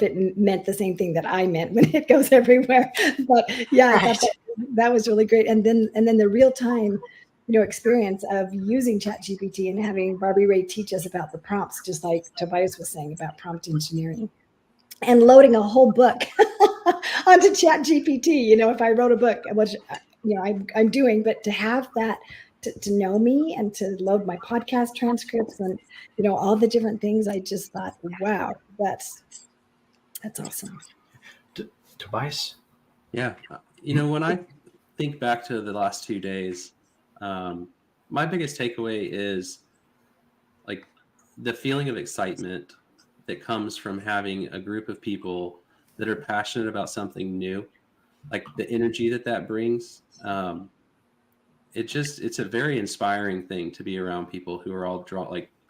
it meant the same thing that I meant when it goes everywhere. But yeah, I thought that was really great. And then the real time, you know, experience of using ChatGPT and having Barbie Ray teach us about the prompts, just like Tobias was saying about prompt engineering, and loading a whole book onto ChatGPT. You know, if I wrote a book, which, you know, I'm doing, but to have that to know me and to load my podcast transcripts and, you know, all the different things, I just thought, wow, that's awesome. Tobias? Yeah. You know, when I think back to the last 2 days, my biggest takeaway is like the feeling of excitement that comes from having a group of people that are passionate about something new, like the energy that brings. It's a very inspiring thing to be around people who are all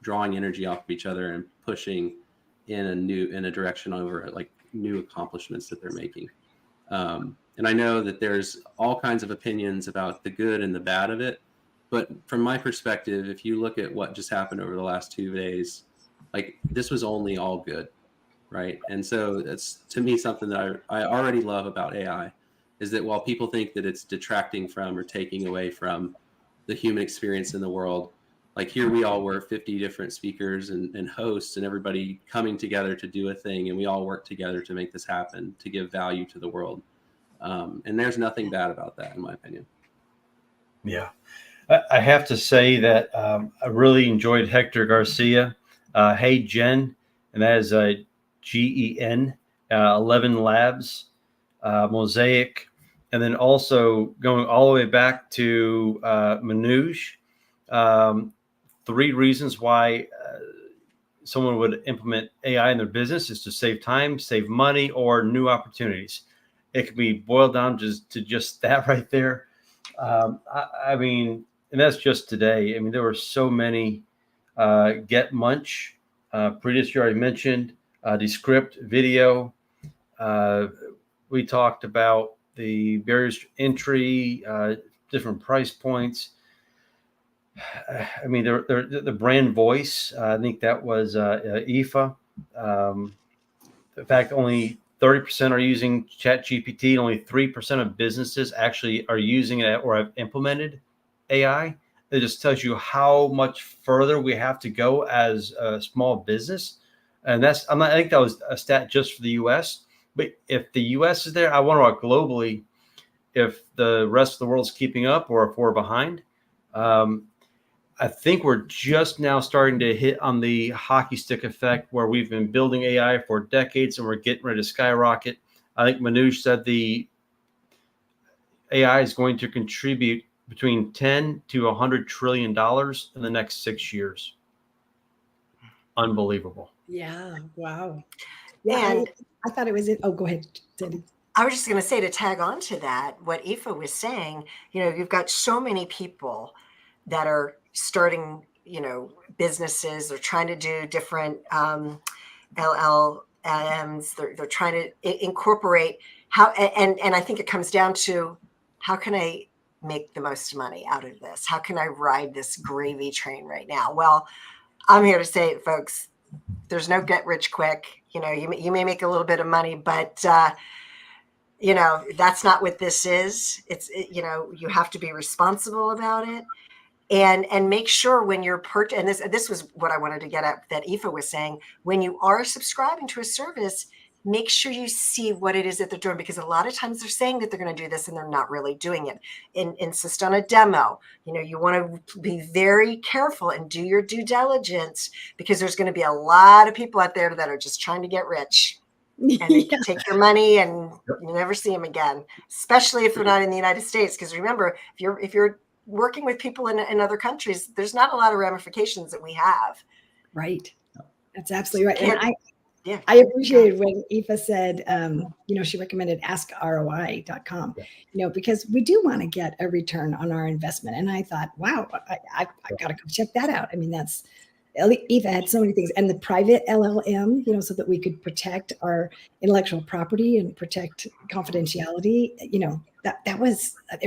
drawing energy off of each other and pushing in a direction over like new accomplishments that they're making. And I know that there's all kinds of opinions about the good and the bad of it, but from my perspective, if you look at what just happened over the last 2 days, like this was only all good, right? And so that's, to me, something that I already love about AI is that while people think that it's detracting from or taking away from the human experience in the world, like here we all were 50 different speakers and hosts and everybody coming together to do a thing, and we all work together to make this happen, to give value to the world. And there's nothing bad about that, in my opinion. Yeah. I have to say that I really enjoyed Hector Garcia. Hey, Jen, and that is GEN, 11 Labs, Mosaic, and then also going all the way back to Manoj. 3 reasons why someone would implement AI in their business is to save time, save money, or new opportunities. It can be boiled down to just that right there. I mean, and that's just today. I mean, there were so many. Get Munch, previous you already mentioned, Descript video. We talked about the barriers to entry, different price points. I mean, the brand voice. I think that was IFA. In fact, only 30% are using ChatGPT. Only 3% of businesses actually are using it or have implemented AI. It just tells you how much further we have to go as a small business. And I think that was a stat just for the US. But if the US is there, I wonder what globally, if the rest of the world's keeping up or if we're behind. I think we're just now starting to hit on the hockey stick effect where we've been building AI for decades and we're getting ready to skyrocket. I think Manoj said the AI is going to contribute between 10 to $100 trillion in the next 6 years. Unbelievable. Yeah. Wow. Yeah. And I thought it was it. Oh, go ahead, Sandy. I was just going to say, to tag on to that, what Aoife was saying, you've got so many people that are starting, businesses. They're trying to do different LLMs. They're trying to incorporate how, and I think it comes down to, how can I make the most money out of this? How can I ride this gravy train right now? Well, I'm here to say it, folks. There's no get rich quick. You may make a little bit of money, but that's not what this is. You have to be responsible about it, and make sure when you're and this was what I wanted to get at, that Aoife was saying, when you are subscribing to a service, make sure you see what it is that they're doing, because a lot of times they're saying that they're going to do this and they're not really doing it. Insist on a demo. You want to be very careful and do your due diligence, because there's going to be a lot of people out there that are just trying to get rich. And they can take your money and you never see them again, especially if they're not in the United States. Because remember, if you're working with people in other countries, there's not a lot of ramifications that we have. Right. That's absolutely right. And yeah, I appreciated when Aoife said, she recommended askroi.com, because we do want to get a return on our investment. And I thought, wow, I got to go check that out. I mean, Aoife had so many things, and the private LLM, so that we could protect our intellectual property and protect confidentiality. There were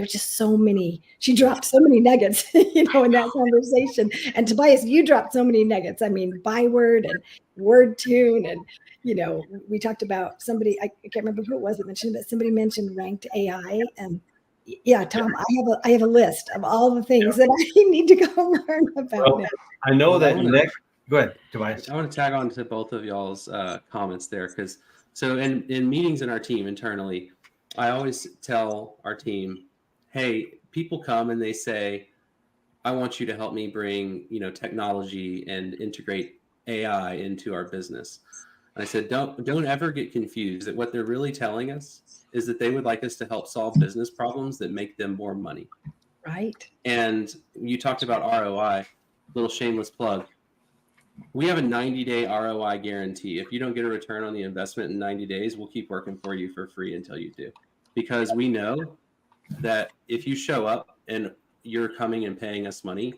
just so many. She dropped so many nuggets, in that conversation. And Tobias, you dropped so many nuggets. I mean, Byword and WordTune, and we talked about somebody. I can't remember who it was that mentioned, but somebody mentioned ranked AI. And yeah, Tom, I have a list of all the things that I need to go learn about now. I know that next. Go ahead, Tobias. I want to tag on to both of y'all's comments there, because in meetings in our team internally, I always tell our team, hey, people come and they say, I want you to help me bring technology and integrate AI into our business. And I said, don't ever get confused, that what they're really telling us is that they would like us to help solve business problems that make them more money. Right. And you talked about ROI, little shameless plug. We have a 90-day ROI guarantee. If you don't get a return on the investment in 90 days, we'll keep working for you for free until you do. Because we know that if you show up and you're coming and paying us money,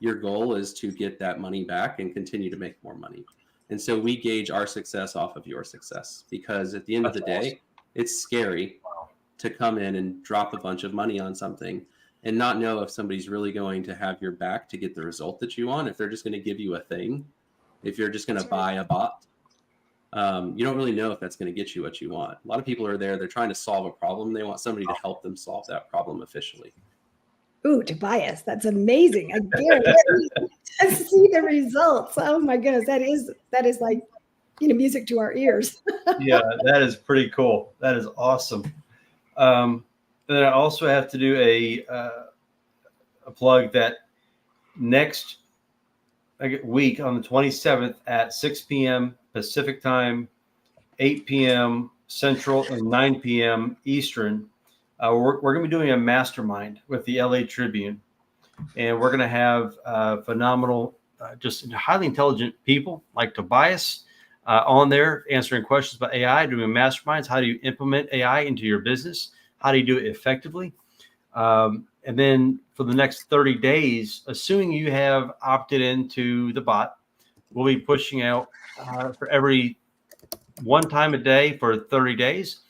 your goal is to get that money back and continue to make more money. And so we gauge our success off of your success, because at the end of the day, it's scary to come in and drop a bunch of money on something and not know if somebody's really going to have your back to get the result that you want, if they're just going to give you a thing, if you're just going to buy a bot. You don't really know if that's going to get you what you want. A lot of people are there, they're trying to solve a problem. They want somebody to help them solve that problem efficiently. Ooh, Tobias, that's amazing. I guarantee to see the results. Oh my goodness, that is like music to our ears. Yeah, that is pretty cool. That is awesome. Then I also have to do a plug that next week on the 27th at 6 p.m. Pacific time, 8 p.m. Central, and 9 p.m. Eastern. We're going to be doing a mastermind with the LA Tribune, and we're going to have phenomenal, just highly intelligent people like Tobias on there answering questions about AI, doing masterminds. How do you implement AI into your business? How do you do it effectively? And then for the next 30 days, assuming you have opted into the bot, we'll be pushing out for every one time a day for 30 days,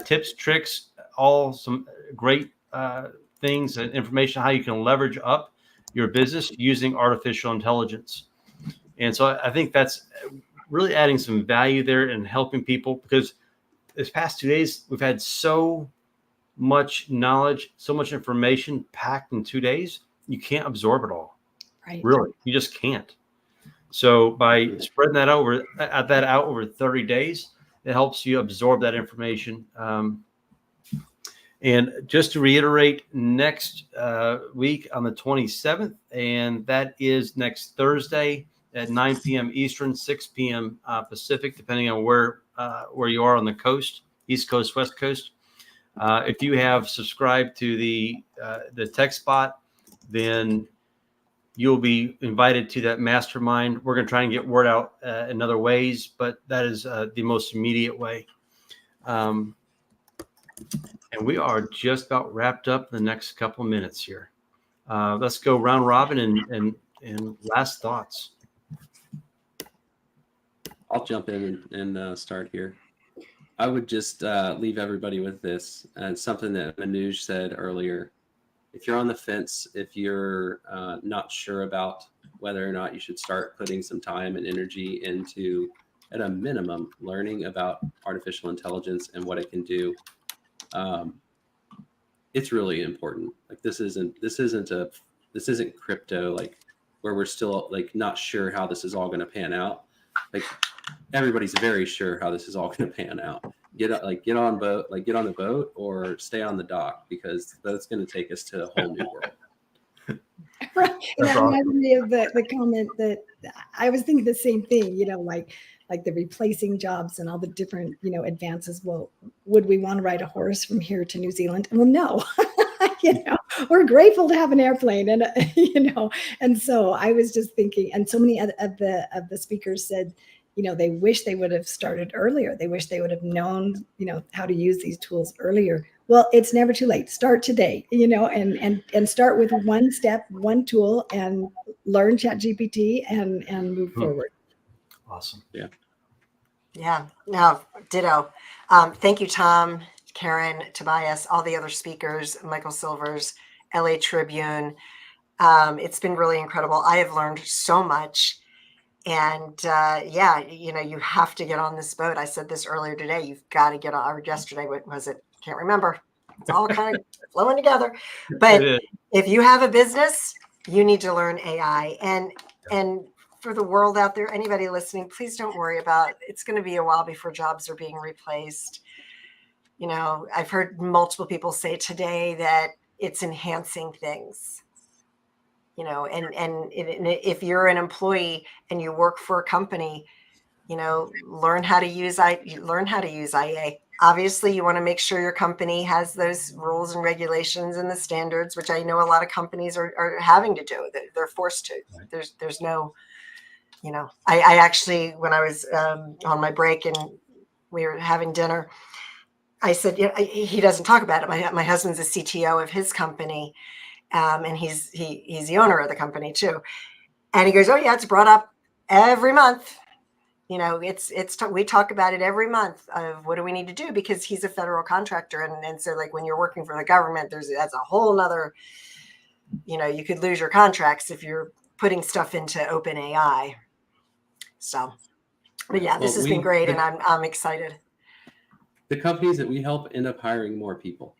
tips, tricks, all some great things and information how you can leverage up your business using artificial intelligence. And so I think that's really adding some value there and helping people, because this past 2 days, we've had so much knowledge, so much information packed in 2 days. you can't absorb it all. Right. Really, you just can't. So by spreading that out over 30 days, it helps you absorb that information. And just to reiterate, next week on the 27th, and that is next Thursday at 9 p.m. Eastern, 6 p.m. Pacific, depending on where you are on the coast, East Coast, West Coast. If you have subscribed to the TechSpot, then you'll be invited to that mastermind. We're going to try and get word out in other ways, but that is the most immediate way. And we are just about wrapped up in the next couple of minutes here. Let's go round robin and last thoughts. I'll jump in and start here. I would just leave everybody with this, and something that Manoj said earlier. If you're on the fence, if you're not sure about whether or not you should start putting some time and energy into, at a minimum, learning about artificial intelligence and what it can do, it's really important. Like this isn't crypto, like where we're still like not sure how this is all going to pan out. Like everybody's very sure how this is all going to pan out. Get on the boat or stay on the dock, because that's going to take us to a whole new world. Right. And that reminds me of the comment that I was thinking the same thing, like the replacing jobs and all the different, advances. Well, would we want to ride a horse from here to New Zealand? Well, no. We're grateful to have an airplane, and and so I was just thinking, and so many of the speakers said, they wish they would have started earlier. They wish they would have known, how to use these tools earlier. Well, it's never too late. Start today, and start with one step, one tool, and learn ChatGPT and move forward. Awesome. Yeah. Yeah. No, ditto. Thank you, Tom, Karen, Tobias, all the other speakers, Michael Silvers, LA Tribune. It's been really incredible. I have learned so much. And you have to get on this boat. I said this earlier today. You've got to get on, or yesterday, what was it? Can't remember. It's all kind of flowing together. But if you have a business, you need to learn AI. And for the world out there, anybody listening, please don't worry about it. It's going to be a while before jobs are being replaced. I've heard multiple people say today that it's enhancing things. And if you're an employee and you work for a company, learn how to use IA. Obviously, you want to make sure your company has those rules and regulations and the standards, which I know a lot of companies are having to do. They're forced to. There's no, I actually, when I was on my break and we were having dinner, I said, he doesn't talk about it. My husband's a CTO of his company. And he's the owner of the company too. And he goes, oh yeah, it's brought up every month. We talk about it every month of what do we need to do, because he's a federal contractor. And so like when you're working for the government, that's a whole nother, you could lose your contracts if you're putting stuff into OpenAI. So, but yeah, this has been great. And I'm excited. The companies that we help end up hiring more people.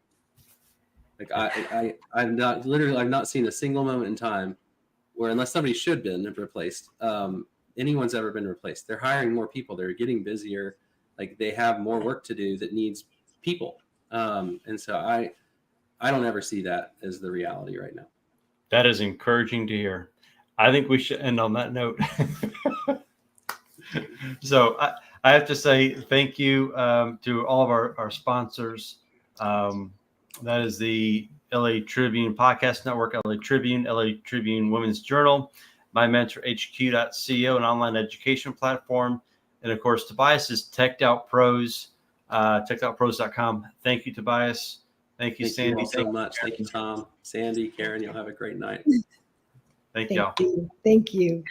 Like I've not seen a single moment in time where, unless somebody should have been replaced, anyone's ever been replaced. They're hiring more people. They're getting busier. Like they have more work to do that needs people. And so I don't ever see that as the reality right now. That is encouraging to hear. I think we should end on that note. So I have to say thank you to all of our sponsors. That is the LA Tribune Podcast Network, LA Tribune Women's Journal, MyMentorHQ.co, an online education platform, and of course, Tobias's Teched Out Pros, techedoutpros.com. Thank you, Tobias. Thank you, Sandy. Thank you so much. Thank you, Tom, Sandy, Karen. You'll have a great night. Thank y'all. Thank you.